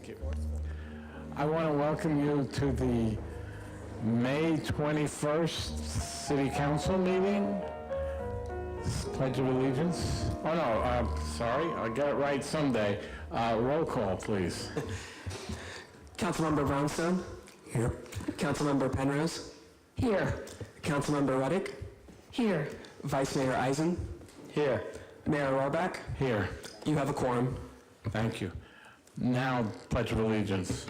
Thank you. I want to welcome you to the May 21st City Council meeting. Pledge of Allegiance. Oh no, sorry, I'll get it right someday. Roll call, please. Councilmember Brownstone? Here. Councilmember Penrose? Here. Councilmember Ruddick? Here. Vice Mayor Eisen? Here. Mayor Rohrbach? Here. You have a quorum. Thank you. Now, Pledge of Allegiance.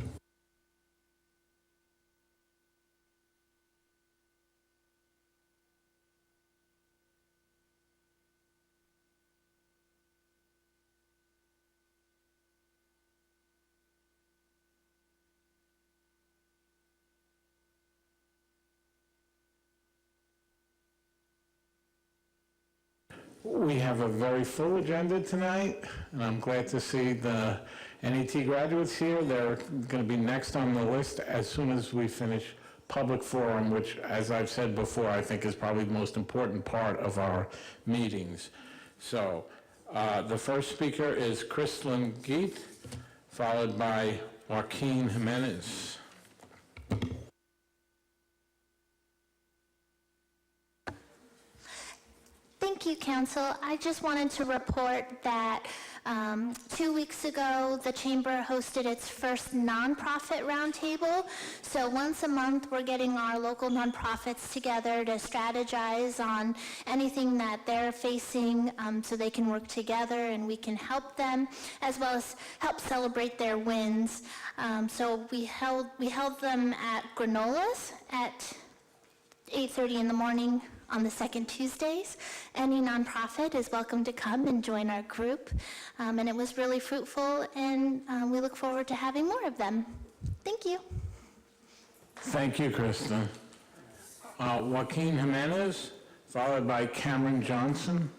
We have a very full agenda tonight, and I'm glad to see the NET graduates here. They're going to be next on the list as soon as we finish public forum, which, as I've said before, I think is probably the most important part of our meetings. So, the first speaker is Kristlyn Geet, followed by Joaquin Jimenez. Thank you, Council. I just wanted to report that 2 weeks ago, the Chamber hosted its first nonprofit roundtable. So once a month, we're getting our local nonprofits together to strategize on anything that they're facing so they can work together and we can help them, as well as help celebrate their wins. So we held them at Granola's at 8:30 in the morning on the second Tuesdays. Any nonprofit is welcome to come and join our group. And it was really fruitful, and we look forward to having more of them. Thank you. Thank you, Kristen. Joaquin Jimenez, followed by Cameron Johnson.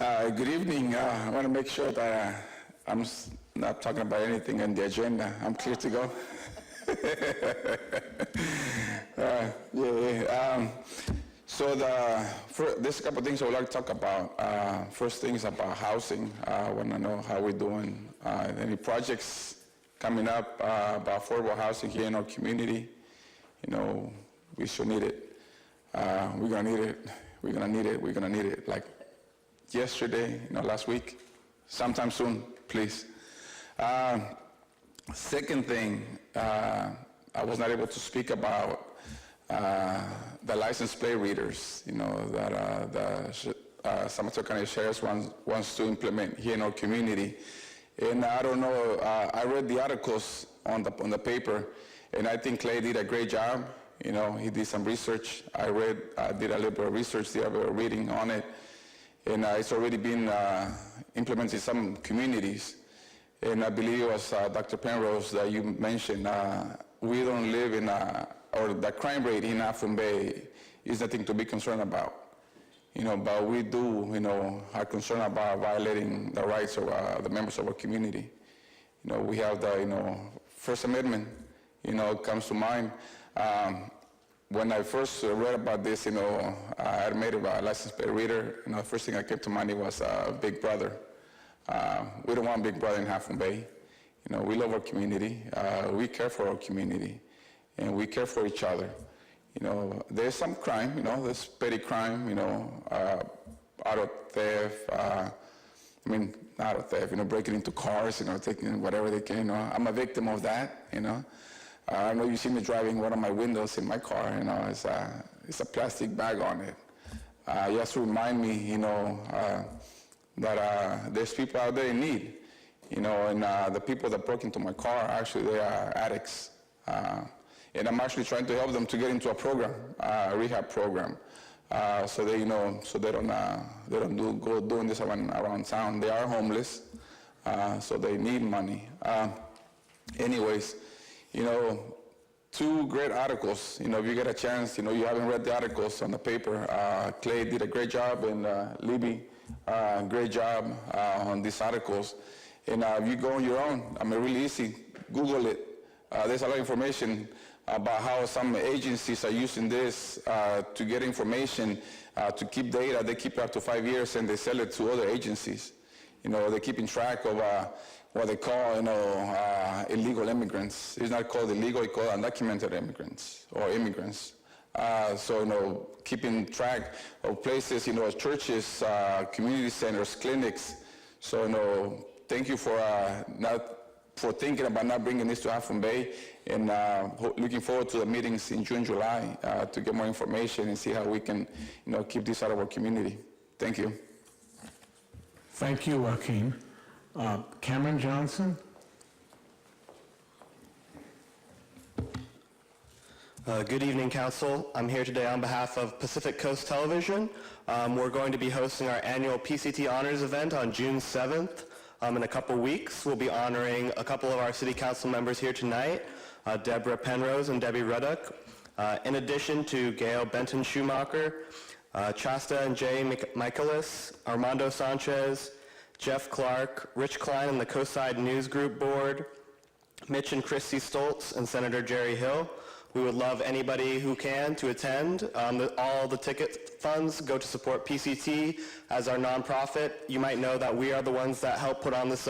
Good evening. I want to make sure that I'm not talking about anything in the agenda. I'm clear to go. So there's a couple of things I would like to talk about. First thing is about housing. I want to know how we're doing. Any projects coming up about affordable housing here in our community? You know, we should need it. We're gonna need it. We're gonna need it. We're gonna need it. Like yesterday, last week, sometime soon, please. Second thing, I was not able to speak about the license plate readers, that the San Mateo County Sheriff's wants to implement here in our community. And I don't know, I read the articles on the paper, and I think Clay did a great job. He did some research. I did a little bit of research, the other reading on it, and it's already been implemented in some communities. And I believe it was Dr. Penrose that you mentioned, we don't live in or the crime rate in Half Bay is nothing to be concerned about. But we do, are concerned about violating the rights of the members of our community. We have the, First Amendment, comes to mind. When I first read about this, I had made a license plate reader, the first thing that came to mind was Big Brother. We don't want Big Brother in Half Bay. We love our community. We care for our community, and we care for each other. There's some crime. There's petty crime. Auto theft. Auto theft. Breaking into cars. Taking whatever they can. I'm a victim of that. I know you see me driving one of my windows in my car. It's a plastic bag on it. Just to remind me. That there's people out there in need, and the people that broke into my car, actually, they are addicts. And I'm actually trying to help them to get into a program, a rehab program, so they, so they don't go doing this around town. They are homeless, so they need money. Anyways, two great articles. If you get a chance, you haven't read the articles on the paper. Clay did a great job, and Libby. Great job on these articles. And if you go on your own, really easy, Google it. There's a lot of information about how some agencies are using this to get information, to keep data. They keep it up to 5 years and they sell it to other agencies. they're keeping track of what they call, illegal immigrants. It's not called illegal, it's called undocumented immigrants or immigrants. So, keeping track of places, churches, community centers, clinics. So, thank you for thinking about not bringing this to Half Moon Bay, and looking forward to the meetings in June, July to get more information and see how we can, keep this out of our community. Thank you. Thank you, Joaquin. Cameron Johnson? Good evening, Council. I'm here today on behalf of Pacific Coast Television. We're going to be hosting our annual PCT Honors event on June 7th. In a couple weeks, we'll be honoring a couple of our City Council members here tonight, Deborah Penrose and Debbie Ruddock, in addition to Gail Benton Schumacher, Chasta and Jay Michaelis, Armando Sanchez, Jeff Clark, Rich Klein and the Coastside News Group Board, Mitch and Christy Stoltz, and Senator Jerry Hill. We would love anybody who can to attend. All the ticket funds go to support PCT as our nonprofit. You might know that we are the ones that help put on this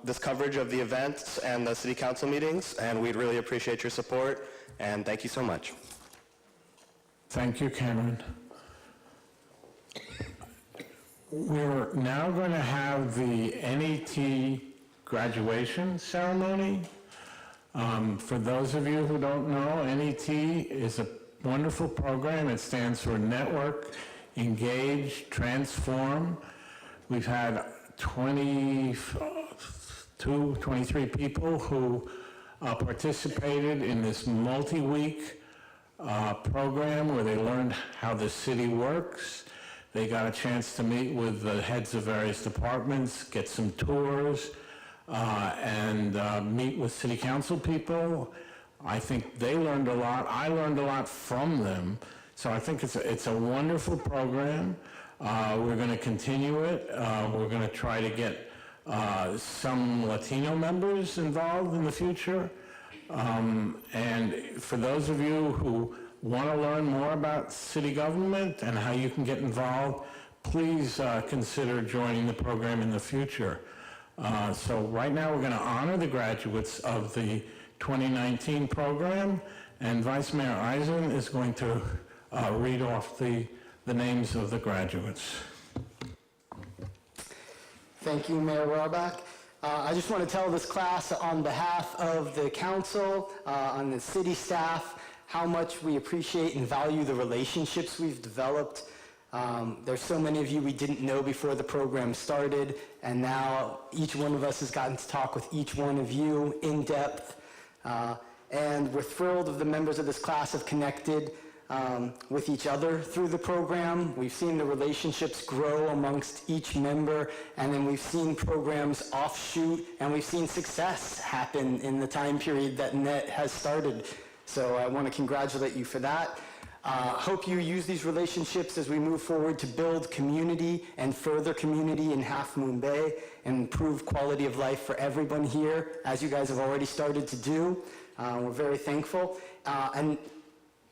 this coverage of the events and the city council meetings, and we'd really appreciate your support, and thank you so much. Thank you, Cameron. We're now going to have the NET graduation ceremony. For those of you who don't know, NET is a wonderful program. It stands for Network, Engage, Transform. We've had 23 people who participated in this multi-week program where they learned how the city works. They got a chance to meet with the heads of various departments, get some tours, and meet with city council people. I think they learned a lot. I learned a lot from them. So I think it's a wonderful program. We're going to continue it. We're going to try to get some Latino members involved in the future. And for those of you who want to learn more about city government and how you can get involved, please consider joining the program in the future. So right now we're going to honor the graduates of the 2019 program, and Vice Mayor Eisen is going to read off the names of the graduates. Thank you, Mayor Rohrbach. I just want to tell this class on behalf of the council, on the city staff, how much we appreciate and value the relationships we've developed. There's so many of you we didn't know before the program started, and now each one of us has gotten to talk with each one of you in depth. And we're thrilled that the members of this class have connected with each other through the program. We've seen the relationships grow amongst each member, and then we've seen programs offshoot, and we've seen success happen in the time period that NET has started. So I want to congratulate you for that. Hope you use these relationships as we move forward to build community and further community in Half Moon Bay and improve quality of life for everyone here, as you guys have already started to do. We're very thankful. And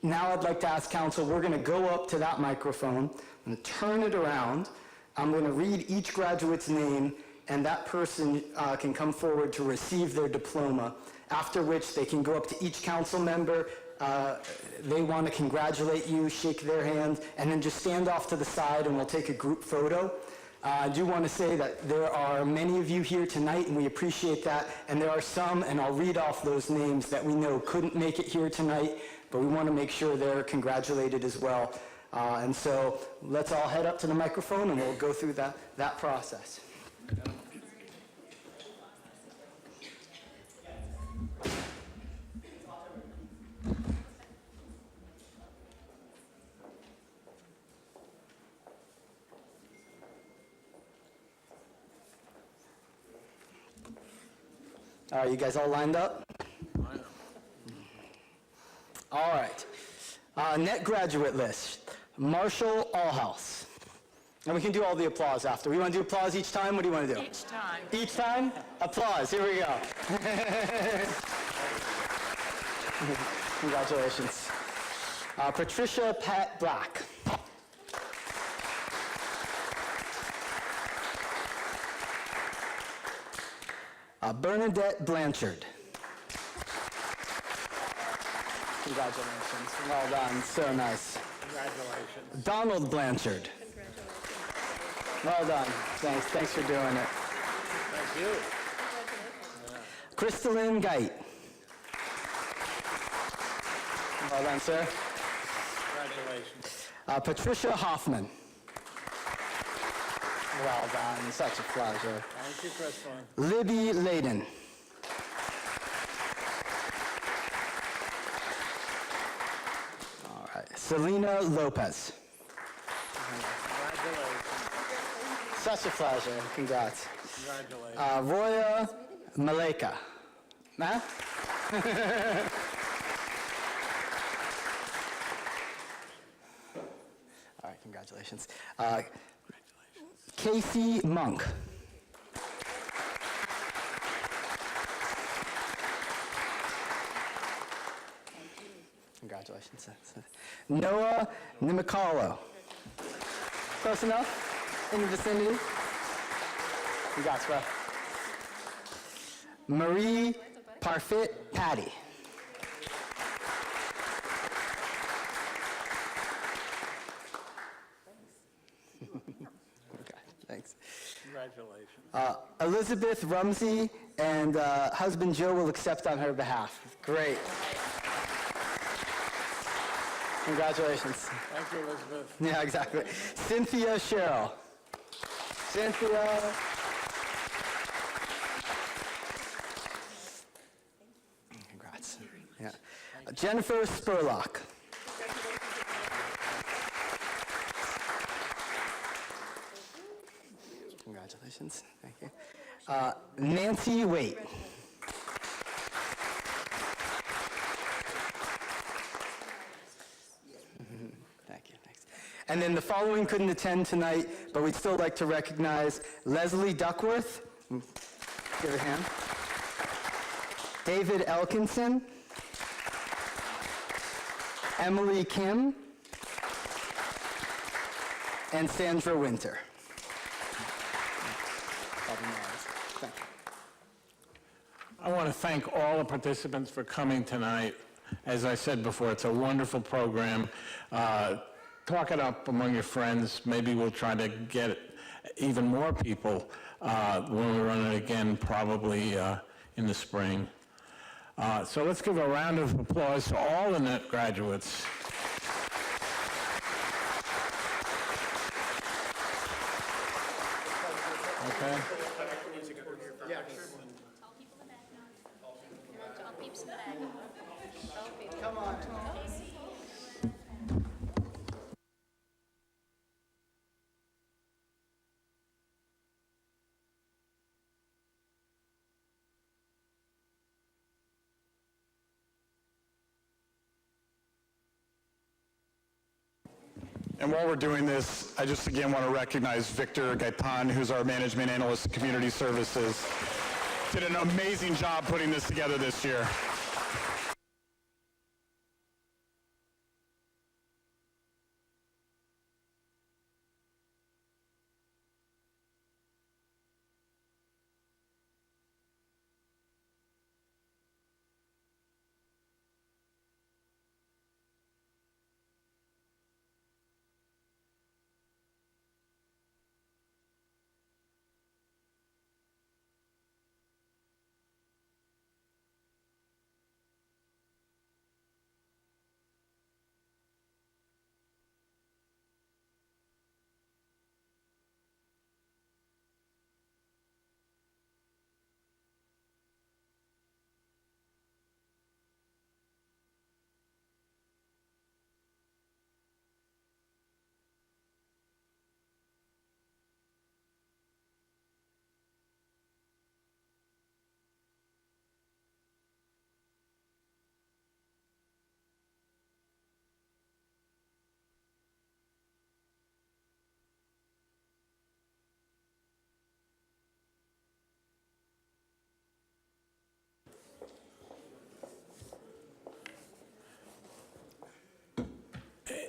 now I'd like to ask council, we're going to go up to that microphone, I'm going to turn it around, I'm going to read each graduate's name, and that person can come forward to receive their diploma, after which they can go up to each council member. They want to congratulate you, shake their hand, and then just stand off to the side and we'll take a group photo. I do want to say that there are many of you here tonight, and we appreciate that, and there are some, and I'll read off those names that we know couldn't make it here tonight, but we want to make sure they're congratulated as well. And so let's all head up to the microphone and we'll go through that process. All right, you guys all lined up? All right. Net graduate list. Marshall Allhouse. And we can do all the applause after. We want to do applause each time? What do you want to do? Each time. Each time? Applause. Here we go. Congratulations. Patricia Pat Black. Bernadette Blanchard. Congratulations. Well done. So nice. Congratulations. Donald Blanchard. Well done. Thanks for doing it. Thank you. Crystalline Geit. Well done, sir. Congratulations. Patricia Hoffman. Well done. Such a pleasure. Thank you, Crystalline. Libby Layden. All right. Selena Lopez. Congratulations. Such a pleasure. Congrats. Congratulations. Roya Maleka. Huh? All right, congratulations. Casey Monk. Congratulations. Noah Nimicalo. Close enough? In the vicinity? Congrats, bro. Marie Parfit Patty. Okay, thanks. Congratulations. Elizabeth Rumsey and husband Joe will accept on her behalf. Great. Congratulations. Thank you, Elizabeth. Yeah, exactly. Cynthia Sherrill. Cynthia. Congrats. Yeah. Jennifer Spurlock. Congratulations. Thank you. Nancy Waite. Thank you. Thanks. And then the following couldn't attend tonight, but we'd still like to recognize Leslie Duckworth. Give her a hand. David Elkinson. Emily Kim. And Sandra Winter. I want to thank all the participants for coming tonight. As I said before, it's a wonderful program. Talk it up among your friends. Maybe we'll try to get even more people when we run it again, probably in the spring. So let's give a round of applause to all the net graduates. Okay. Come on. And while we're doing this, I just again want to recognize Victor Gaitan, who's our management analyst in community services. Did an amazing job putting this together this year.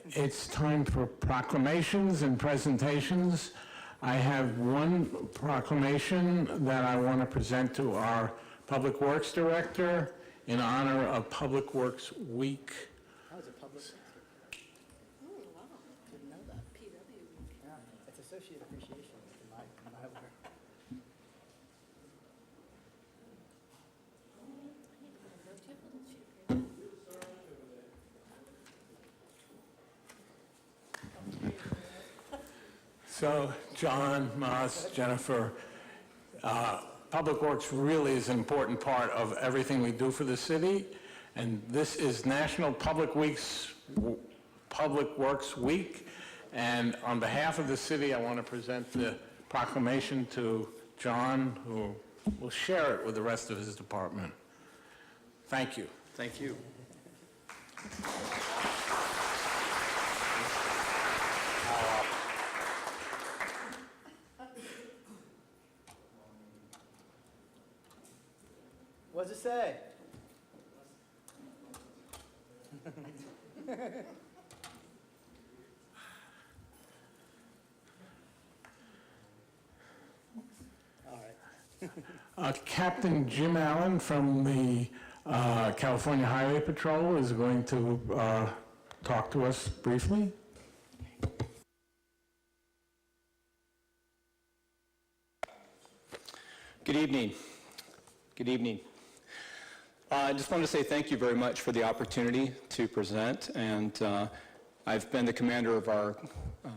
It's time for proclamations and presentations. I have one proclamation that I want to present to our Public Works Director in honor of Public Works Week. How is it public? Oh, wow. Didn't know that. PW. Yeah, it's Associate Appreciation Week in my work. So, John, Moss, Jennifer, Public Works really is an important part of everything we do for the city, and this is National Public Works Week, and on behalf of the city, I want to present the proclamation to John, who will share it with the rest of his department. Thank you. Thank you. What does it say? All right. Captain Jim Allen from the California Highway Patrol is going to talk to us briefly. Good evening. Good evening. I just wanted to say thank you very much for the opportunity to present, and I've been the commander of our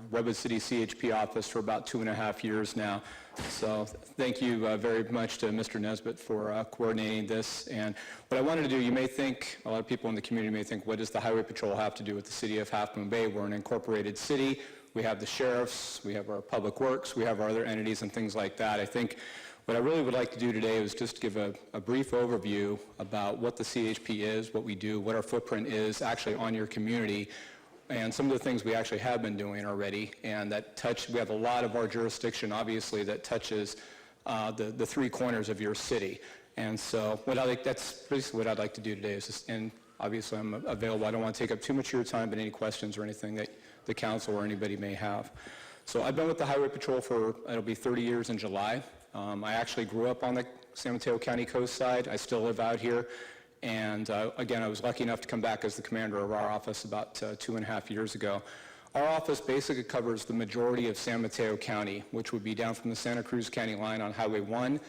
Redwood City CHP office for about 2.5 years now. So thank you very much to Mr. Nesbitt for coordinating this. And what I wanted to do, you may think, a lot of people in the community may think, what does the Highway Patrol have to do with the city of Half Moon Bay? We're an incorporated city. We have the sheriffs, we have our public works, we have our other entities and things like that. I think what I really would like to do today is just give a brief overview about what the CHP is, what we do, what our footprint is actually on your community, and some of the things we actually have been doing already, and that we have a lot of our jurisdiction, obviously, that touches the three corners of your city. And so that's basically what I'd like to do today, is just, and obviously I'm available. I don't want to take up too much of your time, but any questions or anything that the council or anybody may have. So I've been with the Highway Patrol for, it'll be 30 years in July. I actually grew up on the San Mateo County coast side. I still live out here. And again, I was lucky enough to come back as the commander of our office about 2.5 years ago. Our office basically covers the majority of San Mateo County, which would be down from the Santa Cruz County line on Highway 1.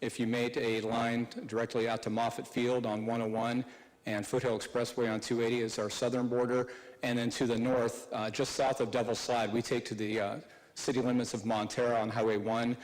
If you made a line directly out to Moffett Field on 101, and Foothill Expressway on 280 is our southern border. And then to the north, just south of Devil's Slide, we take to the city limits of Montera on Highway 1,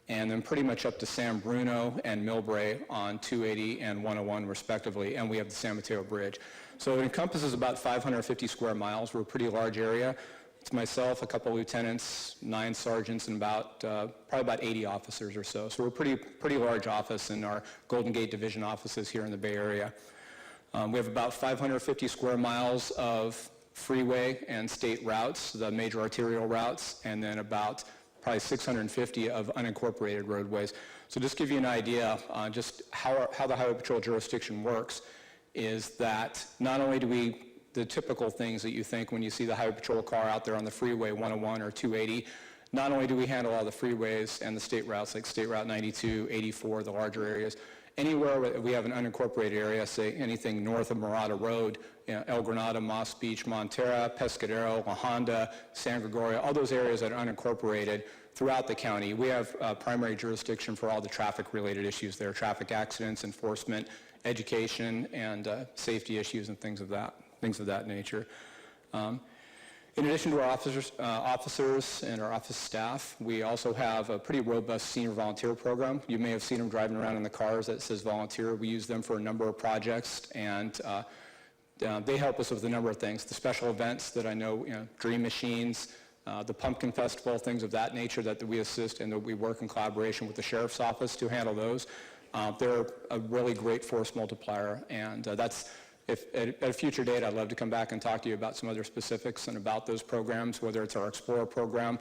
and then pretty much up to San Bruno and Millbrae on 280 and 101 respectively, and we have the San Mateo Bridge. So it encompasses about 550 square miles. We're a pretty large area. It's myself, a couple lieutenants, 9 sergeants, and probably about 80 officers or so. So we're a pretty large office in our Golden Gate Division offices here in the Bay Area. We have about 550 square miles of freeway and state routes, the major arterial routes, and then about probably 650 of unincorporated roadways. So just to give you an idea on just how the Highway Patrol jurisdiction works is that not only do the typical things that you think when you see the Highway Patrol car out there on the freeway 101 or 280, not only do we handle all the freeways and the state routes like State Route 92, 84, the larger areas, anywhere we have an unincorporated area, say anything north of Murata Road, El Granada, Moss Beach, Montera, Pescadero, La Honda, San Gregorio, all those areas that are unincorporated throughout the county. We have primary jurisdiction for all the traffic-related issues there, traffic accidents, enforcement, education, and safety issues and things of that nature. In addition to our officers and our office staff, we also have a pretty robust senior volunteer program. You may have seen them driving around in the cars that says volunteer. We use them for a number of projects, and they help us with a number of things. The special events that I know, Dream Machines, the Pumpkin Festival, things of that nature that we assist and that we work in collaboration with the Sheriff's Office to handle those. They're a really great force multiplier, and that's at a future date, I'd love to come back and talk to you about some other specifics and about those programs, whether it's our Explorer program,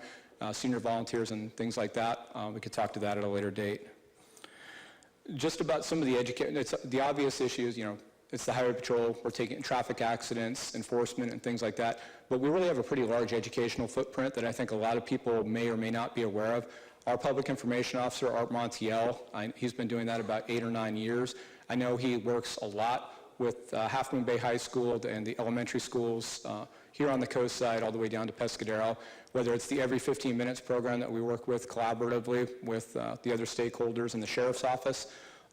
senior volunteers and things like that. We could talk to that at a later date. Just about some of the obvious issues, it's the highway patrol, we're taking traffic accidents, enforcement, and things like that. But we really have a pretty large educational footprint that I think a lot of people may or may not be aware of. Our public information officer, Art Montiel, he's been doing that about 8 or 9 years. I know he works a lot with Half Moon Bay High School and the elementary schools here on the coast side all the way down to Pescadero, whether it's the Every 15 Minutes program that we work with collaboratively with the other stakeholders in the sheriff's office,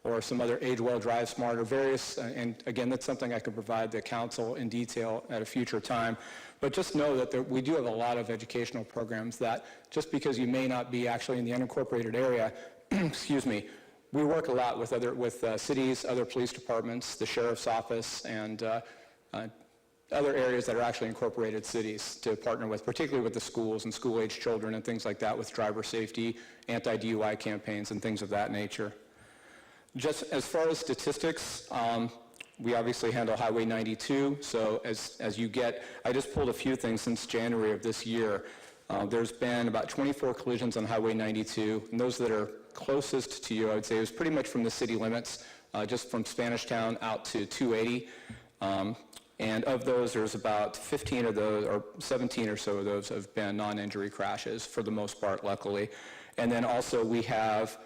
or some other Age Well, Drive Smart, or various, and again, that's something I could provide the council in detail at a future time. But just know that we do have a lot of educational programs that, just because you may not be actually in the unincorporated area, excuse me, we work a lot with cities, other police departments, the sheriff's office, and other areas that are actually incorporated cities to partner with, particularly with the schools and school-age children and things like that, with driver safety, anti-DUI campaigns, and things of that nature. Just as far as statistics, we obviously handle Highway 92, so as you get, I just pulled a few things since January of this year. There's been about 24 collisions on Highway 92, and those that are closest to you, I would say, is pretty much from the city limits, just from Spanish Town out to 280. And of those, there's about 15 of those, or 17 or so of those have been non-injury crashes for the most part, luckily. And then also we have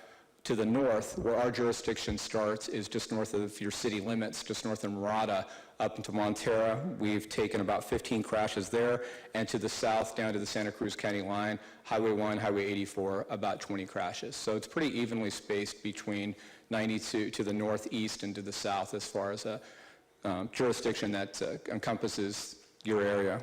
to the north, where our jurisdiction starts, is just north of your city limits, just north of Murata, up into Montera. We've taken about 15 crashes there, and to the south, down to the Santa Cruz County line, Highway 1, Highway 84, about 20 crashes. So it's pretty evenly spaced between 92 to the northeast and to the south as far as a jurisdiction that encompasses your area.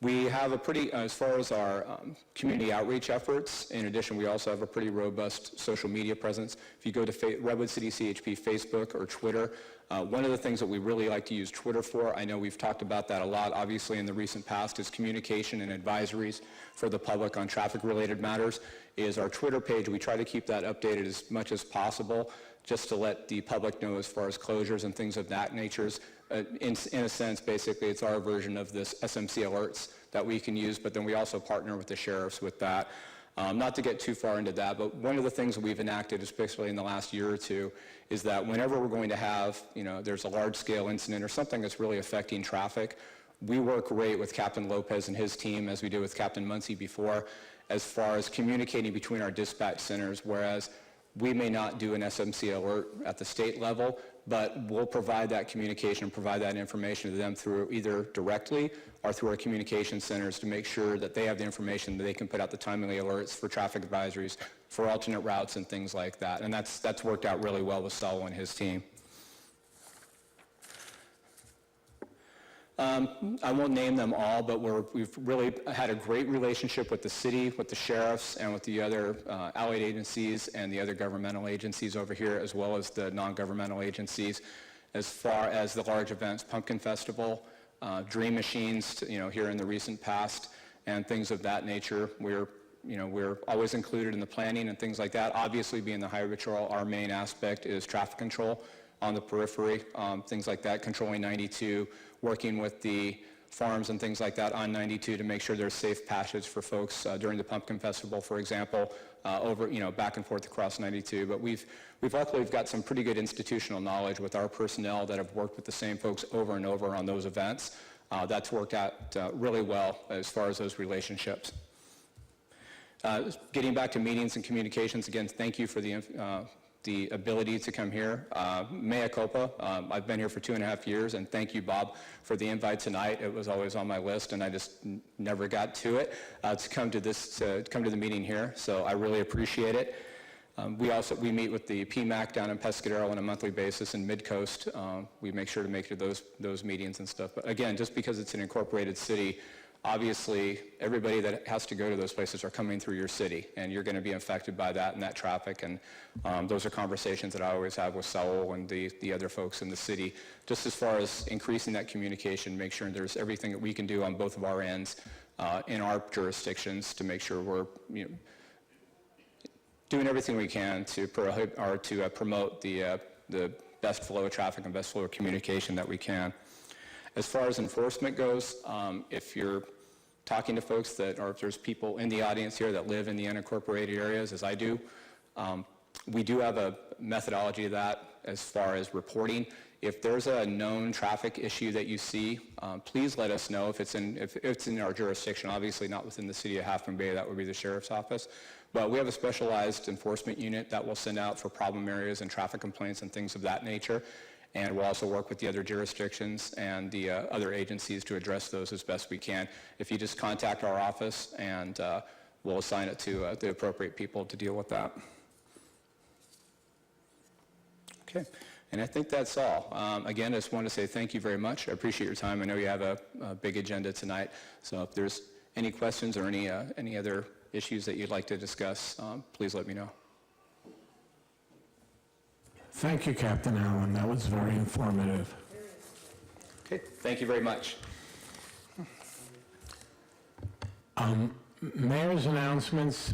We have a pretty, as far as our community outreach efforts, in addition, we also have a pretty robust social media presence. If you go to Redwood City CHP Facebook or Twitter, one of the things that we really like to use Twitter for, I know we've talked about that a lot, obviously, in the recent past, is communication and advisories for the public on traffic-related matters, is our Twitter page. We try to keep that updated as much as possible, just to let the public know as far as closures and things of that nature. In a sense, basically, it's our version of this SMC alerts that we can use, but then we also partner with the sheriffs with that. Not to get too far into that, but one of the things that we've enacted, especially in the last year or two, is that whenever we're going to have, there's a large-scale incident or something that's really affecting traffic, we work great with Captain Lopez and his team, as we did with Captain Muncie before, as far as communicating between our dispatch centers, whereas we may not do an SMC alert at the state level, but we'll provide that communication and provide that information to them through either directly or through our communication centers to make sure that they have the information that they can put out the timely alerts for traffic advisories, for alternate routes and things like that. And that's worked out really well with Saul and his team. I won't name them all, but we've really had a great relationship with the city, with the sheriffs, and with the other allied agencies and the other governmental agencies over here, as well as the non-governmental agencies, as far as the large events, Pumpkin Festival, Dream Machines, here in the recent past, and things of that nature. We're always included in the planning and things like that. Obviously, being the highway patrol, our main aspect is traffic control on the periphery, things like that, controlling 92, working with the farms and things like that on 92 to make sure there's safe passage for folks during the Pumpkin Festival, for example, over, back and forth across 92. But we've luckily got some pretty good institutional knowledge with our personnel that have worked with the same folks over and over on those events. That's worked out really well as far as those relationships. Getting back to meetings and communications, again, thank you for the ability to come here. Mea culpa, I've been here for 2.5 years, and thank you, Bob, for the invite tonight. It was always on my list, and I just never got to it, to come to the meeting here, so I really appreciate it. We meet with the PMAC down in Pescadero on a monthly basis in Mid-Coast. We make sure to make it to those meetings and stuff, but again, just because it's an incorporated city, obviously, everybody that has to go to those places are coming through your city, and you're going to be affected by that and that traffic, and those are conversations that I always have with Saul and the other folks in the city, just as far as increasing that communication, make sure there's everything that we can do on both of our ends in our jurisdictions to make sure we're doing everything we can to promote the best flow of traffic and best flow of communication that we can. As far as enforcement goes, if you're talking to folks or if there's people in the audience here that live in the unincorporated areas, as I do, we do have a methodology of that as far as reporting. If there's a known traffic issue that you see, please let us know if it's in our jurisdiction. Obviously not within the city of Half Moon Bay, that would be the sheriff's office. But we have a specialized enforcement unit that will send out for problem areas and traffic complaints and things of that nature. And we'll also work with the other jurisdictions and the other agencies to address those as best we can. If you just contact our office, and we'll assign it to the appropriate people to deal with that. Okay, and I think that's all. Again, I just want to say thank you very much. I appreciate your time. I know you have a big agenda tonight, so if there's any questions or any other issues that you'd like to discuss, please let me know. Thank you, Captain Allen. That was very informative. Okay, thank you very much. Mayor's announcements.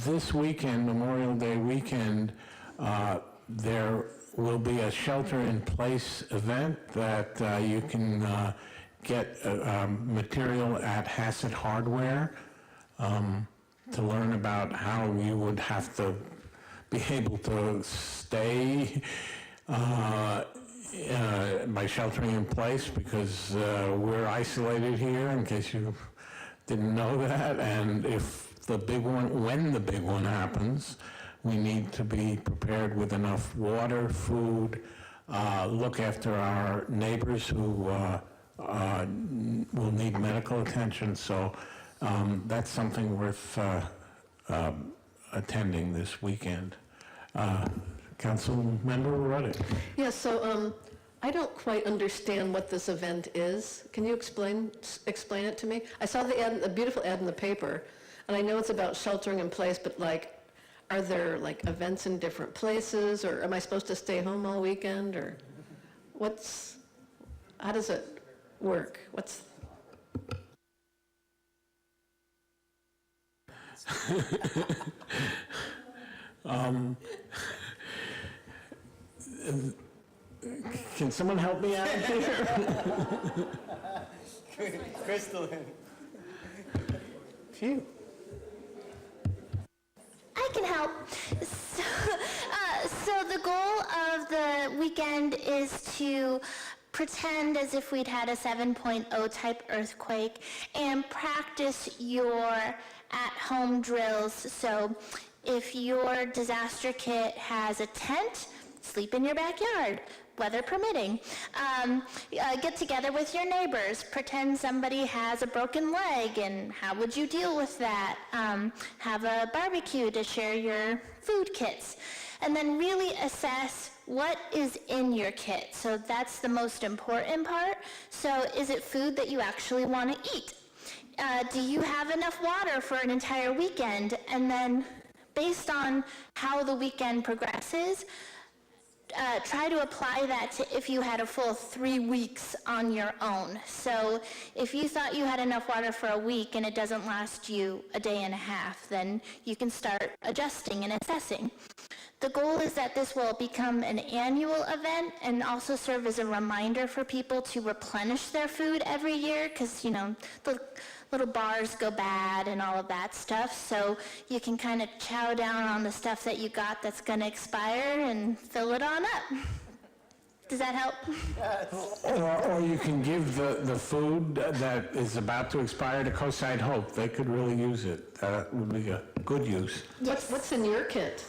This weekend, Memorial Day weekend, there will be a shelter-in-place event that you can get material at Hassett Hardware to learn about how you would have to be able to stay by sheltering in place, because we're isolated here, in case you didn't know that. And if the big one, when the big one happens, we need to be prepared with enough water, food, look after our neighbors who will need medical attention. So that's something worth attending this weekend. Councilmember Ruddick. Yes, so I don't quite understand what this event is. Can you explain it to me? I saw the ad, a beautiful ad in the paper, and I know it's about sheltering in place, but like, are there like events in different places, or am I supposed to stay home all weekend, or how does it work? Can someone help me out here? Crystal. Phew. I can help. So the goal of the weekend is to pretend as if we'd had a 7.0 type earthquake and practice your at-home drills. So if your disaster kit has a tent, sleep in your backyard, weather permitting. Get together with your neighbors, pretend somebody has a broken leg, and how would you deal with that? Have a barbecue to share your food kits, and then really assess what is in your kit. So that's the most important part. So is it food that you actually want to eat? Do you have enough water for an entire weekend? And then based on how the weekend progresses, try to apply that to if you had a full 3 weeks on your own. So if you thought you had enough water for a week and it doesn't last you a day and a half, then you can start adjusting and assessing. The goal is that this will become an annual event and also serve as a reminder for people to replenish their food every year, because, you know, the little bars go bad and all of that stuff. So you can kind of chow down on the stuff that you got that's going to expire and fill it on up. Does that help? Or you can give the food that is about to expire to Coastside Hope. They could really use it. That would be a good use. What's in your kit?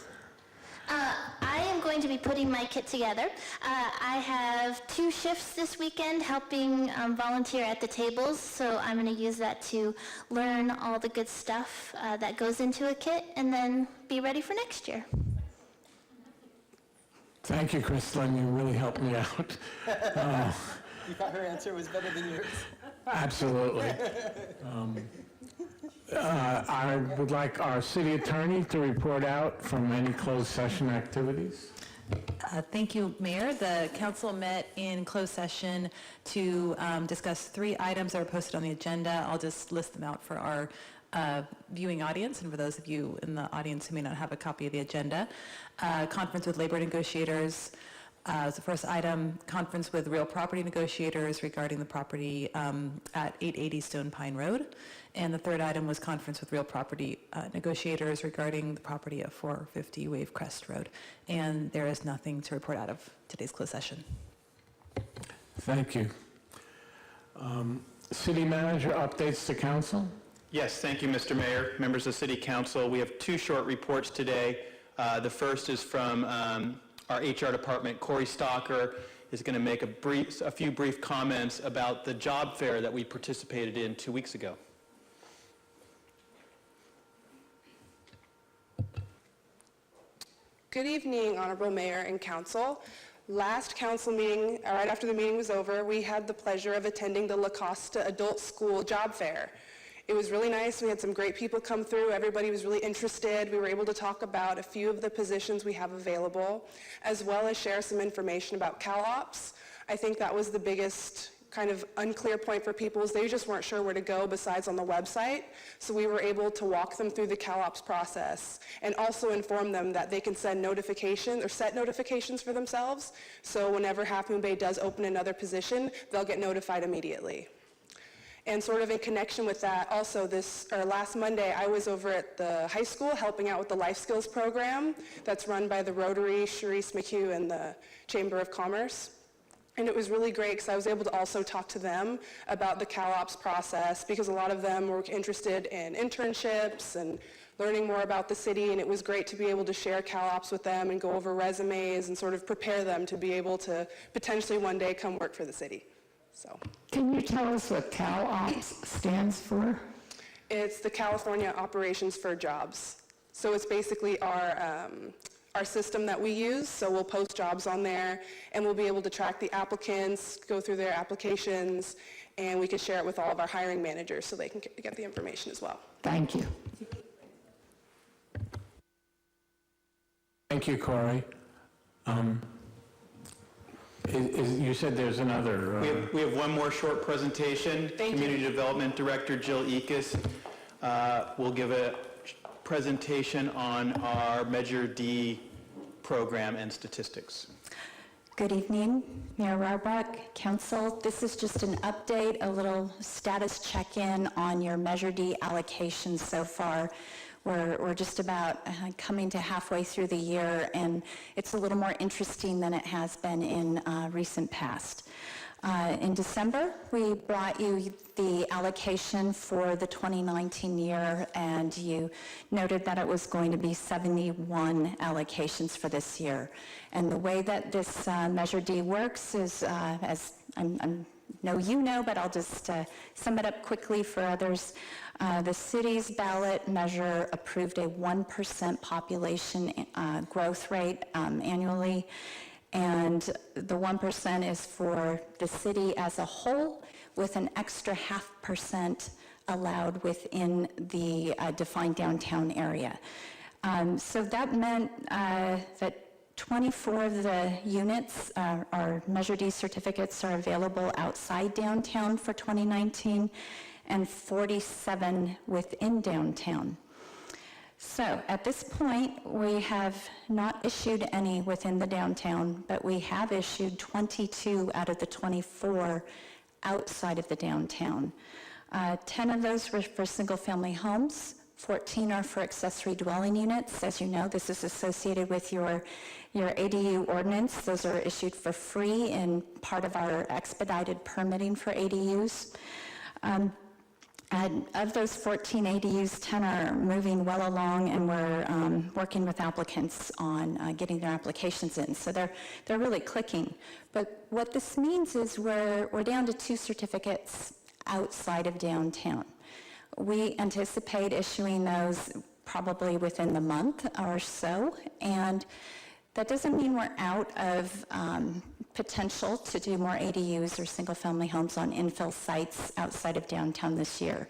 I am going to be putting my kit together. I have 2 shifts this weekend helping volunteer at the tables, so I'm going to use that to learn all the good stuff that goes into a kit and then be ready for next year. Thank you, Crystalline. You really helped me out. You thought her answer was better than yours? Absolutely. I would like our city attorney to report out from any closed session activities. Thank you, Mayor. The council met in closed session to discuss 3 items that are posted on the agenda. I'll just list them out for our viewing audience and for those of you in the audience who may not have a copy of the agenda. Conference with labor negotiators, The first item, conference with real property negotiators regarding the property at 880 Stone Pine Road. And the third item was conference with real property negotiators regarding the property at 450 Wave Crest Road. And there is nothing to report out of today's closed session. Thank you. City manager updates to council. Yes, thank you, Mr. Mayor, members of City Council. We have two short reports today. The first is from our HR department. Corey Stalker is going to make a few brief comments about the job fair that we participated in 2 weeks ago. Good evening, Honorable Mayor and Council. Last council meeting, right after the meeting was over, we had the pleasure of attending the La Costa Adult School Job Fair. It was really nice. We had some great people come through. Everybody was really interested. We were able to talk about a few of the positions we have available, as well as share some information about CalOps. I think that was the biggest kind of unclear point for people, is they just weren't sure where to go besides on the website. So we were able to walk them through the CalOps process and also inform them that they can send notifications or set notifications for themselves. So whenever Half Moon Bay does open another position, they'll get notified immediately. And sort of in connection with that, also last Monday, I was over at the high school helping out with the life skills program that's run by the Rotary, Sharice McHugh, and the Chamber of Commerce. And it was really great because I was able to also talk to them about the CalOps process, because a lot of them were interested in internships and learning more about the city, and it was great to be able to share CalOps with them and go over resumes and sort of prepare them to be able to potentially one day come work for the city. So, can you tell us what CalOps stands for? It's the California Operations for Jobs. So it's basically our system that we use. So we'll post jobs on there, and we'll be able to track the applicants, go through their applications, and we can share it with all of our hiring managers so they can get the information as well. Thank you. Thank you, Corey. You said there's another... We have one more short presentation. Community Development Director Jill Ekus will give a presentation on our Measure D program and statistics. Good evening, Mayor Rohrbach, Council. This is just an update, a little status check-in on your Measure D allocations so far. We're just about coming to halfway through the year, and it's a little more interesting than it has been in recent past. In December, we brought you the allocation for the 2019 year, and you noted that it was going to be 71 allocations for this year. And the way that this Measure D works is, as I know you know, but I'll just sum it up quickly for others. The city's ballot measure approved a 1% population growth rate annually. And the 1% is for the city as a whole, with an extra 0.5% allowed within the defined downtown area. So that meant that 24 of the units, our Measure D certificates, are available outside downtown for 2019, and 47 within downtown. So at this point, we have not issued any within the downtown, but we have issued 22 out of the 24 outside of the downtown. 10 of those were for single-family homes, 14 are for accessory dwelling units. As you know, this is associated with your ADU ordinance. Those are issued for free in part of our expedited permitting for ADUs. And of those 14 ADUs, 10 are moving well along, and we're working with applicants on getting their applications in. So they're really clicking. But what this means is we're down to 2 certificates outside of downtown. We anticipate issuing those probably within the month or so, and that doesn't mean we're out of potential to do more ADUs or single-family homes on infill sites outside of downtown this year.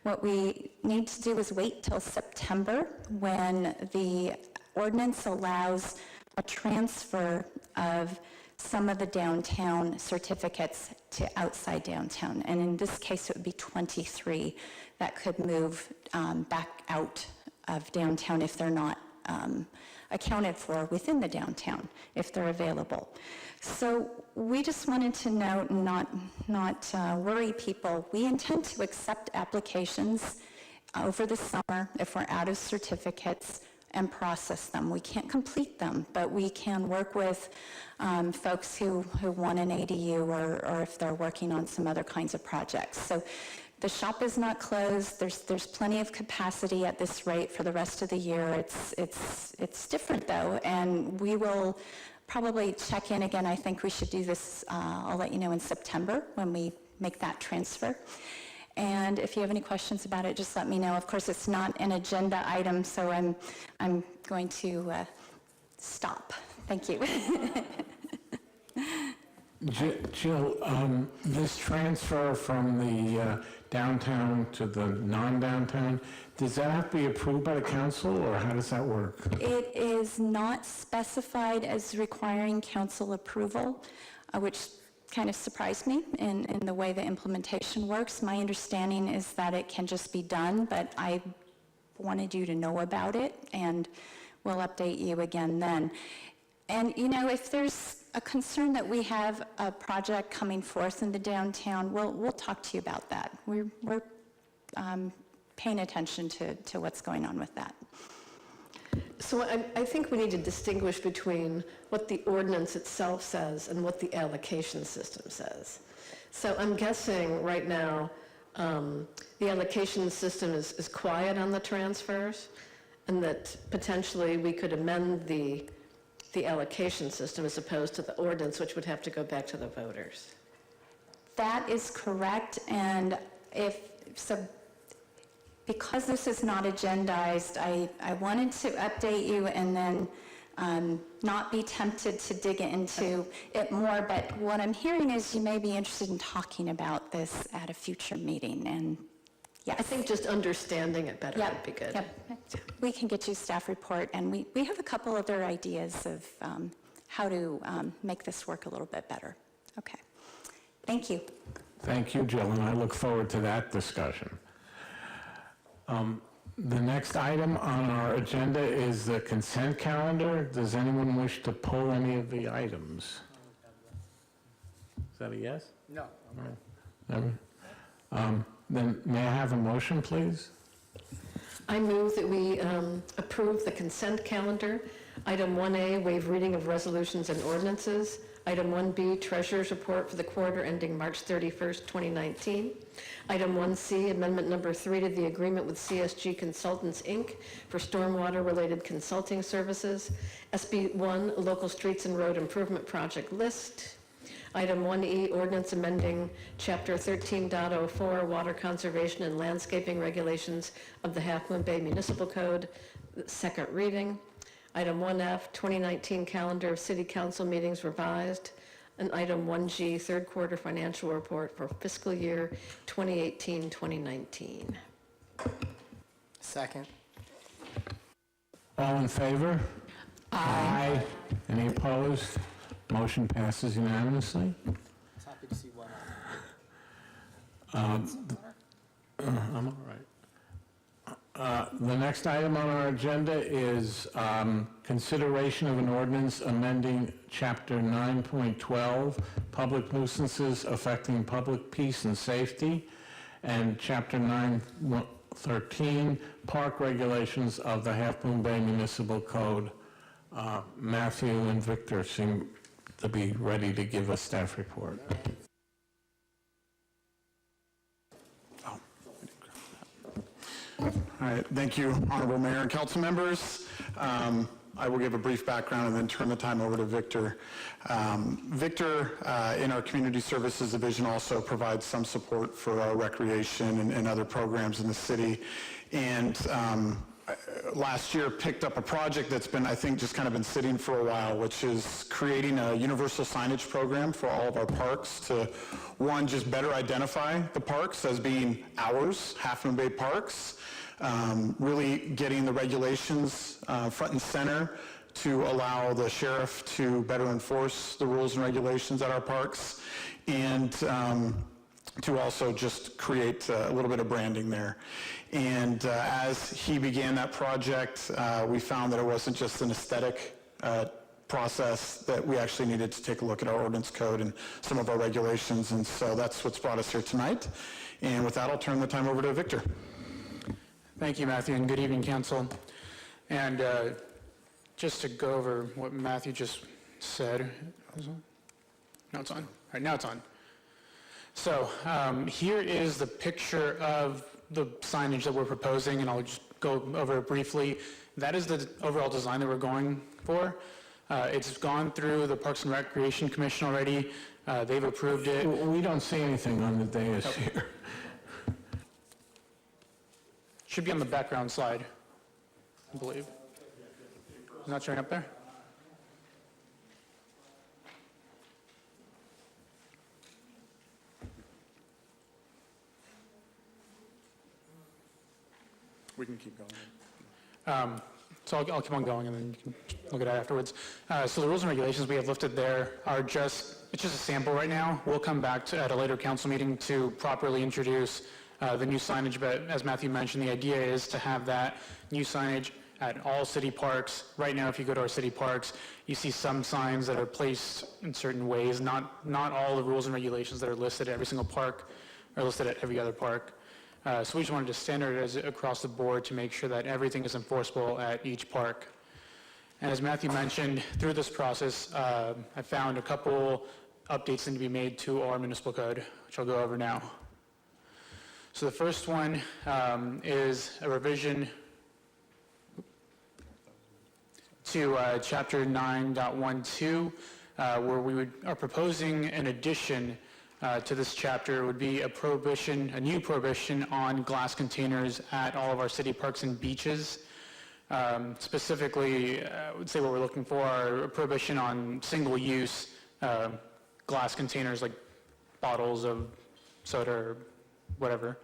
What we need to do is wait till September, when the ordinance allows a transfer of some of the downtown certificates to outside downtown. And in this case, it would be 23 that could move back out of downtown if they're not accounted for within the downtown if they're available. So we just wanted to note and not worry people. We intend to accept applications over the summer if we're out of certificates and process them. We can't complete them, but we can work with folks who want an ADU or if they're working on some other kinds of projects. So the shop is not closed. There's plenty of capacity at this rate for the rest of the year. It's different though, and we will probably check in again. I think we should do this, I'll let you know in September when we make that transfer. And if you have any questions about it, just let me know. Of course, it's not an agenda item, so I'm going to stop. Thank you. Jill, this transfer from the downtown to the non-downtown, does that have to be approved by the council, or how does that work? It is not specified as requiring council approval, which kind of surprised me in the way the implementation works. My understanding is that it can just be done, but I wanted you to know about it, and we'll update you again then. And, you know, if there's a concern that we have a project coming forth in the downtown, we'll talk to you about that. We're paying attention to what's going on with that. So I think we need to distinguish between what the ordinance itself says and what the allocation system says. So I'm guessing right now the allocation system is quiet on the transfers, and that potentially we could amend the allocation system as opposed to the ordinance, which would have to go back to the voters. That is correct, and because this is not agendized, I wanted to update you and then not be tempted to dig into it more, but what I'm hearing is you may be interested in talking about this at a future meeting, and yes. I think just understanding it better would be good. Yep. We can get you a staff report, and we have a couple other ideas of how to make this work a little bit better. Okay. Thank you. Thank you, Jill, and I look forward to that discussion. The next item on our agenda is the consent calendar. Does anyone wish to pull any of the items? Is that a yes? No. Then may I have a motion, please? I move that we approve the consent calendar. Item 1A, waive reading of resolutions and ordinances. Item 1B, Treasurer's Report for the quarter ending March 31st, 2019. Item 1C, Amendment Number 3 to the agreement with CSG Consultants, Inc. for stormwater-related consulting services. SB 1, Local Streets and Road Improvement Project List. Item 1E, Ordinance amending Chapter 13.04, Water Conservation and Landscaping Regulations of the Half Moon Bay Municipal Code, second reading. Item 1F, 2019 Calendar of City Council Meetings revised. And item 1G, third quarter financial report for fiscal year 2018-2019. Second. All in favor? Aye. Any opposed? Motion passes unanimously. Happy to see one. I'm all right. The next item on our agenda is consideration of an ordinance amending Chapter 9.12, Public Nuisances Affecting Public Peace and Safety, and Chapter 9.13, Park Regulations of the Half Moon Bay Municipal Code. Matthew and Victor seem to be ready to give a staff report. All right, thank you, Honorable Mayor and council members. I will give a brief background and then turn the time over to Victor. Victor, in our Community Services Division, also provides some support for our recreation and other programs in the city. And last year picked up a project that's been, I think, just kind of been sitting for a while, which is creating a universal signage program for all of our parks to, one, just better identify the parks as being ours, Half Moon Bay parks, really getting the regulations front and center to allow the sheriff to better enforce the rules and regulations at our parks, and to also just create a little bit of branding there. And as he began that project, we found that it wasn't just an aesthetic process, that we actually needed to take a look at our ordinance code and some of our regulations, and so that's what's brought us here tonight. And with that, I'll turn the time over to Victor. Thank you, Matthew, and good evening, council. And just to go over what Matthew just said. Now it's on. All right, now it's on. So here is the picture of the signage that we're proposing, and I'll just go over it briefly. That is the overall design that we're going for. It's gone through the Parks and Recreation Commission already. They've approved it. We don't see anything on the dais here. Should be on the background slide, I believe. Is not showing up there? We can keep going. So I'll keep on going and then you can look at it afterwards. So the rules and regulations we have listed there are it's just a sample right now. We'll come back at a later council meeting to properly introduce the new signage, but as Matthew mentioned, the idea is to have that new signage at all city parks. Right now, if you go to our city parks, you see some signs that are placed in certain ways. Not all the rules and regulations that are listed at every single park are listed at every other park. So we just wanted to standardize it across the board to make sure that everything is enforceable at each park. And as Matthew mentioned, through this process, I found a couple updates need to be made to our municipal code, which I'll go over now. So the first one is a revision to Chapter 9.12, where we are proposing an addition to this chapter. Would be a new prohibition on glass containers at all of our city parks and beaches. Specifically, I would say what we're looking for are a prohibition on single-use glass containers like bottles of soda or whatever.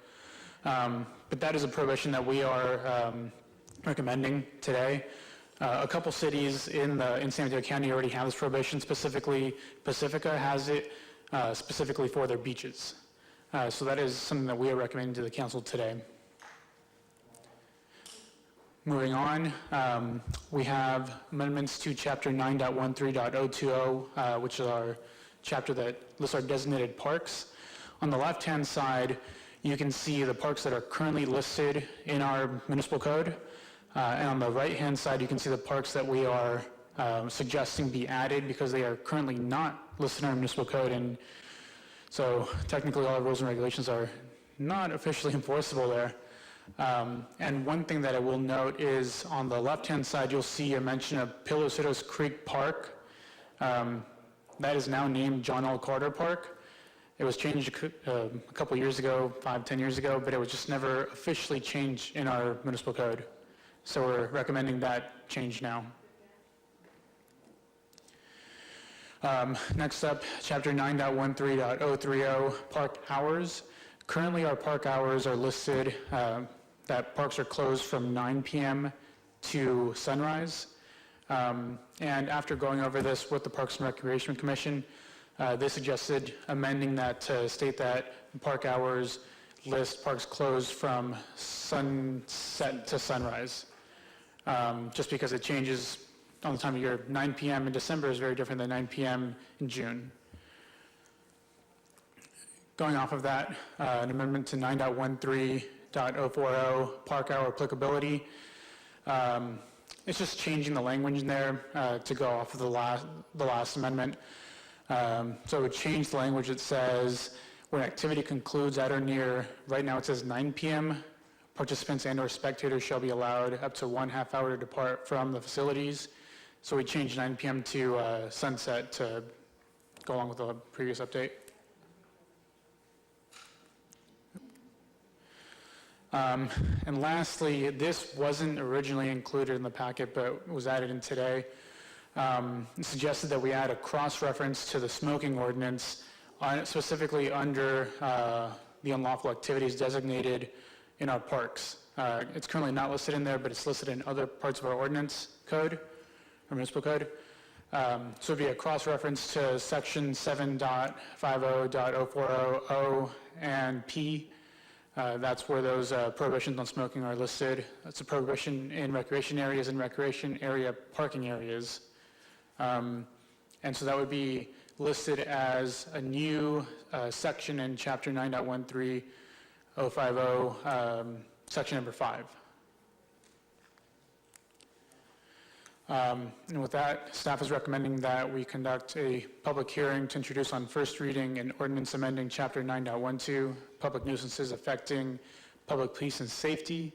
But that is a prohibition that we are recommending today. A couple cities in San Diego County already have this prohibition. Specifically, Pacifica has it specifically for their beaches. So that is something that we are recommending to the council today. Moving on, we have amendments to Chapter 9.13.020, which is our chapter that lists our designated parks. On the left-hand side, you can see the parks that are currently listed in our municipal code. And on the right-hand side, you can see the parks that we are suggesting be added because they are currently not listed in our municipal code. And so technically all our rules and regulations are not officially enforceable there. And one thing that I will note is on the left-hand side, you'll see a mention of Pillowcitos Creek Park. That is now named John L. Carter Park. It was changed a couple years ago, 5-10 years ago, but it was just never officially changed in our municipal code. So we're recommending that change now. Next up, Chapter 9.13.030, park hours. Currently, our park hours are listed that parks are closed from 9 p.m. to sunrise. And after going over this with the Parks and Recreation Commission, they suggested amending that to state that park hours list parks closed from sunset to sunrise. Just because it changes on the time of year. 9 p.m. in December is very different than 9 p.m. in June. Going off of that, an amendment to 9.13.040, park hour applicability. It's just changing the language in there to go off of the last amendment. So it would change the language that says when activity concludes at or near, right now it says 9 p.m., participants and or spectators shall be allowed up to 1/2 hour to depart from the facilities. So we changed 9 p.m. to sunset to go along with the previous update. And lastly, this wasn't originally included in the packet, but was added in today. It suggested that we add a cross-reference to the smoking ordinance, specifically under the unlawful activities designated in our parks. It's currently not listed in there, but it's listed in other parts of our ordinance code, our municipal code. So it'd be a cross-reference to section 7.50.040O and P. That's where those prohibitions on smoking are listed. That's a prohibition in recreation areas and recreation area parking areas. And so that would be listed as a new section in chapter 9.13050, section number 5. And with that, staff is recommending that we conduct a public hearing to introduce on first reading an ordinance amending Chapter 9.12, public nuisances affecting public peace and safety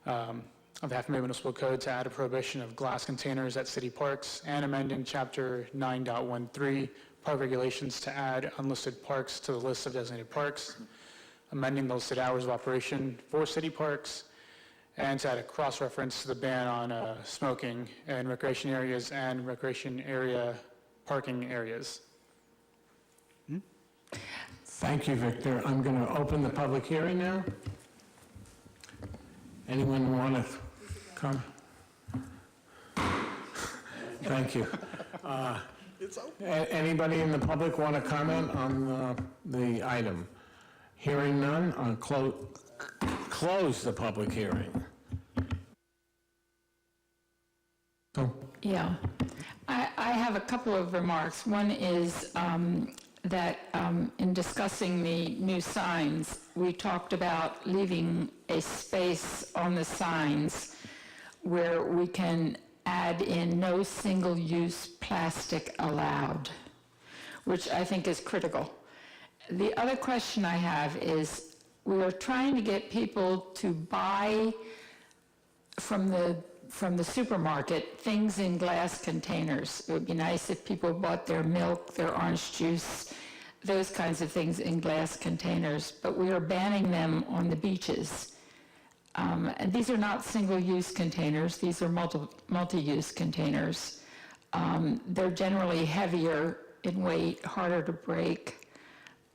of the Half Moon Municipal Code to add a prohibition of glass containers at city parks, and amending Chapter 9.13, park regulations to add unlisted parks to the list of designated parks, amending the listed hours of operation for city parks, and to add a cross-reference to the ban on smoking in recreation areas and recreation area parking areas. Thank you, Victor. I'm going to open the public hearing now. Anyone want to come? Thank you. Anybody in the public want to comment on the item? Hearing none, I'll close the public hearing. Yeah. I have a couple of remarks. One is that in discussing the new signs, we talked about leaving a space on the signs where we can add in no single-use plastic allowed, which I think is critical. The other question I have is, we are trying to get people to buy from the supermarket things in glass containers. It would be nice if people bought their milk, their orange juice, those kinds of things in glass containers, but we are banning them on the beaches. And these are not single-use containers, these are multi-use containers. They're generally heavier in weight, harder to break.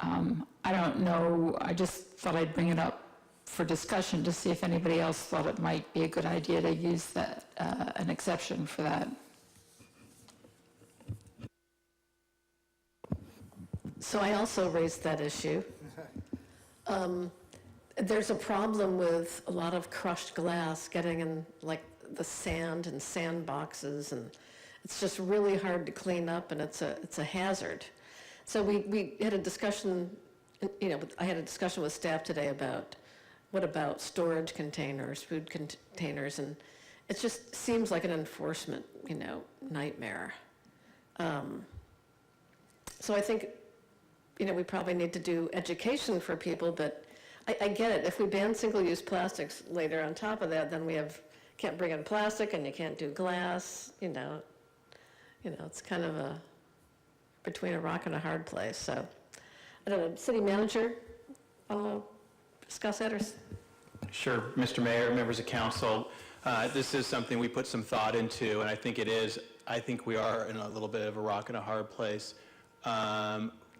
I don't know, I just thought I'd bring it up for discussion to see if anybody else thought it might be a good idea to use that, an exception for that. So I also raised that issue. There's a problem with a lot of crushed glass getting in like the sand and sandboxes, and it's just really hard to clean up, and it's a hazard. So we had a discussion, I had a discussion with staff today about what about storage containers, food containers, and it just seems like an enforcement, nightmare. So I think, we probably need to do education for people, but I get it. If we ban single-use plastics later on top of that, then we can't bring in plastic and you can't do glass, it's kind of between a rock and a hard place. So, I don't know, city manager, discuss that or? Sure, Mr. Mayor, members of council, this is something we put some thought into, and I think we are in a little bit of a rock and a hard place.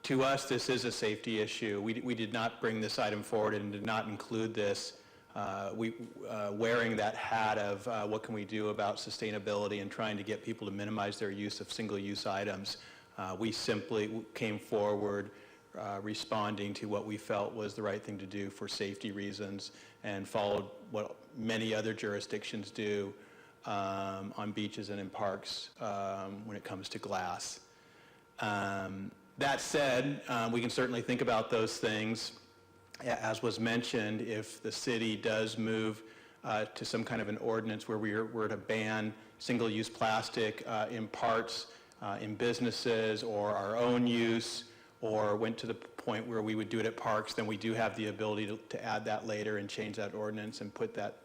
To us, this is a safety issue. We did not bring this item forward and did not include this. Wearing that hat of what can we do about sustainability and trying to get people to minimize their use of single-use items, we simply came forward responding to what we felt was the right thing to do for safety reasons, and followed what many other jurisdictions do on beaches and in parks when it comes to glass. That said, we can certainly think about those things. As was mentioned, if the city does move to some kind of an ordinance where we're to ban single-use plastic in parks, in businesses, or our own use, or went to the point where we would do it at parks, then we do have the ability to add that later and change that ordinance and put that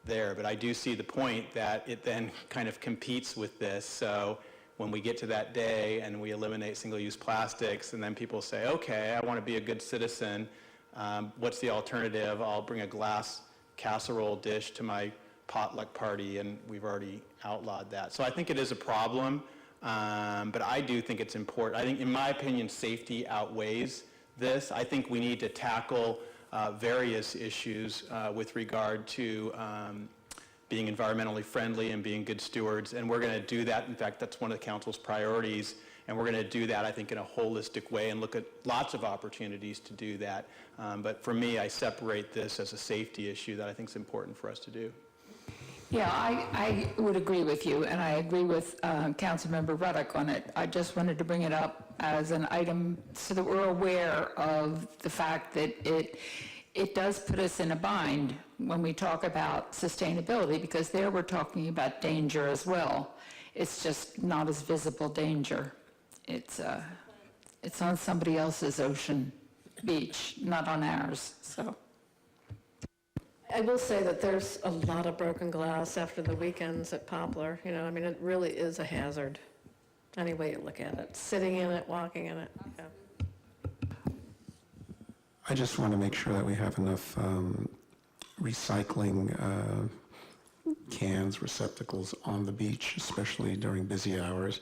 there. But I do see the point that it then kind of competes with this. So when we get to that day and we eliminate single-use plastics, and then people say, okay, I want to be a good citizen, what's the alternative? I'll bring a glass casserole dish to my potluck party, and we've already outlawed that. So I think it is a problem, but I do think it's important. I think, in my opinion, safety outweighs this. I think we need to tackle various issues with regard to being environmentally friendly and being good stewards, and we're going to do that. In fact, that's one of the council's priorities, and we're going to do that, I think, in a holistic way and look at lots of opportunities to do that. But for me, I separate this as a safety issue that I think is important for us to do. Yeah, I would agree with you, and I agree with Councilmember Ruddock on it. I just wanted to bring it up as an item so that we're aware of the fact that it does put us in a bind when we talk about sustainability, because there we're talking about danger as well. It's just not as visible danger. It's on somebody else's ocean beach, not on ours, so. I will say that there's a lot of broken glass after the weekends at Poplar. You know, I mean, it really is a hazard, any way you look at it. Sitting in it, walking in it. Yeah. I just want to make sure that we have enough recycling cans, receptacles on the beach, especially during busy hours,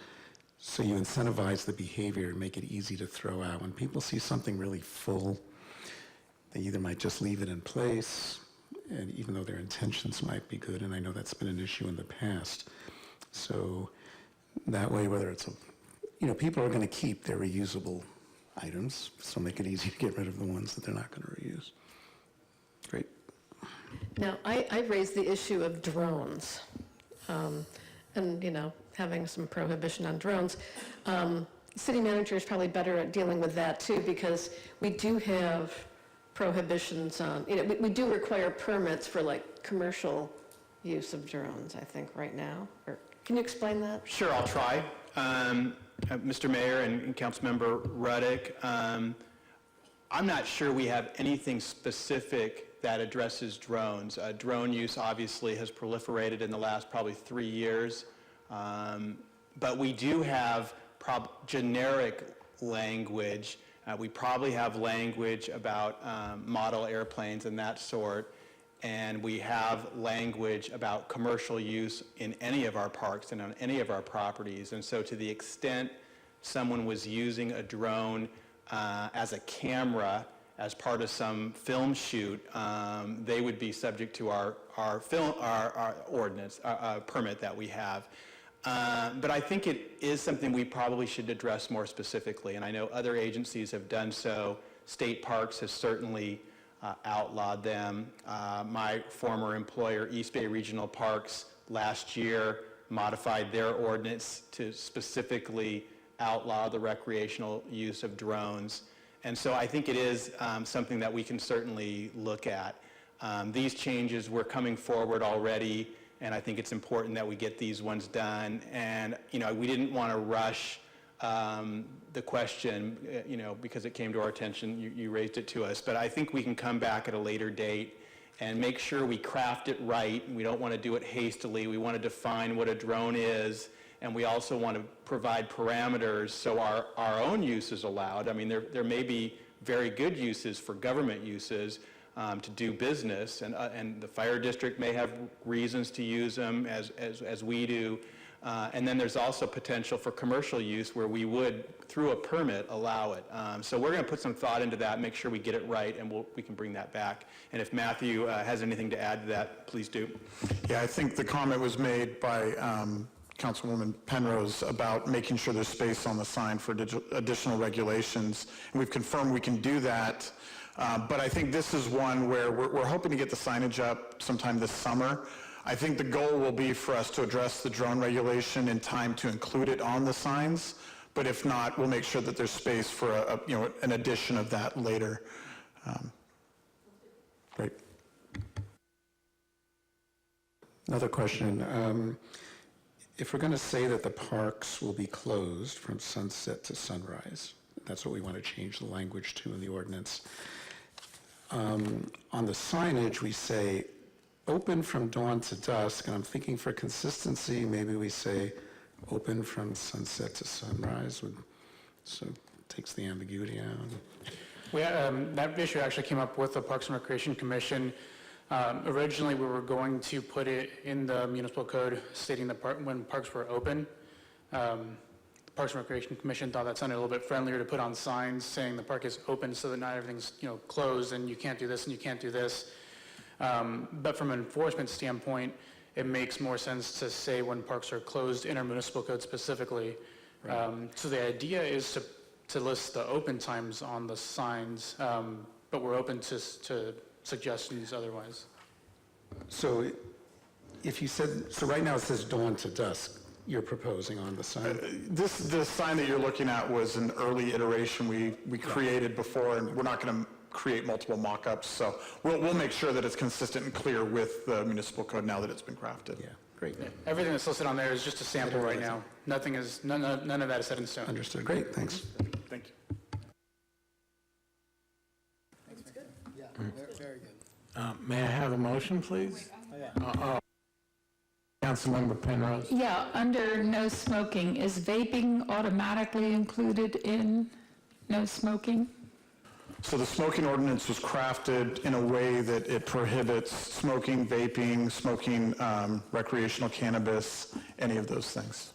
so you incentivize the behavior and make it easy to throw out. When people see something really full, they either might just leave it in place, and even though their intentions might be good, and I know that's been an issue in the past. So that way, whether it's people are going to keep their reusable items, so make it easy to get rid of the ones that they're not going to reuse. Great. Now, I raised the issue of drones, and, having some prohibition on drones. City manager is probably better at dealing with that, too, because we do have prohibitions on, we do require permits for, like, commercial use of drones, I think, right now. Or, can you explain that? Sure, I'll try. Mr. Mayor and Councilmember Ruddock, I'm not sure we have anything specific that addresses drones. Drone use obviously has proliferated in the last probably 3 years, but we do have generic language. We probably have language about model airplanes and that sort, and we have language about commercial use in any of our parks and on any of our properties. And so to the extent someone was using a drone as a camera as part of some film shoot, they would be subject to our ordinance, permit that we have. But I think it is something we probably should address more specifically, and I know other agencies have done so. State Parks has certainly outlawed them. My former employer, East Bay Regional Parks, last year modified their ordinance to specifically outlaw the recreational use of drones. And so I think it is something that we can certainly look at. These changes were coming forward already, and I think it's important that we get these ones done. And, we didn't want to rush the question, because it came to our attention, you raised it to us. But I think we can come back at a later date and make sure we craft it right. We don't want to do it hastily. We want to define what a drone is, and we also want to provide parameters so our own use is allowed. I mean, there may be very good uses for government uses to do business, and the fire district may have reasons to use them as we do. And then there's also potential for commercial use where we would, through a permit, allow it. So we're going to put some thought into that, make sure we get it right, and we can bring that back. And if Matthew has anything to add to that, please do. Yeah, I think the comment was made by Councilwoman Penrose about making sure there's space on the sign for additional regulations. And we've confirmed we can do that. But I think this is one where we're hoping to get the signage up sometime this summer. I think the goal will be for us to address the drone regulation in time to include it on the signs. But if not, we'll make sure that there's space for an addition of that later. Great. Another question. If we're going to say that the parks will be closed from sunset to sunrise, that's what we want to change the language to in the ordinance. On the signage, we say open from dawn to dusk, and I'm thinking for consistency, maybe we say open from sunset to sunrise, so it takes the ambiguity out. That issue actually came up with the Parks and Recreation Commission. Originally, we were going to put it in the municipal code stating that when parks were open. The Parks and Recreation Commission thought that sounded a little bit friendlier to put on signs saying the park is open so that not everything's closed and you can't do this and you can't do this. But from an enforcement standpoint, it makes more sense to say when parks are closed in our municipal code specifically. So the idea is to list the open times on the signs, but we're open to suggestions otherwise. So if you said, so right now it says dawn to dusk, you're proposing on the sign? The sign that you're looking at was an early iteration we created before, and we're not going to create multiple mock-ups, so we'll make sure that it's consistent and clear with the municipal code now that it's been crafted. Yeah, great. Everything that's listed on there is just a sample right now. None of that is set in stone. Understood. Great, thanks. Thank you. Yeah, very good. May I have a motion, please? Councilmember Penrose. Yeah, under no smoking, is vaping automatically included in no smoking? So the smoking ordinance was crafted in a way that it prohibits smoking, vaping, smoking recreational cannabis, any of those things.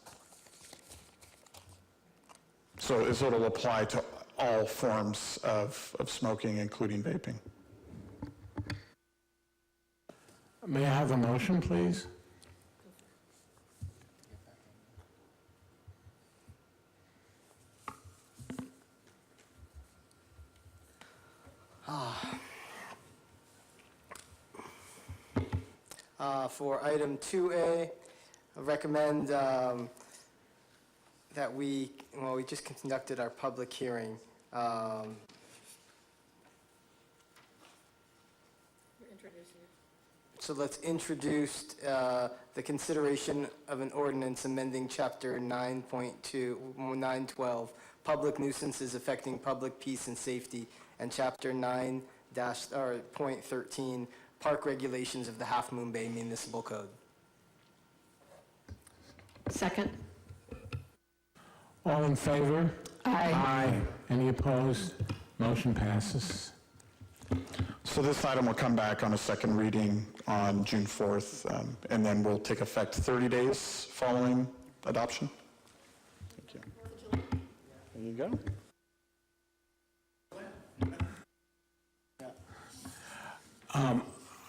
So it'll apply to all forms of smoking, including vaping. May I have a motion, please? For item 2A, I recommend that we just conducted our public hearing. So let's introduce the consideration of an ordinance amending Chapter 9.12, Public Nuisances Affecting Public Peace and Safety, and Chapter 9.13, Park Regulations of the Half Moon Bay Municipal Code. Second. All in favor? Aye. Aye. Any opposed? Motion passes. So this item will come back on a second reading on June 4th, and then will take effect 30 days following adoption. Thank you. There you go.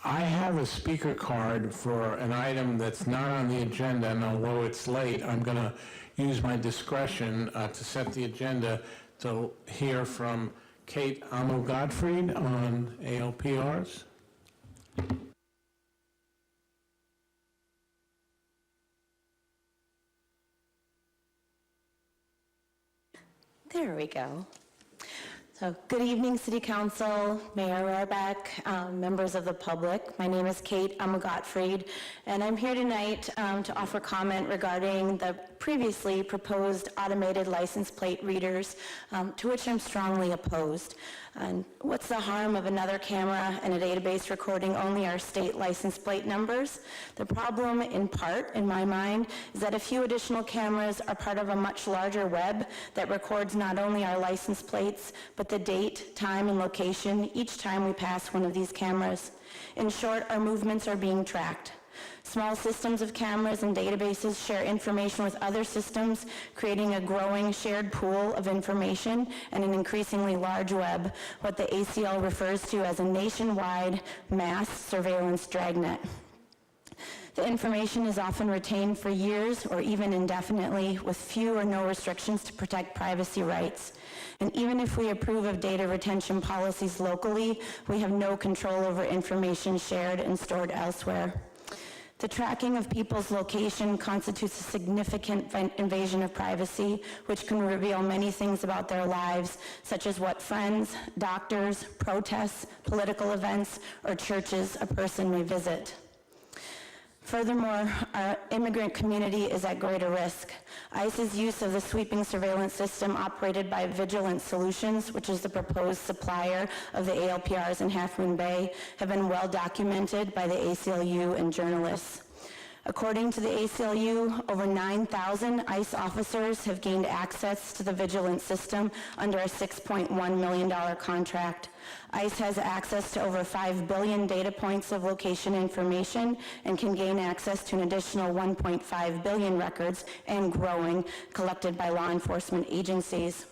I have a speaker card for an item that's not on the agenda, and although it's late, I'm going to use my discretion to set the agenda to hear from Kate Amo-Gottfried on ALPRs. There we go. So, good evening, City Council, Mayor Rohrbeck, members of the public. My name is Kate Amo-Gottfried, and I'm here tonight to offer comment regarding the previously proposed automated license plate readers, to which I'm strongly opposed. And what's the harm of another camera and a database recording only our state license plate numbers? The problem, in part, in my mind, is that a few additional cameras are part of a much larger web that records not only our license plates, but the date, time, and location each time we pass one of these cameras. In short, our movements are being tracked. Small systems of cameras and databases share information with other systems, creating a growing shared pool of information and an increasingly large web, what the ACL refers to as a nationwide mass surveillance dragnet. The information is often retained for years or even indefinitely, with few or no restrictions to protect privacy rights. And even if we approve of data retention policies locally, we have no control over information shared and stored elsewhere. The tracking of people's location constitutes a significant invasion of privacy, which can reveal many things about their lives, such as what friends, doctors, protests, political events, or churches a person may visit. Furthermore, our immigrant community is at greater risk. ICE's use of the sweeping surveillance system operated by Vigilant Solutions, which is the proposed supplier of the ALPRs in Half Moon Bay, have been well documented by the ACLU and journalists. According to the ACLU, over 9,000 ICE officers have gained access to the Vigilant system under a $6.1 million contract. ICE has access to over 5 billion data points of location information and can gain access to an additional 1.5 billion records and growing collected by law enforcement agencies.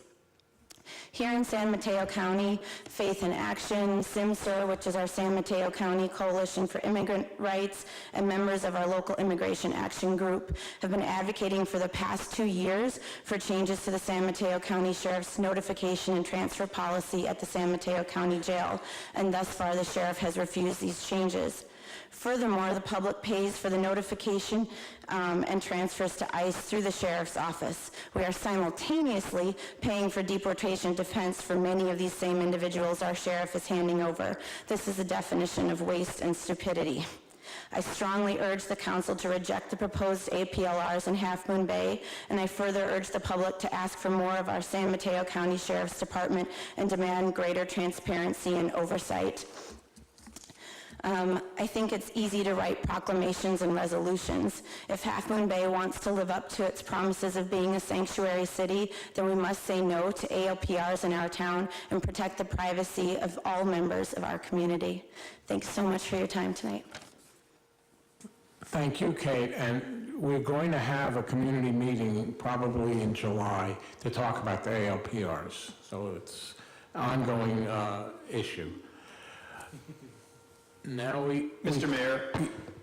Here in San Mateo County, Faith in Action, SIMSER, which is our San Mateo County Coalition for Immigrant Rights, and members of our local Immigration Action Group have been advocating for the past 2 years for changes to the San Mateo County Sheriff's notification and transfer policy at the San Mateo County Jail, and thus far the sheriff has refused these changes. Furthermore, the public pays for the notification and transfers to ICE through the sheriff's office. We are simultaneously paying for deportation defense for many of these same individuals our sheriff is handing over. This is the definition of waste and stupidity. I strongly urge the council to reject the proposed APLRs in Half Moon Bay, and I further urge the public to ask for more of our San Mateo County Sheriff's Department and demand greater transparency and oversight. I think it's easy to write proclamations and resolutions. If Half Moon Bay wants to live up to its promises of being a sanctuary city, then we must say no to ALPRs in our town and protect the privacy of all members of our community. Thanks so much for your time tonight. Thank you, Kate, and we're going to have a community meeting probably in July to talk about the ALPRs, so it's an ongoing issue. Now Mr. Mayor?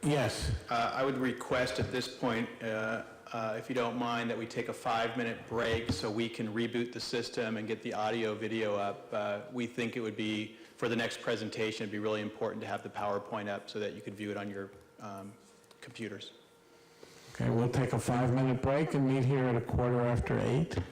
Yes. I would request at this point, if you don't mind, that we take a 5-minute break so we can reboot the system and get the audio video up. We think it would be, for the next presentation, it'd be really important to have the PowerPoint up so that you could view it on your computers. Okay, we'll take a 5-minute break and meet here at 8:15.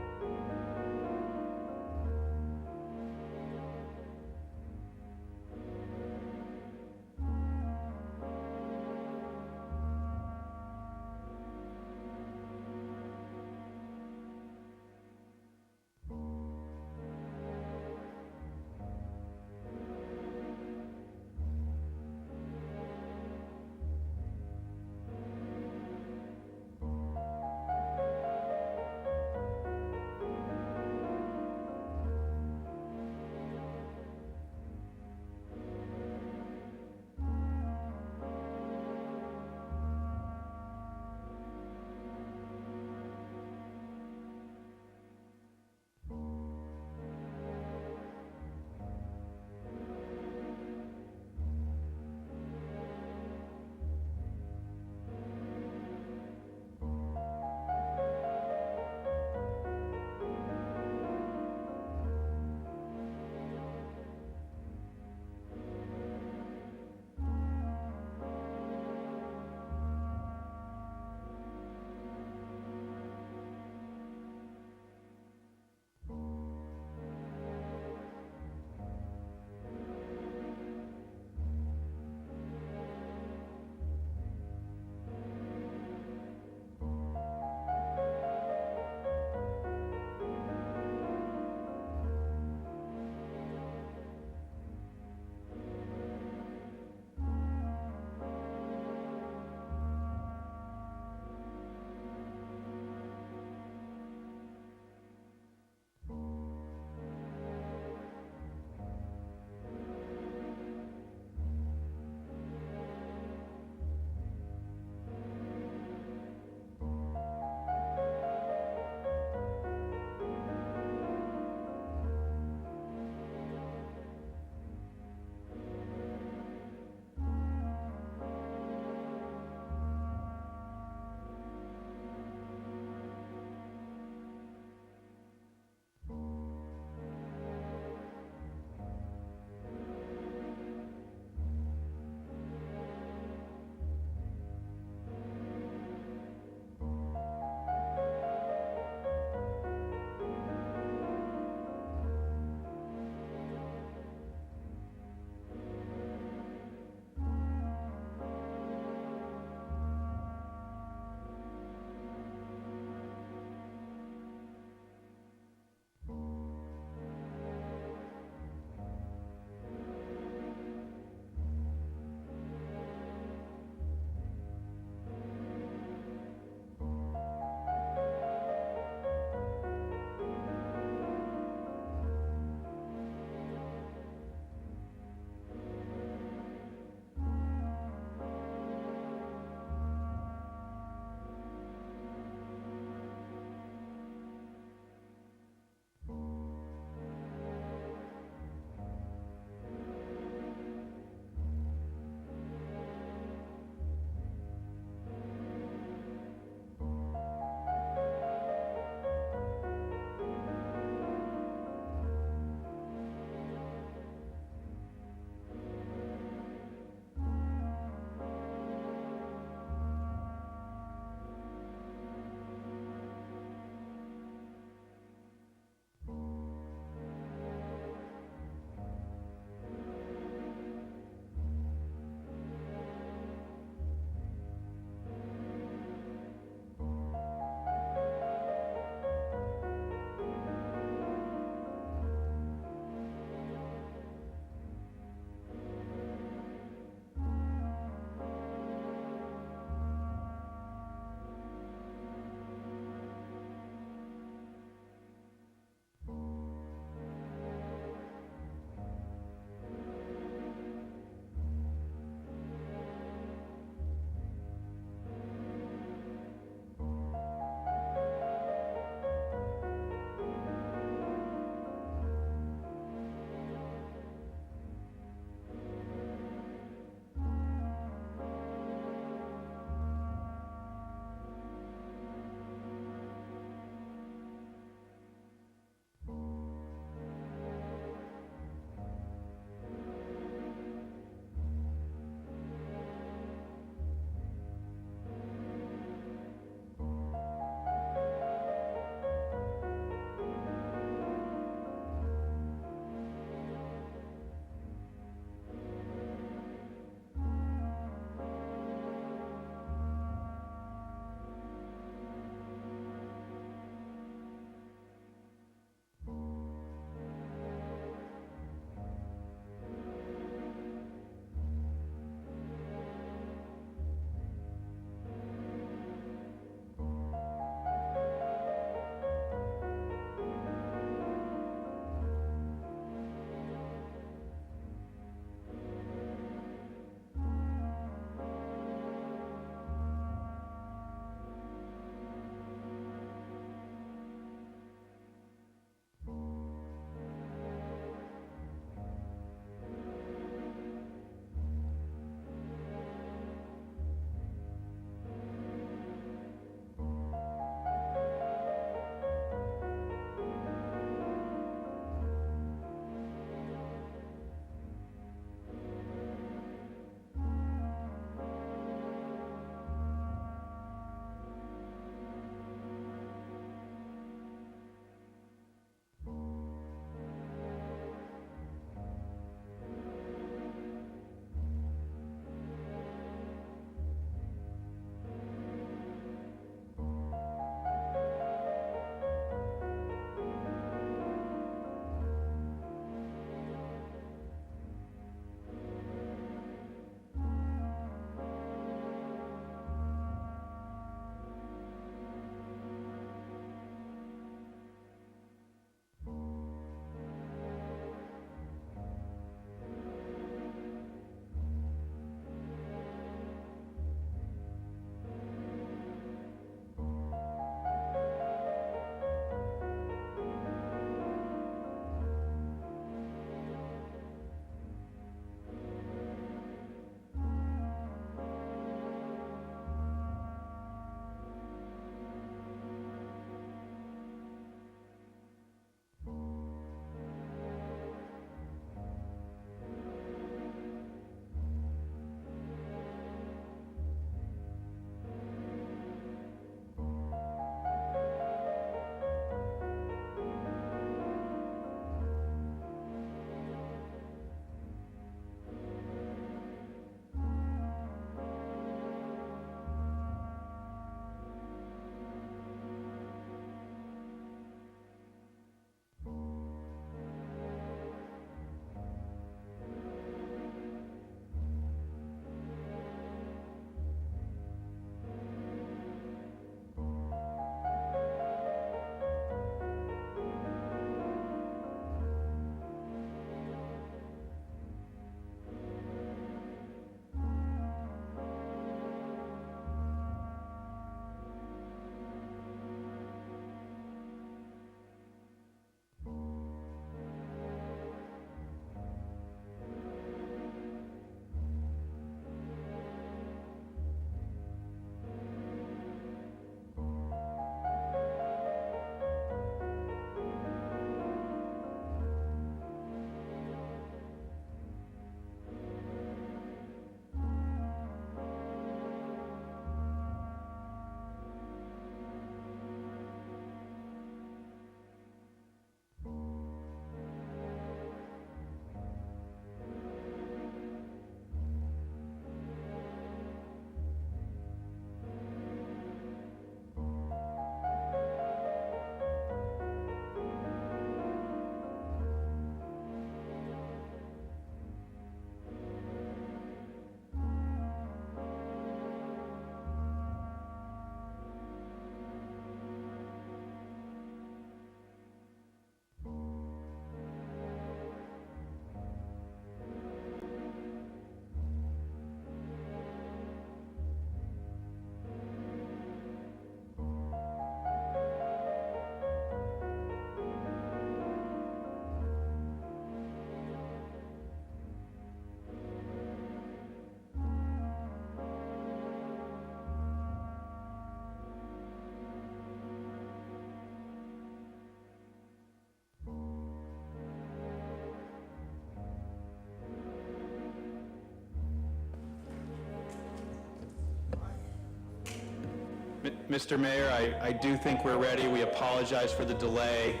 Mr. Mayor, I do think we're ready. We apologize for the delay.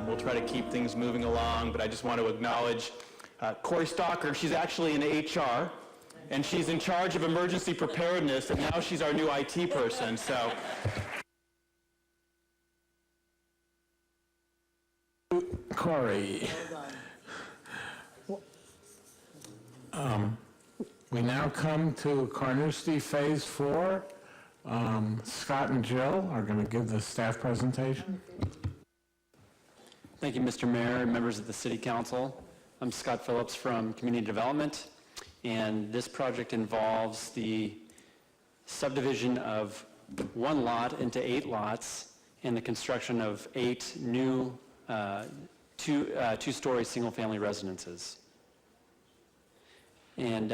We'll try to keep things moving along, but I just want to acknowledge Corey Stalker. She's actually in HR, and she's in charge of emergency preparedness, and now she's our new IT person, so. Corey. We now come to Carnoustie Phase 4. Scott and Jill are going to give the staff presentation. Thank you, Mr. Mayor and members of the City Council. I'm Scott Phillips from Community Development, and this project involves the subdivision of one lot into 8 lots and the construction of 8 new two-story single-family residences. And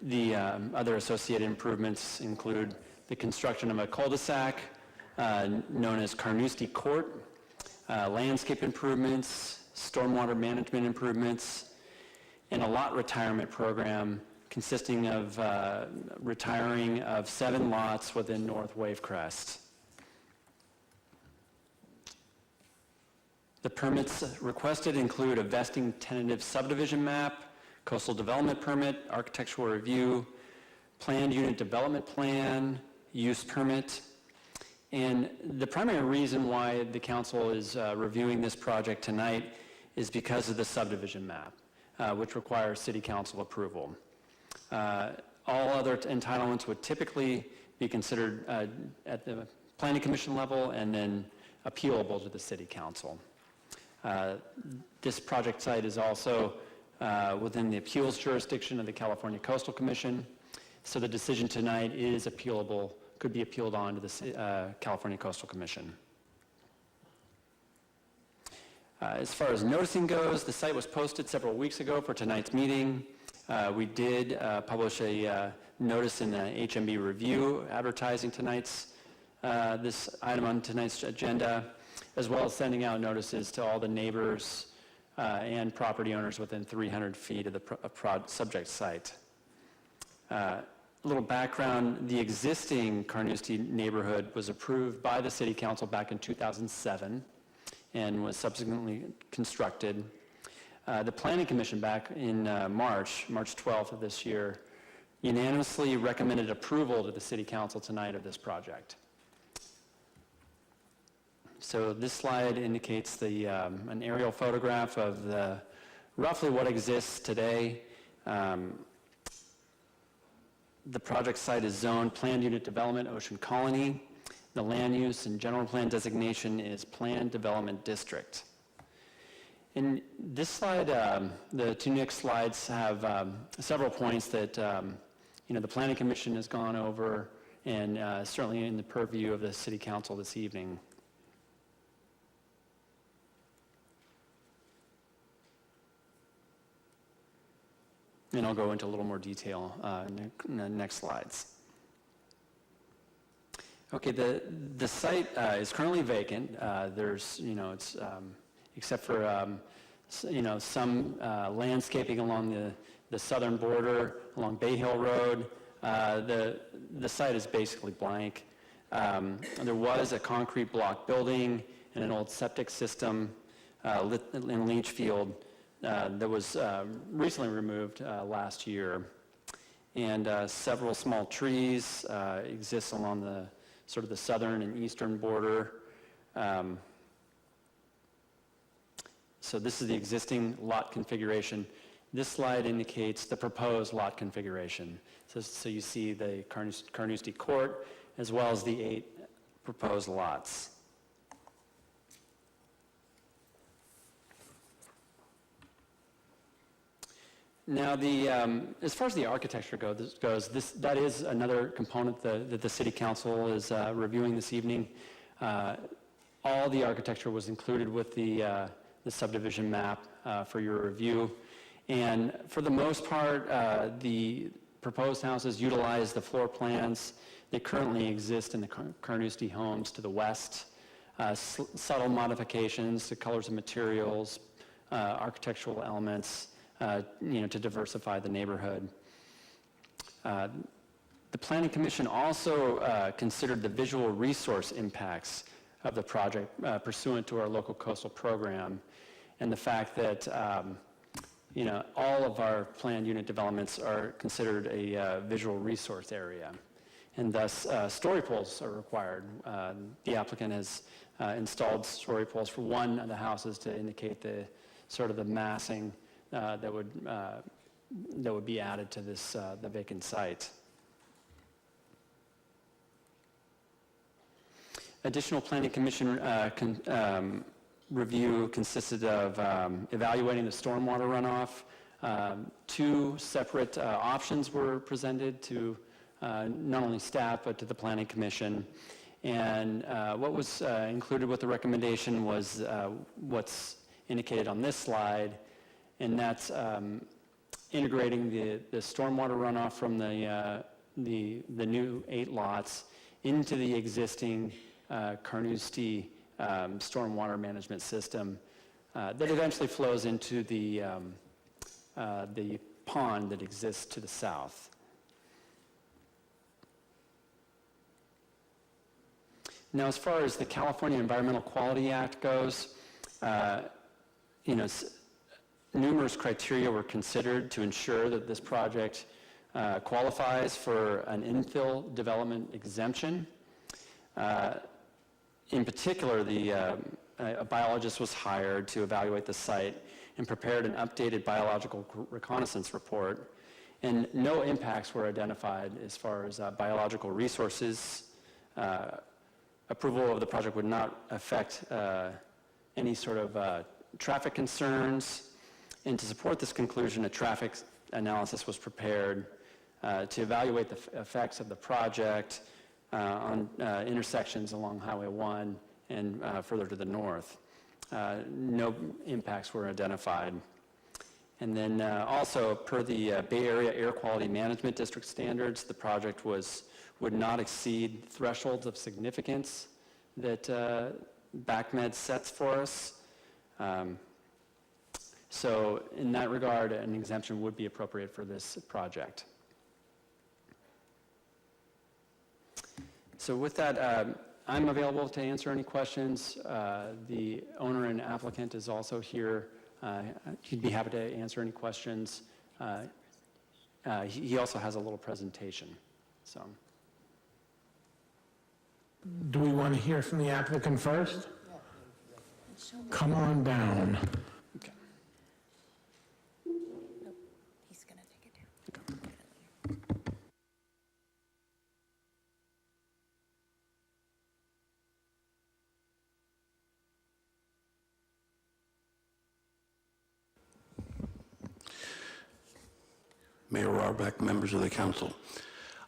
the other associated improvements include the construction of a cul-de-sac known as Carnoustie Court, landscape improvements, stormwater management improvements, and a lot retirement program consisting of retiring of 7 lots within North Wavecrest. The permits requested include a vesting tentative subdivision map, coastal development permit, architectural review, planned unit development plan, use permit. And the primary reason why the council is reviewing this project tonight is because of the subdivision map, which requires city council approval. All other entitlements would typically be considered at the planning commission level and then appealable to the city council. This project site is also within the appeals jurisdiction of the California Coastal Commission, so the decision tonight is appealable, could be appealed on to the California Coastal Commission. As far as noticing goes, the site was posted several weeks ago for tonight's meeting. We did publish a notice in the HMB Review advertising this item on tonight's agenda, as well as sending out notices to all the neighbors and property owners within 300 feet of the subject site. A little background, the existing Carnoustie neighborhood was approved by the City Council back in 2007 and was subsequently constructed. The Planning Commission back in March 12th of this year, unanimously recommended approval to the City Council tonight of this project. So this slide indicates an aerial photograph of roughly what exists today. The project site is zoned Planned Unit Development Ocean Colony. The land use and general plan designation is Planned Development District. In this slide, the 2 next slides have several points that the Planning Commission has gone over and certainly in the purview of the City Council this evening. And I'll go into a little more detail in the next slides. Okay, the site is currently vacant. There's, it's except for some landscaping along the southern border, along Bay Hill Road. The site is basically blank. There was a concrete block building and an old septic system in leach field that was recently removed last year. And several small trees exist along the sort of the southern and eastern border. So this is the existing lot configuration. This slide indicates the proposed lot configuration. So you see the Carnoustie Court as well as the 8 proposed lots. Now, as far as the architecture goes, that is another component that the City Council is reviewing this evening. All the architecture was included with the subdivision map for your review. And for the most part, the proposed houses utilize the floor plans that currently exist in the Carnoustie homes to the west. Subtle modifications to colors and materials, architectural elements, to diversify the neighborhood. The Planning Commission also considered the visual resource impacts of the project pursuant to our local coastal program, and the fact that all of our planned unit developments are considered a visual resource area, and thus story poles are required. The applicant has installed story poles for one of the houses to indicate the sort of the massing that would be added to this the vacant site. Additional Planning Commission review consisted of evaluating the stormwater runoff. Two separate options were presented to not only staff but to the Planning Commission. And what was included with the recommendation was what's indicated on this slide, and that's integrating the stormwater runoff from the new 8 lots into the existing Carnoustie stormwater management system that eventually flows into the pond that exists to the south. Now, as far as the California Environmental Quality Act goes, numerous criteria were considered to ensure that this project qualifies for an infill development exemption. In particular, a biologist was hired to evaluate the site and prepared an updated biological reconnaissance report, and no impacts were identified as far as biological resources. Approval of the project would not affect any sort of traffic concerns, and to support this conclusion, a traffic analysis was prepared to evaluate the effects of the project on intersections along Highway 1 and further to the north. No impacts were identified. And then also, per the Bay Area Air Quality Management District standards, the project would not exceed thresholds of significance that BACMed sets for us. So in that regard, an exemption would be appropriate for this project. So with that, I'm available to answer any questions. The owner and applicant is also here. He'd be happy to answer any questions. He also has a little presentation. So, Do we want to hear from the applicant first? Come on down. okay. He's going to take it down. Mayor Rohrbeck, members of the council.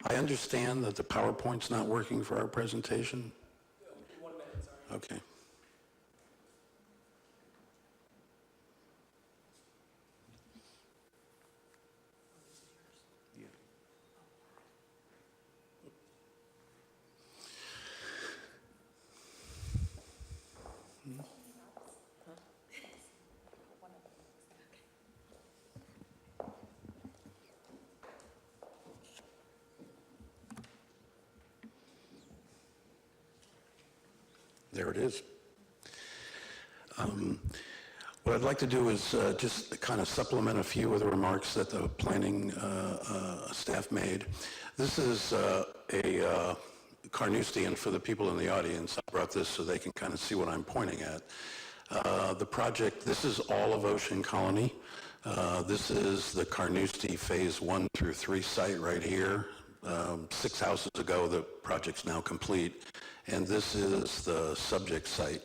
I understand that the PowerPoint's not working for our presentation. 1 minute, sorry. Okay. There it is. What I'd like to do is just kind of supplement a few of the remarks that the planning staff made. This is a Carnoustie, and for the people in the audience, I brought this so they can kind of see what I'm pointing at. The project, this is all of Ocean Colony. This is the Carnoustie Phase 1 through 3 site right here. 6 houses ago, the project's now complete. And this is the subject site.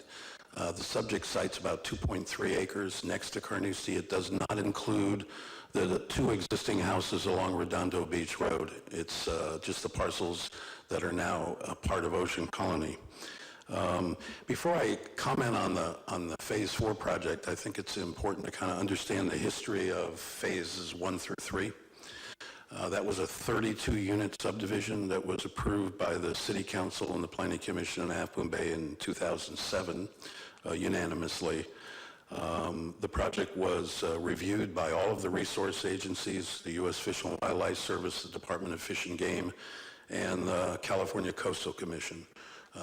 The subject site's about 2.3 acres next to Carnoustie. It does not include the 2 existing houses along Redondo Beach Road. It's just the parcels that are now a part of Ocean Colony. Before I comment on the Phase 4 project, I think it's important to kind of understand the history of Phases 1 through 3. That was a 32-unit subdivision that was approved by the City Council and the Planning Commission in Half Moon Bay in 2007, unanimously. The project was reviewed by all of the resource agencies, the U.S. Fish and Wildlife Service, the Department of Fish and Game, and the California Coastal Commission.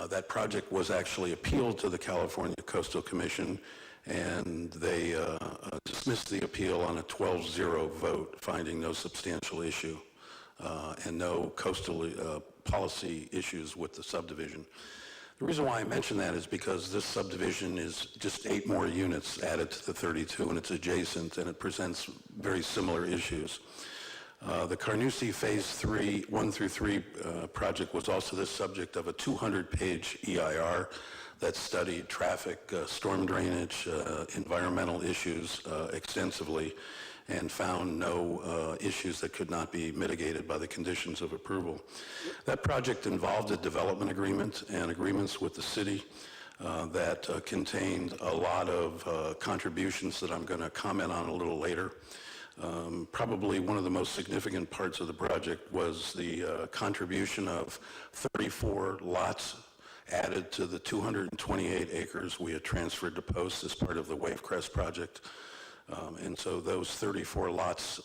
That project was actually appealed to the California Coastal Commission, and they dismissed the appeal on a 12-0 vote, finding no substantial issue and no coastal policy issues with the subdivision. The reason why I mention that is because this subdivision is just 8 more units added to the 32, and it's adjacent, and it presents very similar issues. The Carnoustie Phase 3, 1 through 3 project was also the subject of a 200-page EIR that studied traffic, storm drainage, environmental issues extensively, and found no issues that could not be mitigated by the conditions of approval. That project involved a development agreement and agreements with the city that contained a lot of contributions that I'm going to comment on a little later. Probably one of the most significant parts of the project was the contribution of 34 lots added to the 228 acres we had transferred to Post as part of the Wavecrest project. And so those 34 lots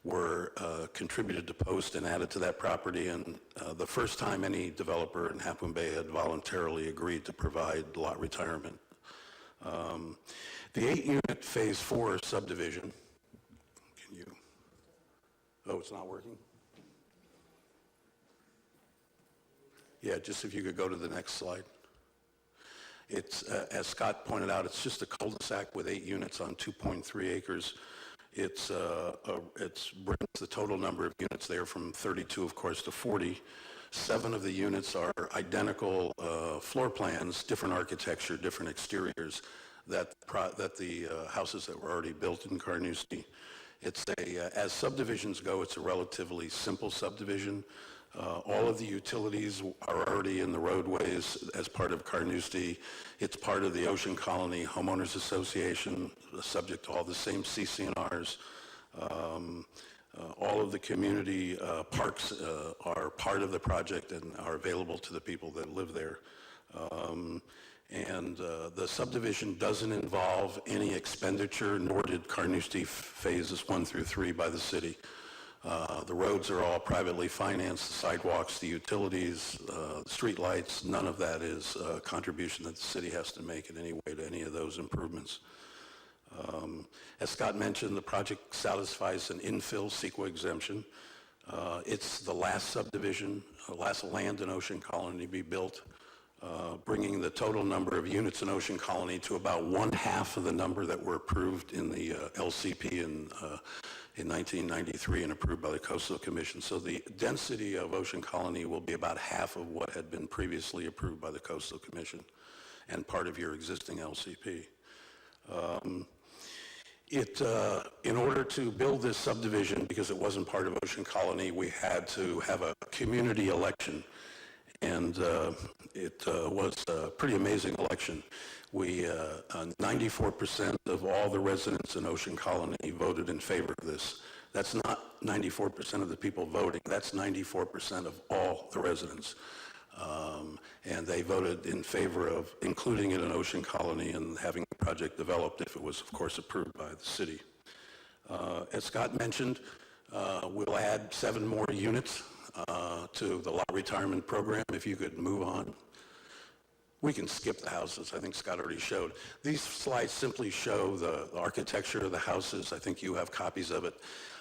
were contributed to Post and added to that property, and the first time any developer in Half Moon Bay had voluntarily agreed to provide lot retirement. The 8-unit Phase 4 subdivision, oh, it's not working? Yeah, just if you could go to the next slide. It's, as Scott pointed out, it's just a cul-de-sac with 8 units on 2.3 acres. It brings the total number of units there from 32, of course, to 40. 7 of the units are identical floor plans, different architecture, different exteriors that the houses that were already built in Carnoustie. It's as subdivisions go, it's a relatively simple subdivision. All of the utilities are already in the roadways as part of Carnoustie. It's part of the Ocean Colony Homeowners Association, subject to all the same CC&Rs. All of the community parks are part of the project and are available to the people that live there. The subdivision doesn't involve any expenditure, nor did Carnoustie phases 1 through 3 by the city. The roads are all privately financed, the sidewalks, the utilities, street lights, none of that is a contribution that the city has to make in any way to any of those improvements. As Scott mentioned, the project satisfies an infill CEQA exemption. It's the last subdivision, last land in Ocean Colony to be built, bringing the total number of units in Ocean Colony to about 1/2 of the number that were approved in the LCP in 1993 and approved by the Coastal Commission. So the density of Ocean Colony will be about 1/2 of what had been previously approved by the Coastal Commission and part of your existing LCP. In order to build this subdivision, because it wasn't part of Ocean Colony, we had to have a community election. And it was a pretty amazing election. 94% of all the residents in Ocean Colony voted in favor of this. That's not 94% of the people voting. That's 94% of all the residents. And they voted in favor of including it in Ocean Colony and having the project developed if it was, of course, approved by the city. As Scott mentioned, we'll add 7 more units to the lot retirement program. If you could move on. We can skip the houses. I think Scott already showed. These slides simply show the architecture of the houses. I think you have copies of it.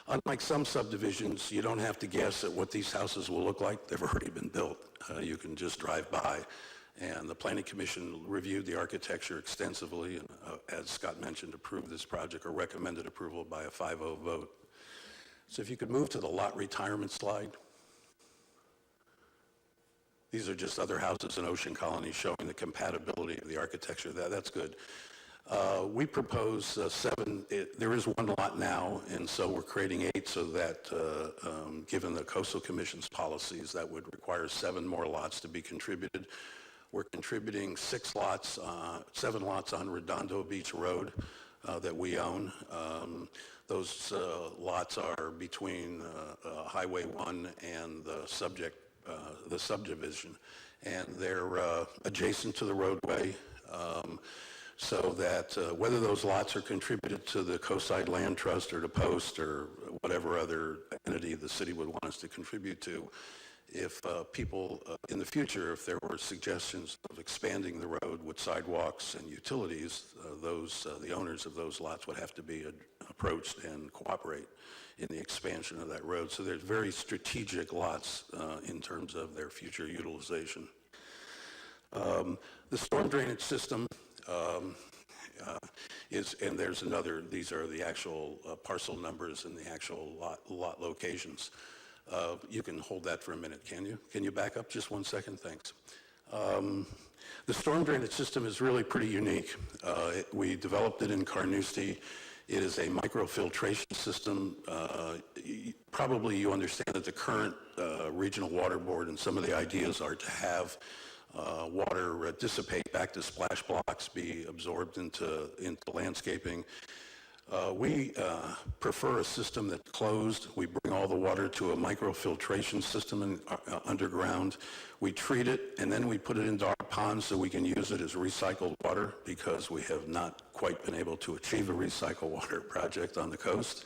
Unlike some subdivisions, you don't have to guess at what these houses will look like. They've already been built. You can just drive by. And the Planning Commission reviewed the architecture extensively and, as Scott mentioned, approved this project or recommended approval by a 5-0 vote. So if you could move to the lot retirement slide. These are just other houses in Ocean Colony showing the compatibility of the architecture. That's good. We propose 7. There is 1 lot now, and so we're creating 8 so that, given the Coastal Commission's policies, that would require 7 more lots to be contributed. We're contributing 7 lots on Redondo Beach Road that we own. Those lots are between Highway 1 and the subdivision, and they're adjacent to the roadway. so that whether those lots are contributed to the Coastside Land Trust or to Post or whatever other entity the city would want us to contribute to, if people in the future, if there were suggestions of expanding the road with sidewalks and utilities, the owners of those lots would have to be approached and cooperate in the expansion of that road. So there's very strategic lots in terms of their future utilization. The storm drainage system and there's another, these are the actual parcel numbers and the actual lot locations. You can hold that for a minute, can you? Can you back up just 1 second? Thanks. The storm drainage system is really pretty unique. We developed it in Carnoustie. It is a microfiltration system. Probably you understand that the current regional water board and some of the ideas are to have water dissipate back to splash blocks, be absorbed into landscaping. We prefer a system that's closed. We bring all the water to a microfiltration system underground. We treat it, and then we put it into our ponds so we can use it as recycled water, because we have not quite been able to achieve a recycled water project on the coast.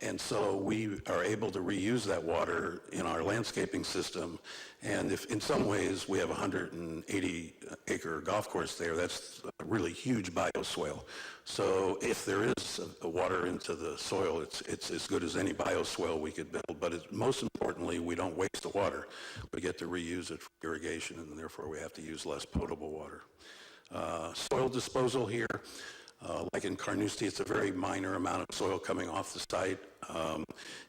And so we are able to reuse that water in our landscaping system. And if in some ways we have a 180-acre golf course there, that's a really huge bioswale. So if there is water into the soil, it's as good as any bioswale we could build. But most importantly, we don't waste the water. We get to reuse it for irrigation, and therefore we have to use less potable water. Soil disposal here. Like in Carnoustie, it's a very minor amount of soil coming off the site.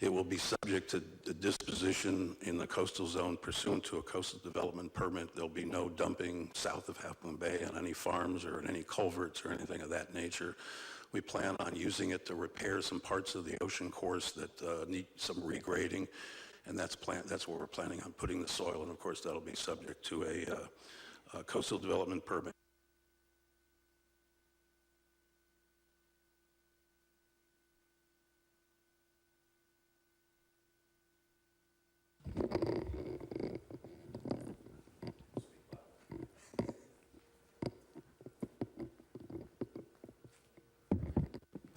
It will be subject to disposition in the coastal zone pursuant to a coastal development permit. There'll be no dumping south of Half Moon Bay on any farms or in any culverts or anything of that nature. We plan on using it to repair some parts of the ocean course that need some regrading, and that's where we're planning on putting the soil, and of course that'll be subject to a coastal development permit.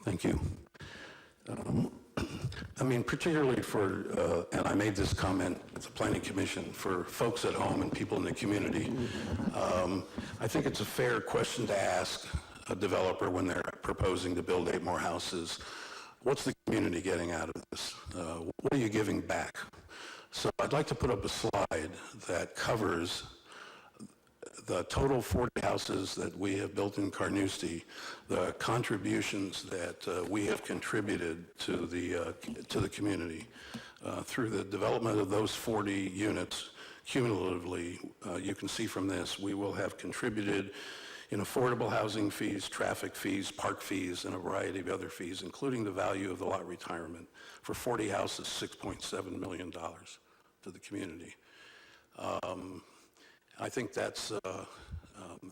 Thank you. I mean, particularly for, and I made this comment at the Planning Commission, for folks at home and people in the community, I think it's a fair question to ask a developer when they're proposing to build 8 more houses. What's the community getting out of this? What are you giving back? So I'd like to put up a slide that covers the total 40 houses that we have built in Carnoustie, the contributions that we have contributed to the community. Through the development of those 40 units, cumulatively, you can see from this, we will have contributed in affordable housing fees, traffic fees, park fees, and a variety of other fees, including the value of the lot retirement. For 40 houses, $6.7 million to the community. I think that's.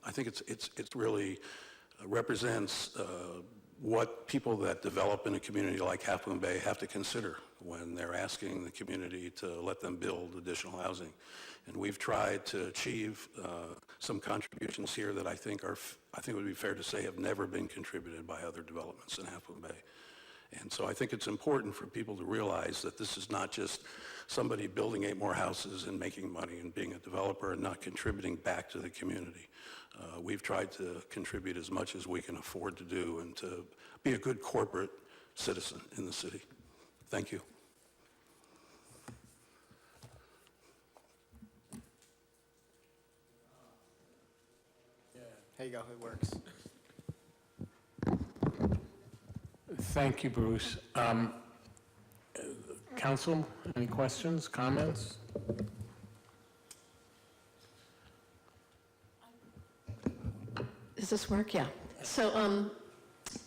I think it's really represents what people that develop in a community like Half Moon Bay have to consider when they're asking the community to let them build additional housing. And we've tried to achieve some contributions here that I think it would be fair to say have never been contributed by other developments in Half Moon Bay. And so I think it's important for people to realize that this is not just somebody building 8 more houses and making money and being a developer and not contributing back to the community. We've tried to contribute as much as we can afford to do and to be a good corporate citizen in the city. Thank you. There you go, it works. Thank you, Bruce. Council, any questions, comments? Does this work? Yeah. So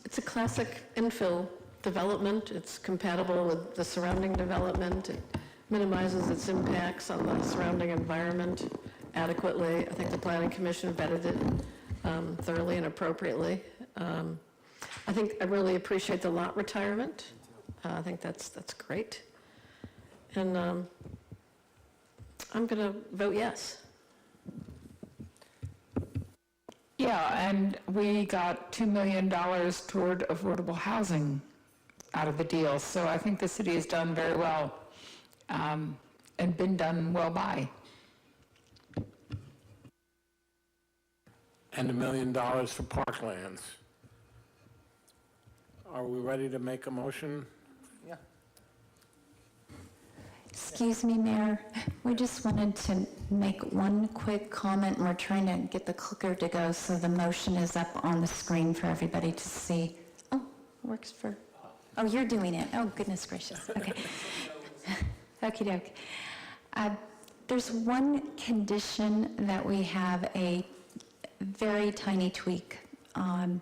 it's a classic infill development. It's compatible with the surrounding development. It minimizes its impacts on the surrounding environment adequately. I think the Planning Commission vetted it thoroughly and appropriately. I really appreciate the lot retirement. I think that's great. And I'm going to vote yes. Yeah, Yeah, and we got $2 million toward affordable housing out of the deal. So I think the city has done very well and been done well by. And $1 million for parklands. Are we ready to make a motion? Excuse me, Mayor. We just wanted to make one quick comment. We're trying to get the clicker to go so the motion is up on the screen for everybody to see. Oh, works for... Oh, you're doing it. Oh, goodness gracious. Okay. Okie doke. There's one condition that we have a very tiny tweak.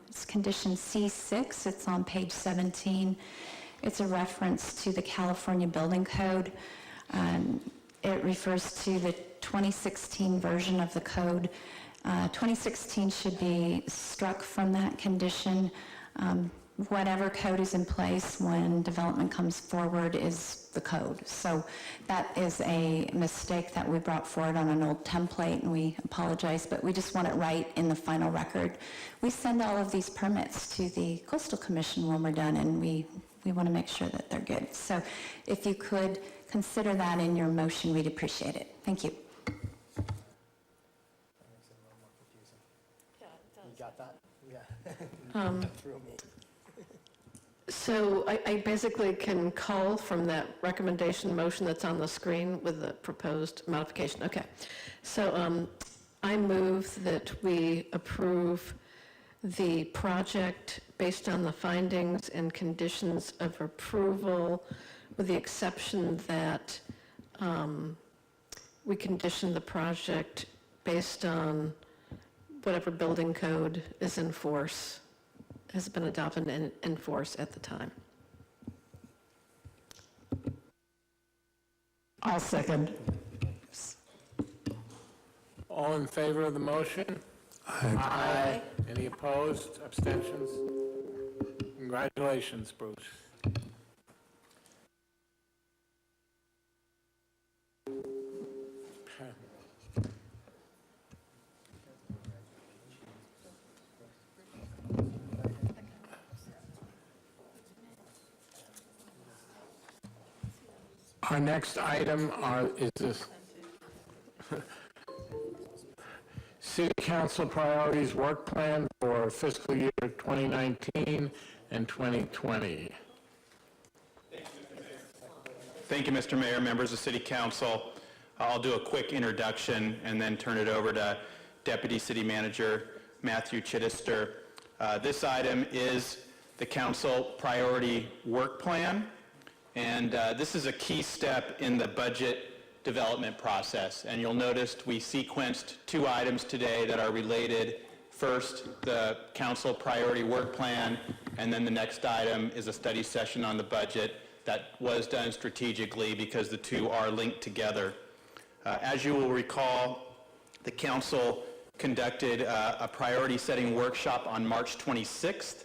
It's condition C6. It's on page 17. It's a reference to the California Building Code. It refers to the 2016 version of the code. 2016 should be struck from that condition. Whatever code is in place when development comes forward is the code. So that is a mistake that we brought forward on an old template, and we apologize, but we just want it right in the final record. We send all of these permits to the Coastal Commission when we're done, and we want to make sure that they're good. So if you could consider that in your motion, we'd appreciate it. Thank you. You got that? Yeah. Threw me. So I basically can call from that recommendation motion that's on the screen with the proposed modification. Okay. So I move that we approve the project based on the findings and conditions of approval, with the exception that we condition the project based on whatever building code is in force, has been adopted and in force at the time. I'll second. All in favor of the motion? Aye. Any opposed? Abstentions? Congratulations, Bruce. Our next item is this City Council Priorities Work Plan for fiscal year 2019 and 2020. Thank you, Mr. Mayor, members of City Council. I'll do a quick introduction and then turn it over to Deputy City Manager Matthew Chittister. This item is the Council Priority Work Plan, and this is a key step in the budget development process. And you'll notice we sequenced two items today that are related. First, the Council Priority Work Plan, and then the next item is a study session on the budget. That was done strategically because the two are linked together. As you will recall, the Council conducted a priority setting workshop on March 26th,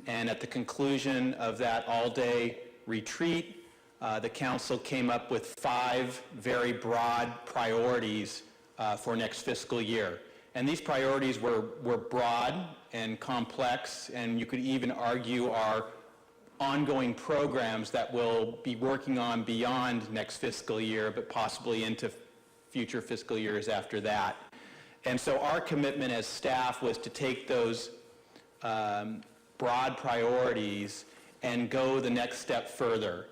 and at the conclusion of that all-day retreat, the Council came up with 5 very broad priorities for next fiscal year. And these priorities were broad and complex, and you could even argue are ongoing programs that we'll be working on beyond next fiscal year, but possibly into future fiscal years after that. And so our commitment as staff was to take those broad priorities and go the next step further,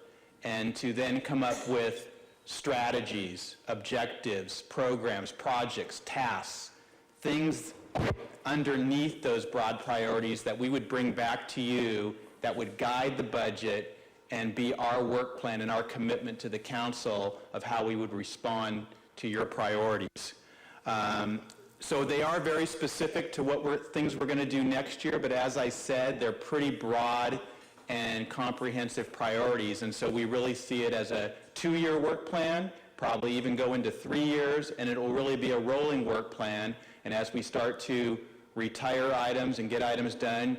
and to then come up with strategies, objectives, programs, projects, tasks, things underneath those broad priorities that we would bring back to you that would guide the budget and be our work plan and our commitment to the council of how we would respond to your priorities. So they are very specific to what things we're going to do next year, but as I said, they're pretty broad and comprehensive priorities, and so we really see it as a 2-year work plan, probably even go into 3 years, and it will really be a rolling work plan. And as we start to retire items and get items done,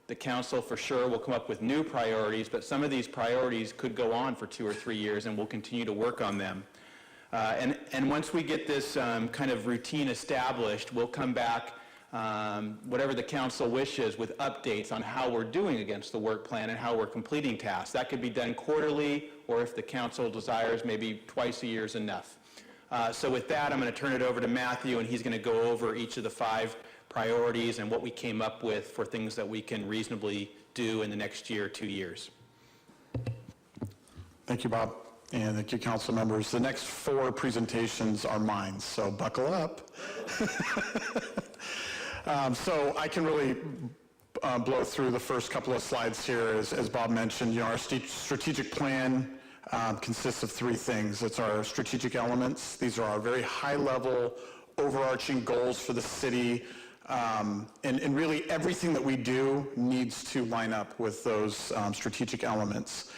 the council for sure will come up with new priorities, but some of these priorities could go on for 2 or 3 years, and we'll continue to work on them. And once we get this kind of routine established, we'll come back whatever the council wishes with updates on how we're doing against the work plan and how we're completing tasks. That could be done quarterly, or if the council desires, maybe twice a year is enough. So with that, I'm going to turn it over to Matthew, and he's going to go over each of the 5 priorities and what we came up with for things that we can reasonably do in the next year or 2 years. Thank you, Bob, and thank you, council members. The next 4 presentations are mine, so buckle up. So I can really blow through the first couple of slides here. As Bob mentioned, our strategic plan consists of 3 things. It's our strategic elements. These are our very high-level, overarching goals for the city. And really everything that we do needs to line up with those strategic elements.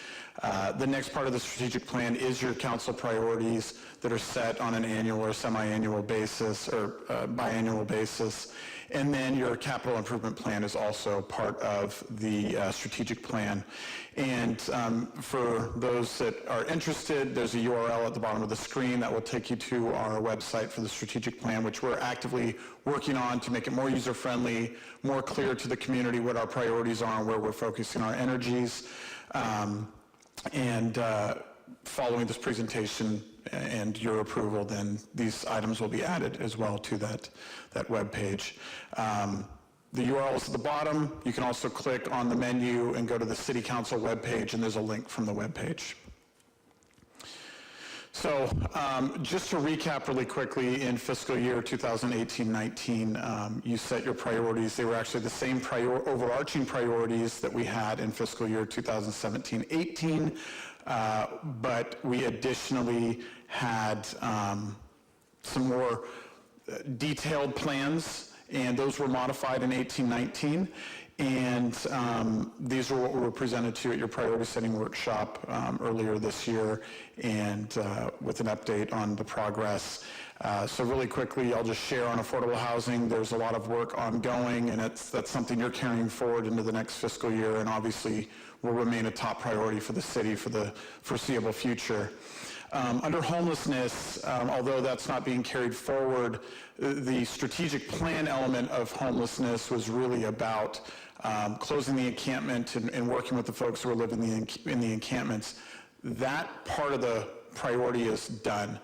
The next part of the strategic plan is your council priorities that are set on an annual or semi-annual basis or biannual basis. And then your capital improvement plan is also part of the strategic plan. And for those that are interested, there's a URL at the bottom of the screen that will take you to our website for the strategic plan, which we're actively working on to make it more user-friendly, more clear to the community what our priorities are and where we're focusing our energies. Following this presentation and your approval, then these items will be added as well to that web page. The URL is at the bottom. You can also click on the menu and go to the City Council webpage, and there's a link from the webpage. So just to recap really quickly, in fiscal year 2018-19, you set your priorities. They were actually the same overarching priorities that we had in fiscal year 2017-18, but we additionally had some more detailed plans, and those were modified in 18-19. And these are what were presented to you at your priority setting workshop earlier this year, and with an update on the progress. So really quickly, I'll just share on affordable housing. There's a lot of work ongoing, and that's something you're carrying forward into the next fiscal year, and obviously will remain a top priority for the city for the foreseeable future. Under homelessness, although that's not being carried forward, the strategic plan element of homelessness was really about closing the encampment and working with the folks who are living in the encampments. That part of the priority is done.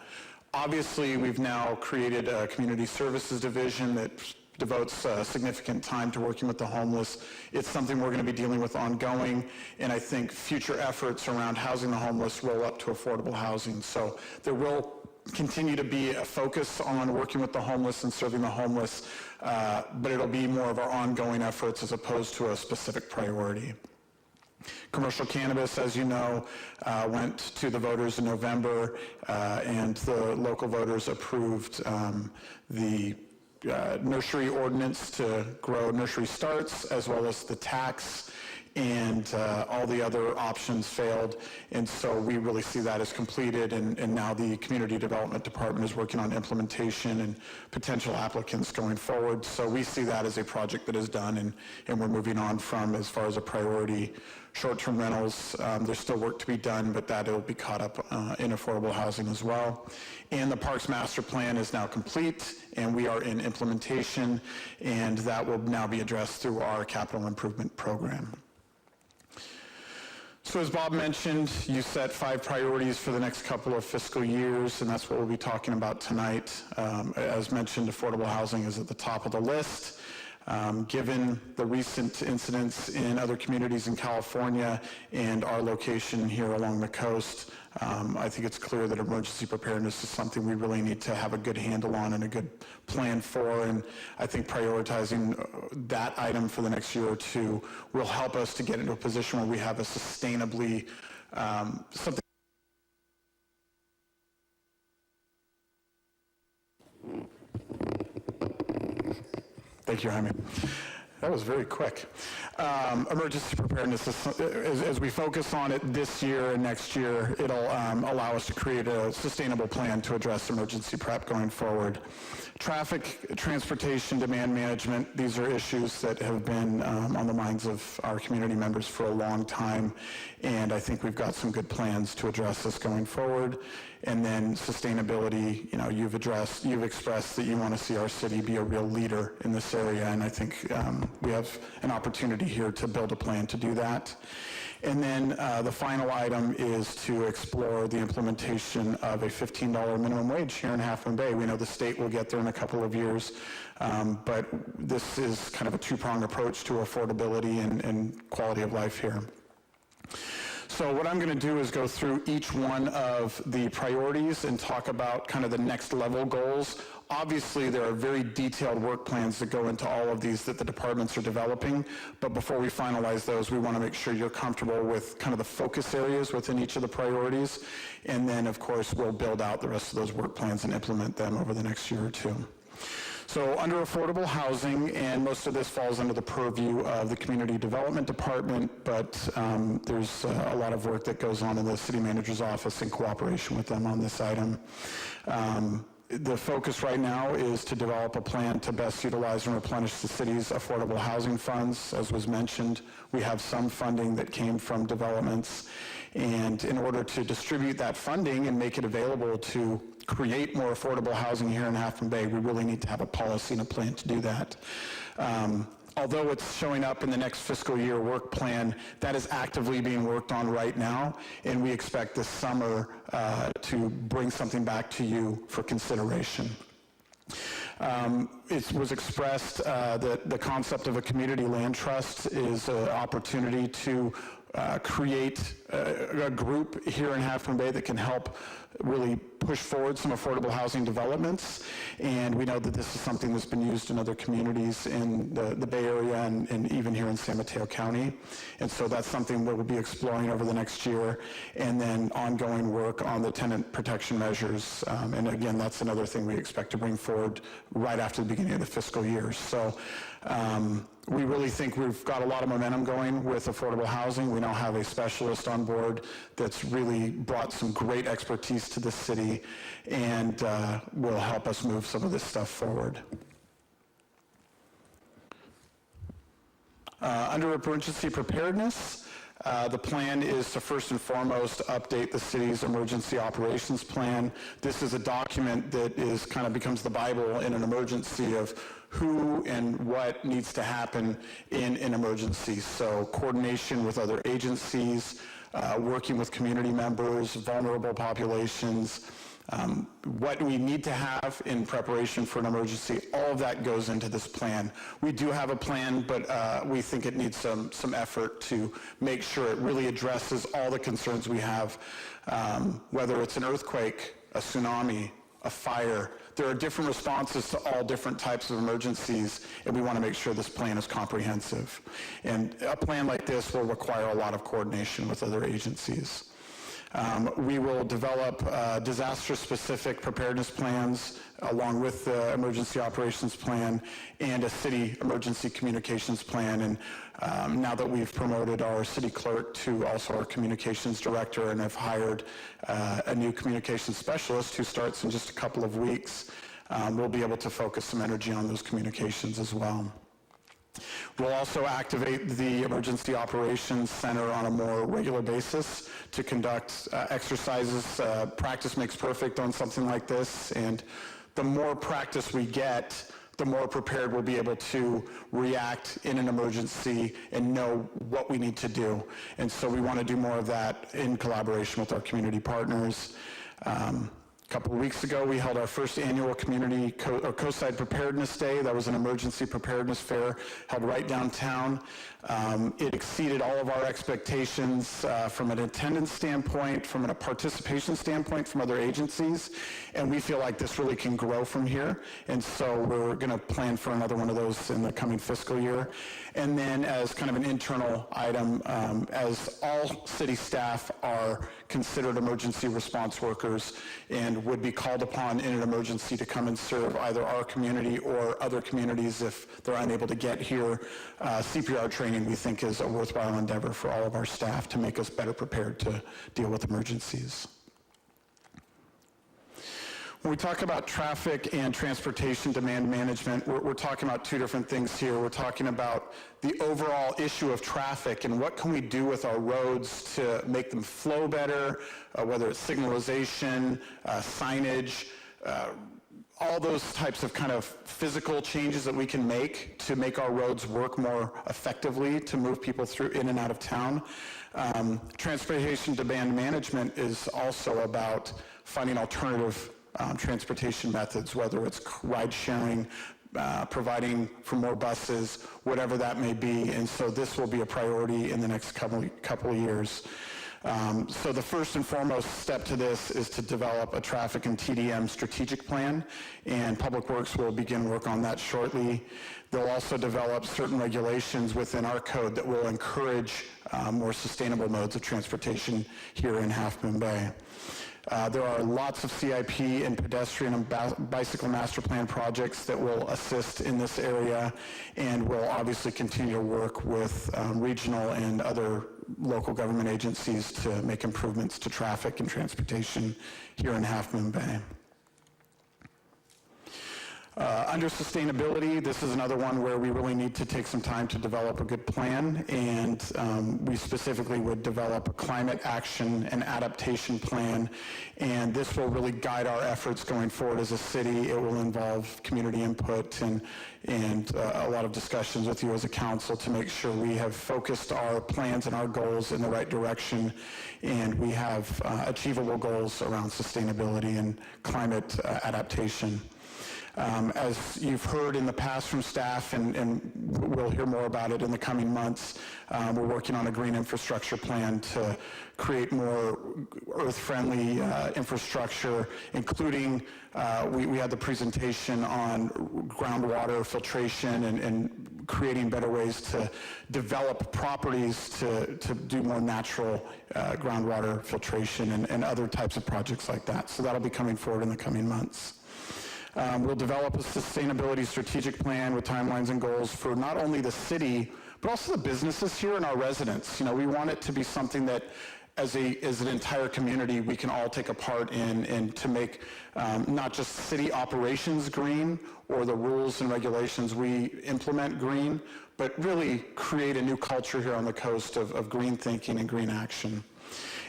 Obviously, we've now created a community services division that devotes significant time to working with the homeless. It's something we're going to be dealing with ongoing, and I think future efforts around housing the homeless roll up to affordable housing. So there will continue to be a focus on working with the homeless and serving the homeless, but it'll be more of our ongoing efforts as opposed to a specific priority. Commercial cannabis, as you know, went to the voters in November, and the local voters approved the nursery ordinance to grow nursery starts, as well as the tax, and all the other options failed. And so we really see that as completed, and now the Community Development Department is working on implementation and potential applicants going forward. So we see that as a project that is done, and we're moving on from, as far as a priority, short-term rentals. There's still work to be done, but that will be caught up in affordable housing as well. And the Parks Master Plan is now complete, and we are in implementation, and that will now be addressed through our capital improvement program. So as Bob mentioned, you set 5 priorities for the next couple of fiscal years, and that's what we'll be talking about tonight. As mentioned, affordable housing is at the top of the list. Given the recent incidents in other communities in California and our location here along the coast, I think it's clear that emergency preparedness is something we really need to have a good handle on and a good plan for, and I think prioritizing that item for the next year or 2 will help us to get into a position where we have a sustainably something. Thank you, Jaime. That was very quick. Emergency preparedness, as we focus on it this year and next year, it'll allow us to create a sustainable plan to address emergency prep going forward. Traffic, transportation, demand management, these are issues that have been on the minds of our community members for a long time, and I think we've got some good plans to address this going forward. And then sustainability, you've expressed that you want to see our city be a real leader in this area, and I think we have an opportunity here to build a plan to do that. And then the final item is to explore the implementation of a $15 minimum wage here in Half Moon Bay. We know the state will get there in a couple of years, but this is kind of a two-pronged approach to affordability and quality of life here. So what I'm going to do is go through each one of the priorities and talk about kind of the next level goals. Obviously, there are very detailed work plans that go into all of these that the departments are developing, but before we finalize those, we want to make sure you're comfortable with kind of the focus areas within each of the priorities, and then, of course, we'll build out the rest of those work plans and implement them over the next year or two. So under affordable housing, and most of this falls under the purview of the Community Development Department, but there's a lot of work that goes on in the City Manager's office in cooperation with them on this item. The focus right now is to develop a plan to best utilize and replenish the city's affordable housing funds. As was mentioned, we have some funding that came from developments, and in order to distribute that funding and make it available to create more affordable housing here in Half Moon Bay, we really need to have a policy and a plan to do that. Although it's showing up in the next fiscal year work plan, that is actively being worked on right now, and we expect this summer to bring something back to you for consideration. It was expressed that the concept of a community land trust is an opportunity to create a group here in Half Moon Bay that can help really push forward some affordable housing developments, and we know that this is something that's been used in other communities in the Bay Area and even here in San Mateo County, and so that's something that we'll be exploring over the next year, and then ongoing work on the tenant protection measures, and again, that's another thing we expect to bring forward right after the beginning of the fiscal year. So we really think we've got a lot of momentum going with affordable housing. We now have a specialist on board that's really brought some great expertise to the city and will help us move some of this stuff forward. Under emergency preparedness, the plan is to first and foremost update the city's emergency operations plan. This is a document that is kind of becomes the Bible in an emergency of who and what needs to happen in an emergency. So coordination with other agencies, working with community members, vulnerable populations, what we need to have in preparation for an emergency, all of that goes into this plan. We do have a plan, but we think it needs some effort to make sure it really addresses all the concerns we have, whether it's an earthquake, a tsunami, a fire. There are different responses to all different types of emergencies, and we want to make sure this plan is comprehensive. And a plan like this will require a lot of coordination with other agencies. We will develop disaster-specific preparedness plans along with the emergency operations plan and a city emergency communications plan. And now that we've promoted our city clerk to also our communications director and have hired a new communications specialist who starts in just a couple of weeks, we'll be able to focus some energy on those communications as well. We'll also activate the Emergency Operations Center on a more regular basis to conduct exercises. Practice makes perfect on something like this, and the more practice we get, the more prepared we'll be able to react in an emergency and know what we need to do. And so we want to do more of that in collaboration with our community partners. A couple of weeks ago, we held our first annual community Coastside Preparedness Day. That was an emergency preparedness fair held right downtown. It exceeded all of our expectations from an attendance standpoint, from a participation standpoint from other agencies, and we feel like this really can grow from here. And so we're going to plan for another one of those in the coming fiscal year. And then as kind of an internal item, as all city staff are considered emergency response workers and would be called upon in an emergency to come and serve either our community or other communities if they're unable to get here. CPR training, we think, is a worthwhile endeavor for all of our staff to make us better prepared to deal with emergencies. When we talk about traffic and transportation demand management, we're talking about two different things here. We're talking about the overall issue of traffic and what can we do with our roads to make them flow better, whether it's signalization, signage, all those types of kind of physical changes that we can make to make our roads work more effectively to move people through in and out of town. Transportation demand management is also about finding alternative transportation methods, whether it's ride sharing, providing for more buses, whatever that may be. And so this will be a priority in the next couple of years. So the first and foremost step to this is to develop a traffic and TDM strategic plan, and Public Works will begin work on that shortly. They'll also develop certain regulations within our code that will encourage more sustainable modes of transportation here in Half Moon Bay. There are lots of CIP and pedestrian and bicycle master plan projects that will assist in this area, and we'll obviously continue to work with regional and other local government agencies to make improvements to traffic and transportation here in Half Moon Bay. Under sustainability, this is another one where we really need to take some time to develop a good plan, and we specifically would develop a climate action and adaptation plan, and this will really guide our efforts going forward as a city. It will involve community input and a lot of discussions with you as a council to make sure we have focused our plans and our goals in the right direction, and we have achievable goals around sustainability and climate adaptation. As you've heard in the past from staff, and we'll hear more about it in the coming months, we're working on a green infrastructure plan to create more earth-friendly infrastructure, including, we had the presentation on groundwater filtration and creating better ways to develop properties to do more natural groundwater filtration and other types of projects like that. So that'll be coming forward in the coming months. We'll develop a sustainability strategic plan with timelines and goals for not only the city, but also the businesses here and our residents. You know, we want it to be something that as an entire community we can all take a part in, and to make not just city operations green or the rules and regulations we implement green, but really create a new culture here on the coast of green thinking and green action.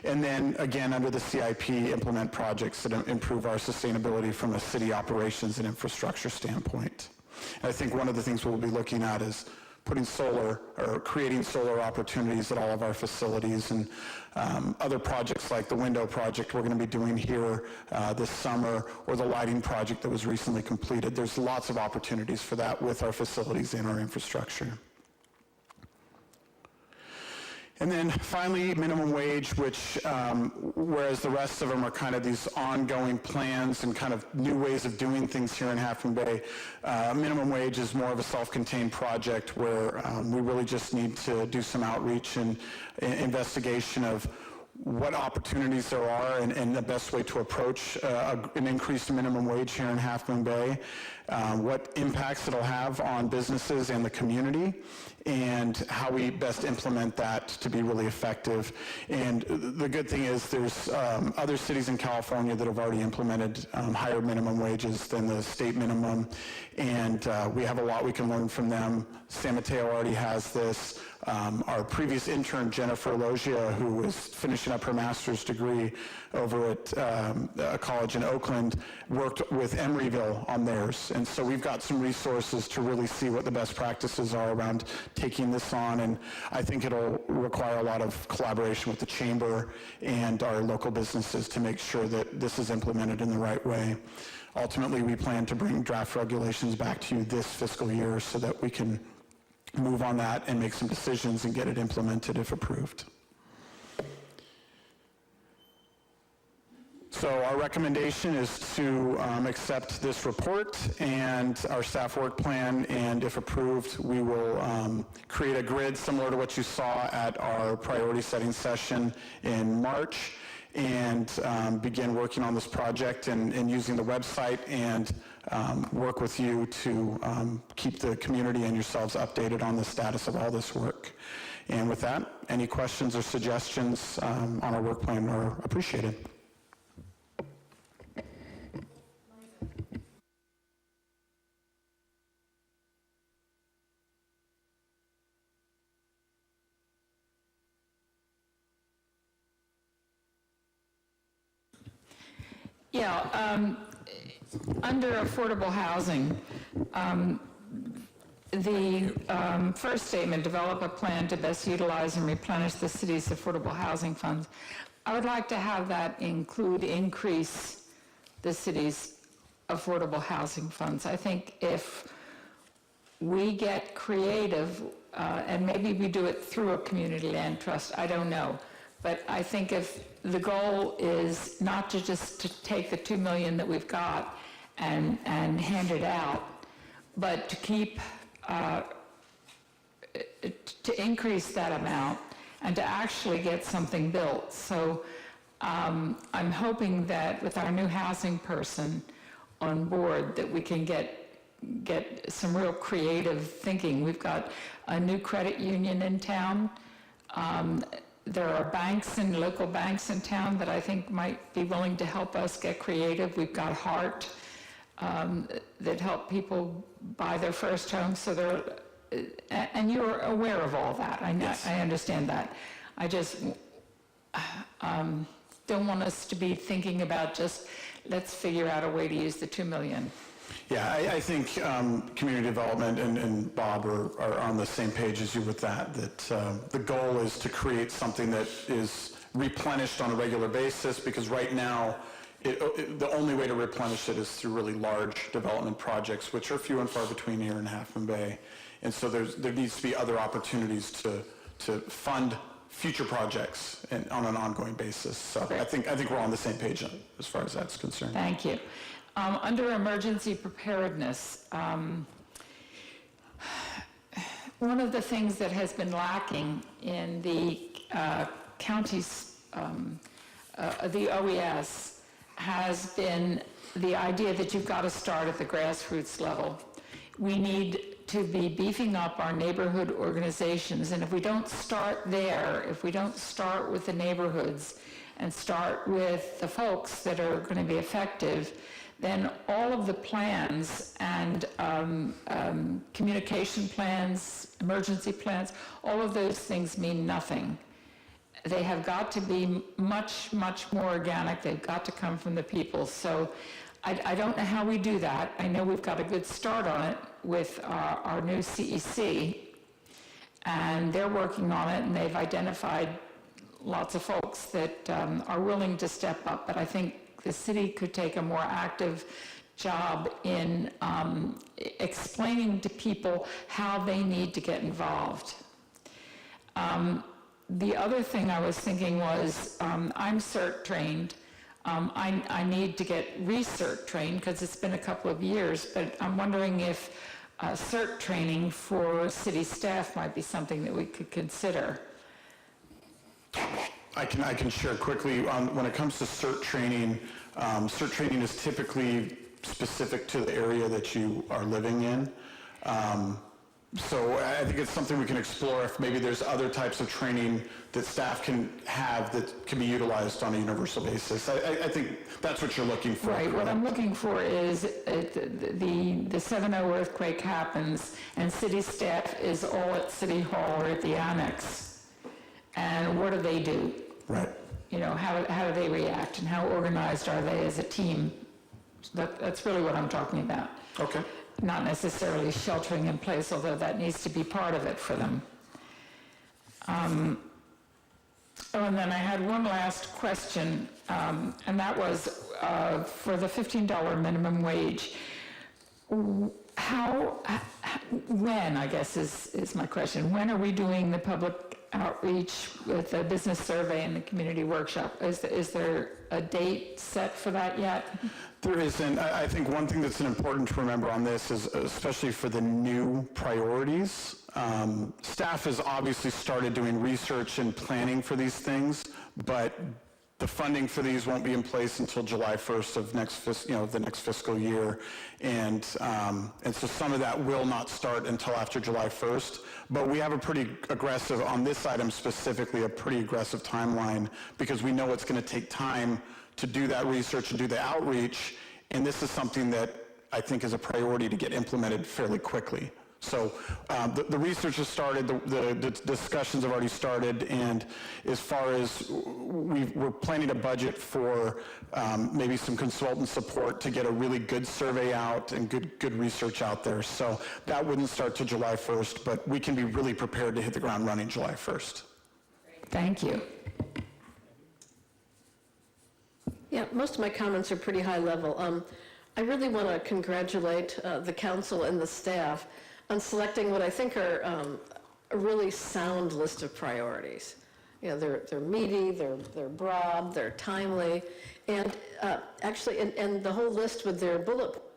And then, again, under the CIP, implement projects that improve our sustainability from a city operations and infrastructure standpoint. And I think one of the things we'll be looking at is putting solar or creating solar opportunities at all of our facilities, and other projects like the window project we're going to be doing here this summer, or the lighting project that was recently completed. There's lots of opportunities for that with our facilities and our infrastructure. And then finally, minimum wage, which, whereas the rest of them are kind of these ongoing plans and kind of new ways of doing things here in Half Moon Bay, minimum wage is more of a self-contained project where we really just need to do some outreach and investigation of what opportunities there are and the best way to approach an increased minimum wage here in Half Moon Bay, what impacts it'll have on businesses and the community, and how we best implement that to be really effective. And the good thing is there's other cities in California that have already implemented higher minimum wages than the state minimum, and we have a lot we can learn from them. San Mateo already has this. Our previous intern, Jennifer Logia, who was finishing up her master's degree over at a college in Oakland, worked with Emeryville on theirs. And so we've got some resources to really see what the best practices are around taking this on. And I think it'll require a lot of collaboration with the chamber and our local businesses to make sure that this is implemented in the right way. Ultimately, we plan to bring draft regulations back to you this fiscal year so that we can move on that and make some decisions and get it implemented if approved. So our recommendation is to accept this report and our staff work plan, and if approved, we will create a grid similar to what you saw at our priority setting session in March, and begin working on this project and using the website and work with you to keep the community and yourselves updated on the status of all this work. And with that, any questions or suggestions on our work plan are appreciated. Yeah, under affordable housing, the first statement, develop a plan to best utilize and replenish the city's affordable housing funds. I would like to have that increase the city's affordable housing funds. I think if we get creative, and maybe we do it through a community land trust, I don't know. But I think if the goal is not to just to take the $2 million that we've got and hand it out, but to keep, to increase that amount and to actually get something built. So I'm hoping that with our new housing person on board that we can get some real creative thinking. We've got a new credit union in town. There are banks and local banks in town that I think might be willing to help us get creative. We've got Heart that help people buy their first home. So they're, and you're aware of all that. I know, yes. I understand that. I just don't want us to be thinking about just let's figure out a way to use the $2 million. Yeah, I think community development and Bob are on the same page as you with that the goal is to create something that is replenished on a regular basis, because right now, the only way to replenish it is through really large development projects, which are few and far between here in Half Moon Bay. And so there needs to be other opportunities to fund future projects on an ongoing basis. So I think we're on the same page as far as that's concerned. Thank you. Under emergency preparedness, one of the things that has been lacking in the counties, the OES, has been the idea that you've got to start at the grassroots level. We need to be beefing up our neighborhood organizations, and if we don't start there, if we don't start with the neighborhoods and start with the folks that are going to be effective, then all of the plans and communication plans, emergency plans, all of those things mean nothing. They have got to be much, much more organic. They've got to come from the people. So I don't know how we do that. I know we've got a good start on it with our new CEC, and they're working on it, and they've identified lots of folks that are willing to step up. But I think the city could take a more active job in explaining to people how they need to get involved. The other thing I was thinking was, I'm CERT trained. I need to get recert trained because it's been a couple of years, but I'm wondering if CERT training for city staff might be something that we could consider. I can share quickly when it comes to CERT training is typically specific to the area that you are living in. So I think it's something we can explore if maybe there's other types of training that staff can have that can be utilized on a universal basis. I think that's what you're looking for. Right. What I'm looking for is the 7/0 earthquake happens and city staff is all at City Hall or at the annex. And what do they do? Right. You know, how do they react and how organized are they as a team? That's really what I'm talking about. Okay. Not necessarily sheltering in place, although that needs to be part of it for them. And then I had one last question, and that was for the $15 minimum wage. When, I guess is my question, when are we doing the public outreach with the business survey and the community workshop? Is there a date set for that yet? There isn't. I think one thing that's important to remember on this is, especially for the new priorities, staff has obviously started doing research and planning for these things, but the funding for these won't be in place until July 1st of the next fiscal year, and so some of that will not start until after July 1st. But we have a pretty aggressive, on this item specifically, a pretty aggressive timeline because we know it's going to take time to do that research and do the outreach, and this is something that I think is a priority to get implemented fairly quickly. So the research has started, the discussions have already started, and as far as we're planning a budget for maybe some consultant support to get a really good survey out and good research out there. So that wouldn't start till July 1st, but we can be really prepared to hit the ground running July 1st. Thank you. Yeah, most of my comments are pretty high level. I really want to congratulate the council and the staff on selecting what I think are a really sound list of priorities. You know, they're meaty, they're broad, they're timely, and actually, and the whole list with their bullet points.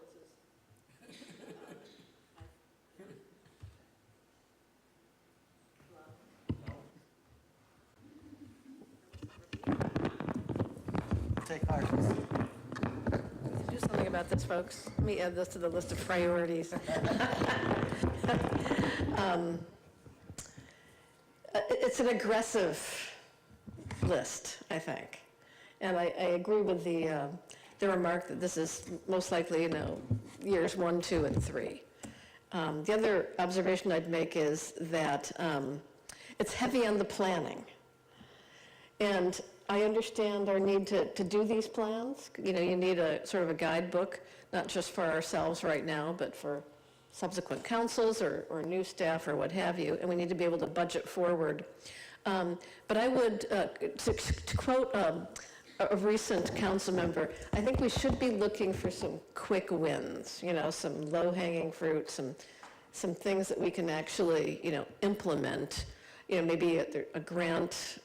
Take heart. Do something about this, folks. Let me add this to the list of priorities. It's an aggressive list, I think. And I agree with the remark that this is most likely, you know, years 1, 2, and 3. The other observation I'd make is that it's heavy on the planning. And I understand our need to do these plans. You know, you need a sort of a guidebook, not just for ourselves right now, but for subsequent councils or new staff or what have you, and we need to be able to budget forward. But I would, to quote a recent council member, I think we should be looking for some quick wins, you know, some low-hanging fruit, some things that we can actually, you know, implement. You know, maybe a grant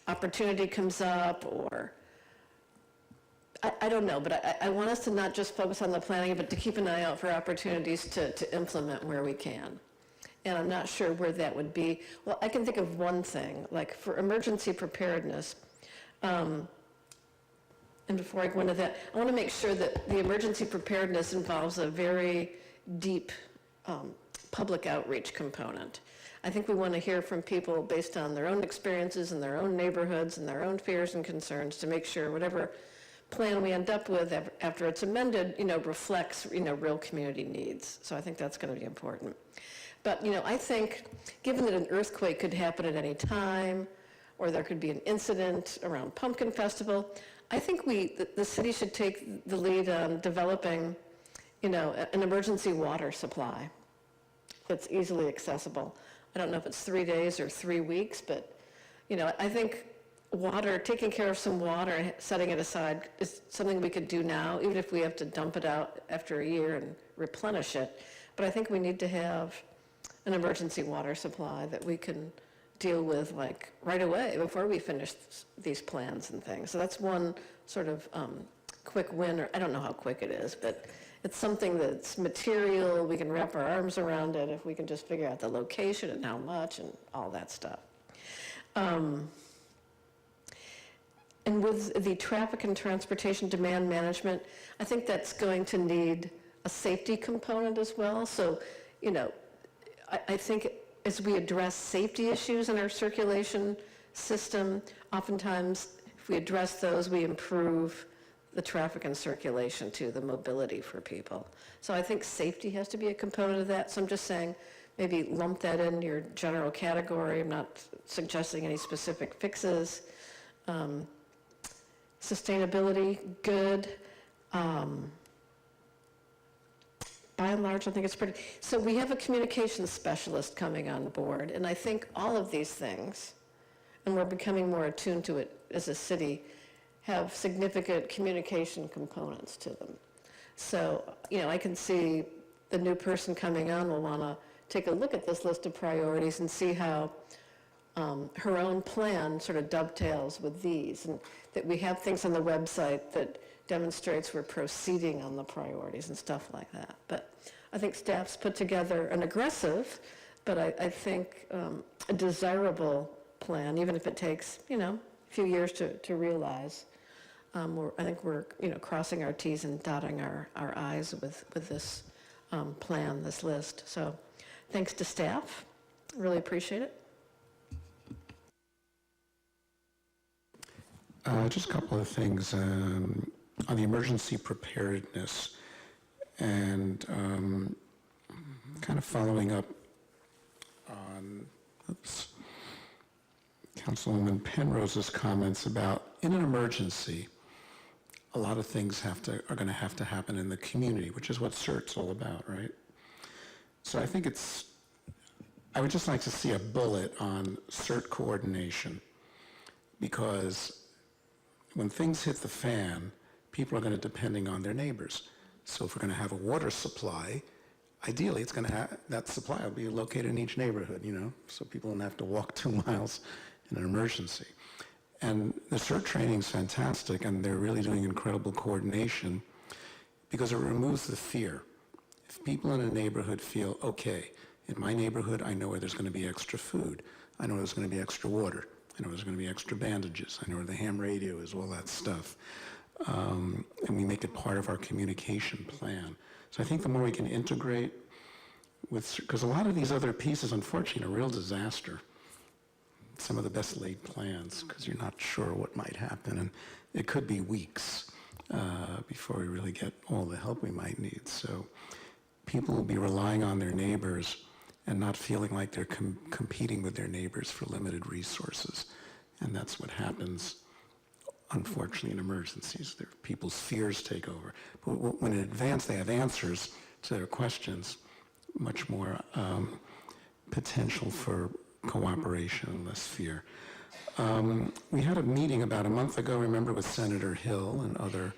opportunity comes up, or I don't know, but I want us to not just focus on the planning, but to keep an eye out for opportunities to implement where we can. And I'm not sure where that would be. Well, I can think of one thing, like for emergency preparedness, and before I go into that, I want to make sure that the emergency preparedness involves a very deep public outreach component. I think we want to hear from people based on their own experiences in their own neighborhoods and their own fears and concerns to make sure whatever plan we end up with after it's amended, you know, reflects, you know, real community needs. So I think that's going to be important. But, you know, I think given that an earthquake could happen at any time, or there could be an incident around Pumpkin Festival, I think the city should take the lead on developing, you know, an emergency water supply that's easily accessible. I don't know if it's 3 days or 3 weeks, but, you know, I think water, taking care of some water and setting it aside is something we could do now, even if we have to dump it out after a year and replenish it. But I think we need to have an emergency water supply that we can deal with, like, right away before we finish these plans and things. So that's one sort of quick win, or I don't know how quick it is, but it's something that's material. We can wrap our arms around it if we can just figure out the location and how much and all that stuff. And with the traffic and transportation demand management, I think that's going to need a safety component as well. So, you know, I think as we address safety issues in our circulation system, oftentimes if we address those, we improve the traffic and circulation too, the mobility for people. So I think safety has to be a component of that. So I'm just saying, maybe lump that in your general category. I'm not suggesting any specific fixes. Sustainability, good. By and large, I think it's pretty. So we have a communications specialist coming on board, and I think all of these things, and we're becoming more attuned to it as a city, have significant communication components to them. So, you know, I can see the new person coming on will want to take a look at this list of priorities and see how her own plan sort of dovetails with these, and that we have things on the website that demonstrates we're proceeding on the priorities and stuff like that. But I think staff's put together an aggressive, but I think a desirable plan, even if it takes, you know, a few years to realize. I think we're, you know, crossing our T's and dotting our I's with this plan, this list. So thanks to staff. Really appreciate it. Just a couple of things on the emergency preparedness, and kind of following up on Councilwoman Penrose's comments about, in an emergency, a lot of things are going to have to happen in the community, which is what CERT's all about, right? So I think I would just like to see a bullet on CERT coordination, because when things hit the fan, people are going to depending on their neighbors. So if we're going to have a water supply, ideally it's going to that supply will be located in each neighborhood, so people don't have to walk 2 miles in an emergency. And the CERT training is fantastic, and they're really doing incredible coordination because it removes the fear. If people in a neighborhood feel, okay, in my neighborhood, I know where there's going to be extra food. I know where there's going to be extra water. I know there's going to be extra bandages. I know where the ham radio is, all that stuff. And we make it part of our communication plan. So I think the more we can integrate with, because a lot of these other pieces, unfortunately, are a real disaster. Some of the best laid plans, because you're not sure what might happen, and it could be weeks before we really get all the help we might need. So people will be relying on their neighbors and not feeling like they're competing with their neighbors for limited resources. And that's what happens, unfortunately, in emergencies. People's fears take over. But when in advance they have answers to their questions, much more potential for cooperation and less fear. We had a meeting about a month ago, remember, with Senator Hill and other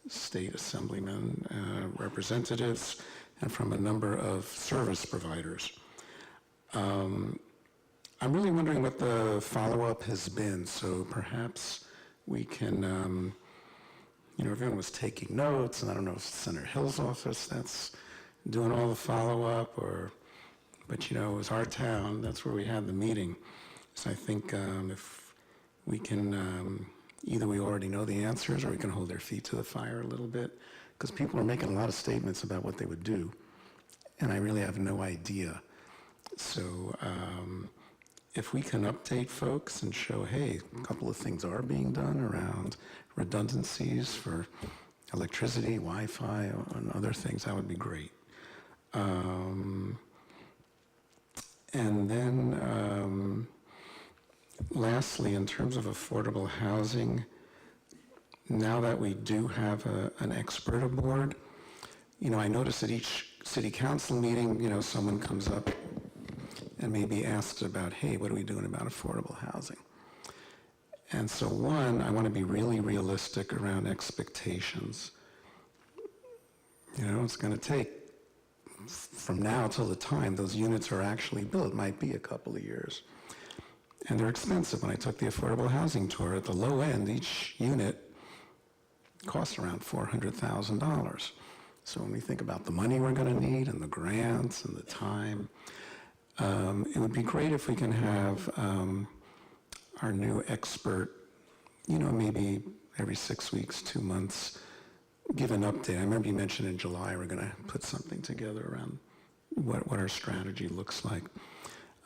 state assemblymen, representatives, and from a number of service providers. I'm really wondering what the follow-up has been, so perhaps we can, everyone was taking notes, and I don't know if it's Senator Hill's office that's doing all the follow-up, but it was our town, that's where we had the meeting. So I think if we can, either we already know the answers or we can hold their feet to the fire a little bit, because people are making a lot of statements about what they would do, and I really have no idea. So if we can update folks and show, hey, a couple of things are being done around redundancies for electricity, Wi-Fi, and other things, that would be great. And then lastly, in terms of affordable housing, now that we do have an expert aboard, I notice at each city council meeting, someone comes up and maybe asks about, hey, what are we doing about affordable housing? And so one, I want to be really realistic around expectations. It's going to take, from now till the time those units are actually built, might be a couple of years. And they're expensive. When I took the affordable housing tour, at the low end, each unit costs around $400,000. So when we think about the money we're going to need and the grants and the time, it would be great if we can have our new expert, maybe every 6 weeks, 2 months, give an update. I remember you mentioned in July we're going to put something together around what our strategy looks like.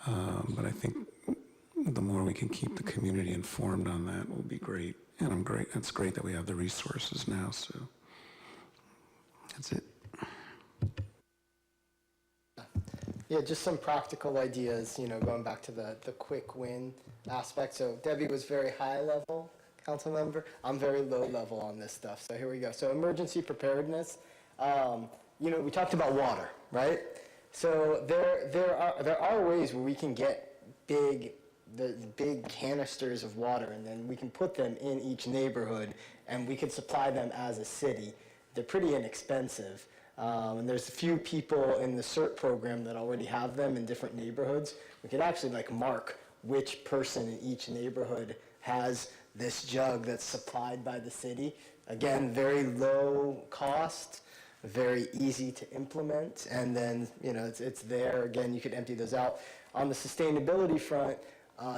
But I think the more we can keep the community informed on that will be great. And it's great that we have the resources now, so that's it. Yeah, just some practical ideas, going back to the quick win aspect. So Debbie was very high level, council member. I'm very low level on this stuff. So here we go. So emergency preparedness. We talked about water, right? So there are ways where we can get the big canisters of water, and then we can put them in each neighborhood, and we can supply them as a city. They're pretty inexpensive. And there's a few people in the CERT program that already have them in different neighborhoods. We could actually mark which person in each neighborhood has this jug that's supplied by the city. Again, very low cost, very easy to implement, and then it's there. Again, you could empty those out. On the sustainability front,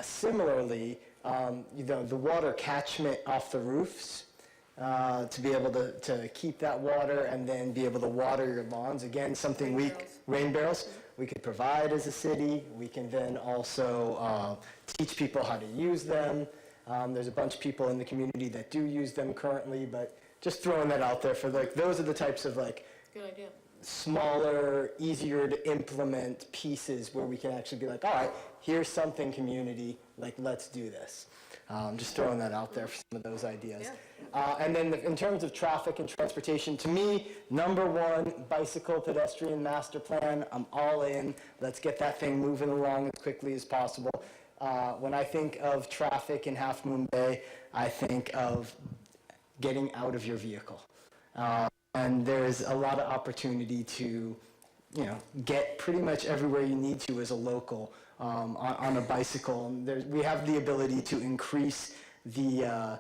similarly, the water catchment off the roofs, to be able to keep that water and then be able to water your lawns. Again, something rain barrels, we could provide as a city. We can then also teach people how to use them. There's a bunch of people in the community that do use them currently, but just throwing that out there for those are the types of Good idea. smaller, easier to implement pieces where we can actually be like, all right, here's something, community, like, let's do this. Just throwing that out there for some of those ideas. And then in terms of traffic and transportation, to me, number one, bicycle pedestrian master plan. I'm all in. Let's get that thing moving along as quickly as possible. When I think of traffic in Half Moon Bay, I think of getting out of your vehicle. And there's a lot of opportunity to, get pretty much everywhere you need to as a local on a bicycle. And we have the ability to increase the,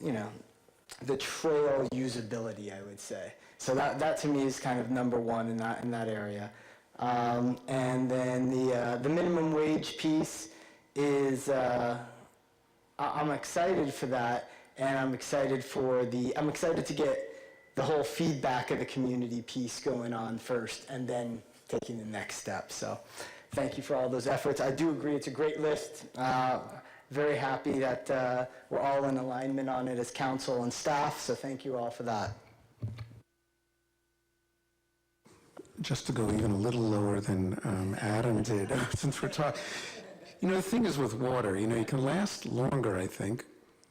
the trail usability, I would say. So that to me is kind of number one in that area. And then the minimum wage piece is, I'm excited for that, and I'm excited to get the whole feedback of the community piece going on first, and then taking the next step. So thank you for all those efforts. I do agree it's a great list. Very happy that we're all in alignment on it as council and staff, so thank you all for that. Just to go even a little lower than Adam did, since we're talking, the thing is with water, you can last longer, I think,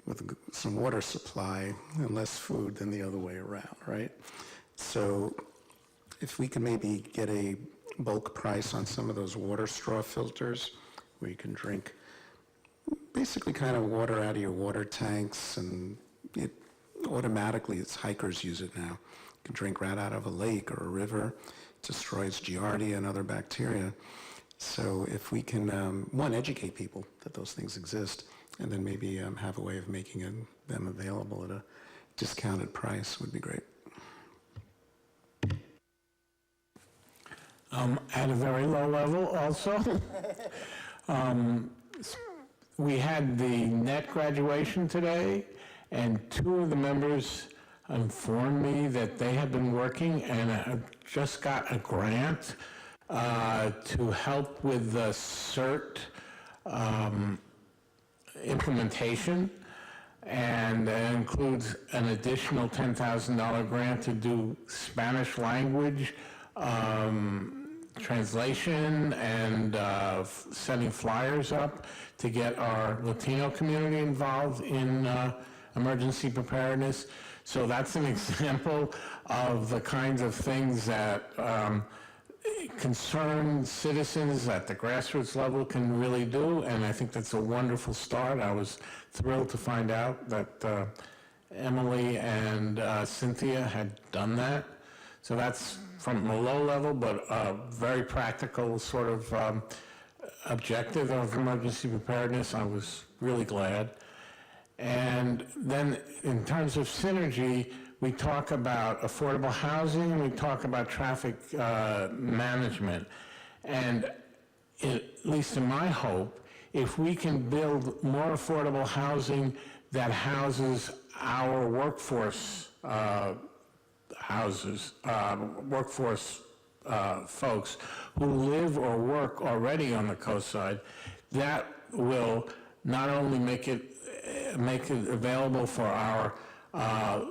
with some water supply and less food than the other way around, right? So if we can maybe get a bulk price on some of those water straw filters where you can drink basically kind of water out of your water tanks, and it automatically, hikers use it now. You can drink right out of a lake or a river. It destroys Giardia and other bacteria. So if we can, one, educate people that those things exist, and then maybe have a way of making them available at a discounted price would be great. At a very low level also, we had the net graduation today, and two of the members informed me that they have been working and have just got a grant to help with the CERT implementation, and that includes an additional $10,000 grant to do Spanish language translation and setting flyers up to get our Latino community involved in emergency preparedness. So that's an example of the kinds of things that concerned citizens at the grassroots level can really do, and I think that's a wonderful start. I was thrilled to find out that Emily and Cynthia had done that. So that's from a low level, but a very practical sort of objective of emergency preparedness. I was really glad. And then in terms of synergy, we talk about affordable housing, we talk about traffic management. And at least in my hope, if we can build more affordable housing that houses our workforce folks who live or work already on the coast side, that will not only make it available for our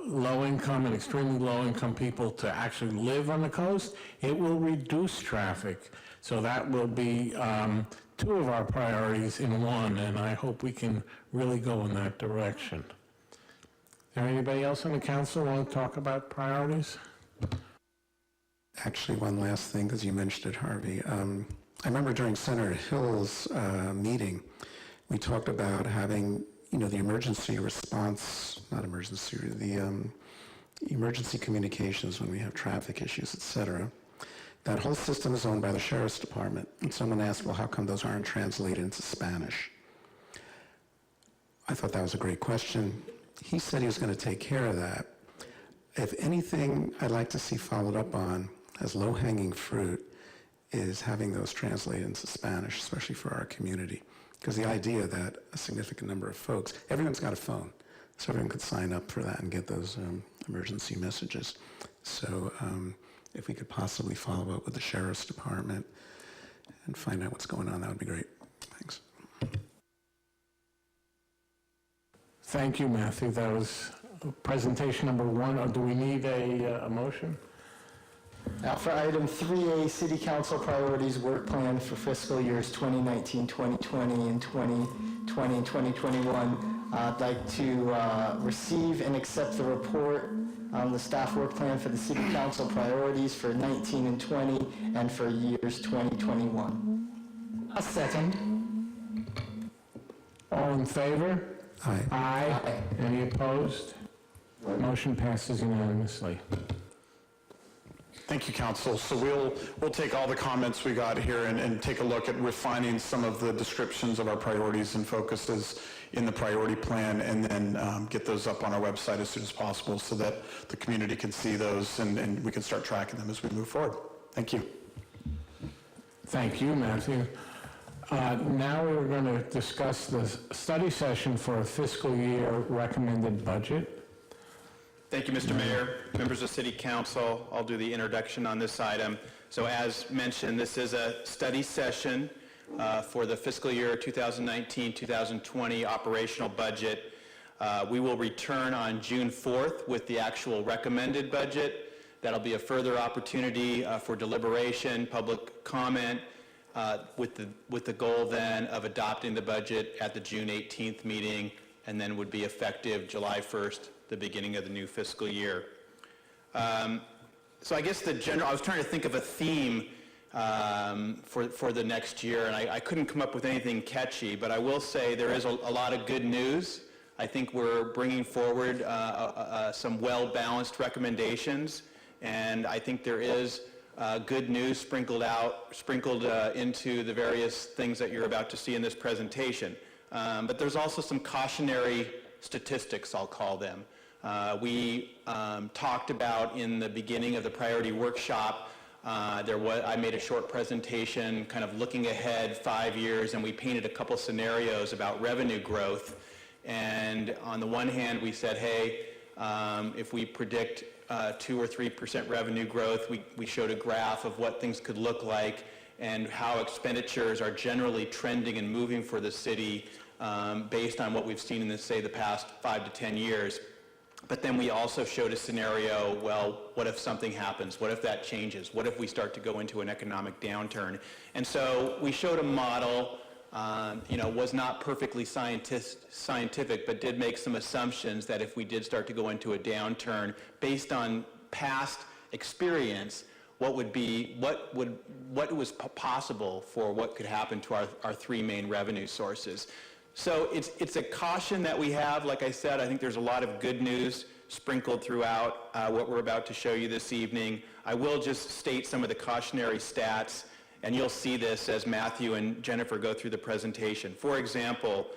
low-income and extremely low-income people to actually live on the coast, it will reduce traffic. So that will be two of our priorities in one, and I hope we can really go in that direction. Is there anybody else on the council want to talk about priorities? Actually, one last thing, because you mentioned it, Harvey. I remember during Senator Hill's meeting, we talked about having the emergency response, the emergency communications when we have traffic issues, et cetera. That whole system is owned by the Sheriff's Department. And someone asked, well, how come those aren't translated into Spanish? I thought that was a great question. He said he was going to take care of that. If anything I'd like to see followed up on as low-hanging fruit is having those translated into Spanish, especially for our community. Because the idea that a significant number of folks, everyone's got a phone, so everyone could sign up for that and get those emergency messages. So if we could possibly follow up with the Sheriff's Department and find out what's going on, that would be great. Thanks. Thank you, Matthew. That was presentation number one. Do we need a motion? For item 3A, City Council Priorities Work Plan for fiscal years 2019, 2020, and 2020 and 2021, I'd like to receive and accept the report on the staff work plan for the City Council priorities for 19 and 20 and for years 2021. A second. All in favor? Aye. Aye. Any opposed? Motion passes unanimously. Thank you, Council. So we'll take all the comments we got here and take a look at refining some of the descriptions of our priorities and focuses in the priority plan, and then get those up on our website as soon as possible so that the community can see those and we can start tracking them as we move forward. Thank you. Thank you, Matthew. Now we're going to discuss the study session for a fiscal year recommended budget. Thank you, Mr. Mayor, members of City Council. I'll do the introduction on this item. So as mentioned, this is a study session for the fiscal year 2019-2020 operational budget. We will return on June 4th with the actual recommended budget. That'll be a further opportunity for deliberation, public comment, with the goal then of adopting the budget at the June 18th meeting, and then would be effective July 1st, the beginning of the new fiscal year. So I guess I was trying to think of a theme for the next year, and I couldn't come up with anything catchy, but I will say there is a lot of good news. I think we're bringing forward some well-balanced recommendations, and I think there is good news sprinkled into the various things that you're about to see in this presentation. But there's also some cautionary statistics, I'll call them. We talked about in the beginning of the priority workshop, I made a short presentation kind of looking ahead 5 years, and we painted a couple scenarios about revenue growth. And on the one hand, we said, hey, if we predict 2 or 3% revenue growth, we showed a graph of what things could look like and how expenditures are generally trending and moving for the city based on what we've seen in, say, the past 5 to 10 years. But then we also showed a scenario, well, what if something happens? What if that changes? What if we start to go into an economic downturn? And so we showed a model, was not perfectly scientific, but did make some assumptions that if we did start to go into a downturn, based on past experience, what was possible for what could happen to our three main revenue sources. So it's a caution that we have. Like I said, I think there's a lot of good news sprinkled throughout what we're about to show you this evening. I will just state some of the cautionary stats, and you'll see this as Matthew and Jennifer go through the presentation. For example,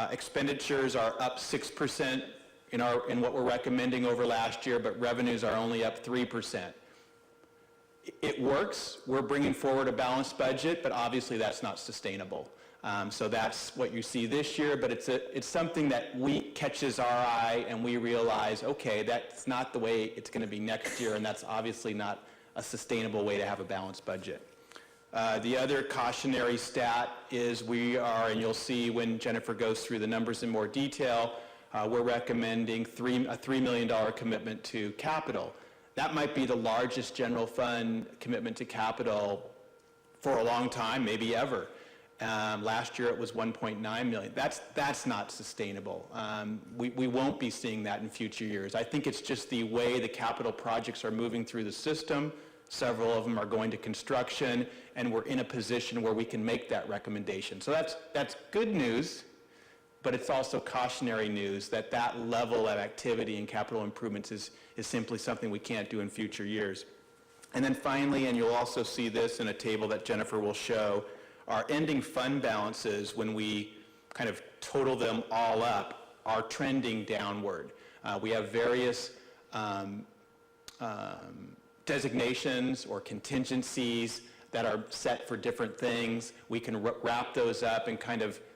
expenditures are up 6% in what we're recommending over last year, but revenues are only up 3%. It works. We're bringing forward a balanced budget, but obviously that's not sustainable. So that's what you see this year, but it's something that catches our eye, and we realize, okay, that's not the way it's going to be next year, and that's obviously not a sustainable way to have a balanced budget. The other cautionary stat is and you'll see when Jennifer goes through the numbers in more detail, we're recommending a $3 million commitment to capital. That might be the largest general fund commitment to capital for a long time, maybe ever. Last year it was $1.9 million. That's not sustainable. We won't be seeing that in future years. I think it's just the way the capital projects are moving through the system. Several of them are going to construction, and we're in a position where we can make that recommendation. So that's good news, but it's also cautionary news that level of activity in capital improvements is simply something we can't do in future years. And then finally, and you'll also see this in a table that Jennifer will show, our ending fund balances, when we kind of total them all up, are trending downward. We have various designations or contingencies that are set for different things. We can wrap those up, and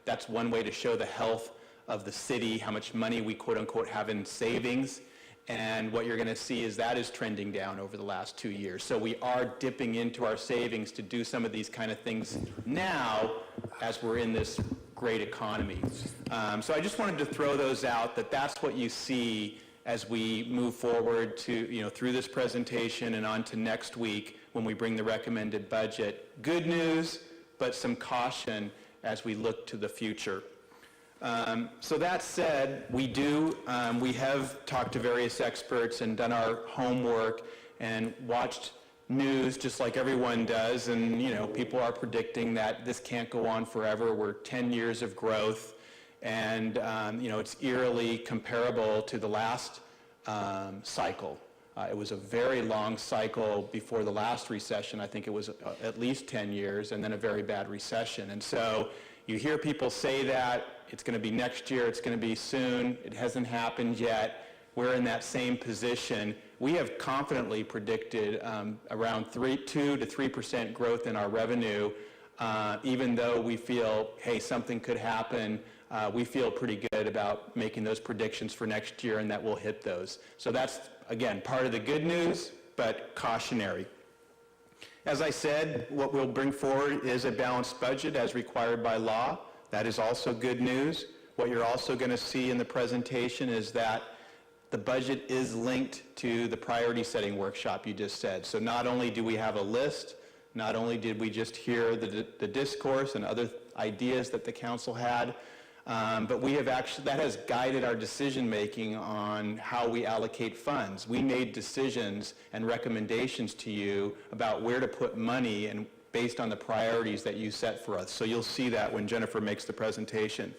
that's one way to show the health of the city, how much money we quote unquote have in savings. And what you're going to see is that is trending down over the last 2 years. So we are dipping into our savings to do some of these kind of things now as we're in this great economy. So I just wanted to throw those out, that's what you see as we move forward to, through this presentation and on to next week when we bring the recommended budget. Good news, but some caution as we look to the future. So that said, we have talked to various experts and done our homework and watched news just like everyone does, and people are predicting that this can't go on forever. We're 10 years of growth, and it's eerily comparable to the last cycle. It was a very long cycle before the last recession. I think it was at least 10 years, and then a very bad recession. And so you hear people say that it's going to be next year, it's going to be soon. It hasn't happened yet. We're in that same position. We have confidently predicted around 2 to 3% growth in our revenue, even though we feel, hey, something could happen. We feel pretty good about making those predictions for next year, and that we'll hit those. So that's, again, part of the good news, but cautionary. As I said, what we'll bring forward is a balanced budget as required by law. That is also good news. What you're also going to see in the presentation is that the budget is linked to the priority setting workshop you just said. So not only do we have a list, not only did we just hear the discourse and other ideas that the council had, but we have actually, that has guided our decision making on how we allocate funds. We made decisions and recommendations to you about where to put money and based on the priorities that you set for us. So you'll see that when Jennifer makes the presentation.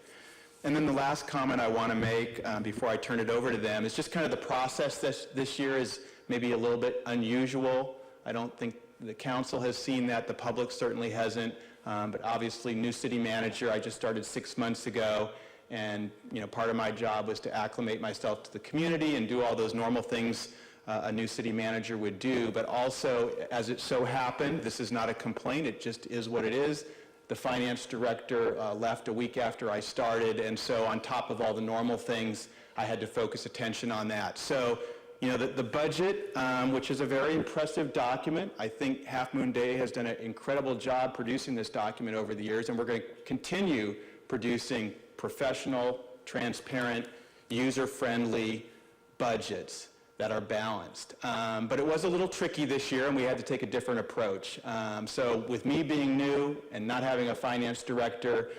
And then the last comment I want to make before I turn it over to them is just kind of the process this year is maybe a little bit unusual. I don't think the council has seen that. The public certainly hasn't. But obviously, new city manager, I just started 6 months ago. And part of my job was to acclimate myself to the community and do all those normal things a new city manager would do. But also, as it so happened, this is not a complaint. It just is what it is. The finance director left a week after I started, and so on top of all the normal things, I had to focus attention on that. So, the budget, which is a very impressive document, I think Half Moon Day has done an incredible job producing this document over the years, and we're going to continue producing professional, transparent, user-friendly budgets that are balanced. But it was a little tricky this year, and we had to take a different approach. So with me being new and not having a finance director,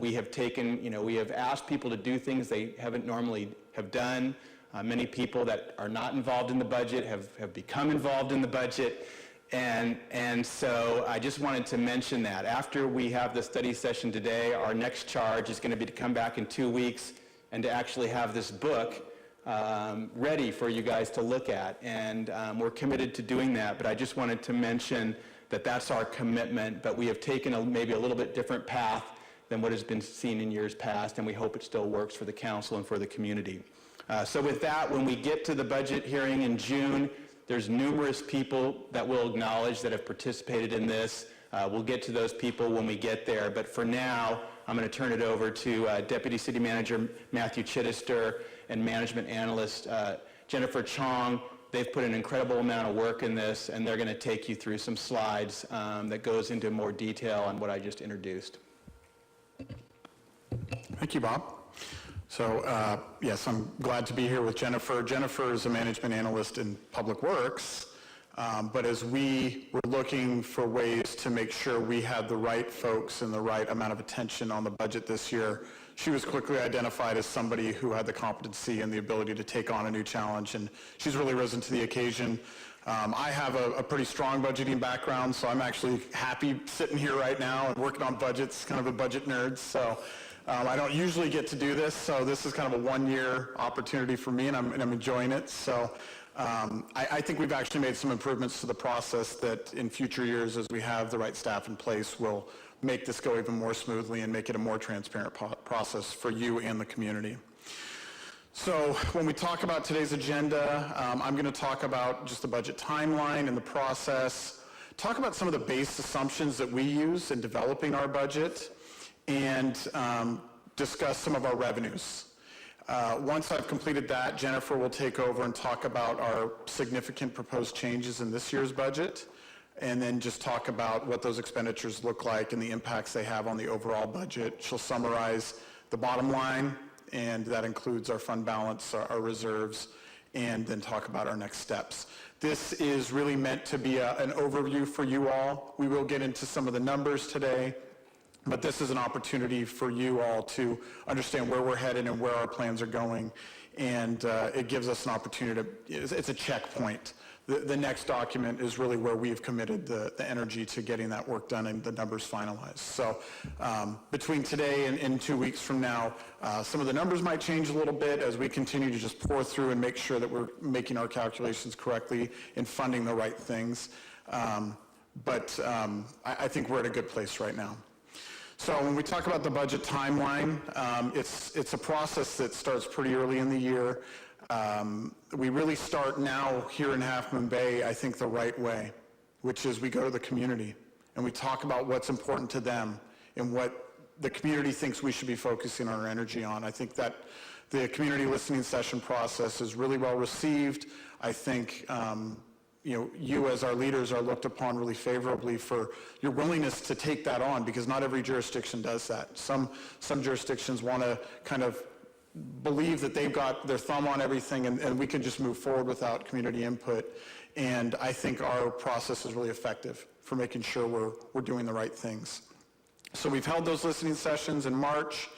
we have asked people to do things they haven't normally have done. Many people that are not involved in the budget have become involved in the budget. And so I just wanted to mention that. After we have the study session today, our next charge is going to be to come back in 2 weeks and to actually have this book ready for you guys to look at, and we're committed to doing that, but I just wanted to mention that that's our commitment, but we have taken maybe a little bit different path than what has been seen in years past, and we hope it still works for the council and for the community. So with that, when we get to the budget hearing in June, there's numerous people that we'll acknowledge that have participated in this. We'll get to those people when we get there, but for now, I'm going to turn it over to Deputy City Manager Matthew Chittister and Management Analyst Jennifer Chong. They've put an incredible amount of work in this, and they're going to take you through some slides that goes into more detail on what I just introduced. Thank you, Bob. So, yes, I'm glad to be here with Jennifer. Jennifer is a management analyst in Public Works, but as we were looking for ways to make sure we had the right folks and the right amount of attention on the budget this year, she was quickly identified as somebody who had the competency and the ability to take on a new challenge, and she's really risen to the occasion. I have a pretty strong budgeting background, so I'm actually happy sitting here right now and working on budgets, kind of a budget nerd. So I don't usually get to do this, so this is kind of a one-year opportunity for me, and I'm enjoying it. So I think we've actually made some improvements to the process that in future years, as we have the right staff in place, will make this go even more smoothly and make it a more transparent process for you and the community. So when we talk about today's agenda, I'm going to talk about just the budget timeline and the process, talk about some of the base assumptions that we use in developing our budget, and discuss some of our revenues. Once I've completed that, Jennifer will take over and talk about our significant proposed changes in this year's budget, and then just talk about what those expenditures look like and the impacts they have on the overall budget. She'll summarize the bottom line and that includes our fund balance, our reserves, and then talk about our next steps. This is really meant to be an overview for you all. We will get into some of the numbers today, but this is an opportunity for you all to understand where we're headed and where our plans are going, and it gives us an opportunity to, it's a checkpoint. The next document is really where we've committed the energy to getting that work done and the numbers finalized. So between today and 2 weeks from now, some of the numbers might change a little bit as we continue to just pour through and make sure that we're making our calculations correctly and funding the right things. But I think we're at a good place right now. So when we talk about the budget timeline, it's a process that starts pretty early in the year. We really start now here in Half Moon Bay, I think, the right way, which is we go to the community and we talk about what's important to them and what the community thinks we should be focusing our energy on. I think that the community listening session process is really well received. I think you as our leaders are looked upon really favorably for your willingness to take that on, because not every jurisdiction does that. Some jurisdictions want to kind of believe that they've got their thumb on everything and we can just move forward without community input. And I think our process is really effective for making sure we're doing the right things. So we've held those listening sessions in March.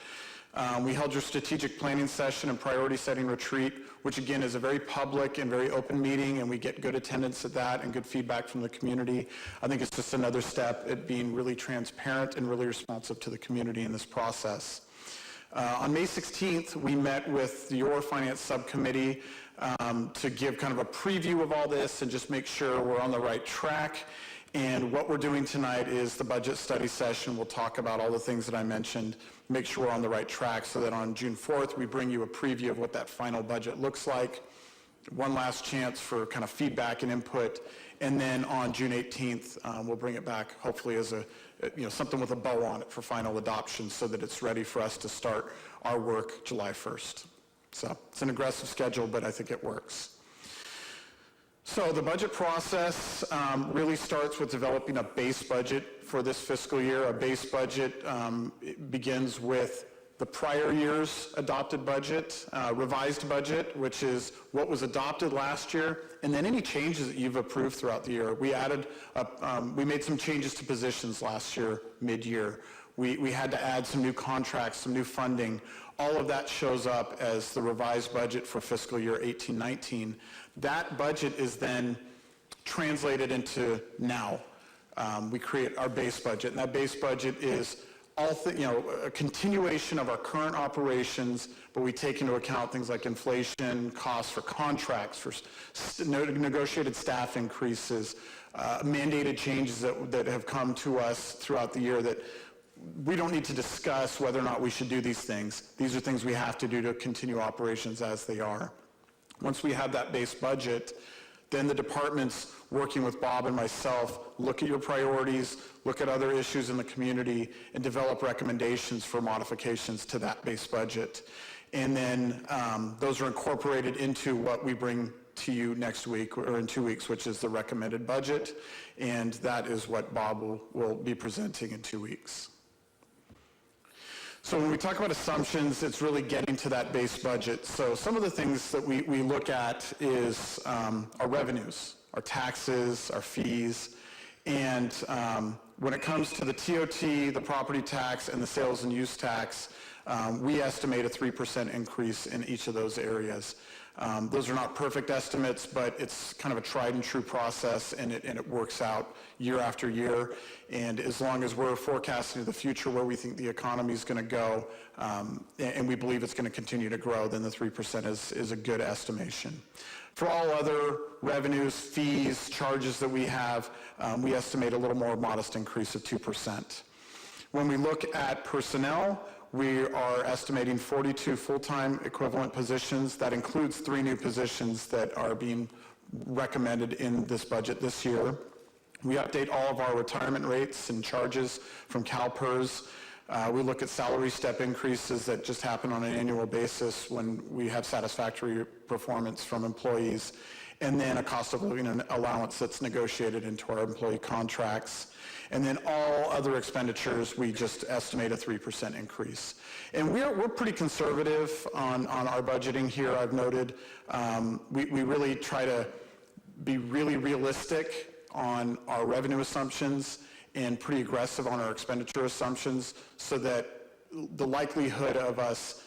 We held your strategic planning session and priority setting retreat, which again is a very public and very open meeting, and we get good attendance at that and good feedback from the community. I think it's just another step at being really transparent and really responsive to the community in this process. On May 16th, we met with your finance subcommittee to give kind of a preview of all this and just make sure we're on the right track. And what we're doing tonight is the budget study session. We'll talk about all the things that I mentioned, make sure we're on the right track so that on June 4th, we bring you a preview of what that final budget looks like. One last chance for kind of feedback and input. And then on June 18th, we'll bring it back hopefully as something with a bow on it for final adoption so that it's ready for us to start our work July 1st. So it's an aggressive schedule, but I think it works. So the budget process really starts with developing a base budget for this fiscal year. A base budget begins with the prior year's adopted budget, revised budget, which is what was adopted last year, and then any changes that you've approved throughout the year. We made some changes to positions last year, mid-year. We had to add some new contracts, some new funding. All of that shows up as the revised budget for fiscal year 18-19. That budget is then translated into now. We create our base budget, and that base budget is a continuation of our current operations, but we take into account things like inflation, costs for contracts, for negotiated staff increases, mandated changes that have come to us throughout the year that we don't need to discuss whether or not we should do these things. These are things we have to do to continue operations as they are. Once we have that base budget, then the departments working with Bob and myself look at your priorities, look at other issues in the community, and develop recommendations for modifications to that base budget. And then those are incorporated into what we bring to you next week or in 2 weeks, which is the recommended budget. And that is what Bob will be presenting in 2 weeks. So when we talk about assumptions, it's really getting to that base budget. So some of the things that we look at is our revenues, our taxes, our fees, and when it comes to the TOT, the property tax, and the sales and use tax, we estimate a 3% increase in each of those areas. Those are not perfect estimates, but it's kind of a tried and true process, and it works out year after year. And as long as we're forecasting the future where we think the economy is going to go, and we believe it's going to continue to grow, then the 3% is a good estimation. For all other revenues, fees, charges that we have, we estimate a little more modest increase of 2%. When we look at personnel, we are estimating 42 full-time equivalent positions. That includes 3 new positions that are being recommended in this budget this year. We update all of our retirement rates and charges from CalPERS. We look at salary step increases that just happen on an annual basis when we have satisfactory performance from employees. and then a cost of living allowance that's negotiated into our employee contracts. And then all other expenditures, we just estimate a 3% increase. And we're pretty conservative on our budgeting here, I've noted. We really try to be really realistic on our revenue assumptions and pretty aggressive on our expenditure assumptions so that the likelihood of us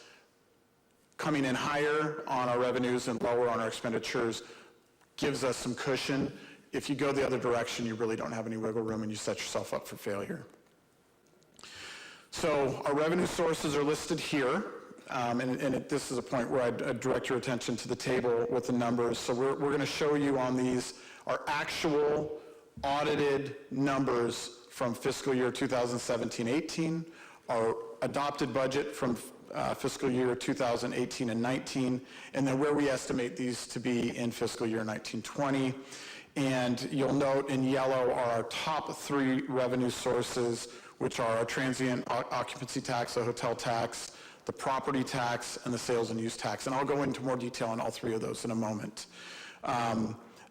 coming in higher on our revenues and lower on our expenditures gives us some cushion. If you go the other direction, you really don't have any wiggle room and you set yourself up for failure. So our revenue sources are listed here, this is a point where I'd direct your attention to the table with the numbers. So we're going to show you on these our actual audited numbers from fiscal year 2017-18, our adopted budget from fiscal year 2018 and 19, and then where we estimate these to be in fiscal year 19-20. And you'll note in yellow are our top 3 revenue sources, which are our transient occupancy tax, the hotel tax, the property tax, and the sales and use tax. And I'll go into more detail on all 3 of those in a moment.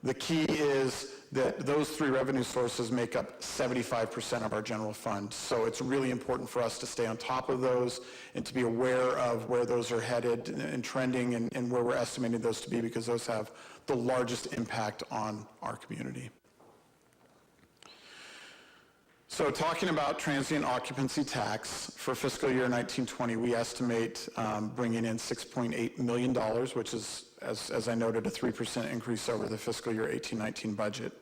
The key is that those 3 revenue sources make up 75% of our general fund. So it's really important for us to stay on top of those and to be aware of where those are headed and trending and where we're estimating those to be, because those have the largest impact on our community. So talking about transient occupancy tax for fiscal year 19-20, we estimate bringing in $6.8 million, which is, as I noted, a 3% increase over the fiscal year 18-19 budget.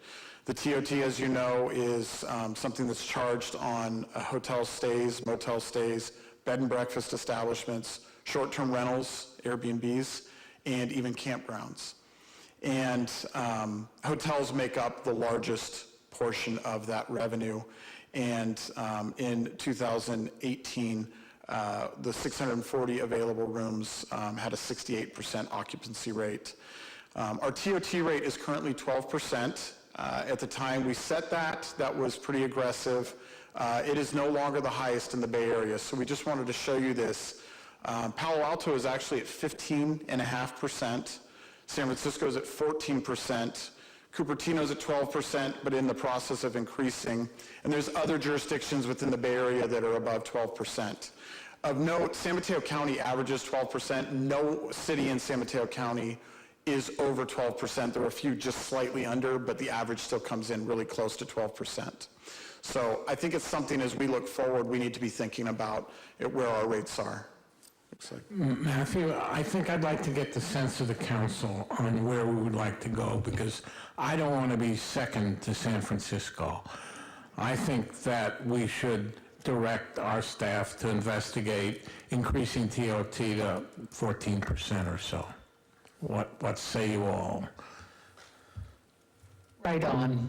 The TOT, as you know, is something that's charged on hotel stays, motel stays, bed and breakfast establishments, short-term rentals, Airbnbs, and even campgrounds. And hotels make up the largest portion of that revenue. And in 2018, the 640 available rooms had a 68% occupancy rate. Our TOT rate is currently 12%. At the time we set that was pretty aggressive. It is no longer the highest in the Bay Area, so we just wanted to show you this. Palo Alto is actually at 15.5%. San Francisco is at 14%. Cupertino's at 12%, but in the process of increasing. And there's other jurisdictions within the Bay Area that are above 12%. Of note, San Mateo County averages 12%. No city in San Mateo County is over 12%. There are a few just slightly under, but the average still comes in really close to 12%. So I think it's something as we look forward, we need to be thinking about where our rates are. Matthew, I think I'd like to get the sense of the council on where we would like to go, because I don't want to be second to San Francisco. I think that we should direct our staff to investigate increasing TOT to 14% or so. What say you all? Right on.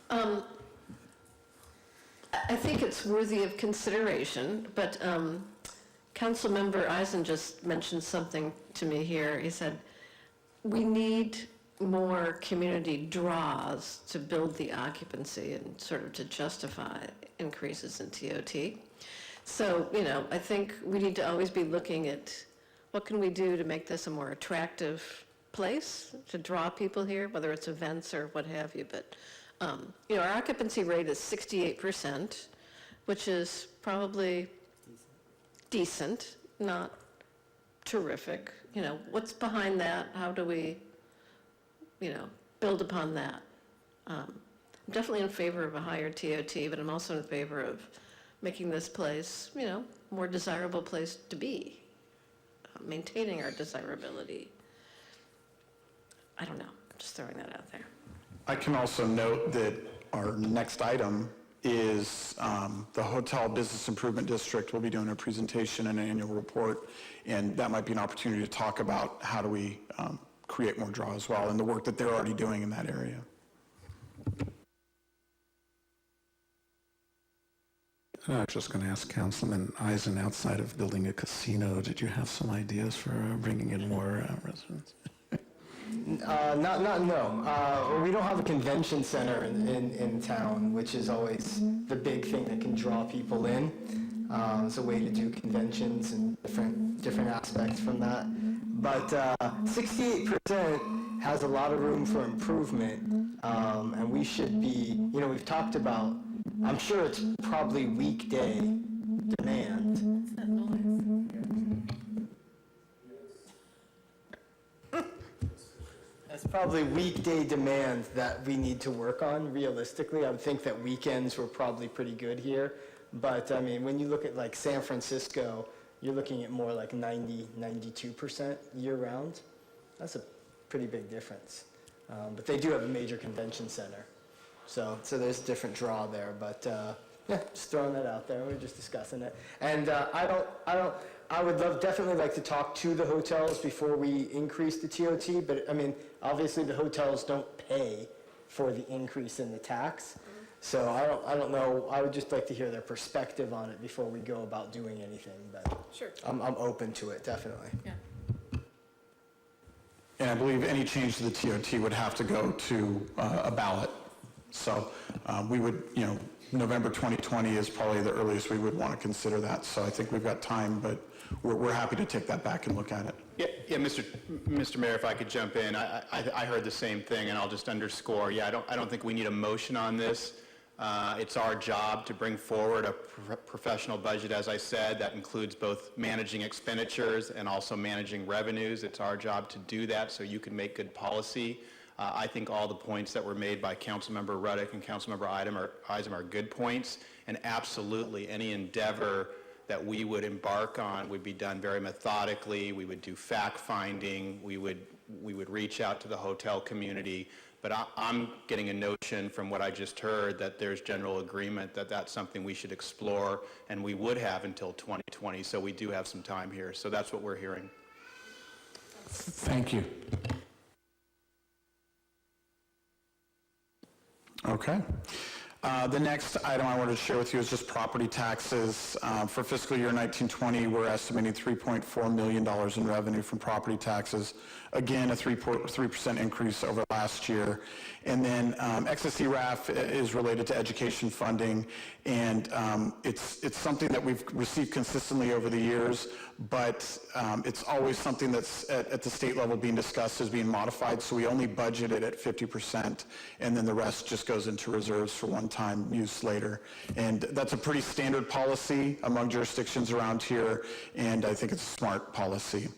I think it's worthy of consideration, but Councilmember Eisen just mentioned something to me here. He said, we need more community draws to build the occupancy and sort of to justify increases in TOT. So, I think we need to always be looking at what can we do to make this a more attractive place to draw people here, whether it's events or what have you. But, our occupancy rate is 68%, which is probably decent, not terrific. What's behind that? How do we, build upon that? I'm definitely in favor of a higher TOT, but I'm also in favor of making this place, more desirable place to be, maintaining our desirability. I don't know, just throwing that out there. I can also note that our next item is the Hotel Business Improvement District will be doing a presentation and an annual report, and that might be an opportunity to talk about how do we create more draw as well, and the work that they're already doing in that area. I was just going to ask Councilman Eisen, outside of building a casino, did you have some ideas for bringing in more residents? No. We don't have a convention center in town, which is always the big thing that can draw people in. It's a way to do conventions and different aspects from that. But 68% has a lot of room for improvement, and we should be, we've talked about, I'm sure it's probably weekday demand. What's that noise? That's probably weekday demand that we need to work on realistically. I would think that weekends were probably pretty good here. But I mean, when you look at like San Francisco, you're looking at more like 90, 92% year round. That's a pretty big difference. But they do have a major convention center. So there's a different draw there. But yeah, just throwing that out there. We're just discussing it. And I would definitely like to talk to the hotels before we increase the TOT, but I mean, obviously the hotels don't pay for the increase in the tax. So I don't know, I would just like to hear their perspective on it before we go about doing anything, but Sure. I'm open to it, definitely. Yeah. And I believe any change to the TOT would have to go to a ballot. So we would, November 2020 is probably the earliest we would want to consider that. So I think we've got time, but we're happy to take that back and look at it. Yeah, Mr. Mayor, if I could jump in, I heard the same thing, and I'll just underscore. Yeah, I don't think we need a motion on this. It's our job to bring forward a professional budget, as I said, that includes both managing expenditures and also managing revenues. It's our job to do that so you can make good policy. I think all the points that were made by Councilmember Ruddick and Councilmember Eisem are good points, and absolutely any endeavor that we would embark on would be done very methodically. We would do fact-finding. We would reach out to the hotel community. But I'm getting a notion from what I just heard that there's general agreement that that's something we should explore, and we would have until 2020. So we do have some time here. So that's what we're hearing. Thank you. Okay. The next item I wanted to share with you is just property taxes. For fiscal year 1920, we're estimating $3.4 million in revenue from property taxes. Again, a 3% increase over last year. And then excess ERAF is related to education funding, and it's something that we've received consistently over the years, but it's always something that's at the state level being discussed as being modified, so we only budget it at 50%, and then the rest just goes into reserves for one-time use later. And that's a pretty standard policy among jurisdictions around here, and I think it's a smart policy.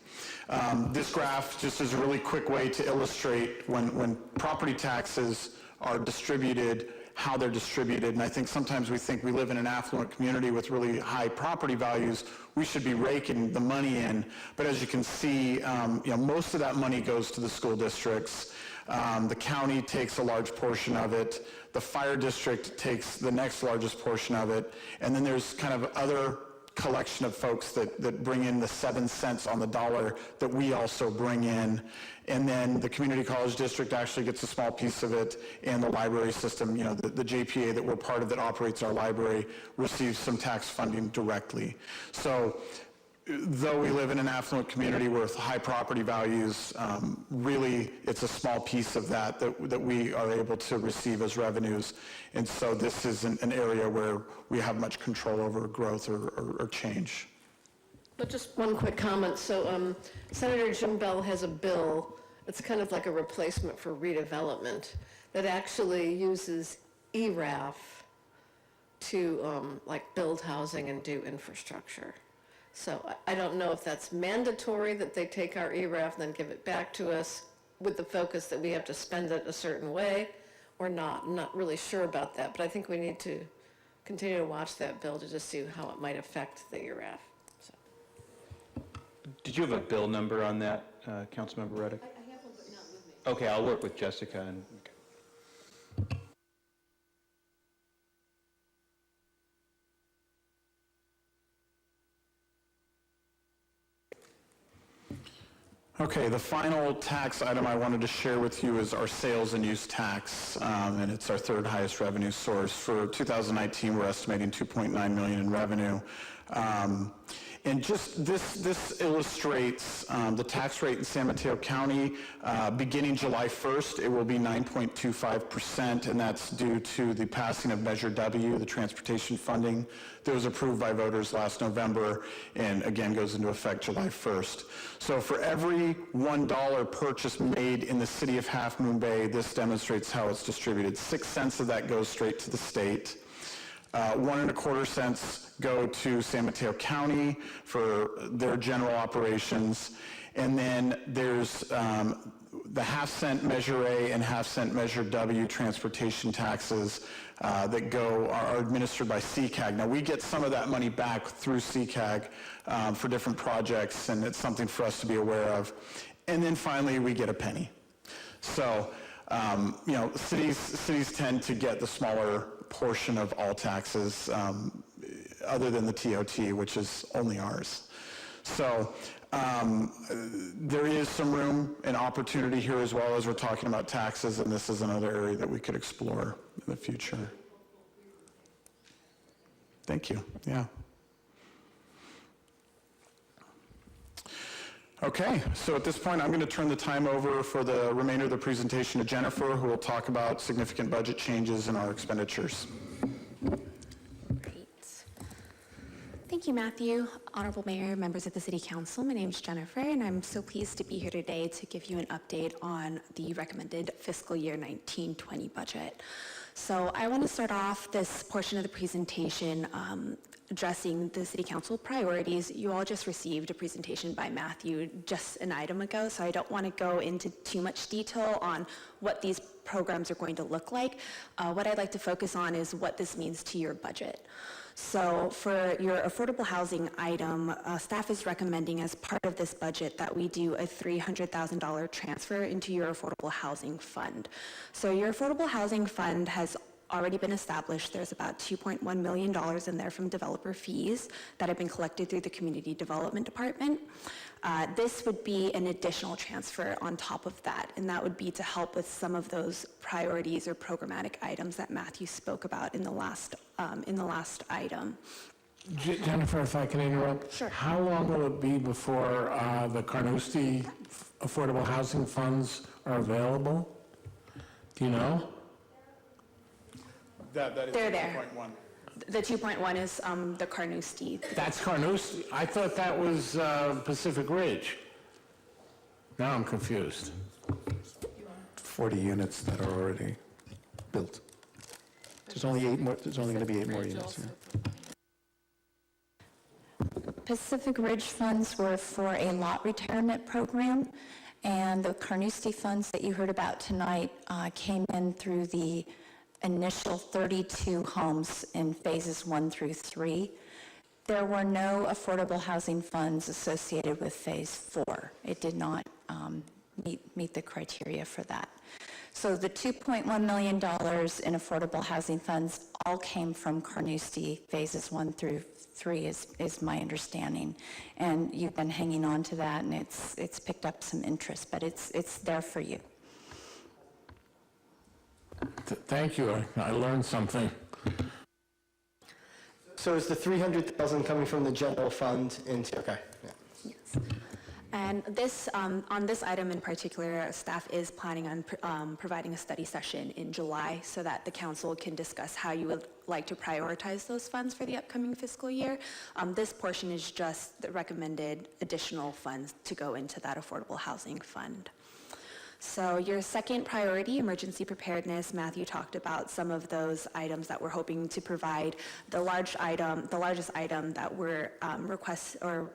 This graph just is a really quick way to illustrate when property taxes are distributed, how they're distributed. And I think sometimes we think we live in an affluent community with really high property values, we should be raking the money in. But as you can see, most of that money goes to the school districts. The county takes a large portion of it. The fire district takes the next largest portion of it. And then there's kind of other collection of folks that bring in the 7 cents on the dollar that we also bring in. And then the community college district actually gets a small piece of it, and the library system, the JPA that we're part of that operates our library, receives some tax funding directly. So though we live in an affluent community with high property values, really it's a small piece of that we are able to receive as revenues. And so this is an area where we have much control over growth or change. But just one quick comment. So Senator Jim Bell has a bill, it's kind of like a replacement for redevelopment, that actually uses ERAF to build housing and do infrastructure. So I don't know if that's mandatory that they take our ERAF and then give it back to us with the focus that we have to spend it a certain way or not. I'm not really sure about that, but I think we need to continue to watch that bill to just see how it might affect the ERAF. So. Did you have a bill number on that, Councilmember Ruddick? I have one, but not with me. Okay, I'll work with Jessica. Okay, the final tax item I wanted to share with you is our sales and use tax, and it's our third highest revenue source. For 2019, we're estimating $2.9 million in revenue. And just this illustrates the tax rate in San Mateo County. Beginning July 1st, it will be 9.25%, and that's due to the passing of Measure W, the transportation funding that was approved by voters last November, and again goes into effect July 1st. So for every $1 purchase made in the city of Half Moon Bay, this demonstrates how it's distributed. 6 cents of that goes straight to the state. 1.25 cents go to San Mateo County for their general operations. And then there's the half-cent Measure A and half-cent Measure W transportation taxes that are administered by CCAG. Now, we get some of that money back through CCAG for different projects, and it's something for us to be aware of. And then finally, we get a penny. So, cities tend to get the smaller portion of all taxes other than the TOT, which is only ours. So there is some room and opportunity here as well as we're talking about taxes, and this is another area that we could explore in the future. Thank you. Yeah. Okay, so at this point, I'm going to turn the time over for the remainder of the presentation to Jennifer, who will talk about significant budget changes in our expenditures. Great. Thank you, Matthew. Honorable Mayor, members of the City Council, my name is Jennifer, and I'm so pleased to be here today to give you an update on the recommended fiscal year 19-20 budget. So I want to start off this portion of the presentation addressing the City Council priorities. You all just received a presentation by Matthew just an item ago, so I don't want to go into too much detail on what these programs are going to look like. What I'd like to focus on is what this means to your budget. So for your affordable housing item, staff is recommending as part of this budget that we do a $300,000 transfer into your affordable housing fund. So your affordable housing fund has already been established. There's about $2.1 million in there from developer fees that have been collected through the Community Development Department. This would be an additional transfer on top of that, and that would be to help with some of those priorities or programmatic items that Matthew spoke about in the last item. Jennifer, if I can interrupt. Sure. How long will it be before the Carnoustie affordable housing funds are available? Do you know? That is They're there. 2.1. The 2.1 is the Carnoustie. That's Carnoustie? I thought that was Pacific Ridge. Now I'm confused. 40 units that are already built. There's only 8 more. There's only going to be 8 more units. Yeah. Pacific Ridge funds were for a lot retirement program, and the Carnoustie funds that you heard about tonight came in through the initial 32 homes in phases 1 through 3. There were no affordable housing funds associated with phase 4. It did not meet the criteria for that. So the $2.1 million in affordable housing funds all came from Carnoustie phases 1 through 3 is my understanding. And you've been hanging on to that, and it's picked up some interest, but it's there for you. Thank you. I learned something. So is the $300,000 coming from the general fund into, okay. Yeah. Yes. And this, on this item in particular, staff is planning on providing a study session in July so that the council can discuss how you would like to prioritize those funds for the upcoming fiscal year. This portion is just the recommended additional funds to go into that affordable housing fund. So your second priority, emergency preparedness, Matthew talked about some of those items that we're hoping to provide. The largest item that we're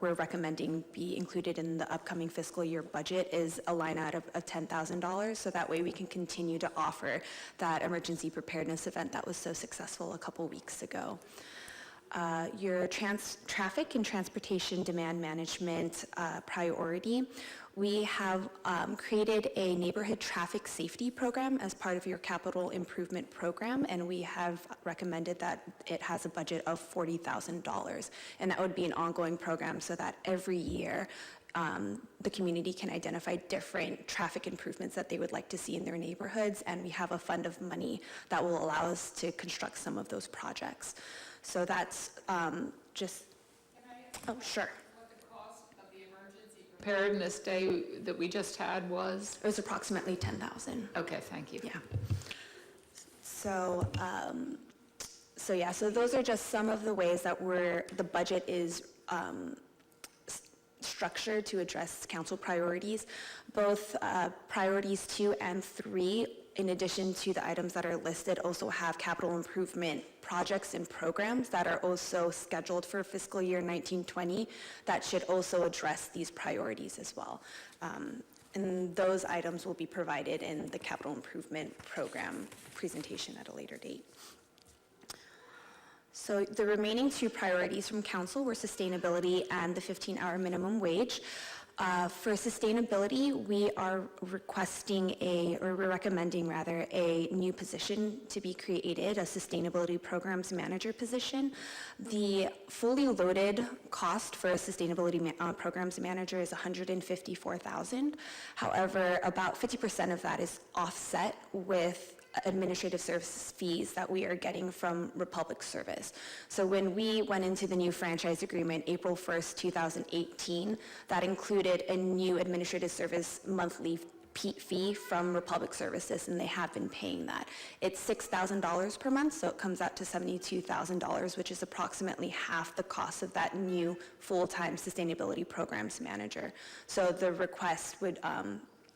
recommending be included in the upcoming fiscal year budget is a line item of $10,000, so that way we can continue to offer that emergency preparedness event that was so successful a couple weeks ago. Your traffic and transportation demand management priority. We have created a neighborhood traffic safety program as part of your capital improvement program, and we have recommended that it has a budget of $40,000. And that would be an ongoing program so that every year the community can identify different traffic improvements that they would like to see in their neighborhoods, and we have a fund of money that will allow us to construct some of those projects. So that's just, oh, sure. Preparedness Day that we just had was? It was approximately 10,000. Okay, thank you. Yeah. So, so those are just some of the ways that the budget is structured to address council priorities. Both priorities 2 and 3, in addition to the items that are listed, also have capital improvement projects and programs that are also scheduled for fiscal year 1920 that should also address these priorities as well. And those items will be provided in the capital improvement program presentation at a later date. So the remaining 2 priorities from council were sustainability and the 15-hour minimum wage. For sustainability, we are we're recommending rather, a new position to be created, a sustainability programs manager position. The fully loaded cost for a sustainability programs manager is $154,000. However, about 50% of that is offset with administrative service fees that we are getting from Republic Service. So when we went into the new franchise agreement April 1st, 2018, that included a new administrative service monthly fee from Republic Services, and they have been paying that. It's $6,000 per month, so it comes out to $72,000, which is approximately half the cost of that new full-time sustainability programs manager. So the request would,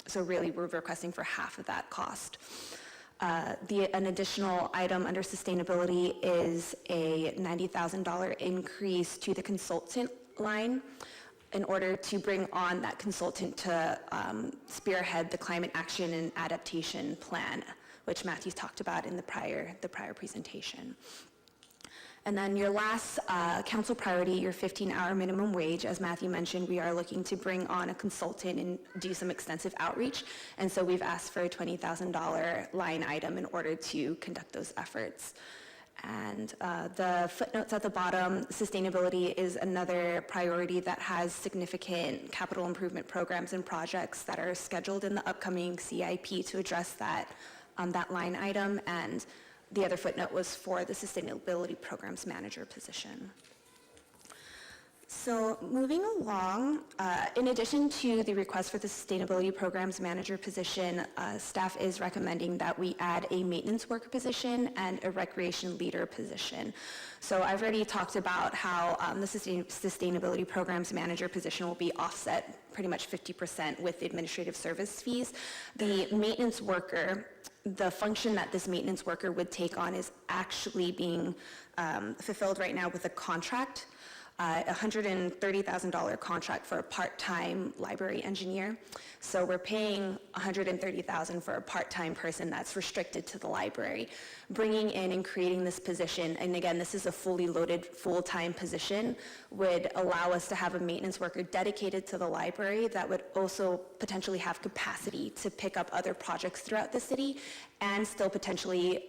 so really we're requesting for half of that cost. An additional item under sustainability is a $90,000 increase to the consultant line in order to bring on that consultant to spearhead the climate action and adaptation plan, which Matthew talked about in the prior presentation. And then your last council priority, your 15-hour minimum wage, as Matthew mentioned, we are looking to bring on a consultant and do some extensive outreach. And so we've asked for a $20,000 line item in order to conduct those efforts. And the footnotes at the bottom, sustainability is another priority that has significant capital improvement programs and projects that are scheduled in the upcoming CIP to address that, that line item. And the other footnote was for the Sustainability Programs Manager position. So moving along, in addition to the request for the Sustainability Programs Manager position, staff is recommending that we add a maintenance worker position and a recreation leader position. So I've already talked about how the Sustainability Programs Manager position will be offset pretty much 50% with the administrative service fees. The maintenance worker, the function that this maintenance worker would take on is actually being fulfilled right now with a contract, a $130,000 contract for a part-time library engineer. So we're paying $130,000 for a part-time person that's restricted to the library. Bringing in and creating this position, and again, this is a fully loaded full-time position, would allow us to have a maintenance worker dedicated to the library that would also potentially have capacity to pick up other projects throughout the city and still potentially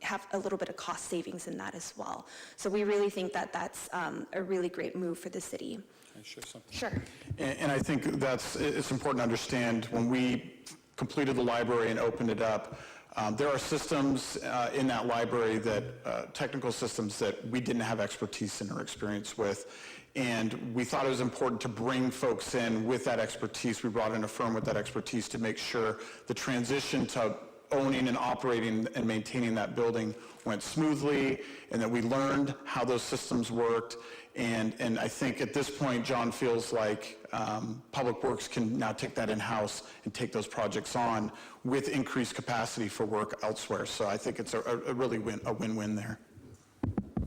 have a little bit of cost savings in that as well. So we really think that that's a really great move for the city. Can I share something? Sure. And I think it's important to understand when we completed the library and opened it up, there are systems in that library that, technical systems that we didn't have expertise in or experience with. And we thought it was important to bring folks in with that expertise. We brought in a firm with that expertise to make sure the transition to owning and operating and maintaining that building went smoothly, and that we learned how those systems worked. And I think at this point, John feels like Public Works can now take that in-house and take those projects on with increased capacity for work elsewhere. So I think it's a really a win-win there.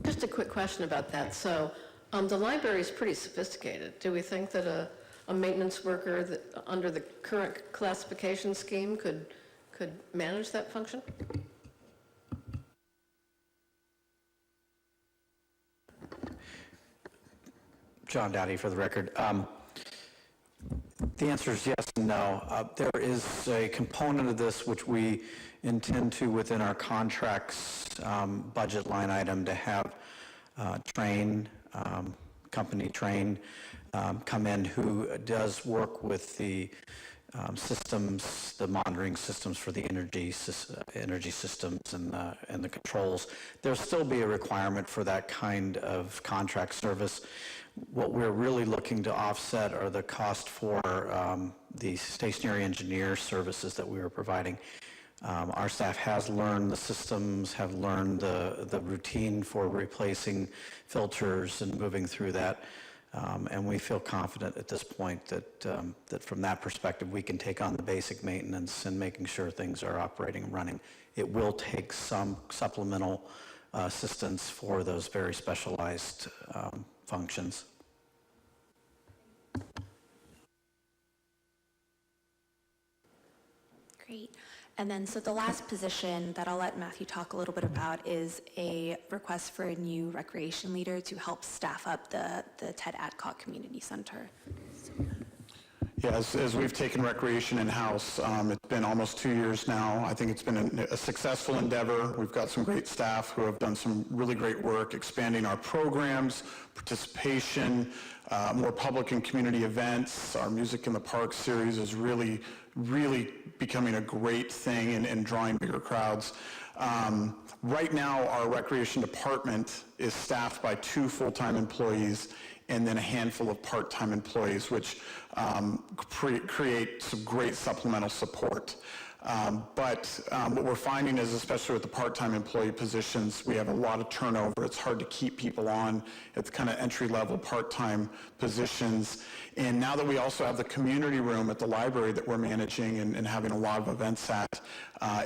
Just a quick question about that. So the library is pretty sophisticated. Do we think that a maintenance worker that, under the current classification scheme could manage that function? John Dowdy for the record. The answer is yes and no. There is a component of this which we intend to, within our contracts budget line item, to have company train come in who does work with the systems, the monitoring systems for the energy systems and the controls. There'll still be a requirement for that kind of contract service. What we're really looking to offset are the cost for the stationary engineer services that we were providing. Our staff has learned the systems, have learned the routine for replacing filters and moving through that. And we feel confident at this point that from that perspective, we can take on the basic maintenance and making sure things are operating and running. It will take some supplemental assistance for those very specialized functions. Great. And then, so the last position that I'll let Matthew talk a little bit about is a request for a new recreation leader to help staff up the Ted Adcock Community Center. Yeah, as we've taken recreation in-house, it's been almost 2 years now. I think it's been a successful endeavor. We've got some great staff who have done some really great work expanding our programs, participation, more public and community events. Our Music in the Park series is really becoming a great thing and drawing bigger crowds. Right now, our recreation department is staffed by 2 full-time employees and then a handful of part-time employees, which create some great supplemental support. But what we're finding is, especially with the part-time employee positions, we have a lot of turnover. It's hard to keep people on. It's kind of entry-level part-time positions. And now that we also have the community room at the library that we're managing and having a lot of events at,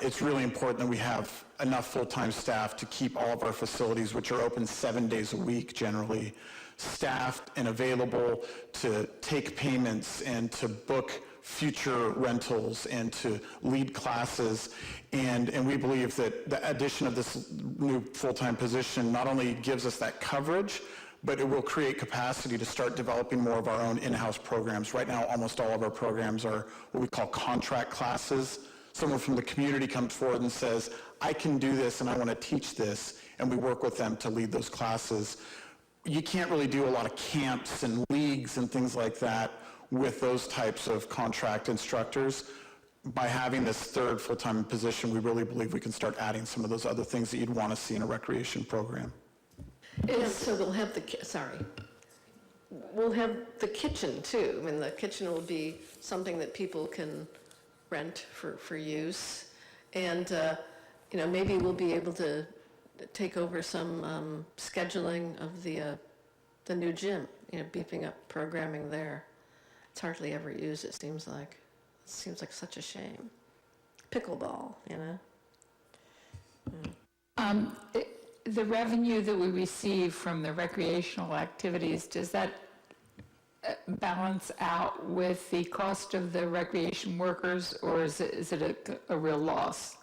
it's really important that we have enough full-time staff to keep all of our facilities, which are open 7 days a week generally, staffed and available to take payments and to book future rentals and to lead classes. And we believe that the addition of this new full-time position not only gives us that coverage, but it will create capacity to start developing more of our own in-house programs. Right now, almost all of our programs are what we call contract classes. Someone from the community comes forward and says, I can do this and I want to teach this, and we work with them to lead those classes. You can't really do a lot of camps and leagues and things like that with those types of contract instructors. By having this third full-time position, we really believe we can start adding some of those other things that you'd want to see in a recreation program. And so they'll have we'll have the kitchen too. I mean, the kitchen will be something that people can rent for use. And, maybe we'll be able to take over some scheduling of the new gym, beefing up programming there. It's hardly ever used, it seems like. It seems like such a shame. Pickleball, The revenue that we receive from the recreational activities, does that balance out with the cost of the recreation workers, or is it a real loss?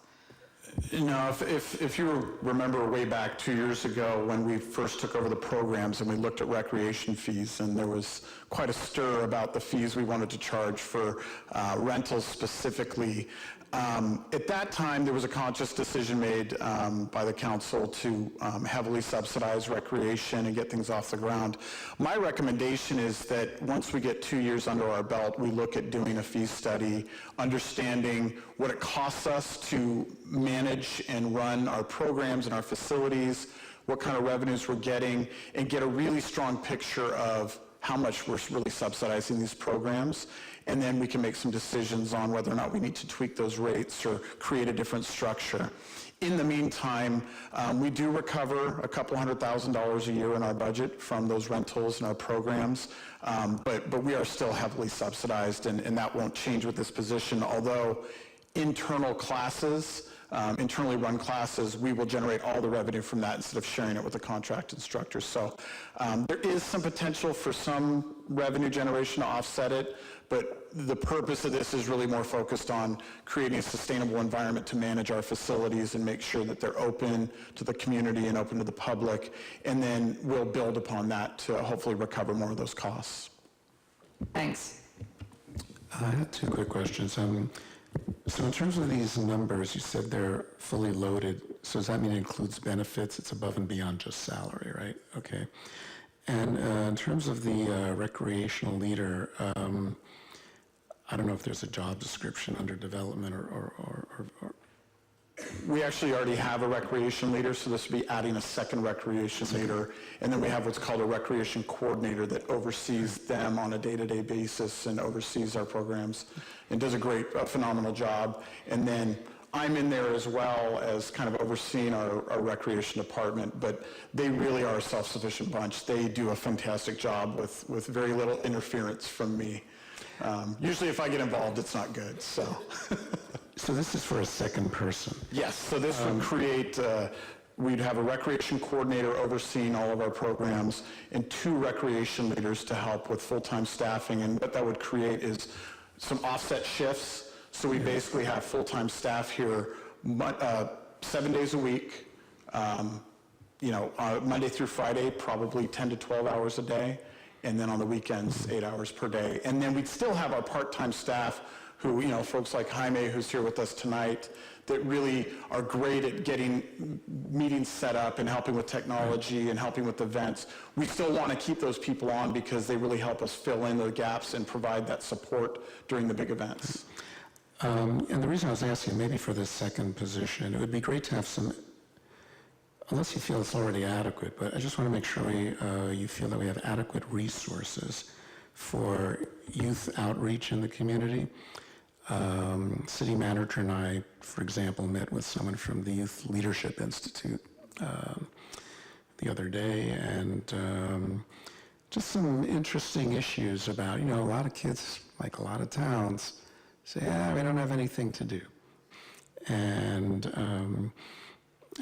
No, if you remember way back 2 years ago when we first took over the programs and we looked at recreation fees, and there was quite a stir about the fees we wanted to charge for rentals specifically. At that time, there was a conscious decision made by the council to heavily subsidize recreation and get things off the ground. My recommendation is that once we get 2 years under our belt, we look at doing a fee study, understanding what it costs us to manage and run our programs and our facilities, what kind of revenues we're getting, and get a really strong picture of how much we're really subsidizing these programs. And then we can make some decisions on whether or not we need to tweak those rates or create a different structure. In the meantime, we do recover a couple $100,000 a year in our budget from those rentals and our programs, but we are still heavily subsidized, and that won't change with this position, although internal classes, internally run classes, we will generate all the revenue from that instead of sharing it with the contract instructors. So there is some potential for some revenue generation to offset it, but the purpose of this is really more focused on creating a sustainable environment to manage our facilities and make sure that they're open to the community and open to the public, and then we'll build upon that to hopefully recover more of those costs. Thanks. I had 2 quick questions. So in terms of these numbers, you said they're fully loaded. So does that mean it includes benefits? It's above and beyond just salary, right? Okay. And in terms of the recreational leader, I don't know if there's a job description under development or We actually already have a recreation leader, so this would be adding a second recreation leader. And then we have what's called a recreation coordinator that oversees them on a day-to-day basis and oversees our programs and does a phenomenal job. And then I'm in there as well as kind of overseeing our recreation department, but they really are a self-sufficient bunch. They do a fantastic job with very little interference from me. Usually if I get involved, it's not good, so. So this is for a second person? Yes, so this would create, we'd have a recreation coordinator overseeing all of our programs and 2 recreation leaders to help with full-time staffing. And what that would create is some offset shifts. So we basically have full-time staff here 7 days a week, Monday through Friday, probably 10 to 12 hours a day. And then on the weekends, 8 hours per day. And then we'd still have our part-time staff who, folks like Jaime, who's here with us tonight, that really are great at getting meetings set up and helping with technology and helping with events. We still want to keep those people on because they really help us fill in the gaps and provide that support during the big events. And the reason I was asking, maybe for this second position, it would be great to have some, unless you feel it's already adequate, but I just want to make sure you feel that we have adequate resources for youth outreach in the community. City manager and I, for example, met with someone from the Youth Leadership Institute the other day, and just some interesting issues about, a lot of kids, like a lot of towns, say, we don't have anything to do. And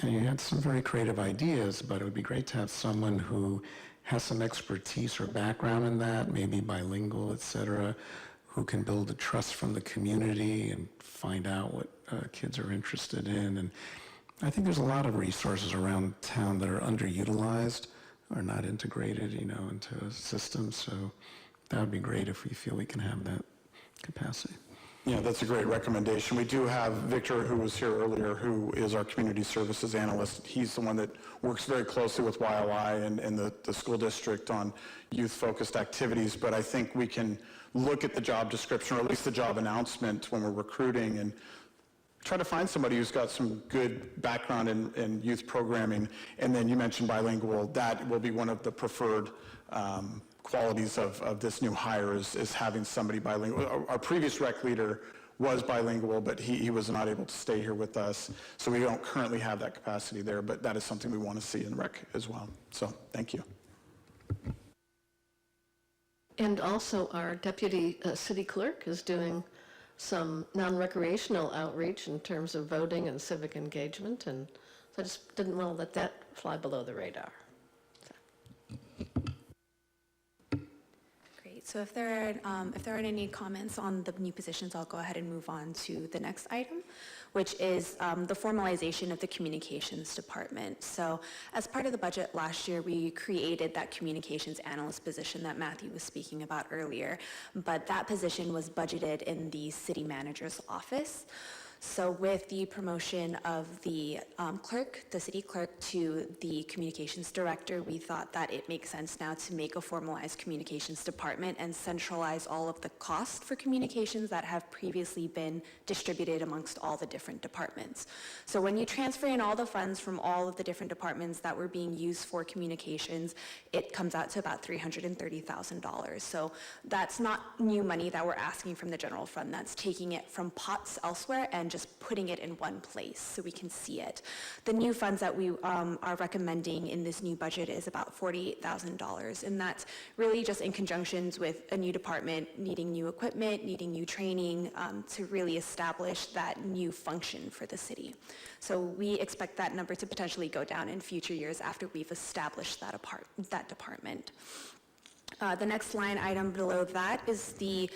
you had some very creative ideas, but it would be great to have someone who has some expertise or background in that, maybe bilingual, et cetera, who can build a trust from the community and find out what kids are interested in. And I think there's a lot of resources around town that are underutilized or not integrated, into a system. So that would be great if we feel we can have that capacity. Yeah, that's a great recommendation. We do have Victor, who was here earlier, who is our community services analyst. He's the one that works very closely with YLI and the school district on youth-focused activities. But I think we can look at the job description, or at least the job announcement when we're recruiting, and try to find somebody who's got some good background in youth programming. And then you mentioned bilingual. That will be one of the preferred qualities of this new hire is having somebody bilingual. Our previous rec leader was bilingual, but he was not able to stay here with us. So we don't currently have that capacity there, but that is something we want to see in rec as well. So thank you. And also our deputy city clerk is doing some non-recreational outreach in terms of voting and civic engagement. And so I just didn't want to let that fly below the radar. So if there aren't any comments on the new positions, I'll go ahead and move on to the next item, which is the formalization of the communications department. So as part of the budget last year, we created that communications analyst position that Matthew was speaking about earlier, but that position was budgeted in the city manager's office. So with the promotion of the clerk, the city clerk, to the communications director, we thought that it makes sense now to make a formalized communications department and centralize all of the costs for communications that have previously been distributed amongst all the different departments. So when you transfer in all the funds from all of the different departments that were being used for communications, it comes out to about $330,000. So that's not new money that we're asking from the general fund. That's taking it from pots elsewhere and just putting it in one place so we can see it. The new funds that we are recommending in this new budget is about $48,000, and that's really just in conjunction with a new department needing new equipment, needing new training to really establish that new function for the city. So we expect that number to potentially go down in future years after we've established that department. The next line item below that is the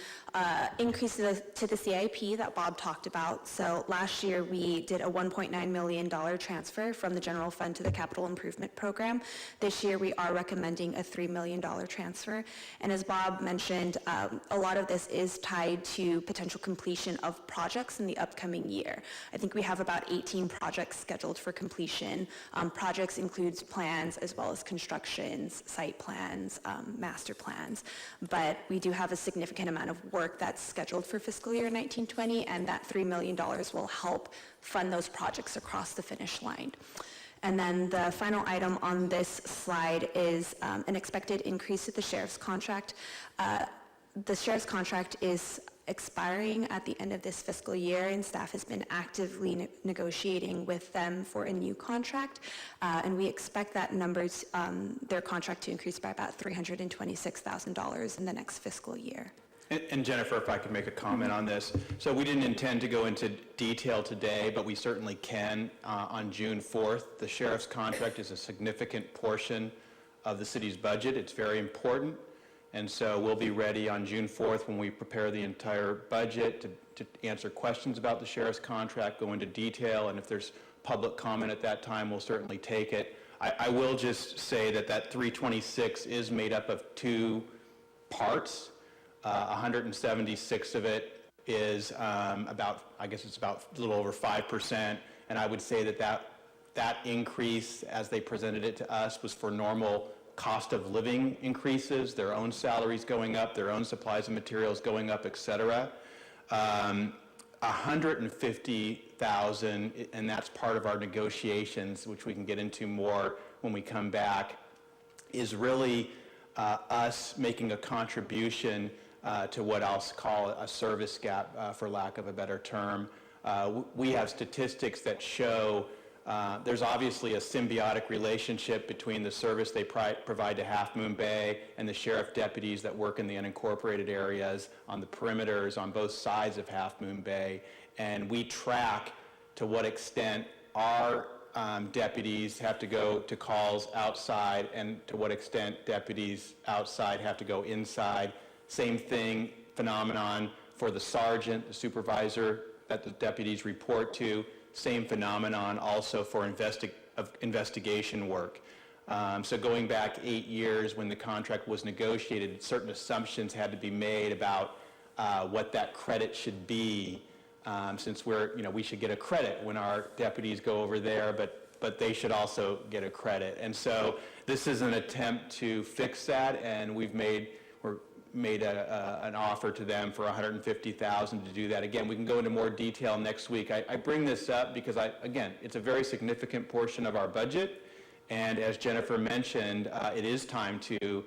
increase to the CIP that Bob talked about. So last year we did a $1.9 million transfer from the general fund to the capital improvement program. This year we are recommending a $3 million transfer. And as Bob mentioned, a lot of this is tied to potential completion of projects in the upcoming year. I think we have about 18 projects scheduled for completion. Projects includes plans as well as constructions, site plans, master plans. But we do have a significant amount of work that's scheduled for fiscal year 1920, and that $3 million will help fund those projects across the finish line. And then the final item on this slide is an expected increase to the sheriff's contract. The sheriff's contract is expiring at the end of this fiscal year, and staff has been actively negotiating with them for a new contract. And we expect that their contract to increase by about $326,000 in the next fiscal year. And Jennifer, if I could make a comment on this. So we didn't intend to go into detail today, but we certainly can on June 4th. The sheriff's contract is a significant portion of the city's budget. It's very important. And so we'll be ready on June 4th when we prepare the entire budget to answer questions about the sheriff's contract, go into detail, and if there's public comment at that time, we'll certainly take it. I will just say that 326 is made up of two parts. 176 of it is about a little over 5%, and I would say that increase, as they presented it to us, was for normal cost of living increases, their own salaries going up, their own supplies and materials going up, et cetera. 150,000, and that's part of our negotiations, which we can get into more when we come back, is really us making a contribution to what I'll call a service gap, for lack of a better term. We have statistics that show there's obviously a symbiotic relationship between the service they provide to Half Moon Bay and the sheriff deputies that work in the unincorporated areas on the perimeters on both sides of Half Moon Bay. And we track to what extent our deputies have to go to calls outside and to what extent deputies outside have to go inside. Same phenomenon for the sergeant, the supervisor that the deputies report to. Same phenomenon also for investigation work. So going back 8 years when the contract was negotiated, certain assumptions had to be made about what that credit should be, since we should get a credit when our deputies go over there, but they should also get a credit. And so this is an attempt to fix that, and we've made an offer to them for $150,000 to do that. Again, we can go into more detail next week. I bring this up because, again, it's a very significant portion of our budget, and as Jennifer mentioned, it is time to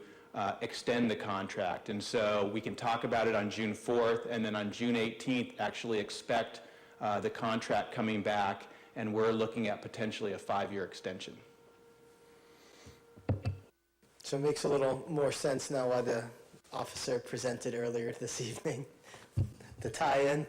extend the contract. And so we can talk about it on June 4th, and then on June 18th, actually expect the contract coming back, and we're looking at potentially a 5-year extension. So it makes a little more sense now why the officer presented earlier this evening, the tie-in.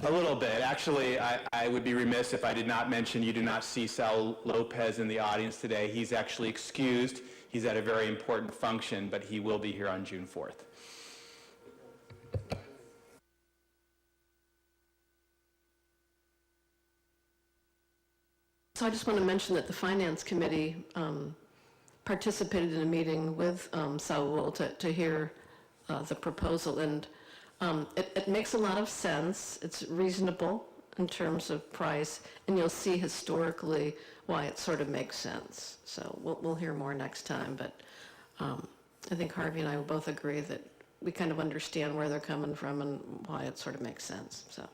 A little bit. Actually, I would be remiss if I did not mention you do not see Sal Lopez in the audience today. He's actually excused. He's at a very important function, but he will be here on June 4th. So I just want to mention that the Finance Committee participated in a meeting with Saul to hear the proposal, and it makes a lot of sense. It's reasonable in terms of price, and you'll see historically why it sort of makes sense. So we'll hear more next time, but I think Harvey and I will both agree that we kind of understand where they're coming from and why it sort of makes sense. So.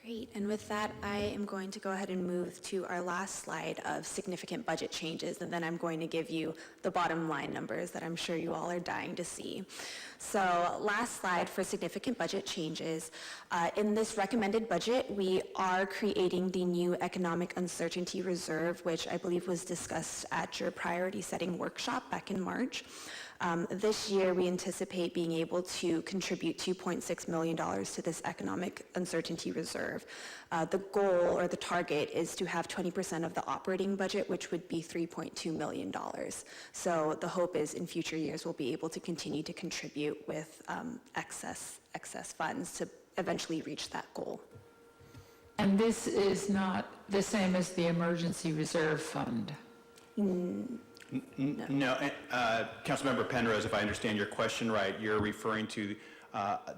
Great, and with that, I am going to go ahead and move to our last slide of significant budget changes, and then I'm going to give you the bottom line numbers that I'm sure you all are dying to see. So last slide for significant budget changes. In this recommended budget, we are creating the new Economic Uncertainty Reserve, which I believe was discussed at your priority setting workshop back in March. This year, we anticipate being able to contribute $2.6 million to this Economic Uncertainty Reserve. The goal or the target is to have 20% of the operating budget, which would be $3.2 million. So the hope is in future years, we'll be able to continue to contribute with excess funds to eventually reach that goal. And this is not the same as the Emergency Reserve Fund? No, Councilmember Penrose, if I understand your question right, you're referring to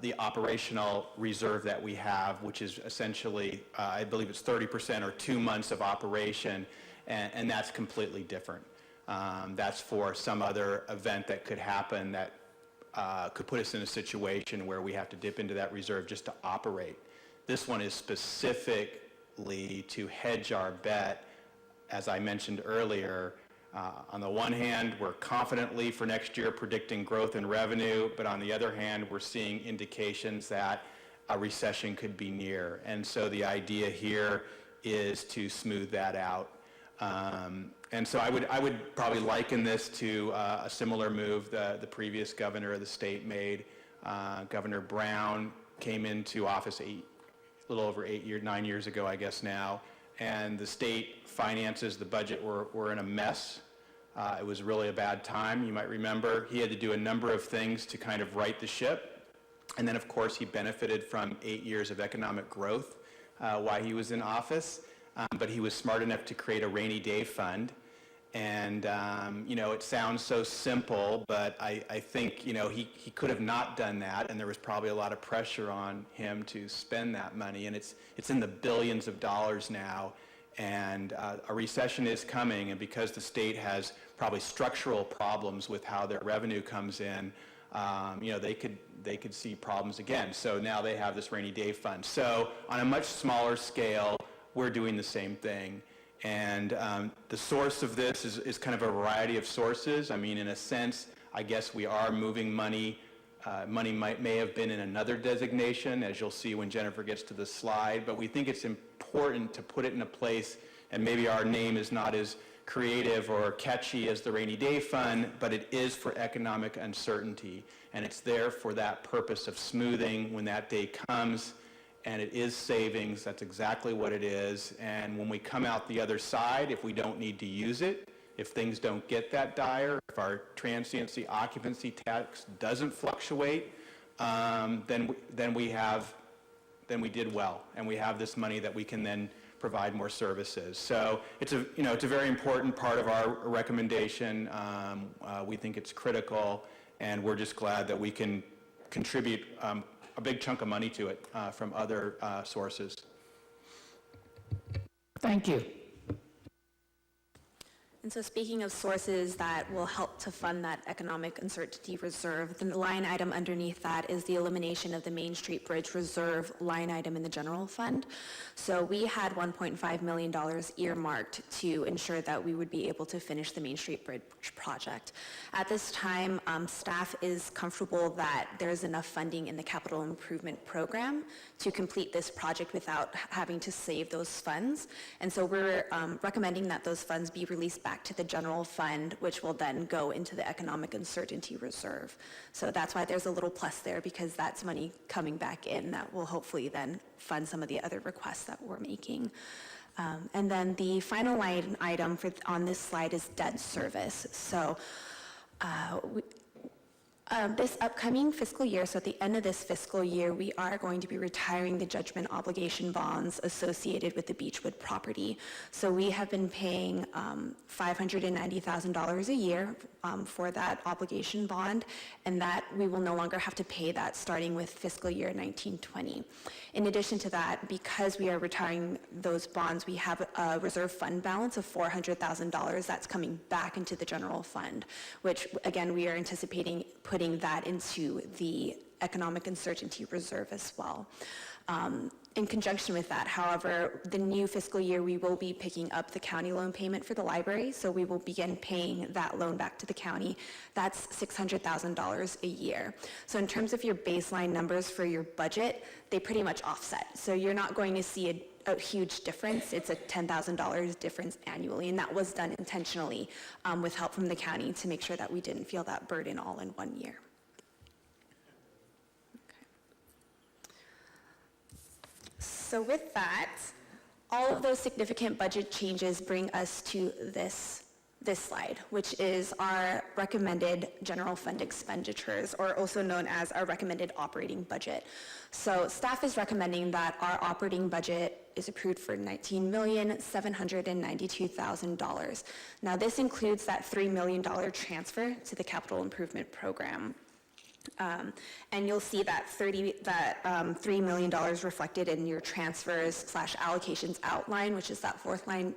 the operational reserve that we have, which is essentially, I believe it's 30% or 2 months of operation, and that's completely different. That's for some other event that could happen that could put us in a situation where we have to dip into that reserve just to operate. This one is specifically to hedge our bet, as I mentioned earlier. On the one hand, we're confidently for next year predicting growth in revenue, but on the other hand, we're seeing indications that a recession could be near. And so the idea here is to smooth that out. And so I would probably liken this to a similar move the previous governor of the state made. Governor Brown came into office a little over 9 years ago, I guess now, and the state finances, the budget were in a mess. It was really a bad time. You might remember he had to do a number of things to kind of right the ship. And then, of course, he benefited from 8 years of economic growth while he was in office. But he was smart enough to create a rainy day fund. And, it sounds so simple, but I think, he could have not done that, and there was probably a lot of pressure on him to spend that money. And it's in the billions of dollars now. And a recession is coming, and because the state has probably structural problems with how their revenue comes in, they could see problems again. So now they have this rainy day fund. So on a much smaller scale, we're doing the same thing. And the source of this is kind of a variety of sources. I mean, in a sense, I guess we are moving money. Money may have been in another designation, as you'll see when Jennifer gets to the slide, but we think it's important to put it in a place, and maybe our name is not as creative or catchy as the Rainy Day Fund, but it is for economic uncertainty, and it's there for that purpose of smoothing when that day comes, and it is savings. That's exactly what it is. And when we come out the other side, if we don't need to use it, if things don't get that dire, if our transiency occupancy tax doesn't fluctuate, then we did well, and we have this money that we can then provide more services. So it's a very important part of our recommendation. We think it's critical, and we're just glad that we can contribute a big chunk of money to it from other sources. Thank you. And so speaking of sources that will help to fund that economic uncertainty reserve, the line item underneath that is the elimination of the Main Street Bridge Reserve line item in the general fund. So we had $1.5 million earmarked to ensure that we would be able to finish the Main Street Bridge project. At this time, staff is comfortable that there's enough funding in the capital improvement program to complete this project without having to save those funds. And so we're recommending that those funds be released back to the general fund, which will then go into the economic uncertainty reserve. So that's why there's a little plus there, because that's money coming back in that will hopefully then fund some of the other requests that we're making. And then the final line item on this slide is debt service. So this upcoming fiscal year, so at the end of this fiscal year, we are going to be retiring the judgment obligation bonds associated with the Beechwood property. So we have been paying $590,000 a year for that obligation bond, and that we will no longer have to pay that starting with fiscal year 1920. In addition to that, because we are retiring those bonds, we have a reserve fund balance of $400,000 that's coming back into the general fund, which again, we are anticipating putting that into the economic uncertainty reserve as well. In conjunction with that, however, the new fiscal year, we will be picking up the county loan payment for the library, so we will begin paying that loan back to the county. That's $600,000 a year. So in terms of your baseline numbers for your budget, they pretty much offset. So you're not going to see a huge difference. It's a $10,000 difference annually, and that was done intentionally with help from the county to make sure that we didn't feel that burden all in 1 year. So with that, all of those significant budget changes bring us to this slide, which is our recommended general fund expenditures, or also known as our recommended operating budget. So staff is recommending that our operating budget is approved for $19,792,000. Now this includes that $3 million transfer to the capital improvement program. And you'll see that $3 million reflected in your transfers / allocations outline, which is that fourth line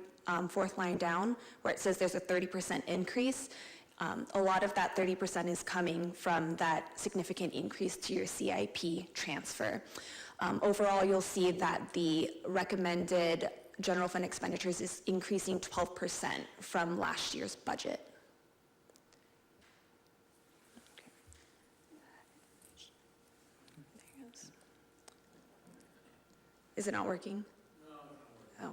fourth line down, where it says there's a 30% increase. A lot of that 30% is coming from that significant increase to your CIP transfer. Overall, you'll see that the recommended general fund expenditures is increasing 12% from last year's budget. There it goes. Is it not working? No.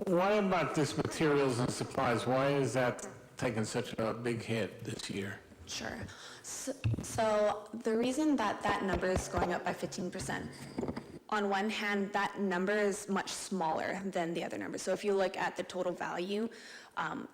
What about this materials and supplies? Why is that taking such a big hit this year? Sure. So the reason that that number is going up by 15%, on one hand, that number is much smaller than the other number. So if you look at the total value,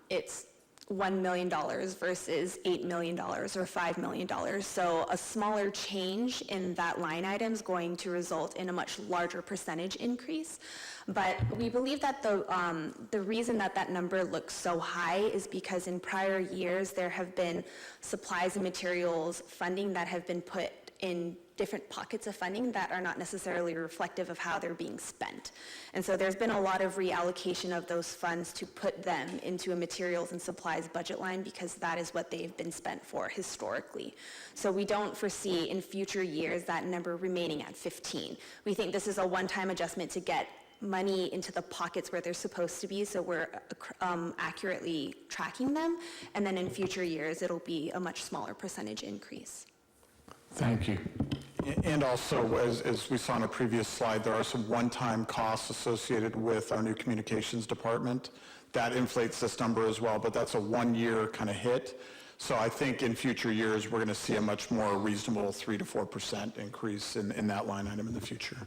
it's $1 million versus $8 million or $5 million. So a smaller change in that line item is going to result in a much larger percentage increase. But we believe that the reason that that number looks so high is because in prior years there have been supplies and materials funding that have been put in different pockets of funding that are not necessarily reflective of how they're being spent. And so there's been a lot of reallocation of those funds to put them into a materials and supplies budget line because that is what they've been spent for historically. So we don't foresee in future years that number remaining at 15. We think this is a one-time adjustment to get money into the pockets where they're supposed to be, so we're accurately tracking them, and then in future years it'll be a much smaller percentage increase. Thank you. And also, as we saw in a previous slide, there are some one-time costs associated with our new communications department. That inflates this number as well, but that's a one-year kind of hit. So I think in future years, we're going to see a much more reasonable 3 to 4% increase in that line item in the future.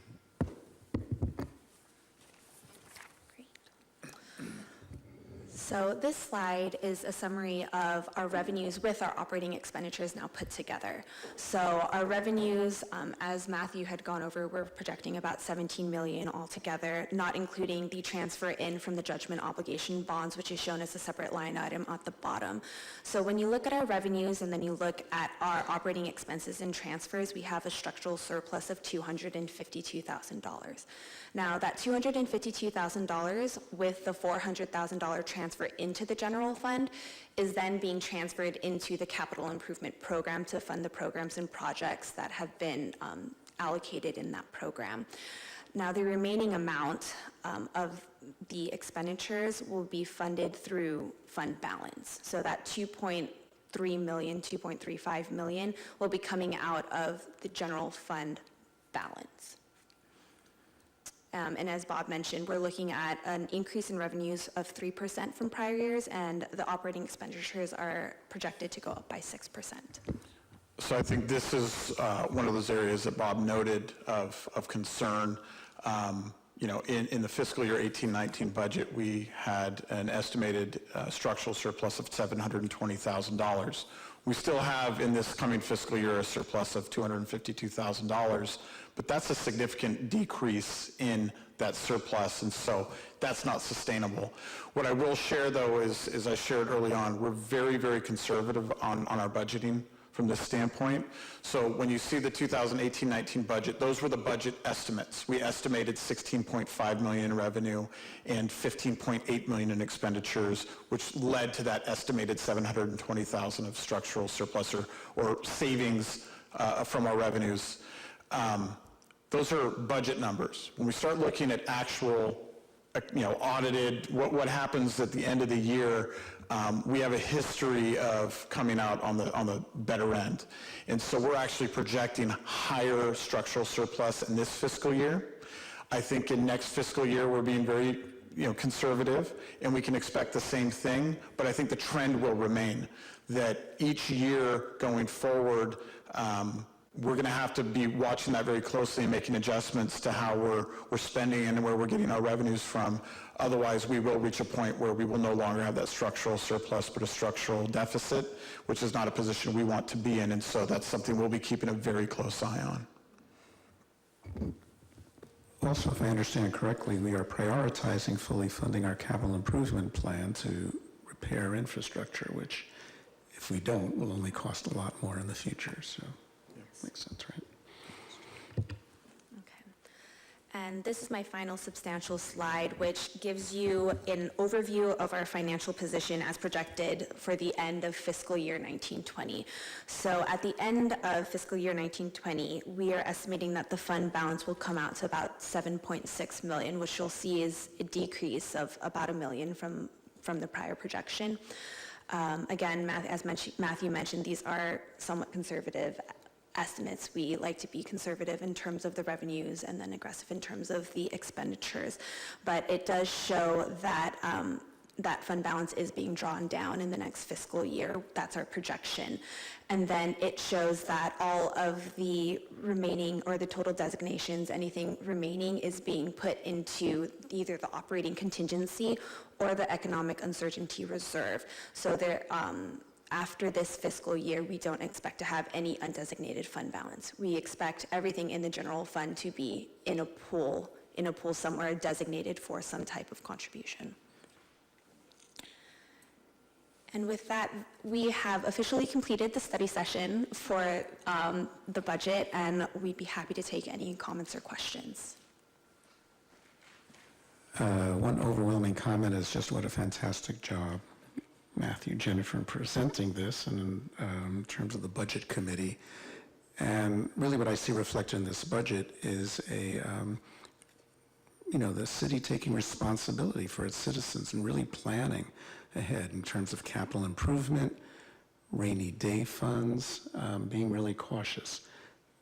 So this slide is a summary of our revenues with our operating expenditures now put together. So our revenues, as Matthew had gone over, we're projecting about $17 million altogether, not including the transfer in from the judgment obligation bonds, which is shown as a separate line item at the bottom. So when you look at our revenues and then you look at our operating expenses and transfers, we have a structural surplus of $252,000. Now, that $252,000 with the $400,000 transfer into the general fund is then being transferred into the capital improvement program to fund the programs and projects that have been allocated in that program. Now, the remaining amount of the expenditures will be funded through fund balance. So that $2.3 million, $2.35 million will be coming out of the general fund balance. And as Bob mentioned, we're looking at an increase in revenues of 3% from prior years, and the operating expenditures are projected to go up by 6%. So I think this is one of those areas that Bob noted of concern. You know, in the fiscal year 18-19 budget, we had an estimated structural surplus of $720,000. We still have in this coming fiscal year a surplus of $252,000, but that's a significant decrease in that surplus, and so that's not sustainable. What I will share, though, is, as I shared early on, we're very, very conservative on our budgeting from this standpoint. So when you see the 2018-19 budget, those were the budget estimates. We estimated $16.5 million in revenue and $15.8 million in expenditures, which led to that estimated $720,000 of structural surplus or savings from our revenues. Those are budget numbers. When we start looking at actual, audited, what happens at the end of the year, we have a history of coming out on the better end. And so we're actually projecting higher structural surplus in this fiscal year. I think in next fiscal year, we're being very conservative, and we can expect the same thing, but I think the trend will remain that each year going forward, we're going to have to be watching that very closely and making adjustments to how we're spending and where we're getting our revenues from. Otherwise, we will reach a point where we will no longer have that structural surplus, but a structural deficit, which is not a position we want to be in. And so that's something we'll be keeping a very close eye on. Also, if I understand correctly, we are prioritizing fully funding our capital improvement plan to repair infrastructure, which, if we don't, will only cost a lot more in the future. So. Makes sense, right? And this is my final substantial slide, which gives you an overview of our financial position as projected for the end of fiscal year 1920. So at the end of fiscal year 1920, we are estimating that the fund balance will come out to about 7.6 million, which you'll see is a decrease of about $1 million from the prior projection. Again, as Matthew mentioned, these are somewhat conservative estimates. We like to be conservative in terms of the revenues and then aggressive in terms of the expenditures. But it does show that that fund balance is being drawn down in the next fiscal year. That's our projection. And then it shows that all of the remaining or the total designations, anything remaining is being put into either the operating contingency or the economic uncertainty reserve. So there, after this fiscal year, we don't expect to have any undesignated fund balance. We expect everything in the general fund to be in a pool somewhere designated for some type of contribution. And with that, we have officially completed the study session for the budget, and we'd be happy to take any comments or questions. One overwhelming comment is just what a fantastic job, Matthew, Jennifer, in presenting this, and in terms of the budget committee. And really what I see reflected in this budget is the city taking responsibility for its citizens and really planning ahead in terms of capital improvement, rainy day funds, being really cautious.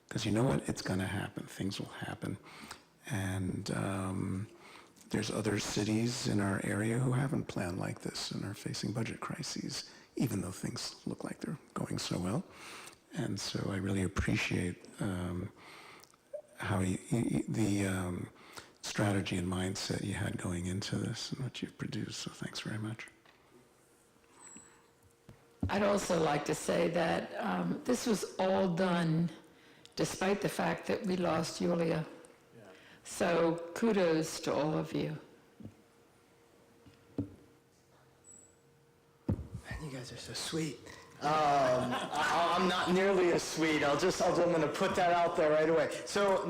Because you know what? It's going to happen. Things will happen. And there's other cities in our area who haven't planned like this and are facing budget crises, even though things look like they're going so well. And so I really appreciate how the strategy and mindset you had going into this and what you've produced. So thanks very much. I'd also like to say that this was all done despite the fact that we lost Yulia. So kudos to all of you. Man, you guys are so sweet. I'm not nearly as sweet. I'm going to put that out there right away. So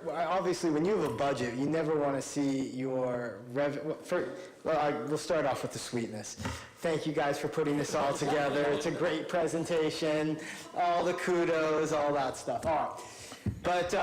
obviously when you have a budget, you never want to see your we'll start off with the sweetness. Thank you guys for putting this all together. It's a great presentation, all the kudos, all that stuff. All right. But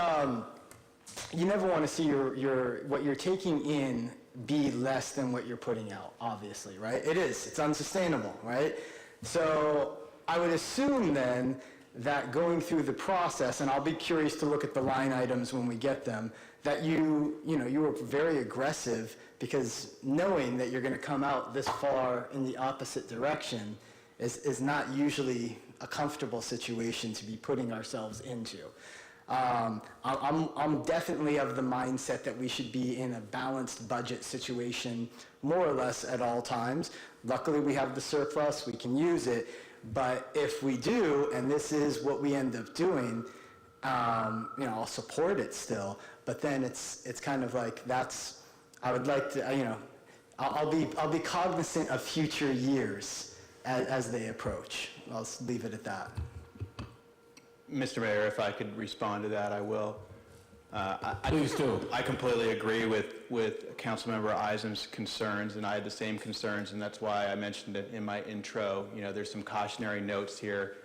you never want to see what you're taking in be less than what you're putting out, obviously, right? It's unsustainable, right? So I would assume then that going through the process, and I'll be curious to look at the line items when we get them, that you were very aggressive, because knowing that you're going to come out this far in the opposite direction is not usually a comfortable situation to be putting ourselves into. I'm definitely of the mindset that we should be in a balanced budget situation more or less at all times. Luckily, we have the surplus, we can use it, but if we do, and this is what we end up doing, I'll support it still, but then it's kind of like I would like to, I'll be cognizant of future years as they approach. I'll just leave it at that. Mr. Mayor, if I could respond to that, I will. Please do. I completely agree with Councilmember Isem's concerns, and I had the same concerns, and that's why I mentioned it in my intro. There's some cautionary notes here.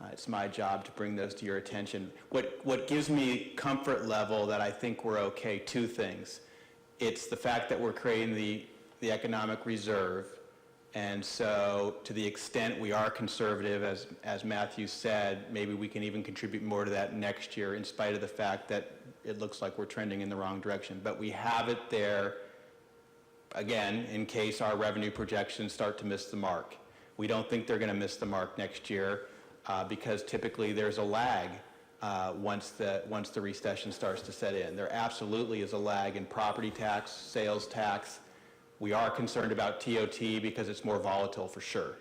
It's my job to bring those to your attention. What gives me comfort level that I think we're okay, two things. It's the fact that we're creating the economic reserve, and so to the extent we are conservative, as Matthew said, maybe we can even contribute more to that next year in spite of the fact that it looks like we're trending in the wrong direction. But we have it there, again, in case our revenue projections start to miss the mark. We don't think they're going to miss the mark next year because typically there's a lag once the recession starts to set in. There absolutely is a lag in property tax, sales tax. We are concerned about TOT because it's more volatile for sure.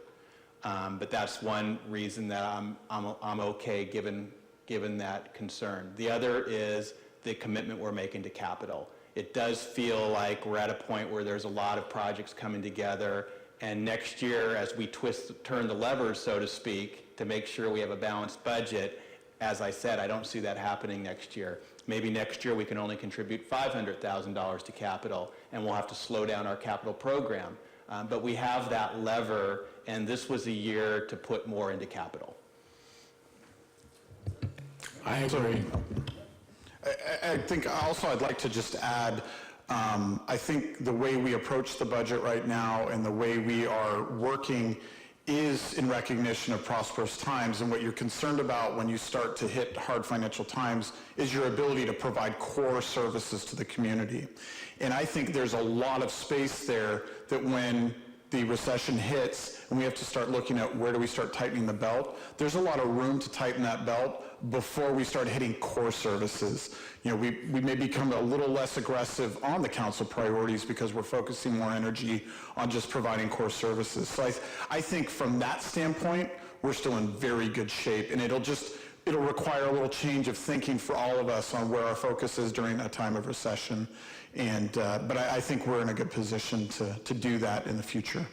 But that's one reason that I'm okay given that concern. The other is the commitment we're making to capital. It does feel like we're at a point where there's a lot of projects coming together, and next year, as we turn the levers, so to speak, to make sure we have a balanced budget, As I said, I don't see that happening next year. Maybe next year we can only contribute $500,000 to capital, and we'll have to slow down our capital program. But we have that lever, and this was a year to put more into capital. I agree. I think also I'd like to just add, I think the way we approach the budget right now and the way we are working is in recognition of prosperous times, and what you're concerned about when you start to hit hard financial times is your ability to provide core services to the community. And I think there's a lot of space there that when the recession hits and we have to start looking at where do we start tightening the belt, there's a lot of room to tighten that belt before we start hitting core services. You know, we may become a little less aggressive on the council priorities because we're focusing more energy on just providing core services. So I think from that standpoint, we're still in very good shape, and it'll require a little change of thinking for all of us on where our focus is during that time of recession. And but I think we're in a good position to do that in the future.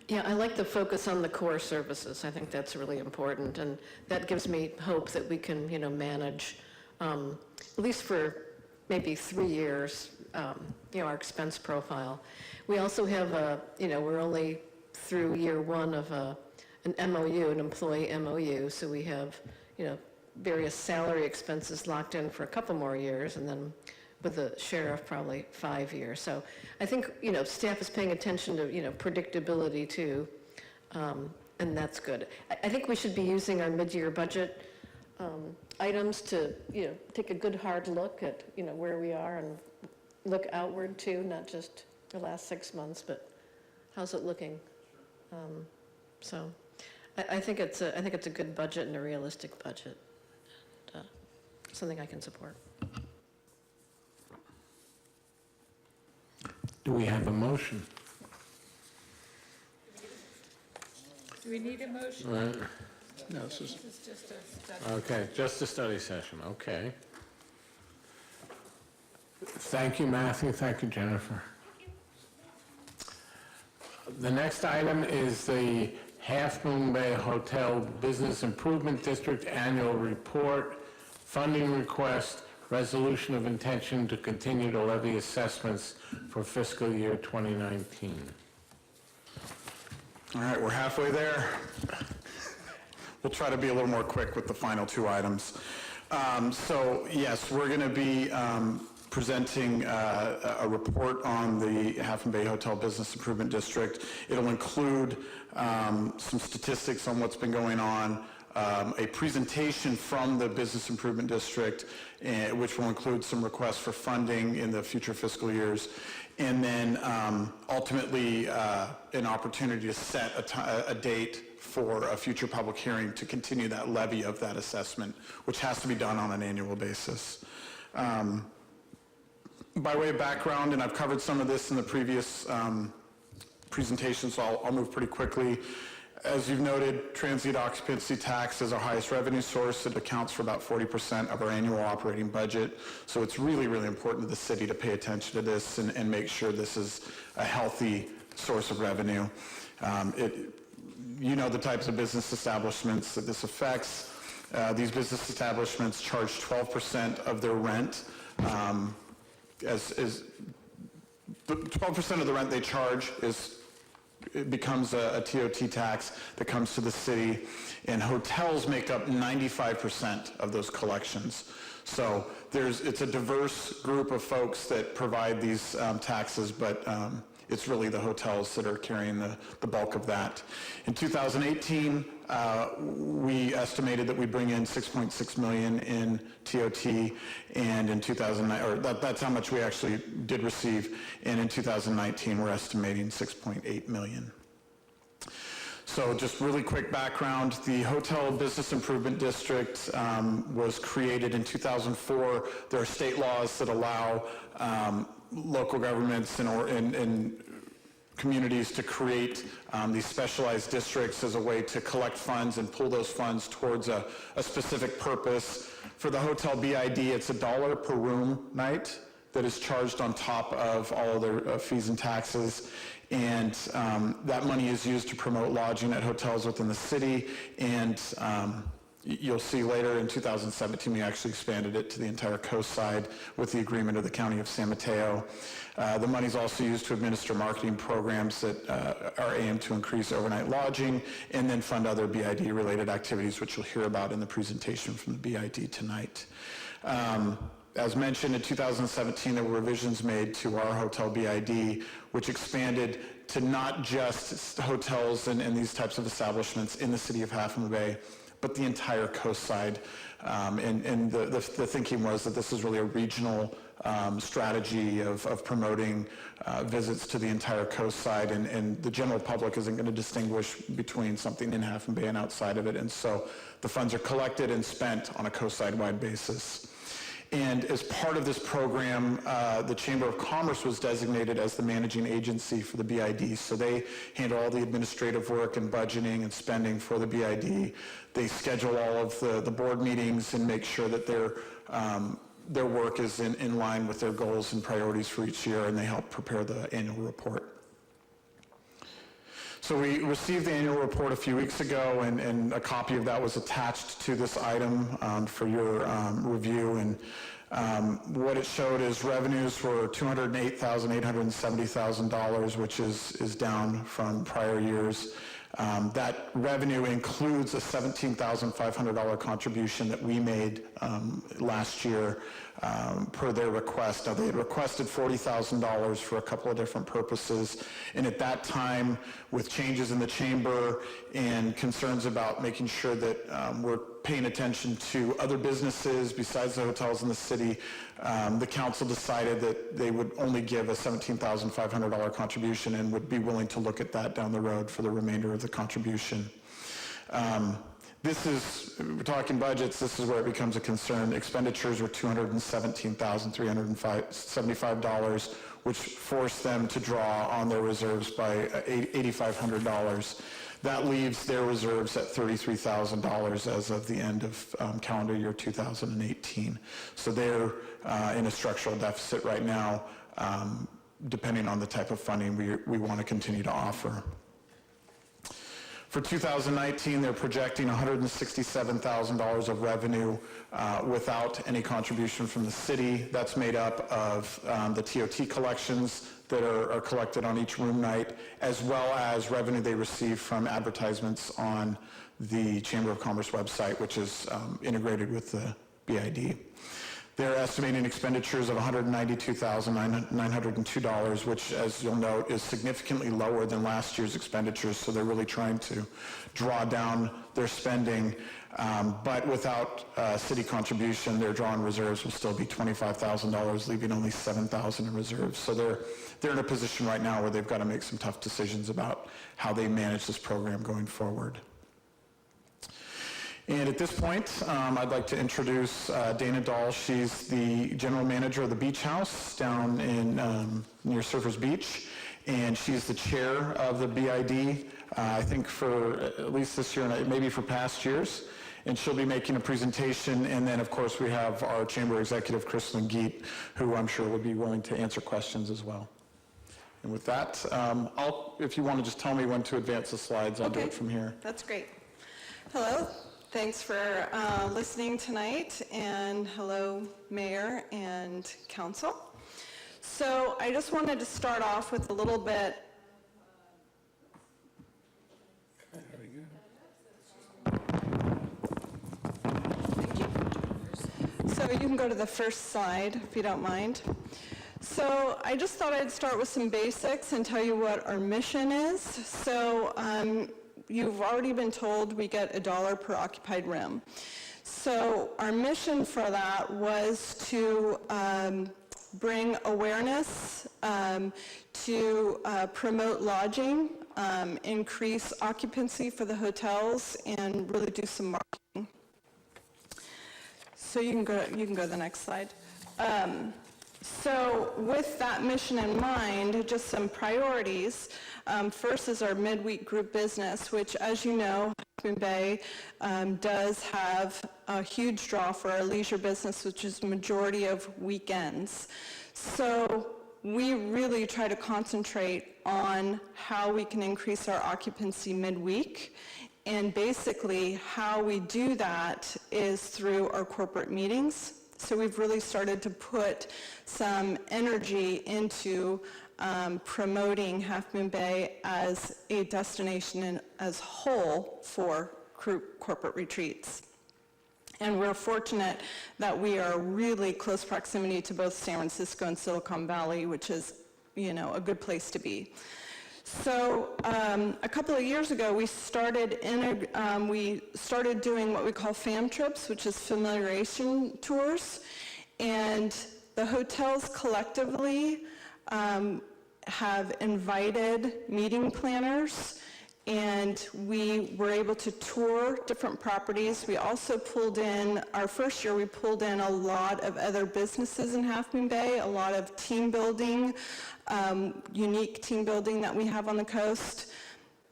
Yeah, I like the focus on the core services. I think that's really important, and that gives me hope that we can, manage, at least for maybe 3 years, our expense profile. We also have we're only through year one of an MOU, an employee MOU, so we have, various salary expenses locked in for a couple more years, and then with the sheriff, probably 5 years. So I think, staff is paying attention to, predictability too, and that's good. I think we should be using our mid-year budget items to, take a good hard look at, where we are and look outward too, not just the last 6 months, but how's it looking? So I think it's a good budget and a realistic budget, something I can support. Do we have a motion? Do we need a motion? No, this is... This is just a study. Okay, just a study session, okay. Thank you, Matthew. Thank you, Jennifer. The next item is the Half Moon Bay Hotel Business Improvement District Annual Report, funding request, resolution of intention to continue to levy assessments for fiscal year 2019. All right, we're halfway there. We'll try to be a little more quick with the final two items. So yes, we're going to be presenting a report on the Half Moon Bay Hotel Business Improvement District. It'll include some statistics on what's been going on, a presentation from the Business Improvement District, which will include some requests for funding in the future fiscal years, and then ultimately an opportunity to set a date for a future public hearing to continue that levy of that assessment, which has to be done on an annual basis. By way of background, and I've covered some of this in the previous presentation, so I'll move pretty quickly. As you've noted, transient occupancy tax is our highest revenue source. It accounts for about 40% of our annual operating budget. So it's really, really important to the city to pay attention to this and make sure this is a healthy source of revenue. You know the types of business establishments that this affects. These business establishments charge 12% of their rent. 12% of the rent they charge becomes a TOT tax that comes to the city, and hotels make up 95% of those collections. So it's a diverse group of folks that provide these taxes, but it's really the hotels that are carrying the bulk of that. In 2018, we estimated that we bring in $6.6 million in TOT, and in 2009, that's how much we actually did receive, and in 2019, we're estimating $6.8 million. So just really quick background, the Hotel Business Improvement District was created in 2004. There are state laws that allow local governments and communities to create these specialized districts as a way to collect funds and pull those funds towards a specific purpose. For the hotel BID, it's $1 per room night, that is charged on top of all of their fees and taxes. And that money is used to promote lodging at hotels within the city. And you'll see later in 2017, we actually expanded it to the entire coast side with the agreement of the County of San Mateo. The money is also used to administer marketing programs that are aimed to increase overnight lodging and then fund other BID-related activities, which you'll hear about in the presentation from the BID tonight. As mentioned, in 2017, there were revisions made to our hotel BID, which expanded to not just hotels and these types of establishments in the city of Half Moon Bay, but the entire coast side. And the thinking was that this is really a regional strategy of promoting visits to the entire coast side, and the general public isn't going to distinguish between something in Half Moon Bay and outside of it. And so the funds are collected and spent on a coast-side-wide basis. And as part of this program, the Chamber of Commerce was designated as the managing agency for the BID. So they handle all the administrative work and budgeting and spending for the BID. They schedule all of the board meetings and make sure that their work is in line with their goals and priorities for each year, and they help prepare the annual report. So we received the annual report a few weeks ago, and a copy of that was attached to this item for your review. And what it showed is revenues were $208,870,000, which is down from prior years. That revenue includes a $17,500 contribution that we made last year per their request. Now, they had requested $40,000 for a couple of different purposes, and at that time, with changes in the chamber and concerns about making sure that we're paying attention to other businesses besides the hotels in the city, the council decided that they would only give a $17,500 contribution and would be willing to look at that down the road for the remainder of the contribution. We're talking budgets, this is where it becomes a concern. Expenditures were $217,375, which forced them to draw on their reserves by $8,500. That leaves their reserves at $33,000 as of the end of calendar year 2018. So they're in a structural deficit right now, depending on the type of funding we want to continue to offer. For 2019, they're projecting $167,000 of revenue without any contribution from the city. That's made up of the TOT collections that are collected on each room night, as well as revenue they receive from advertisements on the Chamber of Commerce website, which is integrated with the BID. They're estimating expenditures of $192,902, which, as you'll note, is significantly lower than last year's expenditures, so they're really trying to draw down their spending. But without city contribution, their drawn reserves will still be $25,000, leaving only $7,000 in reserves. So they're in a position right now where they've got to make some tough decisions about how they manage this program going forward. And at this point, I'd like to introduce Dana Dahl. She's the general manager of the Beach House down in near Surfers Beach, and she's the chair of the BID, I think for at least this year and maybe for past years. And she'll be making a presentation, and then of course we have our chamber executive, Crystal Geet, who I'm sure would be willing to answer questions as well. And with that, if you want to just tell me when to advance the slides, I'll do it from here. That's great. Hello. Thanks for listening tonight, and hello, Mayor and Council. So I just wanted to start off with a little bit. Thank you. So you can go to the first slide, if you don't mind. So I just thought I'd start with some basics and tell you what our mission is. So you've already been told we get $1 per occupied room. So our mission for that was to bring awareness, to promote lodging, increase occupancy for the hotels, and really do some marketing. So you can go to the next slide. So with that mission in mind, just some priorities. First is our midweek group business, which, as you know, Half Moon Bay does have a huge draw for our leisure business, which is the majority of weekends. So we really try to concentrate on how we can increase our occupancy midweek. And basically, how we do that is through our corporate meetings. So we've really started to put some energy into promoting Half Moon Bay as a destination and as whole for corporate retreats. And we're fortunate that we are really close proximity to both San Francisco and Silicon Valley, which is, you know, a good place to be. So a couple of years ago, we started doing what we call fam trips, which is familiarization tours. And the hotels collectively have invited meeting planners, and we were able to tour different properties. We also pulled in, our first year, we pulled in a lot of other businesses in Half Moon Bay, a lot of team building, unique team building that we have on the coast.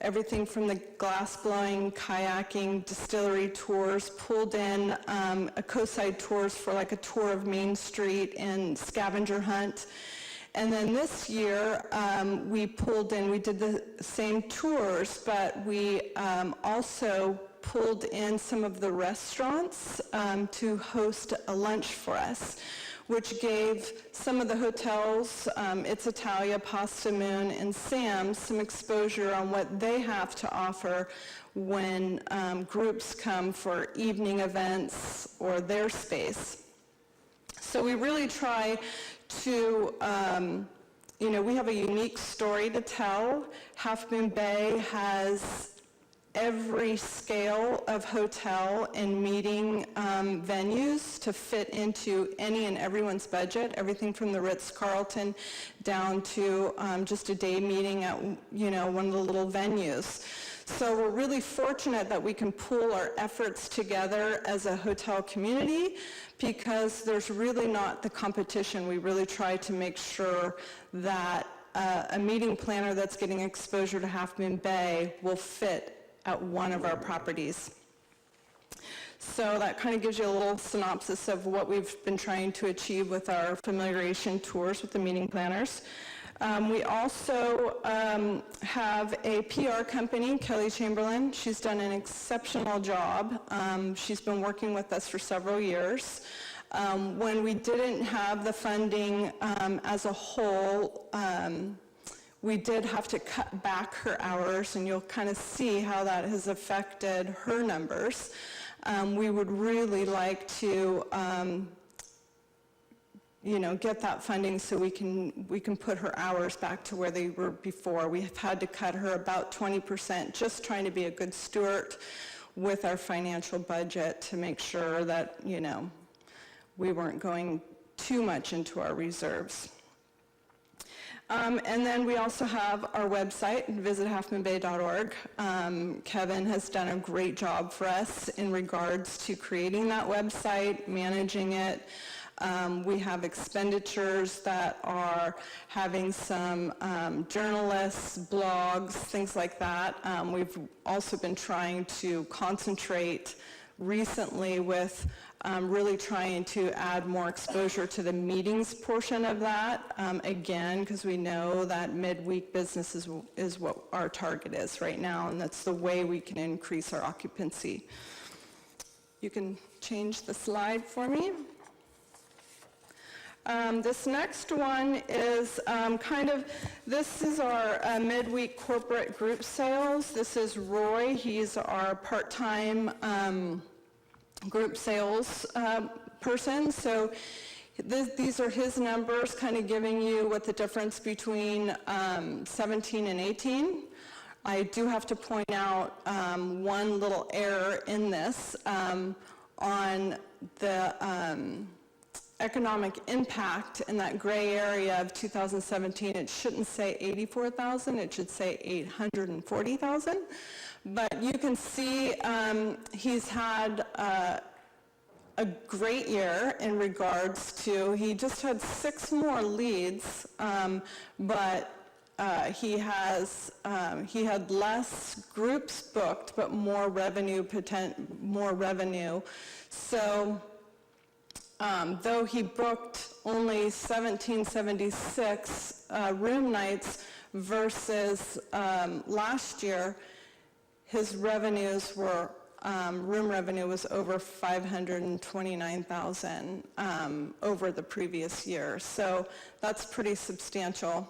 Everything from the glass blowing, kayaking, distillery tours, pulled in a coastside tours for like a tour of Main Street and scavenger hunt. And then this year, we did the same tours, but we also pulled in some of the restaurants to host a lunch for us, which gave some of the hotels, It's Italia, Pasta Moon, and Sam's, some exposure on what they have to offer when groups come for evening events or their space. So we really try to, we have a unique story to tell. Half Moon Bay has every scale of hotel and meeting venues to fit into any and everyone's budget, everything from the Ritz-Carlton down to just a day meeting at, one of the little venues. So we're really fortunate that we can pool our efforts together as a hotel community, because there's really not the competition. We really try to make sure that a meeting planner that's getting exposure to Half Moon Bay will fit at one of our properties. So that kind of gives you a little synopsis of what we've been trying to achieve with our familiarization tours with the meeting planners. We also have a PR company, Kelly Chamberlain. She's done an exceptional job. She's been working with us for several years. When we didn't have the funding as a whole, we did have to cut back her hours, and you'll kind of see how that has affected her numbers. We would really like to get that funding so we can put her hours back to where they were before. We have had to cut her about 20%, just trying to be a good steward with our financial budget to make sure that, we weren't going too much into our reserves. And then we also have our website, visithalfmoonbay.org. Kevin has done a great job for us in regards to creating that website, managing it. We have expenditures that are having some journalists, blogs, things like that. We've also been trying to concentrate recently with really trying to add more exposure to the meetings portion of that, again, because we know that midweek business is what our target is right now, and that's the way we can increase our occupancy. You can change the slide for me. This next one is this is our midweek corporate group sales. This is Roy. He's our part-time group sales person. So these are his numbers, kind of giving you what the difference between 17 and 18. I do have to point out one little error in this on the economic impact in that gray area of 2017. It shouldn't say 84,000, it should say 840,000. But you can see he's had a great year in regards to, he just had 6 more leads, but he had less groups booked, but more revenue. So though he booked only 1,776 room nights versus last year, his revenues were, room revenue was over $529,000 over the previous year. So that's pretty substantial.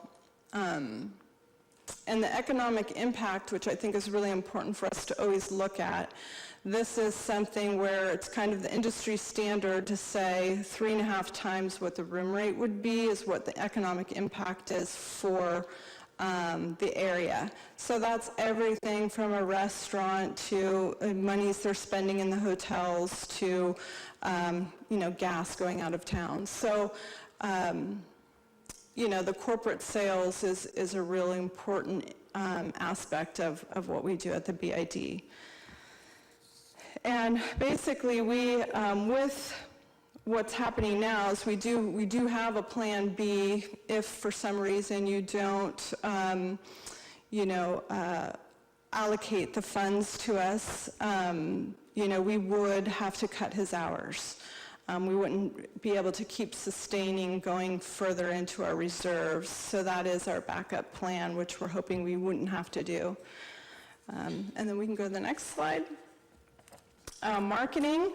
And the economic impact, which I think is really important for us to always look at, this is something where it's kind of the industry standard to say 3.5 times what the room rate would be is what the economic impact is for the area. So that's everything from a restaurant to monies they're spending in the hotels to, gas going out of town. So, the corporate sales is a really important aspect of what we do at the BID. And basically, we, with what's happening now is we do have a plan B if for some reason you don't, allocate the funds to us. We would have to cut his hours. We wouldn't be able to keep sustaining going further into our reserves. So that is our backup plan, which we're hoping we wouldn't have to do. And then we can go to the next slide. Marketing.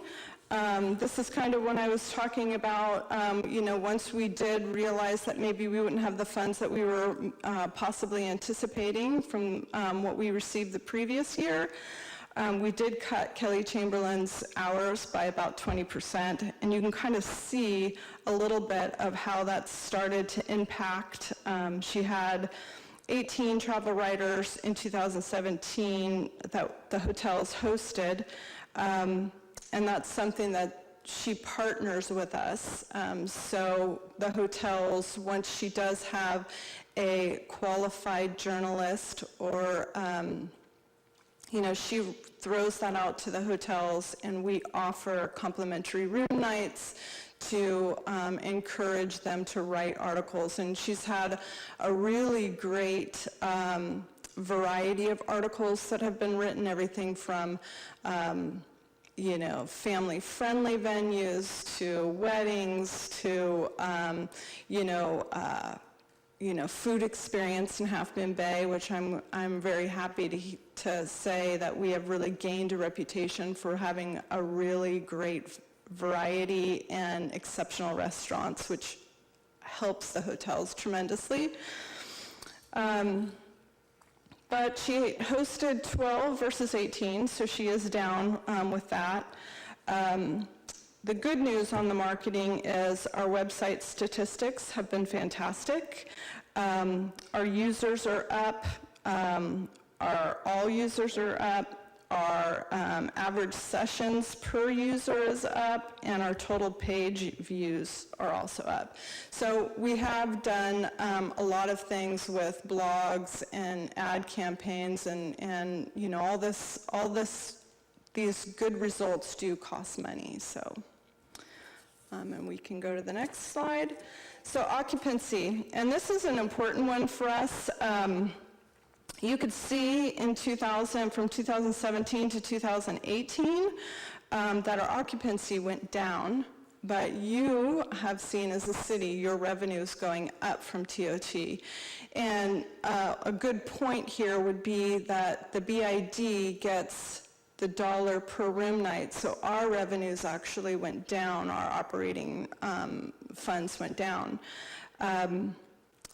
This is kind of when I was talking about, once we did realize that maybe we wouldn't have the funds that we were possibly anticipating from what we received the previous year, we did cut Kelly Chamberlain's hours by about 20%, and you can kind of see a little bit of how that started to impact. She had 18 travel writers in 2017 that the hotels hosted. And that's something that she partners with us. So the hotels, once she does have a qualified journalist or, she throws that out to the hotels, and we offer complimentary room nights to encourage them to write articles. And she's had a really great variety of articles that have been written, everything from family-friendly venues to weddings to, food experience in Half Moon Bay, which I'm very happy to say that we have really gained a reputation for having a really great variety and exceptional restaurants, which helps the hotels tremendously. But she hosted 12 versus 18, so she is down with that. The good news on the marketing is our website statistics have been fantastic. Our users are up, our all users are up, our average sessions per user is up, and our total page views are also up. So we have done a lot of things with blogs and ad campaigns, and these good results do cost money. So, and we can go to the next slide. So occupancy, and this is an important one for us. You could see from 2017 to 2018, that our occupancy went down, but you have seen as a city your revenues going up from TOT. And a good point here would be that the BID gets the dollar per room night, so our revenues actually went down, our operating funds went down.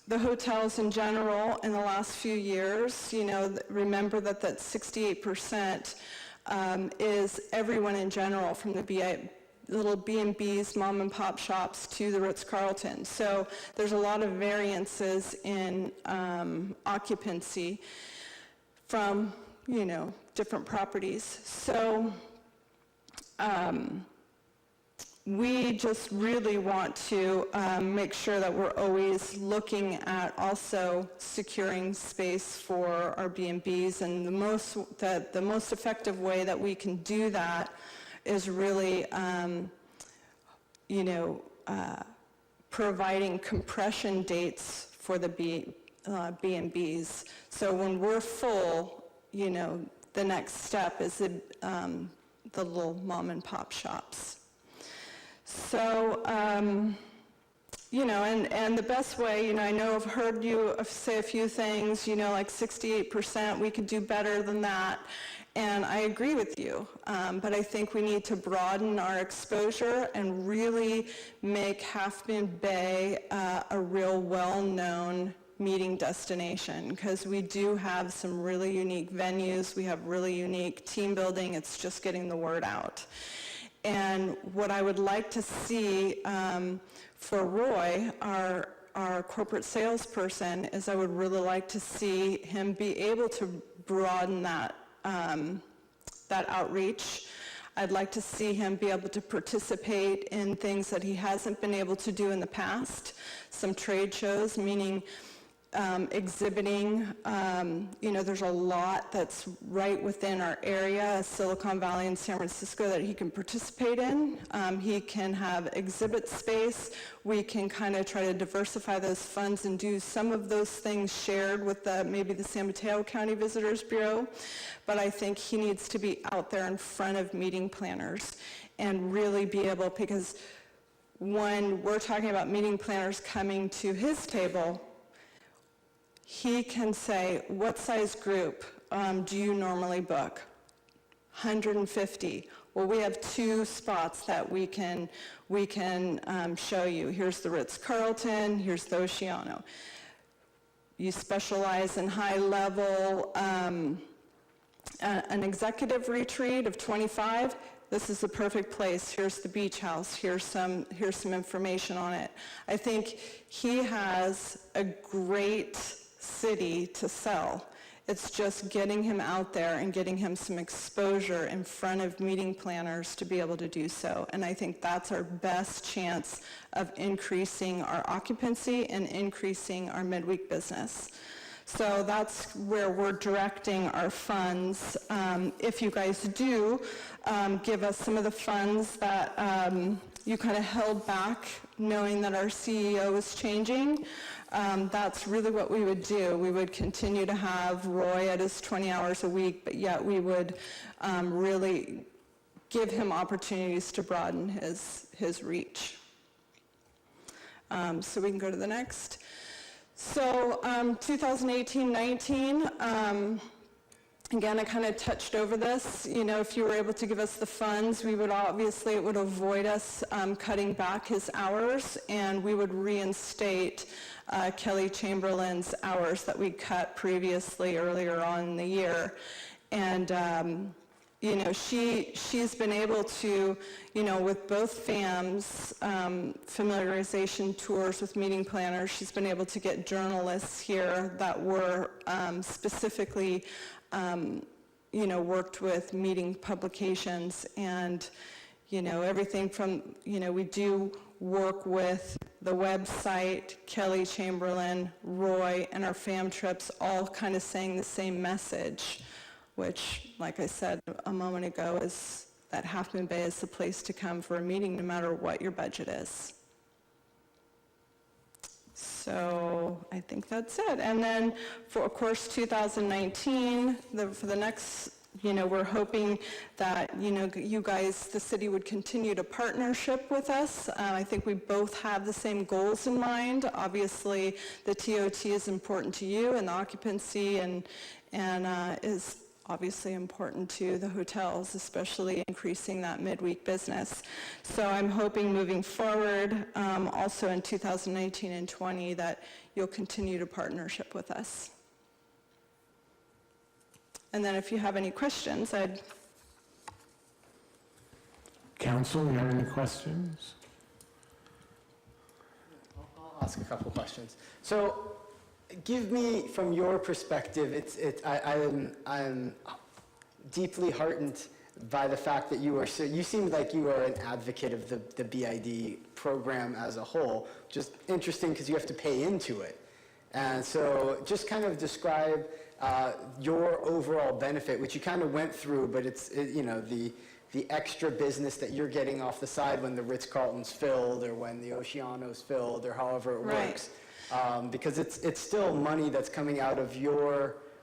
The hotels in general in the last few years, remember that 68% is everyone in general, from the little B&Bs, mom and pop shops, to the Ritz-Carlton. So there's a lot of variances in occupancy from, different properties. So we just really want to make sure that we're always looking at also securing space for our B&Bs, and the most effective way that we can do that is really, providing compression dates for the B&Bs. So when we're full, the next step is the little mom and pop shops. So and the best way, I know I've heard you say a few things, like 68%, we could do better than that. And I agree with you, but I think we need to broaden our exposure and really make Half Moon Bay a real well-known meeting destination, because we do have some really unique venues, we have really unique team building, it's just getting the word out. And what I would like to see for Roy, our corporate salesperson, is I would really like to see him be able to broaden that outreach. I'd like to see him be able to participate in things that he hasn't been able to do in the past, some trade shows, meaning exhibiting. There's a lot that's right within our area, Silicon Valley and San Francisco, that he can participate in. He can have exhibit space. We can kind of try to diversify those funds and do some of those things shared with maybe the San Mateo County Visitors Bureau. But I think he needs to be out there in front of meeting planners and really be able, because when we're talking about meeting planners coming to his table, he can say, what size group do you normally book? 150. Well, we have 2 spots that we can show you. Here's the Ritz-Carlton, here's the Oceano. You specialize in high level, an executive retreat of 25, this is the perfect place. Here's the beach house. Here's some information on it. I think he has a great city to sell. It's just getting him out there and getting him some exposure in front of meeting planners to be able to do so. And I think that's our best chance of increasing our occupancy and increasing our midweek business. So that's where we're directing our funds. If you guys do give us some of the funds that you kind of held back, knowing that our CEO is changing, that's really what we would do. We would continue to have Roy at his 20 hours a week, but yet we would really give him opportunities to broaden his reach. So we can go to the next. So 2018-19, again, I kind of touched over this. You know, if you were able to give us the funds, we would obviously, it would avoid us cutting back his hours, and we would reinstate Kelly Chamberlain's hours that we cut previously earlier on in the year. And you know, she's been able to, you know, with both FAM's familiarization tours with meeting planners, she's been able to get journalists here that were specifically, you know, worked with meeting publications, and, you know, everything from, you know, we do work with the website, Kelly Chamberlain, Roy, and our FAM trips, all kind of saying the same message, which, like I said a moment ago, is that Half Moon Bay is the place to come for a meeting no matter what your budget is. So I think that's it. And then for, of course, 2019, for the next, you know, we're hoping that, you know, you guys, the city would continue to partnership with us. I think we both have the same goals in mind. Obviously, the TOT is important to you, and the occupancy and is obviously important to the hotels, especially increasing that midweek business. So I'm hoping moving forward, also in 2019 and 20, that you'll continue to partnership with us. And then if you have any questions, Council, you have any questions? I'll ask a couple questions. So, give me, from your perspective, I'm deeply heartened by the fact that you seem like you are an advocate of the BID program as a whole. Just interesting because you have to pay into it. And so just kind of describe your overall benefit, which you kind of went through, but you know, the extra business that you're getting off the side when the Ritz-Carlton's filled, or when the Oceano's filled, or however it works. Because it's still money that's coming out of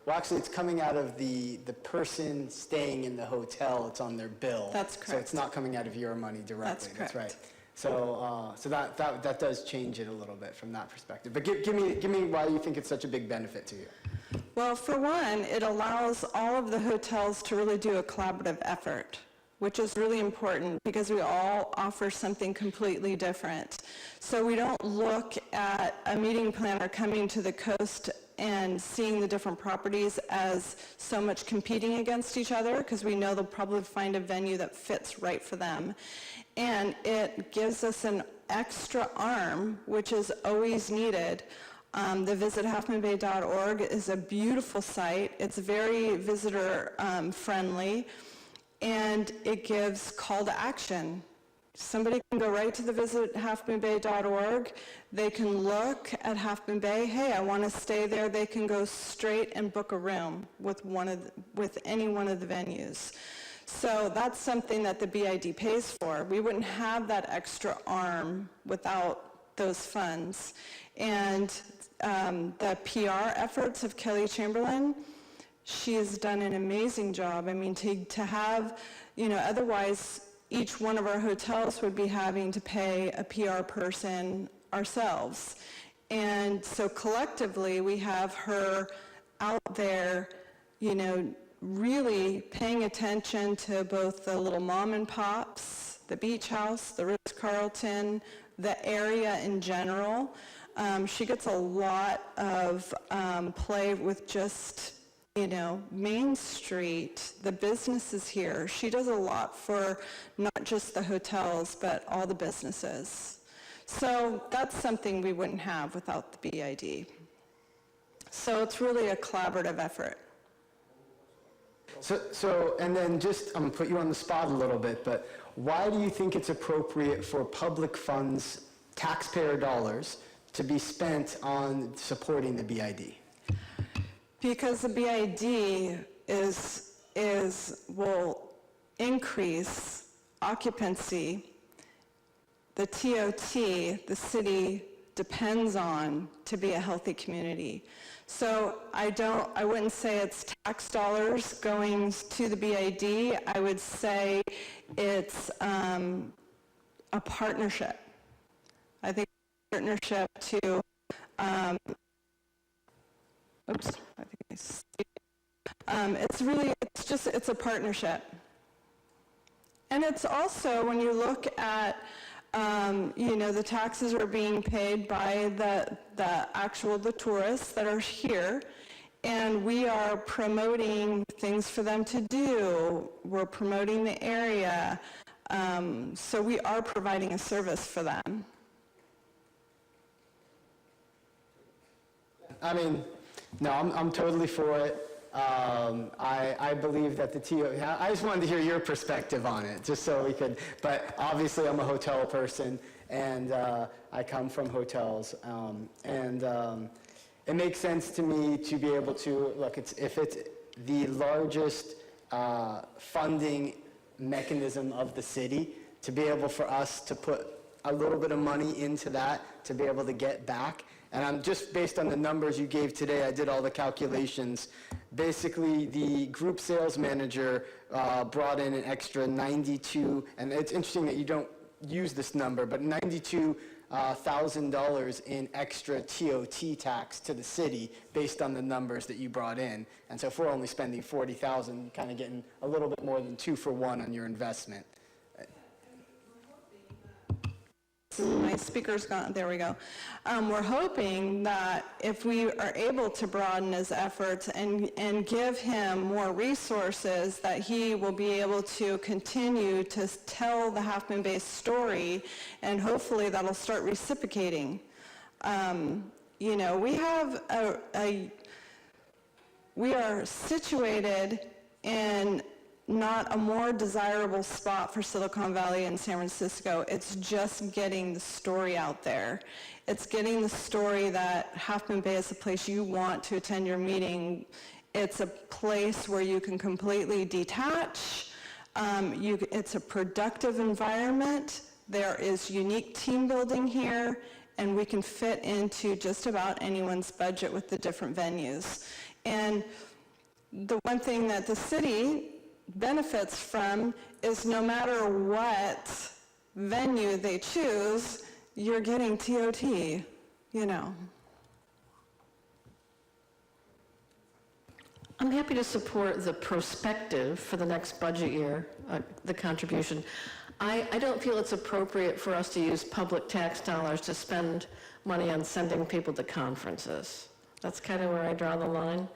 actually it's coming out of the person staying in the hotel. It's on their bill. That's correct. So it's not coming out of your money directly. That's correct. Right. So that does change it a little bit from that perspective. But give me why you think it's such a big benefit to you. Well, for one, it allows all of the hotels to really do a collaborative effort, which is really important because we all offer something completely different. So we don't look at a meeting planner coming to the coast and seeing the different properties as so much competing against each other, because we know they'll probably find a venue that fits right for them. And it gives us an extra arm, which is always needed. The visithalfmoonbay.org is a beautiful site. It's very visitor friendly, and it gives call to action. Somebody can go right to the visithalfmoonbay.org. They can look at Half Moon Bay. Hey, I want to stay there. They can go straight and book a room with any one of the venues. So that's something that the BID pays for. We wouldn't have that extra arm without those funds. And the PR efforts of Kelly Chamberlain, she has done an amazing job. I mean, to have, otherwise each one of our hotels would be having to pay a PR person ourselves. And so collectively, we have her out there, really paying attention to both the little mom and pops, the beach house, the Ritz-Carlton, the area in general. She gets a lot of play with just, Main Street, the businesses here. She does a lot for not just the hotels, but all the businesses. So that's something we wouldn't have without the BID. So it's really a collaborative effort. So, and then just, I'm going to put you on the spot a little bit, but why do you think it's appropriate for public funds, taxpayer dollars, to be spent on supporting the BID? Because the BID will increase occupancy. The TOT, the city depends on to be a healthy community. So I wouldn't say it's tax dollars going to the BID. I would say it's a partnership. I think partnership to, it's a partnership. And it's also, when you look at, the taxes are being paid by the tourists that are here, and we are promoting things for them to do. We're promoting the area. So we are providing a service for them. I mean, no, I'm totally for it. I believe that the TO, I just wanted to hear your perspective on it, just so we could, but obviously I'm a hotel person, and I come from hotels, and it makes sense to me to be able to, look, if it's the largest funding mechanism of the city, to be able for us to put a little bit of money into that, to be able to get back. And I'm just based on the numbers you gave today, I did all the calculations. Basically, the group sales manager brought in an extra 92, and it's interesting that you don't use this number, but $92,000 in extra TOT tax to the city based on the numbers that you brought in. And so if we're only spending $40,000, you're kind of getting a little bit more than 2 for 1 on your investment. My speaker's gone, there we go. We're hoping that if we are able to broaden his efforts and give him more resources, that he will be able to continue to tell the Half Moon Bay story, and hopefully that'll start reciprocating. We are situated in not a more desirable spot for Silicon Valley and San Francisco. It's just getting the story out there. It's getting the story that Half Moon Bay is a place you want to attend your meeting. It's a place where you can completely detach. It's a productive environment. There is unique team building here, and we can fit into just about anyone's budget with the different venues. And the one thing that the city benefits from is no matter what venue they choose, you're getting TOT, you know. I'm happy to support the prospective for the next budget year, the contribution. I don't feel it's appropriate for us to use public tax dollars to spend money on sending people to conferences. That's kind of where I draw the line.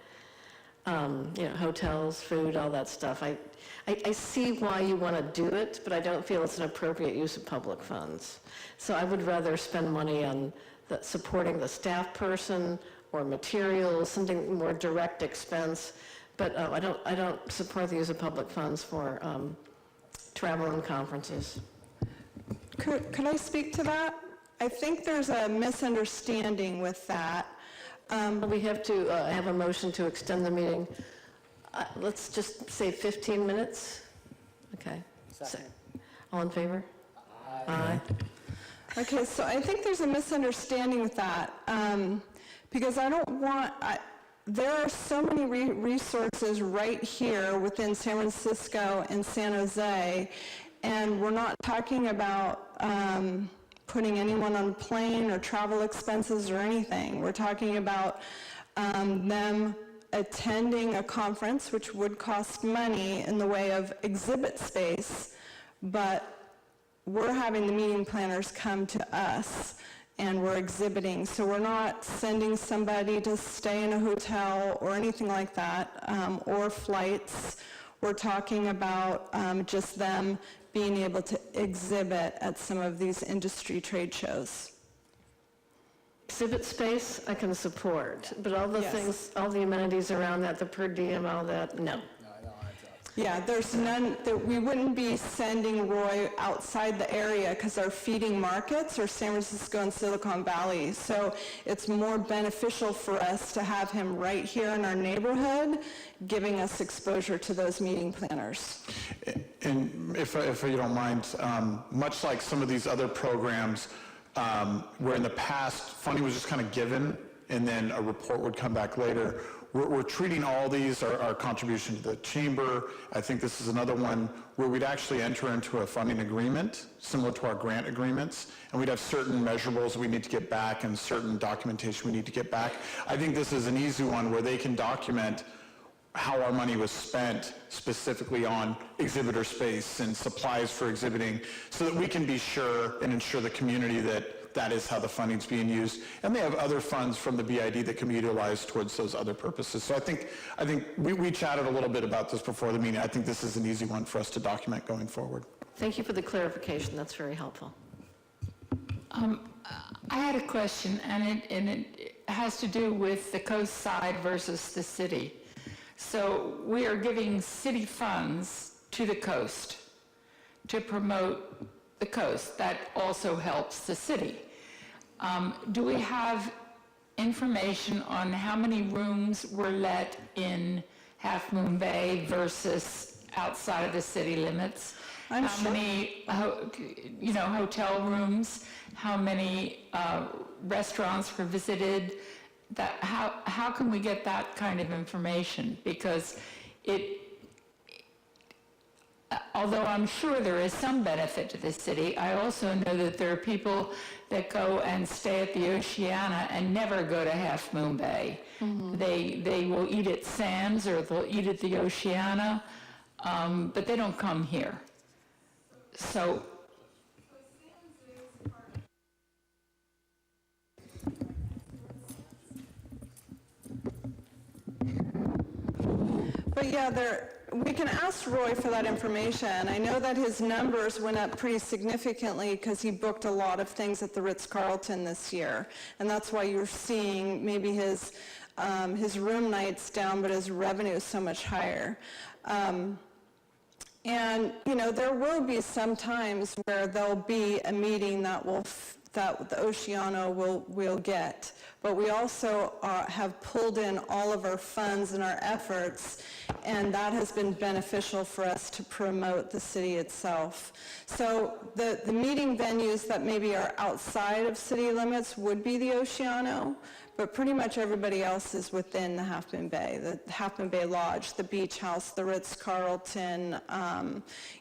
Hotels, food, all that stuff. I see why you want to do it, but I don't feel it's an appropriate use of public funds. So I would rather spend money on supporting the staff person or materials, something more direct expense. But I don't support the use of public funds for travel and conferences. Could I speak to that? I think there's a misunderstanding with that. We have to have a motion to extend the meeting. Let's just say 15 minutes. Okay. Second. All in favor? Aye. Okay, so I think there's a misunderstanding with that, because I don't want, there are so many resources right here within San Francisco and San Jose, and we're not talking about putting anyone on a plane or travel expenses or anything. We're talking about them attending a conference, which would cost money in the way of exhibit space, but we're having the meeting planners come to us and we're exhibiting. So we're not sending somebody to stay in a hotel or anything like that, or flights. We're talking about just them being able to exhibit at some of these industry trade shows. Exhibit space, I can support, but all the things, all the amenities around that, the per diem, all that, no. Yeah, there's none, we wouldn't be sending Roy outside the area because our feeding markets are San Francisco and Silicon Valley. So it's more beneficial for us to have him right here in our neighborhood, giving us exposure to those meeting planners. And if you don't mind, much like some of these other programs, where in the past funding was just kind of given and then a report would come back later, we're treating all these, our contribution to the chamber. I think this is another one where we'd actually enter into a funding agreement similar to our grant agreements, and we'd have certain measurables we need to get back and certain documentation we need to get back. I think this is an easy one where they can document how our money was spent specifically on exhibitor space and supplies for exhibiting, so that we can be sure and ensure the community that that is how the funding's being used. And they have other funds from the BID that can be utilized towards those other purposes. So I think we chatted a little bit about this before the meeting. I think this is an easy one for us to document going forward. Thank you for the clarification. That's very helpful. I had a question, and it has to do with the coast side versus the city. So we are giving city funds to the coast to promote the coast. That also helps the city. Do we have information on how many rooms were let in Half Moon Bay versus outside of the city limits? How many, hotel rooms? How many restaurants were visited? How can we get that kind of information? Because although I'm sure there is some benefit to the city, I also know that there are people that go and stay at the Oceana and never go to Half Moon Bay. Mm-hmm. They will eat at Sam's or they'll eat at the Oceana, but they don't come here. So But yeah, we can ask Roy for that information. I know that his numbers went up pretty significantly because he booked a lot of things at the Ritz-Carlton this year. And that's why you're seeing maybe his room nights down, but his revenue is so much higher. And, there will be some times where there'll be a meeting that will that the Oceano will get. But we also have pulled in all of our funds and our efforts, and that has been beneficial for us to promote the city itself. So the meeting venues that maybe are outside of city limits would be the Oceano, but pretty much everybody else is within the Half Moon Bay, the Half Moon Bay Lodge, the Beach House, the Ritz-Carlton.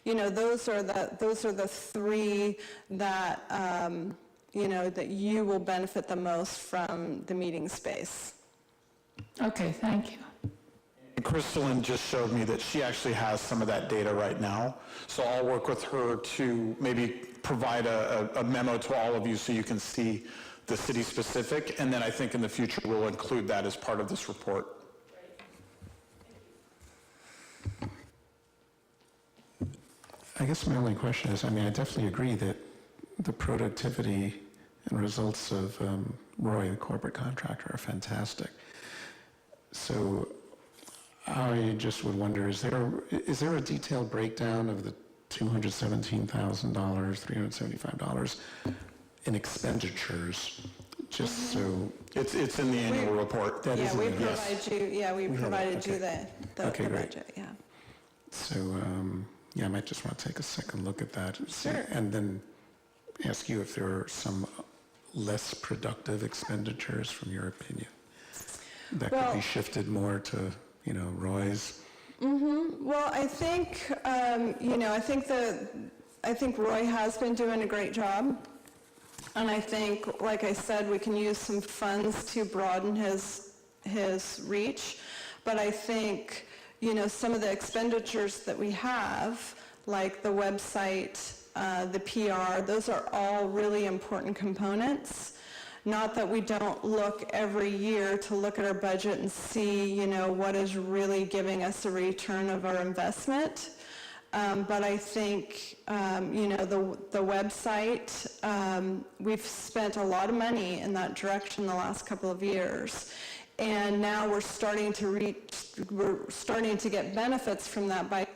Those are the three that that you will benefit the most from the meeting space. Okay, thank you. Crystalline just showed me that she actually has some of that data right now. So I'll work with her to maybe provide a memo to all of you so you can see the city specific. And then I think in the future we'll include that as part of this report. I guess my only question is, I definitely agree that the productivity and results of Roy, the corporate contractor, are fantastic. So I just would wonder, is there a detailed breakdown of the $217,000, $375 in expenditures? Just so it's in the annual report. That is in we the- yes. we provided you the Okay, great. budget. Yeah. So I might just want to take a second look at that, Sure. and then ask you if there are some less productive expenditures from your opinion that could be shifted more to, Roy's. Well, I think I think Roy has been doing a great job, and I think, like I said, we can use some funds to broaden his reach. But I think some of the expenditures that we have, like the website, the PR, those are all really important components. Not that we don't look every year to look at our budget and see, what is really giving us a return of our investment. But I think, the website, we've spent a lot of money in that direction the last couple of years. And now we're starting to get benefits from that by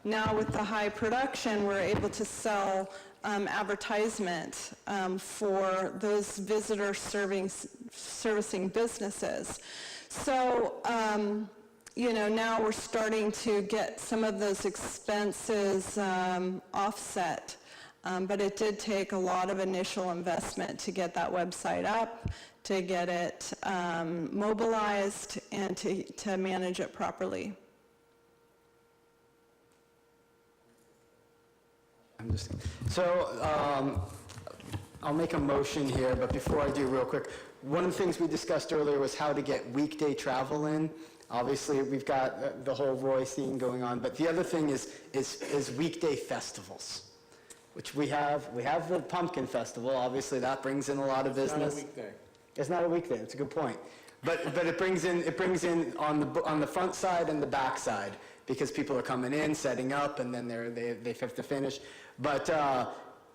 now with the high production, we're able to sell advertisement for those visitor servicing businesses. So, now we're starting to get some of those expenses offset. But it did take a lot of initial investment to get that website up, to get it mobilized, and to manage it properly. I'll make a motion here, but before I do, real quick, one of the things we discussed earlier was how to get weekday travel in. Obviously, we've got the whole Roy scene going on, but the other thing is weekday festivals, which we have. We have the Pumpkin Festival. Obviously, that brings in a lot of business. It's not a weekday. It's not a weekday. It's a good point. But it brings in on the front side and the back side, because people are coming in, setting up, and then they have to finish. But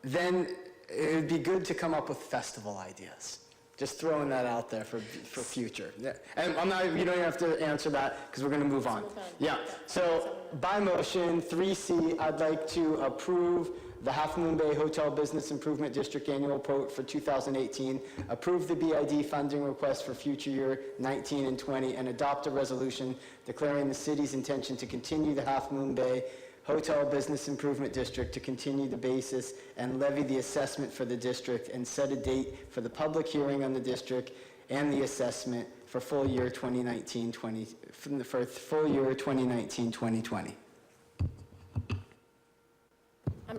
then it would be good to come up with festival ideas. Just throwing that out there for future. Yeah. And you don't even have to answer that, because we're going to move on. Yeah. So by motion, 3C, I'd like to approve the Half Moon Bay Hotel Business Improvement District annual quote for 2018, approve the BID funding request for future year 19 and 20, and adopt a resolution declaring the city's intention to continue the Half Moon Bay Hotel Business Improvement District, to continue the basis and levy the assessment for the district, and set a date for the public hearing on the district and the assessment for full year 2019-2020.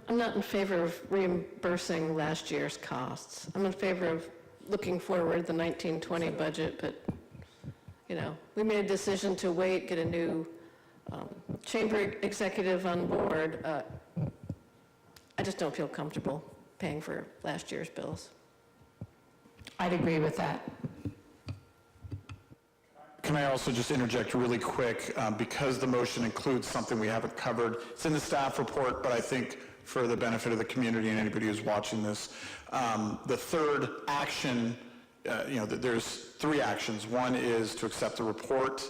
I'm not in favor of reimbursing last year's costs. I'm in favor of looking forward the 1920 budget, but, we made a decision to wait, get a new chamber executive on board. I just don't feel comfortable paying for last year's bills. I'd agree with that. Can I also just interject really quick, because the motion includes something we haven't covered. It's in the staff report, but I think for the benefit of the community and anybody who's watching this, the third action, there's three actions. One is to accept the report.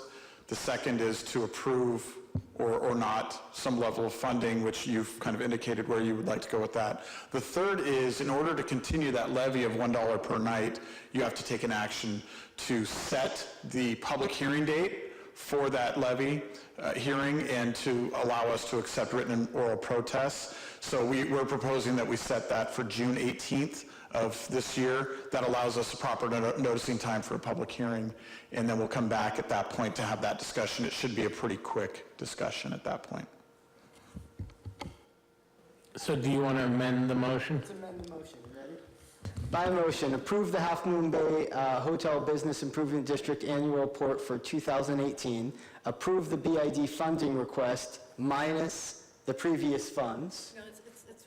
The second is to approve or not, some level of funding, which you've kind of indicated where you would like to go with that. The third is, in order to continue that levy of $1 per night, you have to take an action to set the public hearing date for that levy hearing and to allow us to accept written and oral protests. So we're proposing that we set that for June 18th of this year. That allows us a proper noticing time for a public hearing, and then we'll come back at that point to have that discussion. It should be a pretty quick discussion at that point. So do you want to amend the motion? Let's amend the motion. Ready? By motion, approve the Half Moon Bay Hotel Business Improvement District Annual Report for 2018. Approve the BID funding request minus the previous funds. No, it's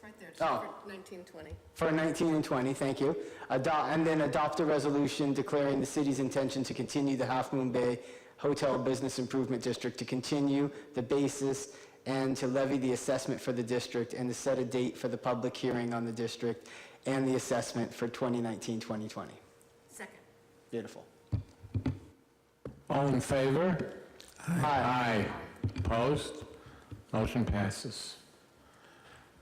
right there. It's Oh. for 1920. For 19 and 20, thank you. And then adopt a resolution declaring the city's intention to continue the Half Moon Bay Hotel Business Improvement District, to continue the basis and to levy the assessment for the district, and to set a date for the public hearing on the district and the assessment for 2019-2020. Second. Beautiful. All in favor? Aye. Opposed? Motion passes.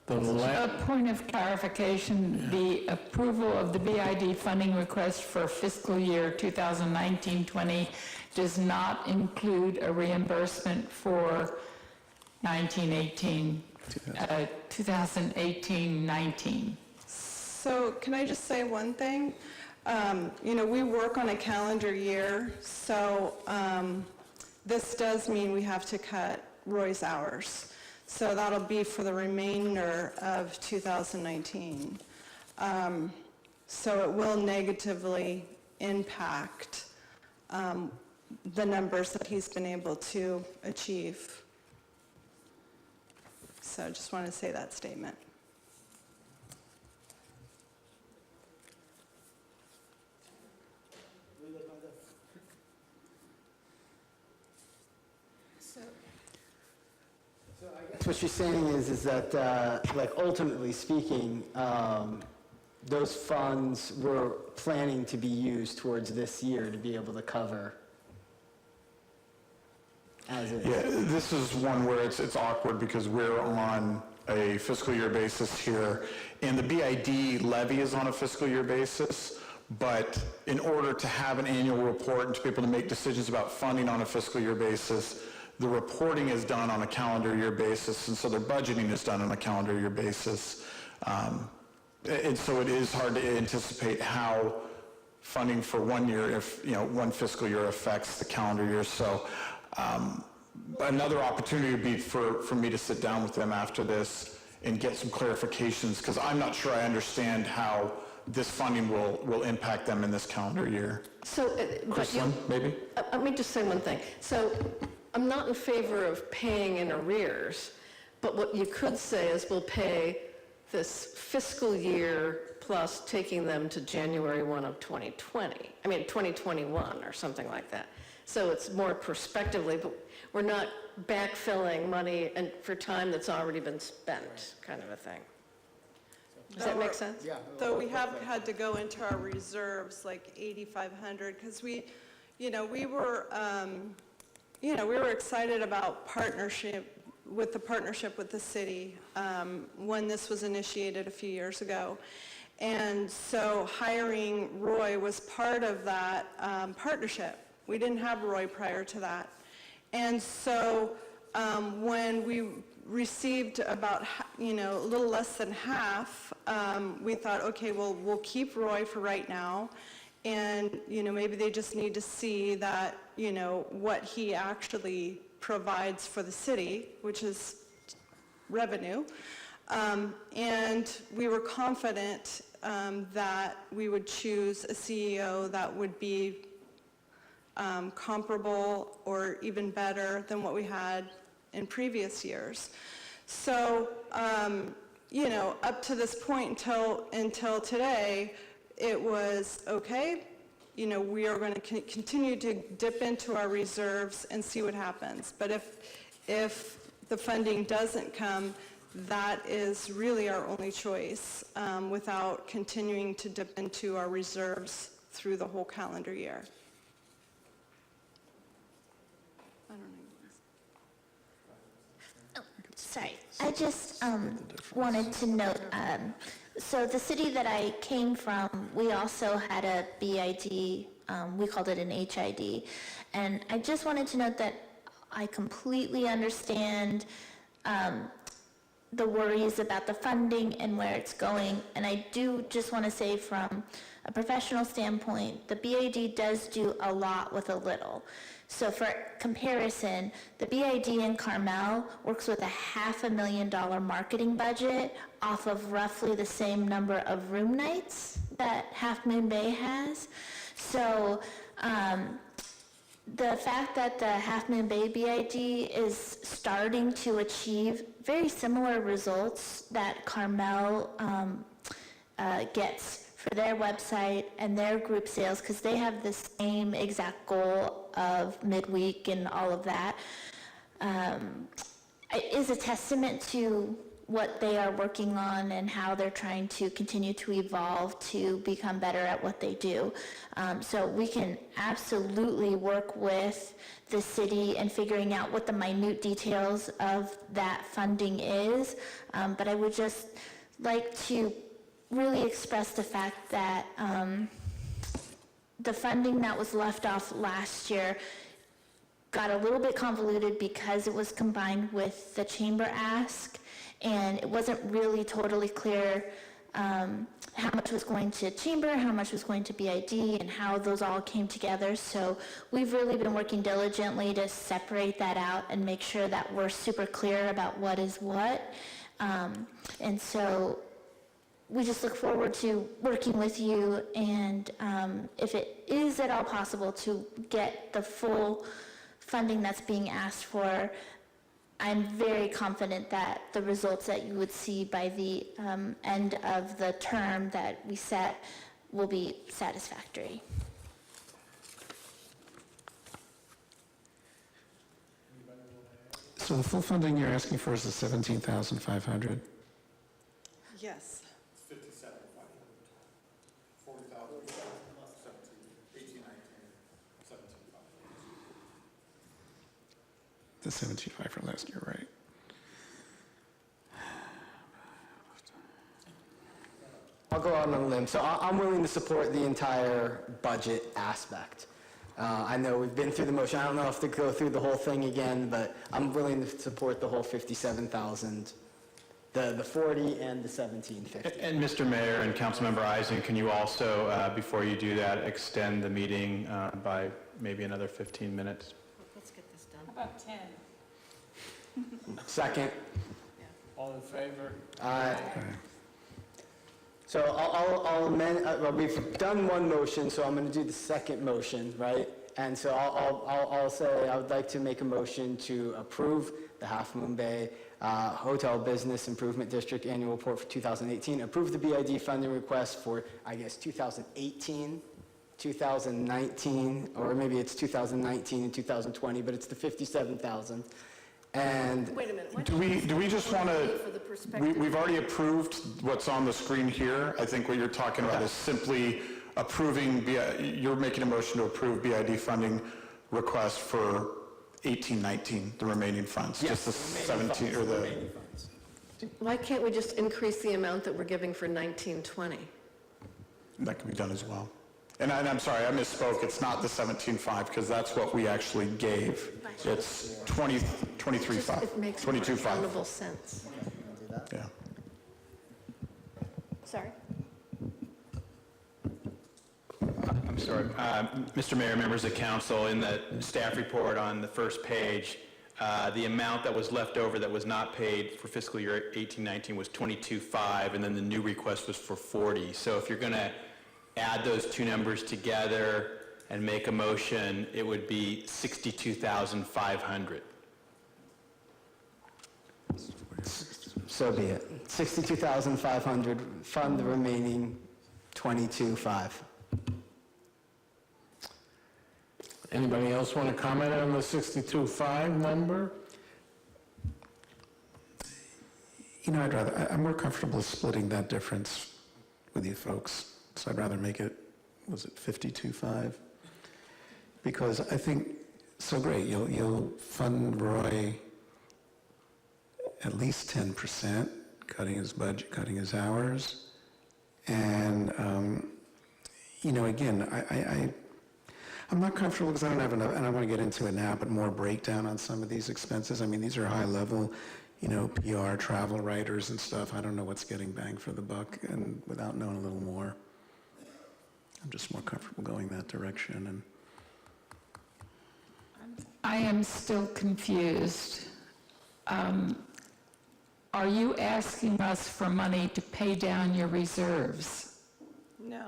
A point of clarification, the approval of the BID funding request for fiscal year 2019-20 does not include a reimbursement for 2018-19. So can I just say one thing? We work on a calendar year, so this does mean we have to cut Roy's hours. So that'll be for the remainder of 2019. So it will negatively impact the numbers that he's been able to achieve. So I just want to say that statement. What you're saying is that, like, ultimately speaking, those funds were planning to be used towards this year to be able to cover as is. Yeah, this is one where it's awkward because we're on a fiscal year basis here, and the BID levy is on a fiscal year basis, but in order to have an annual report and to be able to make decisions about funding on a fiscal year basis, the reporting is done on a calendar year basis, and so their budgeting is done on a calendar year basis. And so it is hard to anticipate how funding for 1 year, if, one fiscal year affects the calendar year. So another opportunity would be for me to sit down with them after this and get some clarifications, because I'm not sure I understand how this funding will impact them in this calendar year. So, Kristen, maybe? Let me just say one thing. So, I'm not in favor of paying in arrears, but what you could say is we'll pay this fiscal year plus taking them to January 1 of 2021 or something like that. So it's more prospectively, but we're not backfilling money and for time that's already been spent, kind of a thing. Does that make sense? Yeah. Though we have had to go into our reserves, like 8,500, because we were excited about the partnership with the city when this was initiated a few years ago. And so hiring Roy was part of that partnership. We didn't have Roy prior to that. And so when we received about, a little less than half, we thought, okay, well, we'll keep Roy for right now. And, maybe they just need to see that, what he actually provides for the city, which is revenue. And we were confident that we would choose a CEO that would be comparable or even better than what we had in previous years. So, up to this point until today, it was okay. We are going to continue to dip into our reserves and see what happens. But if the funding doesn't come, that is really our only choice without continuing to dip into our reserves through the whole calendar year. I don't know. Sorry, I just wanted to note, so the city that I came from, we also had a BID, we called it an HID, and I just wanted to note that I completely understand the worries about the funding and where it's going, and I do just want to say from a professional standpoint, the BID does do a lot with a little. So for comparison, the BID in Carmel works with a $500,000 marketing budget off of roughly the same number of room nights that Half Moon Bay has. So the fact that the Half Moon Bay BID is starting to achieve very similar results that Carmel gets for their website and their group sales, because they have the same exact goal of midweek and all of that, is a testament to what they are working on and how they're trying to continue to evolve to become better at what they do. So we can absolutely work with the city and figuring out what the minute details of that funding is. But I would just like to really express the fact that the funding that was left off last year got a little bit convoluted because it was combined with the chamber ask, and it wasn't really totally clear how much was going to chamber, how much was going to BID, and how those all came together. So we've really been working diligently to separate that out and make sure that we're super clear about what is what. And so we just look forward to working with you, and if it is at all possible to get the full funding that's being asked for, I'm very confident that the results that you would see by the end of the term that we set will be satisfactory. So the full funding you're asking for is the 17,500? Yes. The 17.5 from last year, right? I'll go out on a limb. So I'm willing to support the entire budget aspect. I know we've been through the motion. I don't know if to go through the whole thing again, but I'm willing to support the whole 57,000, the 40 and the 1750. And Mr. Mayor and Councilmember Eisen, can you also, before you do that, extend the meeting by maybe another 15 minutes? Let's get this done. How about 10? Second. All in favor? Aye. So I'll amend, well, we've done one motion, so I'm going to do the second motion, right? And so I'll say I would like to make a motion to approve the Half Moon Bay Hotel Business Improvement District Annual Report for 2018, approve the BID funding request for, I guess, 2018, 2019, or maybe it's 2019 and 2020, but it's the 57,000. And Wait a minute. Do we just want to, For the perspective. we've already approved what's on the screen here. I think what you're talking about is simply approving, you're making a motion to approve BID funding request for 18-19, the remaining funds, just the 17, or the... Why can't we just increase the amount that we're giving for 1920? That can be done as well. And I'm sorry, I misspoke. It's not the 17.5 because that's what we actually gave. It's 23.5. It makes 22.5. accountable sense. Yeah. Sorry. I'm sorry. Mr. Mayor, members of council, in the staff report on the first page, the amount that was left over that was not paid for fiscal year 18-19 was 22.5, and then the new request was for 40. So if you're going to add those two numbers together and make a motion, it would be 62,500. so be it. 62,500, fund the remaining 22.5. Anybody else want to comment on the 62.5 number? You know, I'm more comfortable splitting that difference with you folks. So I'd rather make it, was it 52.5? Because I think, so great, you'll fund Roy at least 10%, cutting his budget, cutting his hours. And, again, I'm not comfortable because I don't have enough, and I want to get into it now, but more breakdown on some of these expenses. I mean, these are high level, PR, travel writers and stuff. I don't know what's getting bang for the buck, and without knowing a little more, I'm just more comfortable going that direction. And I am still confused. Are you asking us for money to pay down your reserves? No.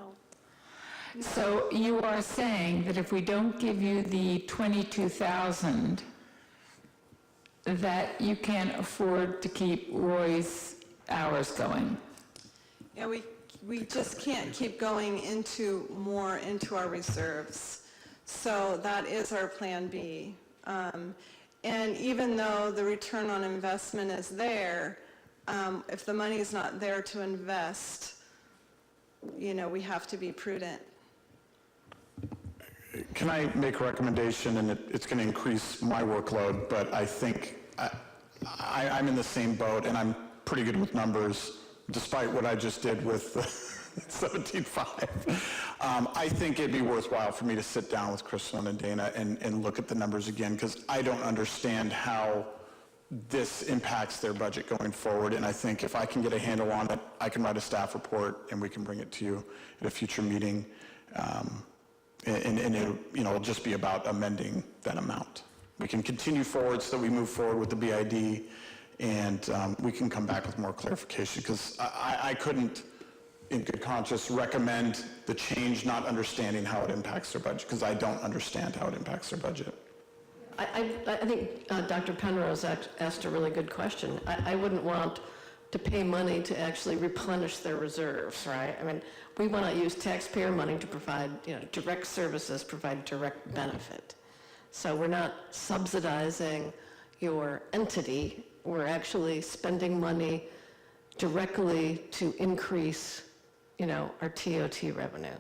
So you are saying that if we don't give you the 22,000, that you can't afford to keep Roy's hours going? Yeah, we just can't keep going into our reserves. So that is our plan B. And even though the return on investment is there, if the money is not there to invest, we have to be prudent. Can I make a recommendation, and it's going to increase my workload, but I think I'm in the same boat, and I'm pretty good with numbers, despite what I just did with 17.5. I think it'd be worthwhile for me to sit down with Kristen and Dana and look at the numbers again, because I don't understand how this impacts their budget going forward, and I think if I can get a handle on it, I can write a staff report, and we can bring it to you at a future meeting. And it'll just be about amending that amount. We can continue forward so that we move forward with the BID, and we can come back with more clarification, because I couldn't, in good conscience, recommend the change not understanding how it impacts their budget, because I don't understand how it impacts their budget. I think Dr. Penrose asked a really good question. I wouldn't want to pay money to actually replenish their reserves, right? I mean, we want to use taxpayer money to provide, direct services, provide direct benefit. So we're not subsidizing your entity. We're actually spending money directly to increase, our TOT revenue.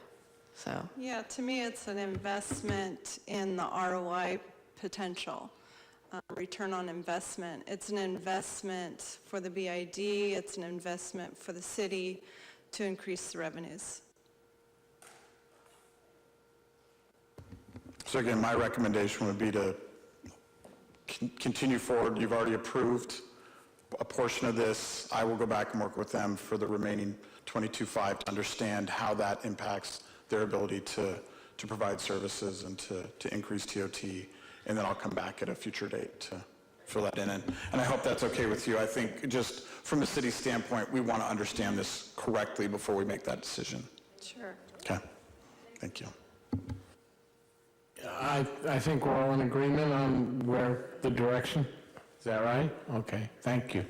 So. Yeah, to me, it's an investment in the ROI potential. Return on investment. It's an investment for the BID, it's an investment for the city to increase the revenues. So again, my recommendation would be to continue forward. You've already approved a portion of this. I will go back and work with them for the remaining 22.5 to understand how that impacts their ability to provide services and to increase TOT. And then I'll come back at a future date to fill that in. And I hope that's okay with you. I think just from a city standpoint, we want to understand this correctly before we make that decision. Sure. Okay. Thank you. I think we're all in agreement on where the direction. Is that right? Okay, thank you.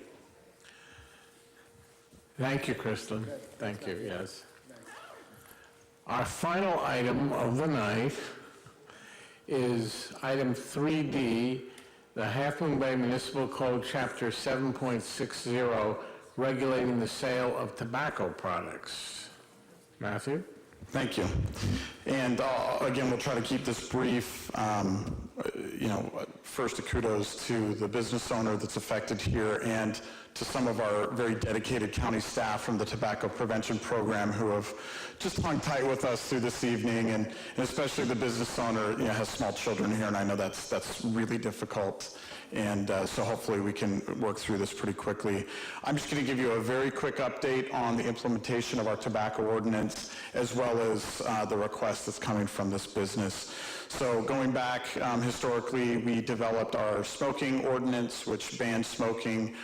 Thank you, Kristen. Thank you, yes. Our final item of the night is item 3D, the Half Moon Bay Municipal Code, Chapter 7.60, regulating the sale of tobacco products. Matthew? Thank you. And again, we'll try to keep this brief. First, a kudos to the business owner that's affected here, and to some of our very dedicated county staff from the Tobacco Prevention Program who have just hung tight with us through this evening, and especially the business owner has small children here, and I know that's really difficult. And so hopefully we can work through this pretty quickly. I'm just going to give you a very quick update on the implementation of our tobacco ordinance, as well as the request that's coming from this business. So going back, historically, we developed our smoking ordinance, which banned smoking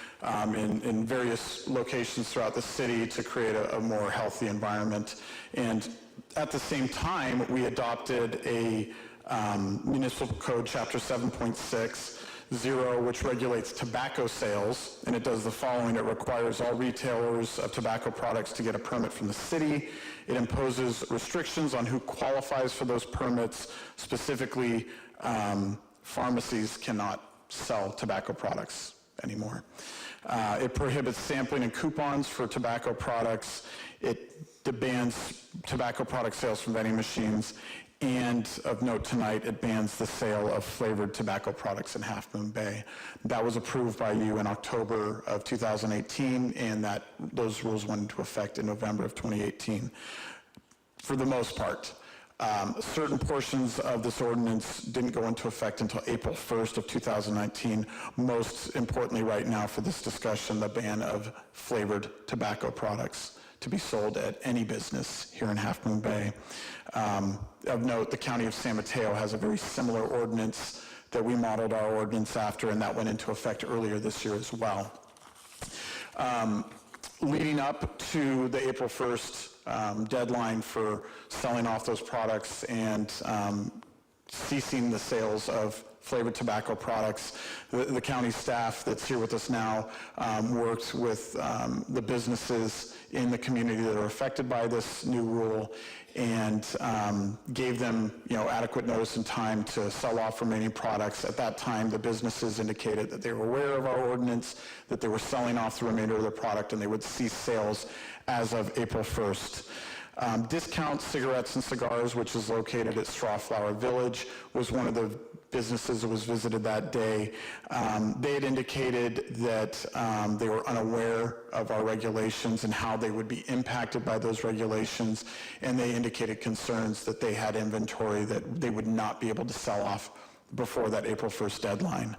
in various locations throughout the city to create a more healthy environment. And at the same time, we adopted a Municipal Code Chapter 7.60, which regulates tobacco sales, and it does the following. It requires all retailers of tobacco products to get a permit from the city. It imposes restrictions on who qualifies for those permits. Specifically, pharmacies cannot sell tobacco products anymore. It prohibits sampling and coupons for tobacco products. It bans tobacco product sales from vending machines. And of note tonight, it bans the sale of flavored tobacco products in Half Moon Bay. That was approved by you in October of 2018, and those rules went into effect in November of 2018. For the most part, certain portions of this ordinance didn't go into effect until April 1st of 2019. Most importantly right now for this discussion, the ban of flavored tobacco products to be sold at any business here in Half Moon Bay. Of note, the County of San Mateo has a very similar ordinance that we modeled our ordinance after, and that went into effect earlier this year as well. Leading up to the April 1st deadline for selling off those products and ceasing the sales of flavored tobacco products, the county staff that's here with us now worked with the businesses in the community that are affected by this new rule and gave them, adequate notice and time to sell off remaining products. At that time, the businesses indicated that they were aware of our ordinance, that they were selling off the remainder of their product, and they would cease sales as of April 1st. Discount Cigarettes and Cigars, which is located at Strawflower Village, was one of the businesses that was visited that day. They had indicated that they were unaware of our regulations and how they would be impacted by those regulations, and they indicated concerns that they had inventory that they would not be able to sell off before that April 1st deadline.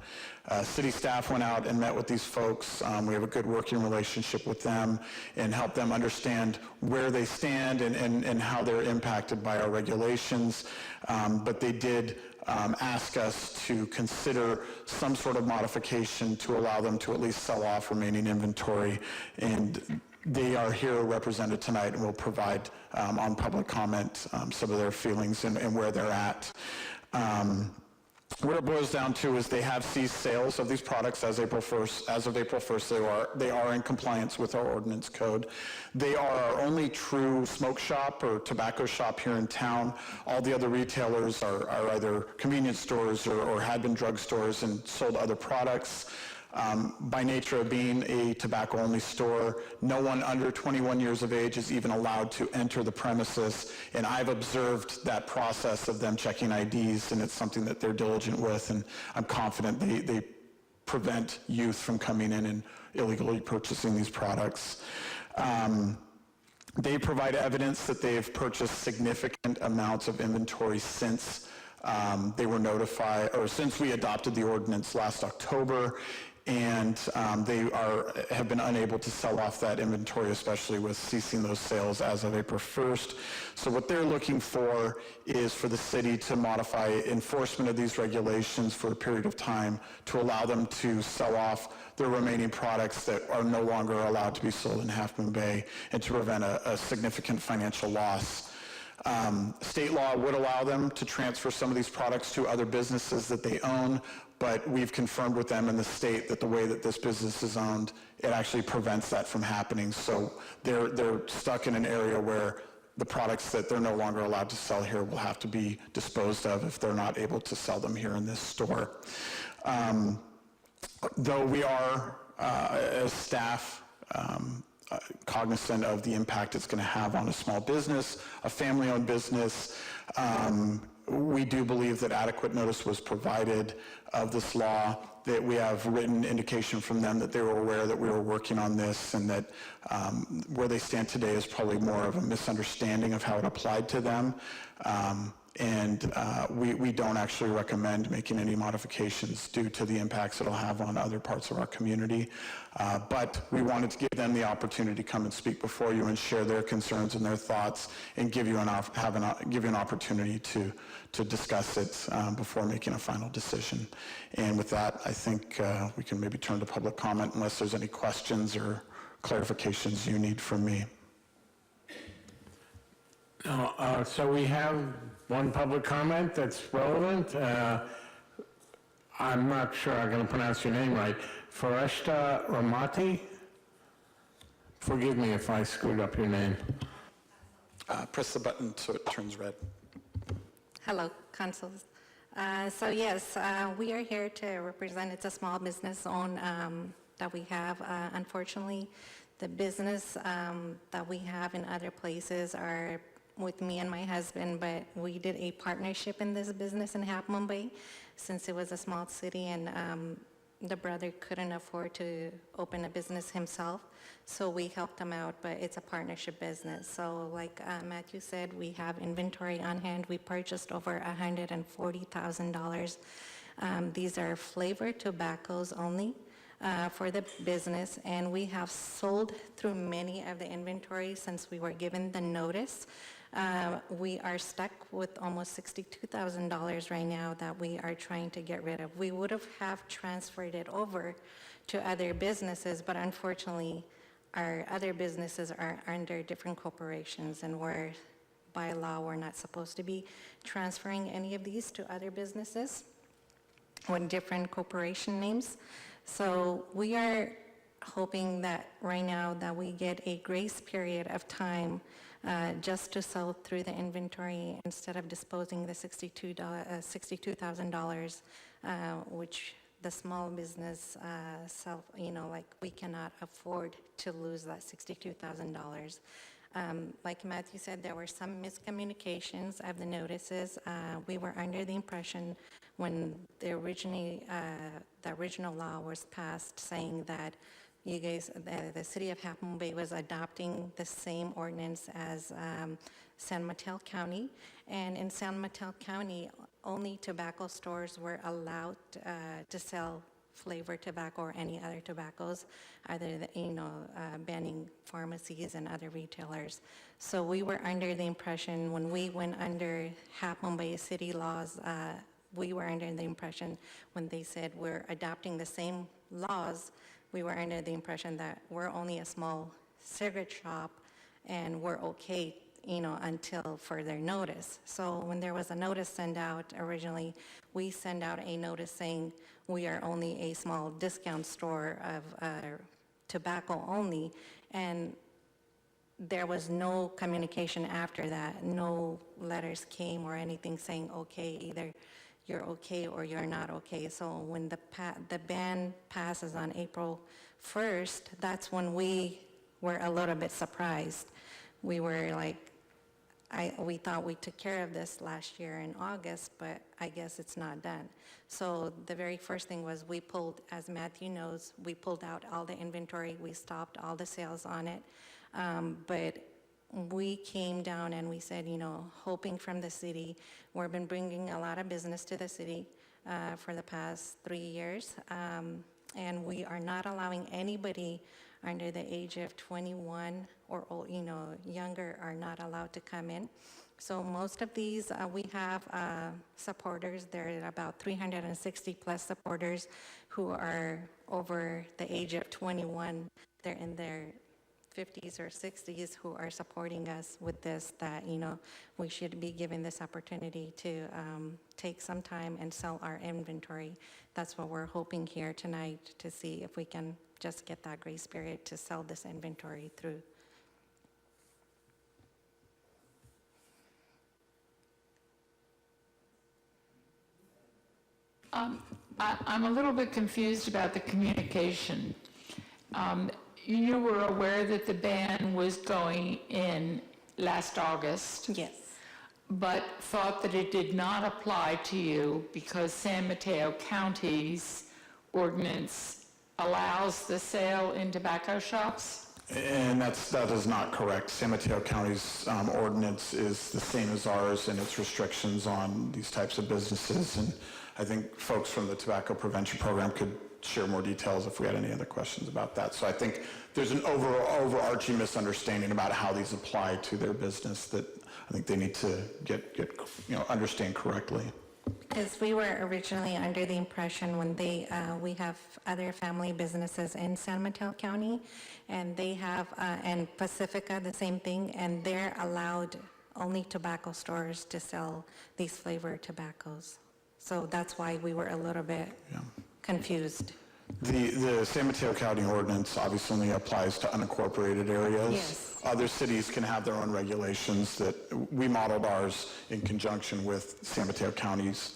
City staff went out and met with these folks. We have a good working relationship with them and help them understand where they stand and how they're impacted by our regulations. But they did ask us to consider some sort of modification to allow them to at least sell off remaining inventory. And they are here represented tonight and will provide on public comment some of their feelings and where they're at. What it boils down to is they have ceased sales of these products as of April 1st. They are in compliance with our ordinance code. They are our only true smoke shop or tobacco shop here in town. All the other retailers are either convenience stores or had been drug stores and sold other products. By nature of being a tobacco-only store, no one under 21 years of age is even allowed to enter the premises, and I've observed that process of them checking IDs, and it's something that they're diligent with, and I'm confident they prevent youth from coming in and illegally purchasing these products. They provide evidence that they've purchased significant amounts of inventory since they were notified, or since we adopted the ordinance last October, and they have been unable to sell off that inventory, especially with ceasing those sales as of April 1st. So what they're looking for is for the city to modify enforcement of these regulations for a period of time to allow them to sell off their remaining products that are no longer allowed to be sold in Half Moon Bay and to prevent a significant financial loss. State law would allow them to transfer some of these products to other businesses that they own, but we've confirmed with them in the state that the way that this business is owned, it actually prevents that from happening. So they're stuck in an area where the products that they're no longer allowed to sell here will have to be disposed of if they're not able to sell them here in this store. Though we are, as staff, cognizant of the impact it's going to have on a small business, a family-owned business, we do believe that adequate notice was provided of this law, that we have written indication from them that they were aware that we were working on this, and that where they stand today is probably more of a misunderstanding of how it applied to them. We don't actually recommend making any modifications due to the impacts it'll have on other parts of our community. But we wanted to give them the opportunity to come and speak before you and share their concerns and their thoughts, and give you an opportunity to discuss it before making a final decision. And with that, I think we can maybe turn to public comment unless there's any questions or clarifications you need from me. So we have one public comment that's relevant. I'm not sure I'm going to pronounce your name right. Foresta Ramati? Forgive me if I screwed up your name. Press the button so it turns red. Hello, councils. So yes, we are here to represent, it's a small business owned that we have. Unfortunately, the business that we have in other places are with me and my husband, but we did a partnership in this business in Half Mumbai since it was a small city and the brother couldn't afford to open a business himself. So we helped him out, but it's a partnership business. So like Matthew said, we have inventory on hand. We purchased over $140,000. These are flavored tobaccos only for the business, and we have sold through many of the inventory since we were given the notice. We are stuck with almost $62,000 right now that we are trying to get rid of. We would have transferred it over to other businesses, but unfortunately, our other businesses are under different corporations, and by law, we're not supposed to be transferring any of these to other businesses with different corporation names. So we are hoping that right now that we get a grace period of time just to sell through the inventory instead of disposing the $62,000, which the small business like we cannot afford to lose that $62,000. Like Matthew said, there were some miscommunications of the notices. We were under the impression when the original law was passed saying that you guys, the city of Half Mumbai was adopting the same ordinance as San Mateo County. And in San Mateo County, only tobacco stores were allowed to sell flavored tobacco or any other tobaccos, other than, banning pharmacies and other retailers. So we were under the impression when we went under Half Mumbai city laws, we were under the impression when they said we're adopting the same laws, we were under the impression that we're only a small cigarette shop and we're okay, until further notice. So when there was a notice sent out originally, we sent out a notice saying we are only a small discount store of tobacco only, and there was no communication after that. No letters came or anything saying, okay, either you're okay or you're not okay. So when the ban passes on April 1st, that's when we were a little bit surprised. We were like, we thought we took care of this last year in August, but I guess it's not done. So the very first thing was we pulled, as Matthew knows, we pulled out all the inventory, we stopped all the sales on it. But we came down and we said, hoping from the city, we've been bringing a lot of business to the city for the past 3 years, and we are not allowing anybody under the age of 21 or younger are not allowed to come in. So most of these, we have supporters. There are about 360 plus supporters who are over the age of 21. They're in their 50s or 60s who are supporting us with this, that, we should be given this opportunity to take some time and sell our inventory. That's what we're hoping here tonight, to see if we can just get that grace period to sell this inventory through. I'm a little bit confused about the communication. You were aware that the ban was going in last August? Yes. But thought that it did not apply to you because San Mateo County's ordinance allows the sale in tobacco shops? And that is not correct. San Mateo County's ordinance is the same as ours and its restrictions on these types of businesses. And I think folks from the Tobacco Prevention Program could share more details if we had any other questions about that. So I think there's an overarching misunderstanding about how these apply to their business that I think they need to understand correctly. Because we were originally under the impression when we have other family businesses in San Mateo County, and they have, and Pacifica, the same thing, and they're allowed only tobacco stores to sell these flavored tobaccos. So that's why we were a little bit confused. The San Mateo County ordinance obviously only applies to unincorporated areas. Yes. Other cities can have their own regulations that we modeled ours in conjunction with San Mateo County's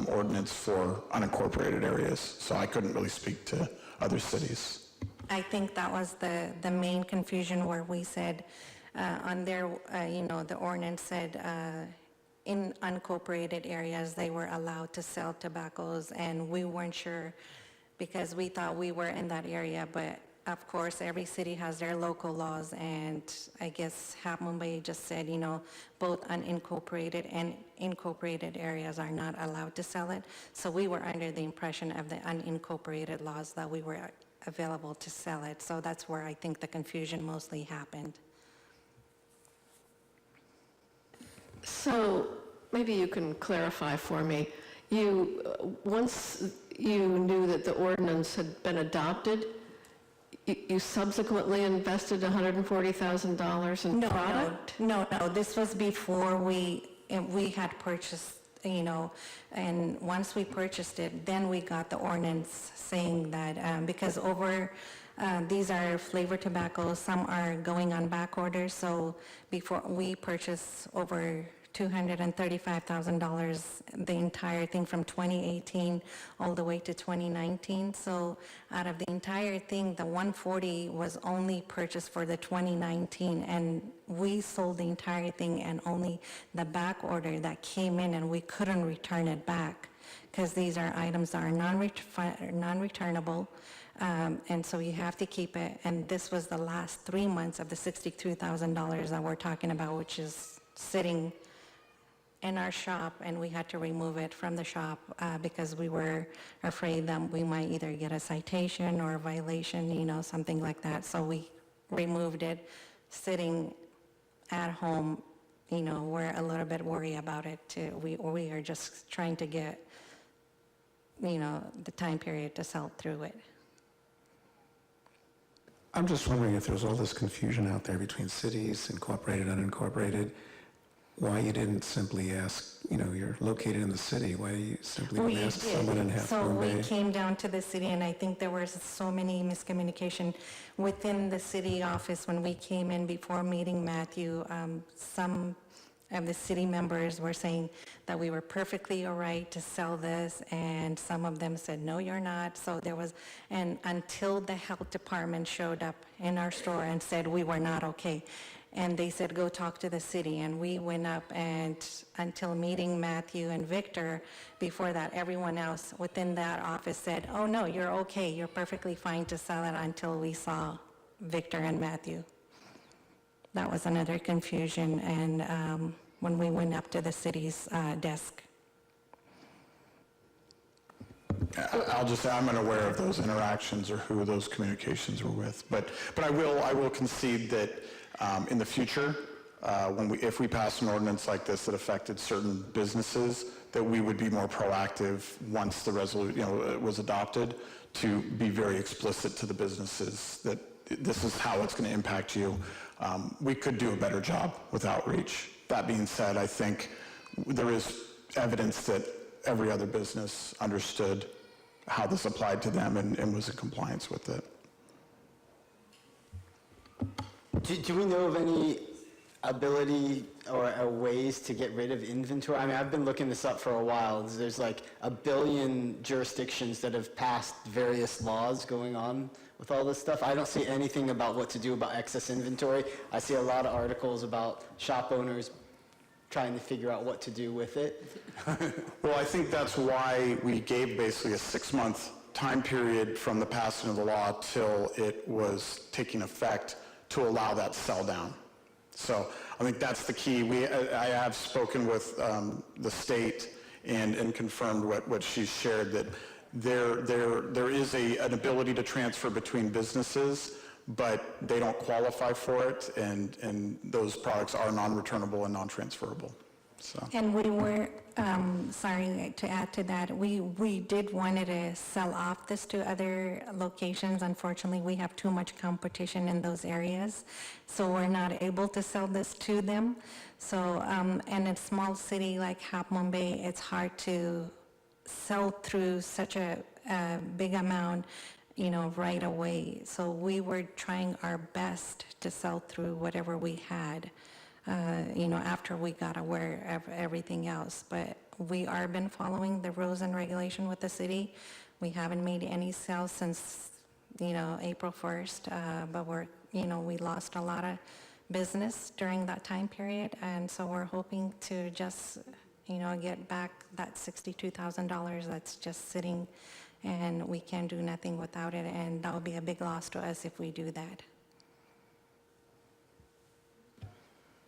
ordinance for unincorporated areas. So I couldn't really speak to other cities. I think that was the main confusion where we said On their, the ordinance said in unincorporated areas, they were allowed to sell tobaccos, and we weren't sure because we thought we were in that area, but of course, every city has their local laws, and I guess Half Moon Bay just said, both unincorporated and incorporated areas are not allowed to sell it. So we were under the impression of the unincorporated laws that we were available to sell it. So that's where I think the confusion mostly happened. So maybe you can clarify for me. Once you knew that the ordinance had been adopted, you subsequently invested $140,000 in product? No, this was before we had purchased, and once we purchased it, then we got the ordinance saying that, because these are flavored tobaccos, some are going on back order, so before we purchased over $235,000, the entire thing from 2018 all the way to 2019. So out of the entire thing, the 140 was only purchased for the 2019, and we sold the entire thing, and only the back order that came in, and we couldn't return it back because these are items that are non-returnable. And so you have to keep it, and this was the last 3 months of the $62,000 that we're talking about, which is sitting in our shop, and we had to remove it from the shop because we were afraid that we might either get a citation or a violation, something like that. So we removed it, sitting at home. We're a little bit worried about it too. We are just trying to get, the time period to sell through it. I'm just wondering if there's all this confusion out there between cities, incorporated, unincorporated, why you didn't simply ask, you're located in the city, why you simply didn't ask someone in Half Moon Bay? So we came down to the city, and I think there was so many miscommunication within the city office when we came in before meeting Matthew. Some of the city members were saying that we were perfectly all right to sell this, and some of them said, no, you're not. So there was, and until the health department showed up in our store and said we were not okay. And they said, go talk to the city. And we went up, and until meeting Matthew and Victor, before that, everyone else within that office said, oh, no, you're okay. You're perfectly fine to sell it, until we saw Victor and Matthew. That was another confusion, and when we went up to the city's desk. I'll just say I'm unaware of those interactions or who those communications were with, but I will concede that in the future, if we pass an ordinance like this that affected certain businesses, that we would be more proactive once the resolution was adopted, to be very explicit to the businesses that this is how it's going to impact you. We could do a better job with outreach. That being said, I think there is evidence that every other business understood how this applied to them and was in compliance with it. Do we know of any ability or ways to get rid of inventory? I mean, I've been looking this up for a while. There's like 1 billion jurisdictions that have passed various laws going on with all this stuff. I don't see anything about what to do about excess inventory. I see a lot of articles about shop owners trying to figure out what to do with it. Well, I think that's why we gave basically a 6-month time period from the passing of the law till it was taking effect to allow that sell down. So I think that's the key. I have spoken with the state and confirmed what she's shared, that there is an ability to transfer between businesses, but they don't qualify for it, and those products are non-returnable and non-transferable. So. And we were, sorry to add to that, we did want to sell off this to other locations. Unfortunately, we have too much competition in those areas, so we're not able to sell this to them. So, in a small city like Half Moon Bay, it's hard to sell through such a big amount, right away. So we were trying our best to sell through whatever we had, after we got aware of everything else. But we are been following the rules and regulation with the city. We haven't made any sales since, April 1st, but we lost a lot of business during that time period, and so we're hoping to just, get back that $62,000 that's just sitting, and we can't do nothing without it, and that would be a big loss to us if we do that.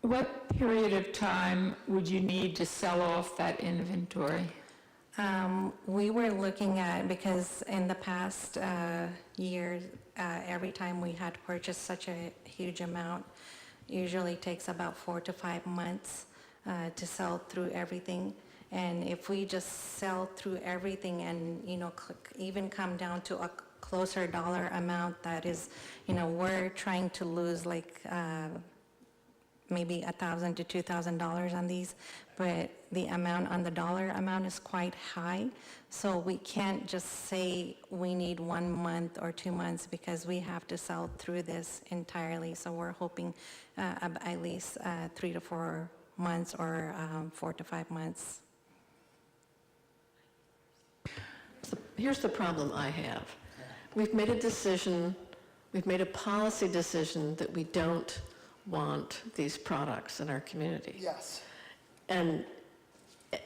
What period of time would you need to sell off that inventory? We were looking at, because in the past years, every time we had purchased such a huge amount, usually takes about 4 to 5 months to sell through everything. And if we just sell through everything and, even come down to a closer dollar amount, that is, we're trying to lose like maybe $1,000 to $2,000 on these, but the amount on the dollar amount is quite high. So we can't just say we need 1 month or 2 months, because we have to sell through this entirely. So we're hoping at least 3 to 4 months or 4 to 5 months. Here's the problem I have. We've made a decision, we've made a policy decision that we don't want these products in our community. Yes. And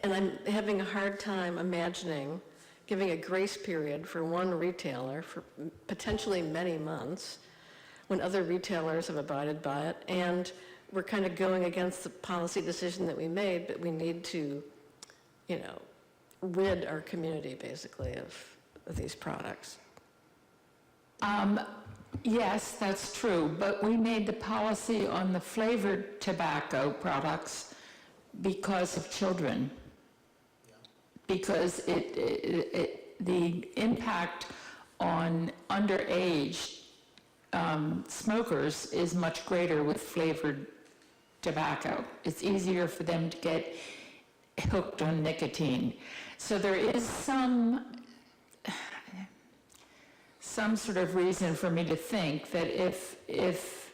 I'm having a hard time imagining giving a grace period for one retailer for potentially many months when other retailers have abided by it, and we're kind of going against the policy decision that we made, but we need to, rid our community basically of these products. Yes, that's true, but we made the policy on the flavored tobacco products because of children. Because the impact on underage smokers is much greater with flavored tobacco. It's easier for them to get hooked on nicotine. So there is some sort of reason for me to think that if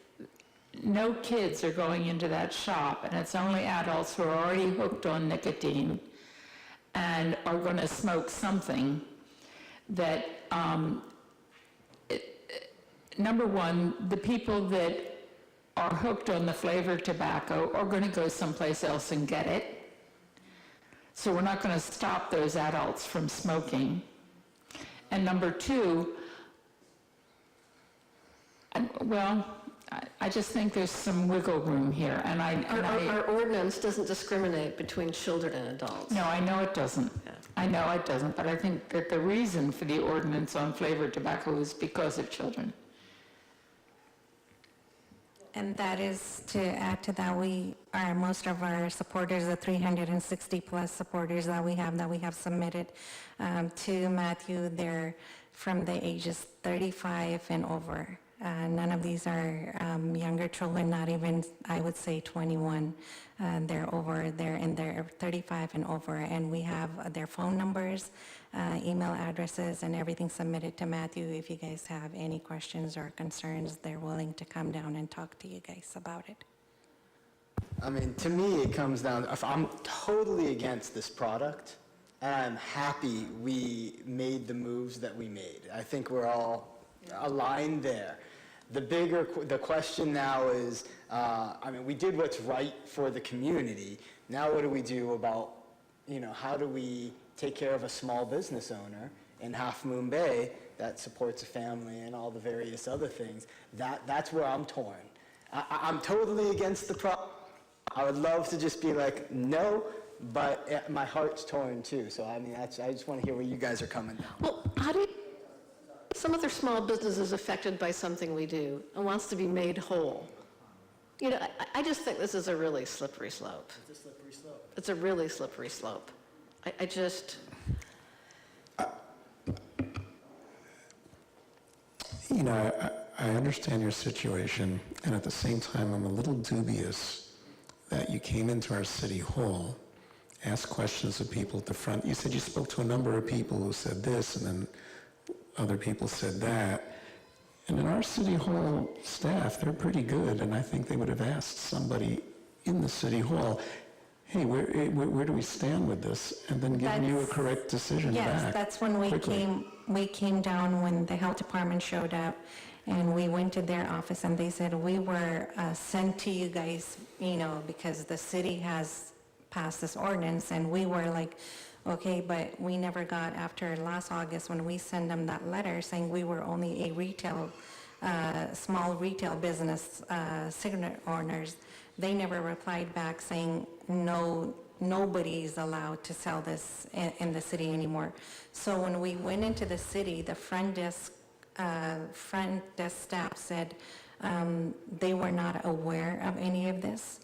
no kids are going into that shop and it's only adults who are already hooked on nicotine and are going to smoke something, that number one, the people that are hooked on the flavored tobacco are going to go someplace else and get it. So we're not going to stop those adults from smoking. And number two, I just think there's some wiggle room here, and Our ordinance doesn't discriminate between children and adults. No, I know it doesn't. Yeah. I know it doesn't, but I think that the reason for the ordinance on flavored tobacco is because of children. And that is, to add to that, most of our supporters, the 360 plus supporters that we have submitted to Matthew, they're from the ages 35 and over. None of these are younger children, not even, I would say, 21. They're in their 35 and over, and we have their phone numbers, email addresses, and everything submitted to Matthew. If you guys have any questions or concerns, they're willing to come down and talk to you guys about it. I mean, to me, it comes down, I'm totally against this product, and I'm happy we made the moves that we made. I think we're all aligned there. The question now is, we did what's right for the community. Now what do we do about, how do we take care of a small business owner in Half Moon Bay that supports a family and all the various other things? That's where I'm torn. I'm totally against the product. I would love to just be like, no, but my heart's torn too. So, I just want to hear where you guys are coming down. Well, some other small business is affected by something we do and wants to be made whole. I just think this is a really slippery slope. It's a slippery slope. It's a really slippery slope. I understand your situation, and at the same time, I'm a little dubious that you came into our city hall, asked questions of people at the front. You said you spoke to a number of people who said this, and then other people said that. And in our city hall staff, they're pretty good, and I think they would have asked somebody in the city hall, hey, where do we stand with this? And then given you a correct decision back. Yes, that's when we came down when the health department showed up, And we went to their office and they said, we were sent to you guys, because the city has passed this ordinance. And we were like, okay, but we never got, after last August when we sent them that letter saying we were only a small retail business signature owners, they never replied back saying no, nobody's allowed to sell this in the city anymore. So when we went into the city, the front desk staff said they were not aware of any of this.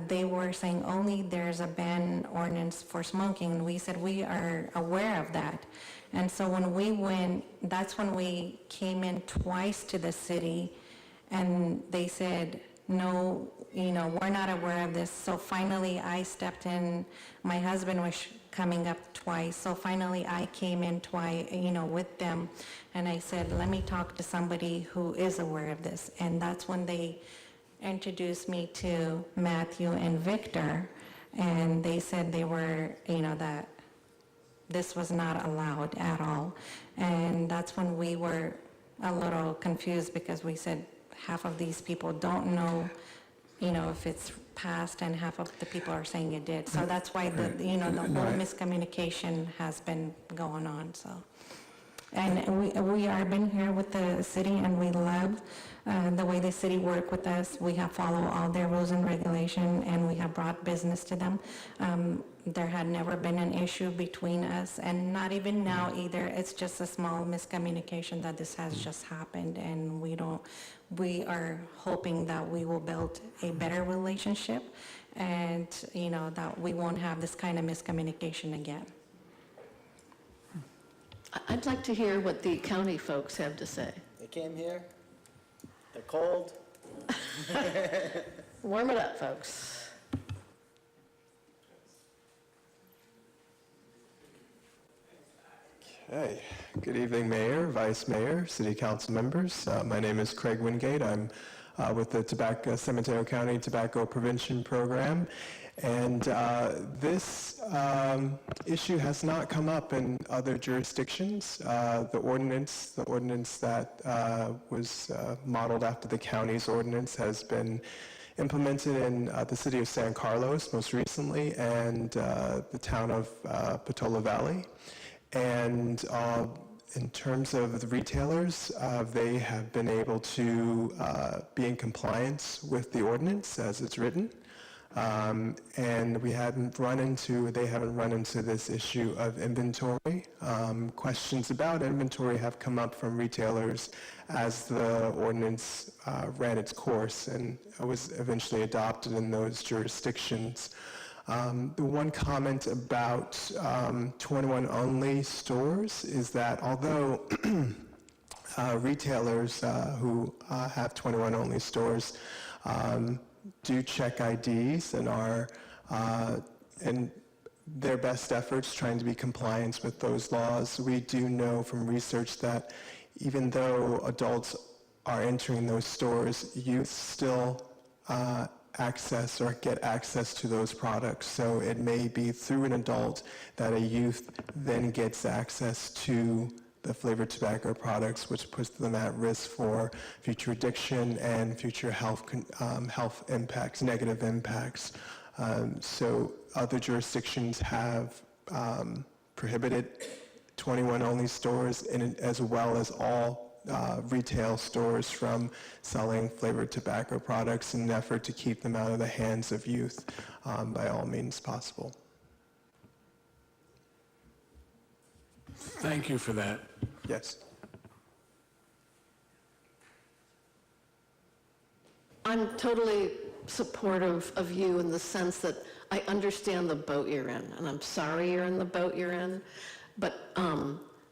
They were saying only there's a ban ordinance for smoking. And we said we are aware of that. And so when we went, that's when we came in twice to the city, and they said, no, we're not aware of this. So finally I stepped in. My husband was coming up twice. So finally I came in twice, with them. And I said, let me talk to somebody who is aware of this. And that's when they introduced me to Matthew and Victor. And they said they were, that this was not allowed at all. And that's when we were a little confused, because we said half of these people don't know, if it's passed, and half of the people are saying it did. So that's why the whole miscommunication has been going on, so. And we are been here with the city, and we love the way the city work with us. We have followed all their rules and regulation, and we have brought business to them. There had never been an issue between us, and not even now either. It's just a small miscommunication that this has just happened, and we are hoping that we will build a better relationship, and that we won't have this kind of miscommunication again. I'd like to hear what the county folks have to say. They came here, they're cold. Warm it up, folks. Okay. Good evening, Mayor, Vice Mayor, City Council members. My name is Craig Wingate. I'm with the San Mateo County Tobacco Prevention Program. And this issue has not come up in other jurisdictions. The ordinance that was modeled after the county's ordinance has been implemented in the city of San Carlos most recently, and the town of Patola Valley. And in terms of the retailers, they have been able to be in compliance with the ordinance as it's written. And they haven't run into this issue of inventory. Questions about inventory have come up from retailers as the ordinance ran its course and was eventually adopted in those jurisdictions. The one comment about 21-only stores is that although retailers who have 21-only stores do check IDs and are in their best efforts trying to be compliant with those laws, we do know from research that even though adults are entering those stores, youth still access or get access to those products. So it may be through an adult that a youth then gets access to the flavored tobacco products, which puts them at risk for future addiction and future health impacts, negative impacts. So other jurisdictions have prohibited 21-only stores, as well as all retail stores from selling flavored tobacco products in an effort to keep them out of the hands of youth by all means possible. Thank you for that. Yes. I'm totally supportive of you in the sense that I understand the boat you're in, and I'm sorry you're in the boat you're in, but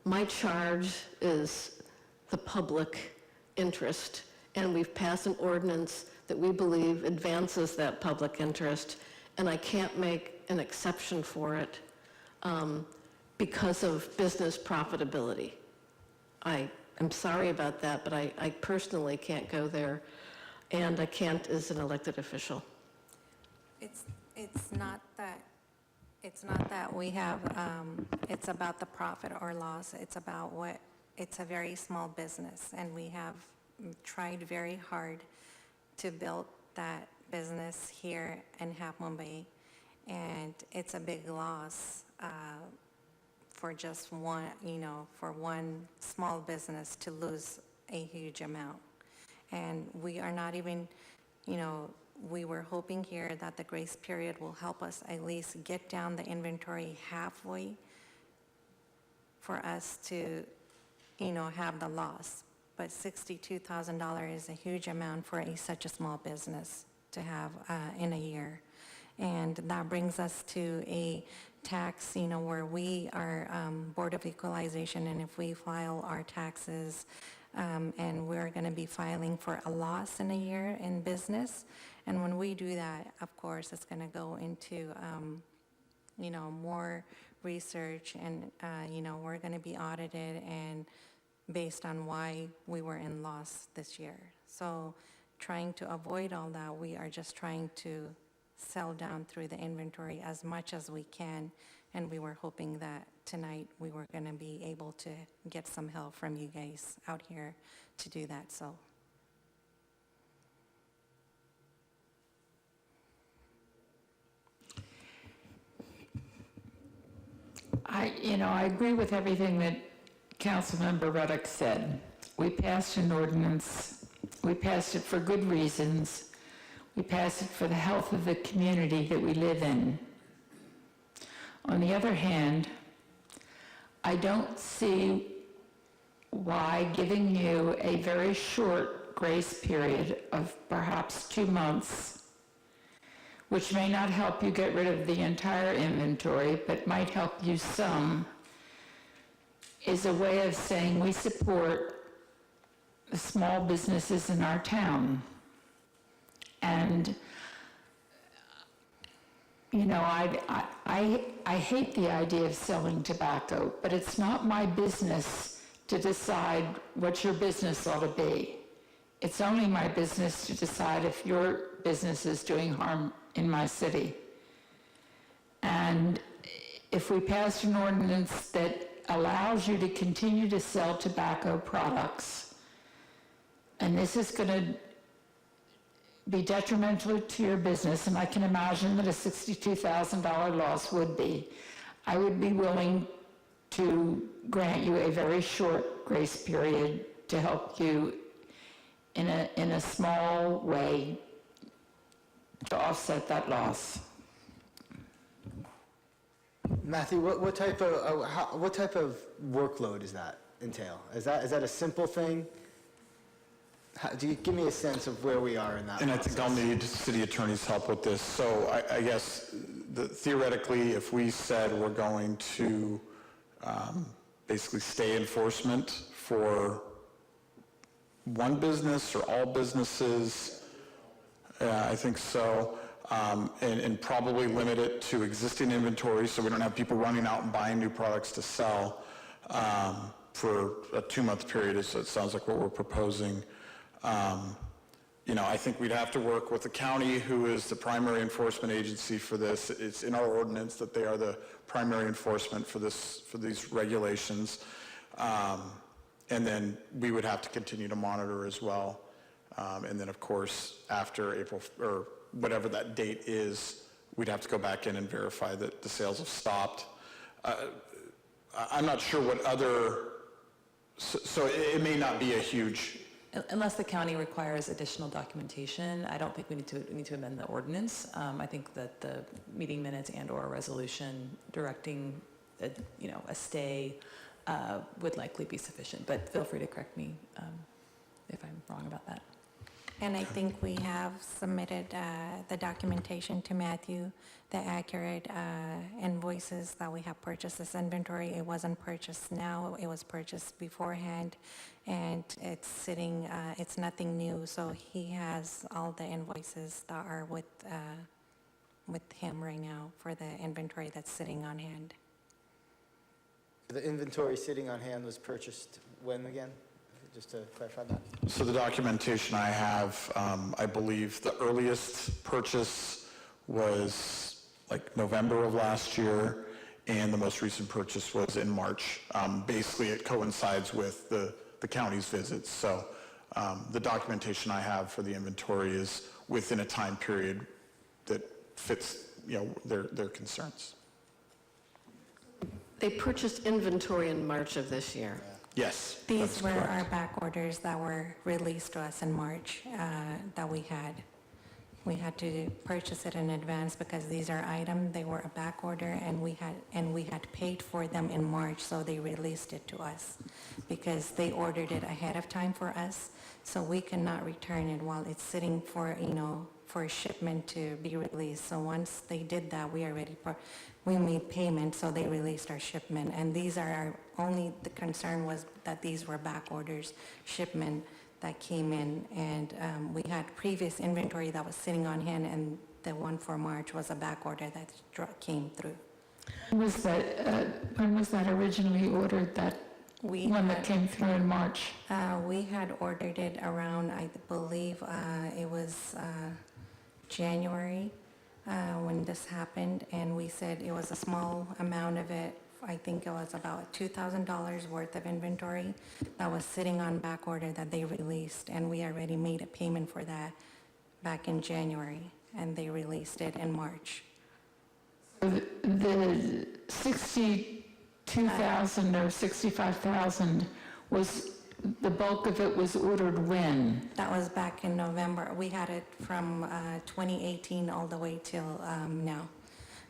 my charge is the public interest, and we've passed an ordinance that we believe advances that public interest, and I can't make an exception for it because of business profitability. I'm sorry about that, but I personally can't go there, and I can't as an elected official. It's not that we have, it's about the profit or loss. It's about it's a very small business, and we have tried very hard to build that business here in Half Moon Bay, and it's a big loss for just one, for one small business to lose a huge amount. And we are not even, we were hoping here that the grace period will help us at least get down the inventory halfway for us to, have the loss. But $62,000 is a huge amount for such a small business to have in a year. And that brings us to a tax, where we are Board of Equalization, and if we file our taxes, and we're going to be filing for a loss in a year in business. And when we do that, of course, it's going to go into, more research, and, we're going to be audited and based on why we were in loss this year. So trying to avoid all that, we are just trying to sell down through the inventory as much as we can, and we were hoping that tonight we were going to be able to get some help from you guys out here to do that. So I agree with everything that Councilmember Ruddock said. We passed an ordinance. We passed it for good reasons. We passed it for the health of the community that we live in. On the other hand, I don't see why giving you a very short grace period of perhaps 2 months, which may not help you get rid of the entire inventory, but might help you some, is a way of saying we support the small businesses in our town. And, I hate the idea of selling tobacco, but it's not my business to decide what your business ought to be. It's only my business to decide if your business is doing harm in my city. And if we passed an ordinance that allows you to continue to sell tobacco products, and this is going to be detrimental to your business, and I can imagine that a $62,000 loss would be, I would be willing to grant you a very short grace period to help you in a small way to offset that loss. Matthew, what type of workload does that entail? Is that a simple thing? Do you give me a sense of where we are in that And process? I think I'll need city attorney's help with this. So I guess theoretically, if we said we're going to basically stay enforcement for one business or all businesses, I think so, and probably limit it to existing inventory so we don't have people running out and buying new products to sell for a 2-month period, it sounds like what we're proposing. I think we'd have to work with the county, who is the primary enforcement agency for this. It's in our ordinance that they are the primary enforcement for these regulations. And then we would have to continue to monitor as well. And then, of course, after April, or whatever that date is, we'd have to go back in and verify that the sales have stopped. I'm not sure what other, so it may not be a huge. Unless the county requires additional documentation, I don't think we need to amend the ordinance. I think that the meeting minutes and/or a resolution directing a stay would likely be sufficient. But feel free to correct me if I'm wrong about that. And I think we have submitted the documentation to Matthew, the accurate invoices that we have purchased this inventory. It wasn't purchased now, it was purchased beforehand, and it's sitting, it's nothing new, so he has all the invoices that are with him right now for the inventory that's sitting on hand. The inventory sitting on hand was purchased when again? Just to clarify that. So the documentation I have, I believe the earliest purchase was like November of last year, and the most recent purchase was in March. Basically, it coincides with the county's visits. So The documentation I have for the inventory is within a time period that fits, their concerns. They purchased inventory in March of this year. Yes, These that's were correct. our back orders that were released to us in March that we had. We had to purchase it in advance because these are items, they were a back order, and we had paid for them in March, so they released it to us because they ordered it ahead of time for us, so we cannot return it while it's sitting for, for a shipment to be released. So once they did that, we made payment, so they released our shipment. And these are the concern was that these were back orders, shipment that came in, and we had previous inventory that was sitting on hand, and the one for March was a back order that came through. When was that originally ordered, that one that came through in March? We had ordered it around, I believe, it was January when this happened, and we said it was a small amount of it. I think it was about $2,000 worth of inventory that was sitting on back order that they released, and we already made a payment for that back in January, and they released it in March. So the 62,000 or 65,000 was, the bulk of it was ordered when? That was back in November. We had it from 2018 all the way till now.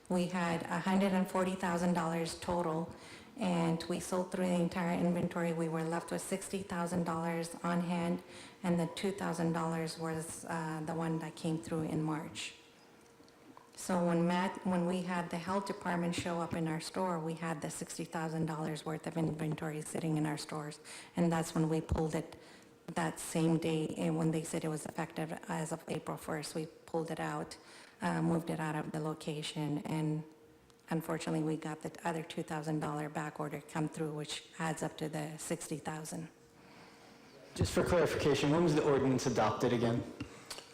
We had $140,000 total, and we sold through the entire inventory. We were left with $60,000 on hand, and the $2,000 was the one that came through in March. So when we had the health department show up in our store, we had the $60,000 worth of inventory sitting in our stores, and that's when we pulled it that same day, and when they said it was effective as of April 1st, we pulled it out. Moved it out of the location, and unfortunately we got the other $2,000 back order come through, which adds up to the $60,000. Just for clarification, when was the ordinance adopted again?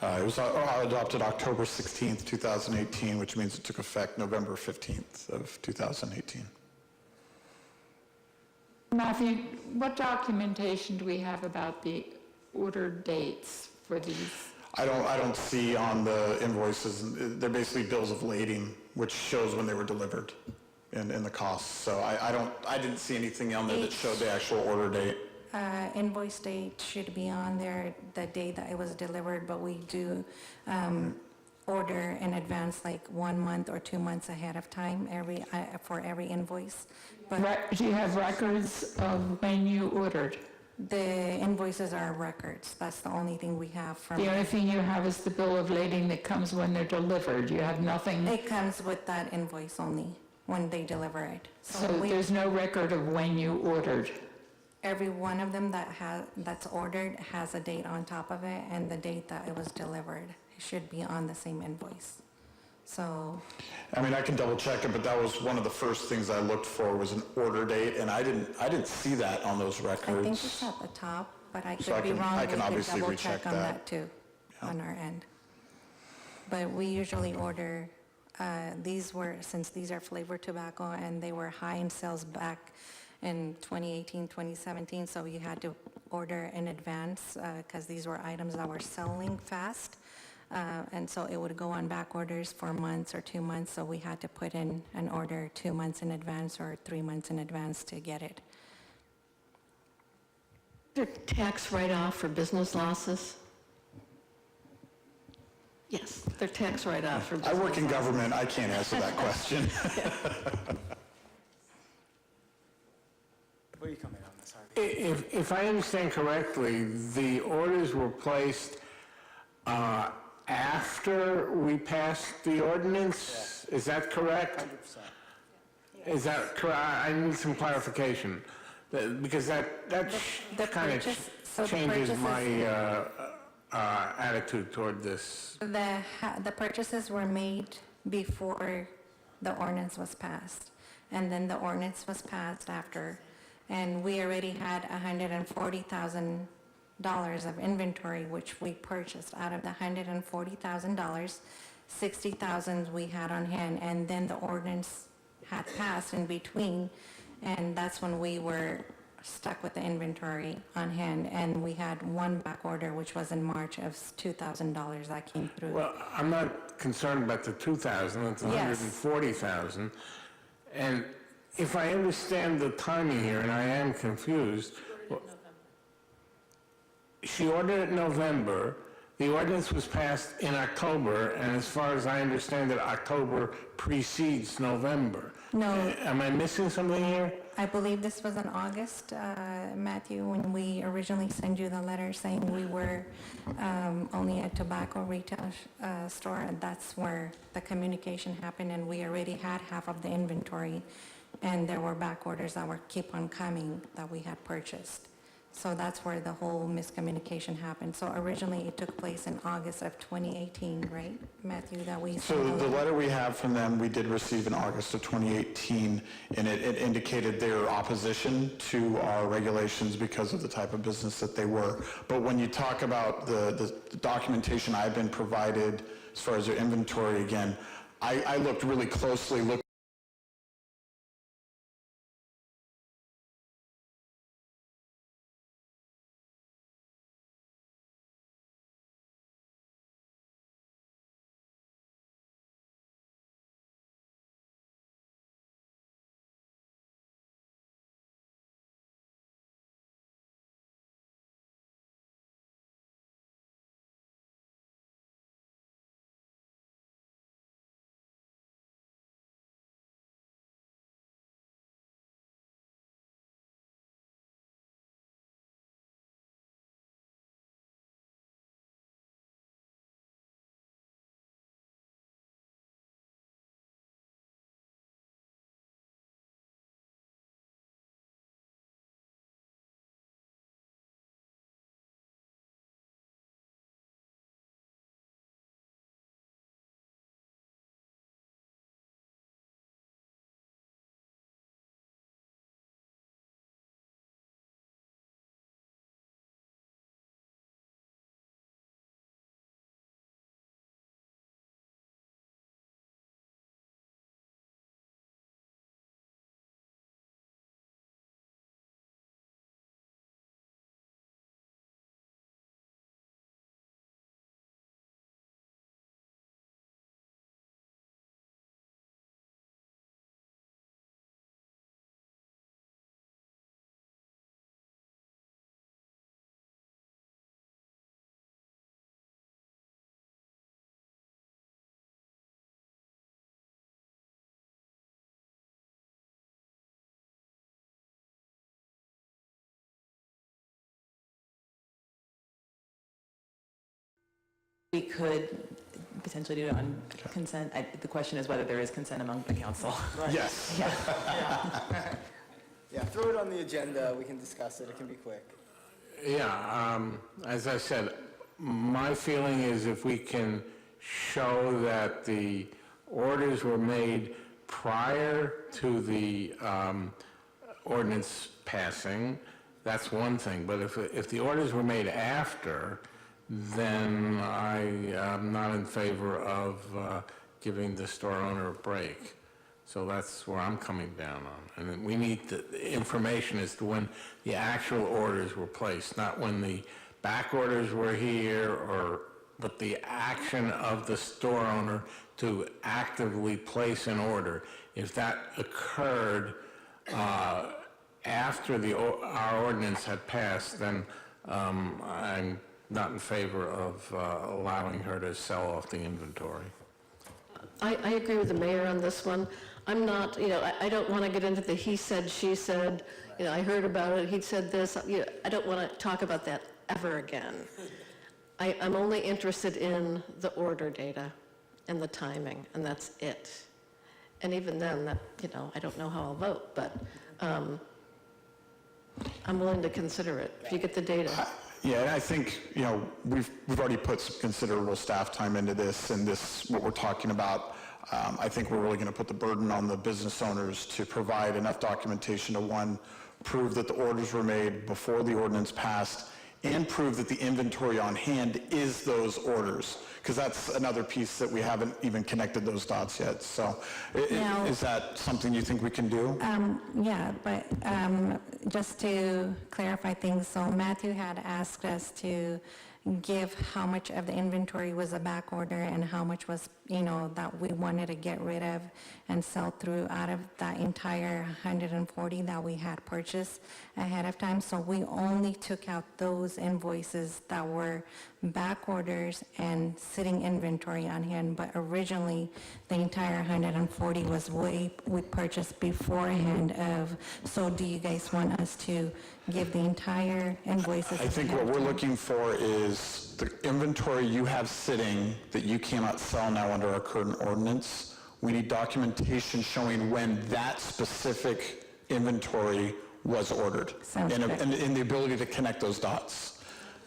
It was adopted October 16th, 2018, which means it took effect November 15th of 2018. Matthew, what documentation do we have about the order dates for these? I don't see on the invoices, they're basically bills of lading, which shows when they were delivered and the costs. So I didn't see anything on there that showed the actual order date. Invoice date should be on there, the day that it was delivered, but we do order in advance, like 1 month or 2 months ahead of time for every invoice. But Do you have records of when you ordered? the invoices are records. That's the only thing we have from. The only thing you have is the bill of lading that comes when they're delivered. You have nothing, It comes with that invoice only when they deliver it. so there's no record of when you ordered. Every one of them that's ordered has a date on top of it, and the date that it was delivered. It should be on the same invoice. So, I mean, I can double check it, but that was one of the first things I looked for was an order date, and I didn't see that on those I records. think it's at the top, but I So could be wrong. I can We could obviously double recheck check on that. that too, on our end. But we usually order, since these are flavored tobacco, and they were high in sales back in 2018, 2017, so you had to order in advance because these were items that were selling fast. And so it would go on back orders for months or 2 months, so we had to put in an order 2 months in advance or 3 months in advance to get it. Is there tax write-off for business losses? Yes, they're tax write-off for I business work in losses. government, I can't answer that question. Where are you coming on this, Harvey? If I understand correctly, the orders were placed after we passed the ordinance? Is that correct? 100%. Is that correct? I need some clarification, because that kind of changes my attitude toward this. The purchases were made before the ordinance was passed, and then the ordinance was passed after, and we already had $140,000 of inventory, which we purchased. Out of the $140,000, $60,000 we had on hand, and then the ordinance had passed in between, and that's when we were stuck with the inventory on hand, and we had one back order, which was in March of $2,000 that came through. Well, I'm not concerned about the 2,000, it's Yes. 140,000. And if I understand the timing here, and I am confused, she ordered it in November, the ordinance was passed in October, and as far as I understand it, October precedes November. No. Am I missing something here? I believe this was in August, Matthew, when we originally sent you the letter saying we were only a tobacco retail store, and that's where the communication happened, and we already had half of the inventory, and there were back orders that were keep on coming that we had purchased. So that's where the whole miscommunication happened. So originally, it took place in August of 2018, right, Matthew, that we... So the letter we have from them, we did receive in August of 2018, and it indicated their opposition to our regulations because of the type of business that they were. But when you talk about the documentation I've been provided as far as their inventory, again, I looked really closely, We could potentially do it on consent. The question is whether there is consent among the council. Yes. Yeah. Yeah, throw it on the agenda, we can discuss it, it can be quick. Yeah, as I said, my feeling is if we can show that the orders were made prior to the ordinance passing, that's one thing. But if the orders were made after, then I am not in favor of giving the store owner a break. So that's where I'm coming down on. And then we need the information as to when the actual orders were placed, not when the back orders were here, but the action of the store owner to actively place an order. If that occurred after our ordinance had passed, then I'm not in favor of allowing her to sell off the inventory. I agree with the mayor on this one. I'm not, I don't want to get into the he said, she said, I heard about it, he said this. I don't want to talk about that ever again. I'm only interested in the order data and the timing, and that's it. And even then, I don't know how I'll vote, but I'm willing to consider it if you get the data. Yeah, and I think, we've already put some considerable staff time into this, and what we're talking about, I think we're really going to put the burden on the business owners to provide enough documentation to, one, prove that the orders were made before the ordinance passed, and prove that the inventory on hand is those orders? Because that's another piece that we haven't even connected those dots yet. So Now- is that something you think we can do? Yeah, but just to clarify things, so Matthew had asked us to give how much of the inventory was a back order and how much was, that we wanted to get rid of and sell through out of that entire 140 that we had purchased ahead of time. So we only took out those invoices that were back orders and sitting inventory on hand, but originally the entire 140 was we purchased beforehand of. So do you guys want us to give the entire invoices? I think what we're looking for is the inventory you have sitting that you cannot sell now under our current ordinance. We need documentation showing when that specific inventory was ordered. Sounds and, good. and the ability to connect those dots.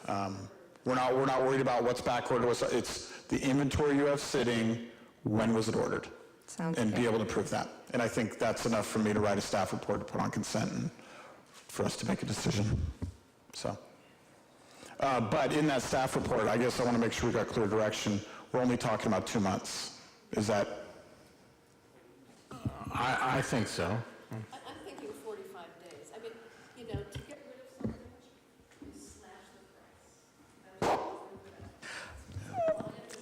We're not worried about what's back ordered. It's the inventory you have sitting, when was it ordered? Sounds and good. be able to prove that. And I think that's enough for me to write a staff report to put on consent and for us to make a decision. So, but in that staff report, I guess I want to make sure we got clear direction. We're only talking about 2 months. Is that? I think so. I'm thinking 45 days. I mean, to get rid of something, you slash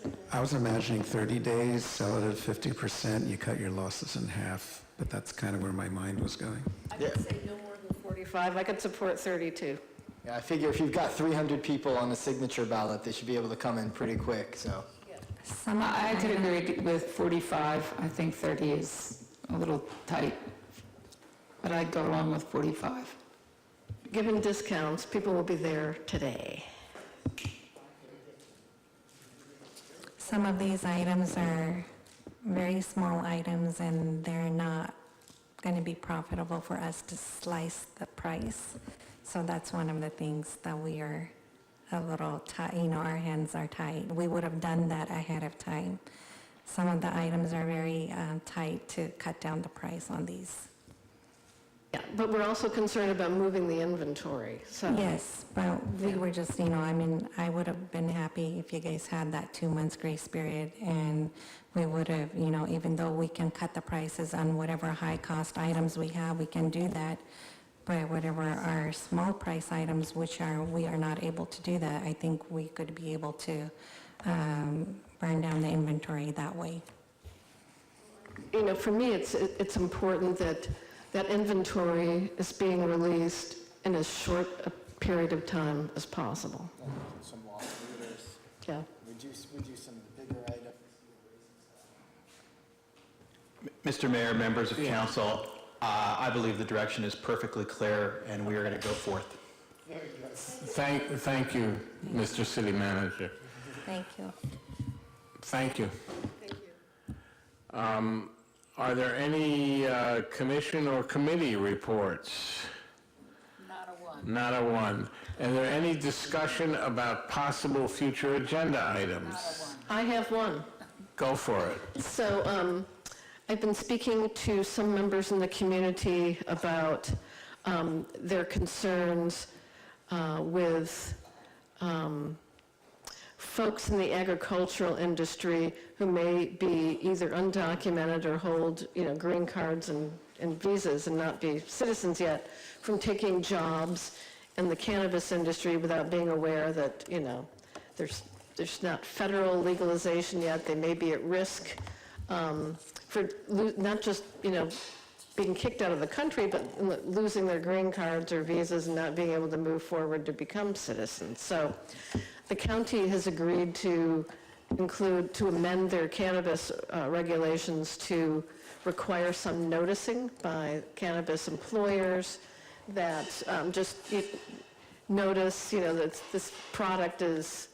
the price. I was imagining 30 days, sell it at 50%, you cut your losses in half, but that's kind of where my mind was going. I would say no more than 45. I could support 32. Yeah, I figure if you've got 300 people on the signature ballot, they should be able to come in pretty quick, so. I could agree with 45. I think 30 is a little tight, but I'd go along with 45. Given discounts, people will be there today. Some of these items are very small items and they're not going to be profitable for us to slice the price. So that's one of the things that we are a little tight, our hands are tight. We would have done that ahead of time. Some of the items are very tight to cut down the price on these. Yeah, but we're also concerned about moving the inventory, so. Yes, but we were just, I would have been happy if you guys had that 2 months grace period and we would have, even though we can cut the prices on whatever high cost items we have, we can do that. But whatever our small price items, we are not able to do that, I think we could be able to burn down the inventory that way. For me, it's important that inventory is being released in as short a period of time as possible. Some lost leaders. Yeah. Reduce some of the bigger items. Mr. Mayor, members of council, I believe the direction is perfectly clear, and we are going to go forth. Thank you, Mr. City Manager. Thank you. Thank you. Are there any commission or committee reports? Not a one. Not a one. Is there any discussion about possible future agenda items? I have one. Go for it. So I've been speaking to some members in the community about their concerns with folks in the agricultural industry who may be either undocumented or hold, green cards and visas and not be citizens yet, from taking jobs in the cannabis industry without being aware that, there's not federal legalization yet. They may be at risk for not just, being kicked out of the country, but losing their green cards or visas and not being able to move forward to become citizens. So the county has agreed to amend their cannabis regulations to require some noticing by cannabis employers that notice, that this product is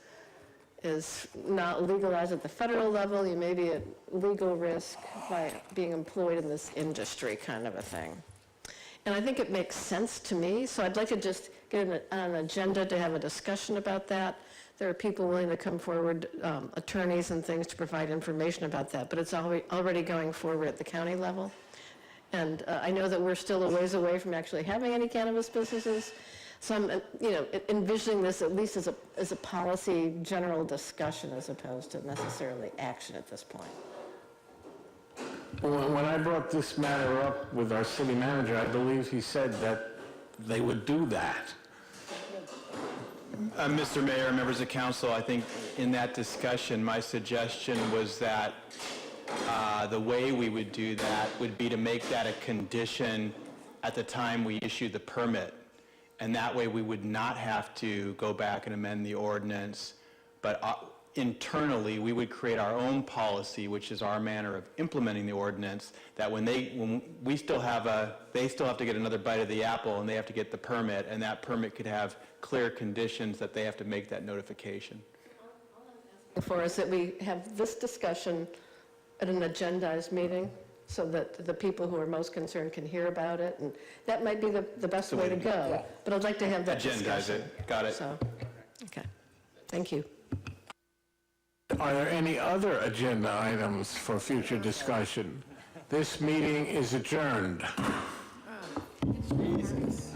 not legalized at the federal level. You may be at legal risk by being employed in this industry, kind of a thing. And I think it makes sense to me, so I'd like to just get an agenda to have a discussion about that. There are people willing to come forward, attorneys and things, to provide information about that, but it's already going forward at the county level. And I know that we're still a ways away from actually having any cannabis businesses, So I'm, envisioning this at least as a policy general discussion as opposed to necessarily action at this point. When I brought this matter up with our city manager, I believe he said that they would do that. Mr. Mayor, members of council, I think in that discussion, my suggestion was that the way we would do that would be to make that a condition at the time we issue the permit. And that way we would not have to go back and amend the ordinance, but internally we would create our own policy, which is our manner of implementing the ordinance, that when we still have they still have to get another bite of the apple and they have to get the permit, and that permit could have clear conditions that they have to make that notification. For us, that we have this discussion at an agendized meeting so that the people who are most concerned can hear about it, and that might be the best way to go. But I'd like to have that discussion. Agendize it. Got it. So, okay. Thank you. Are there any other agenda items for future discussion? This meeting is adjourned. Jesus.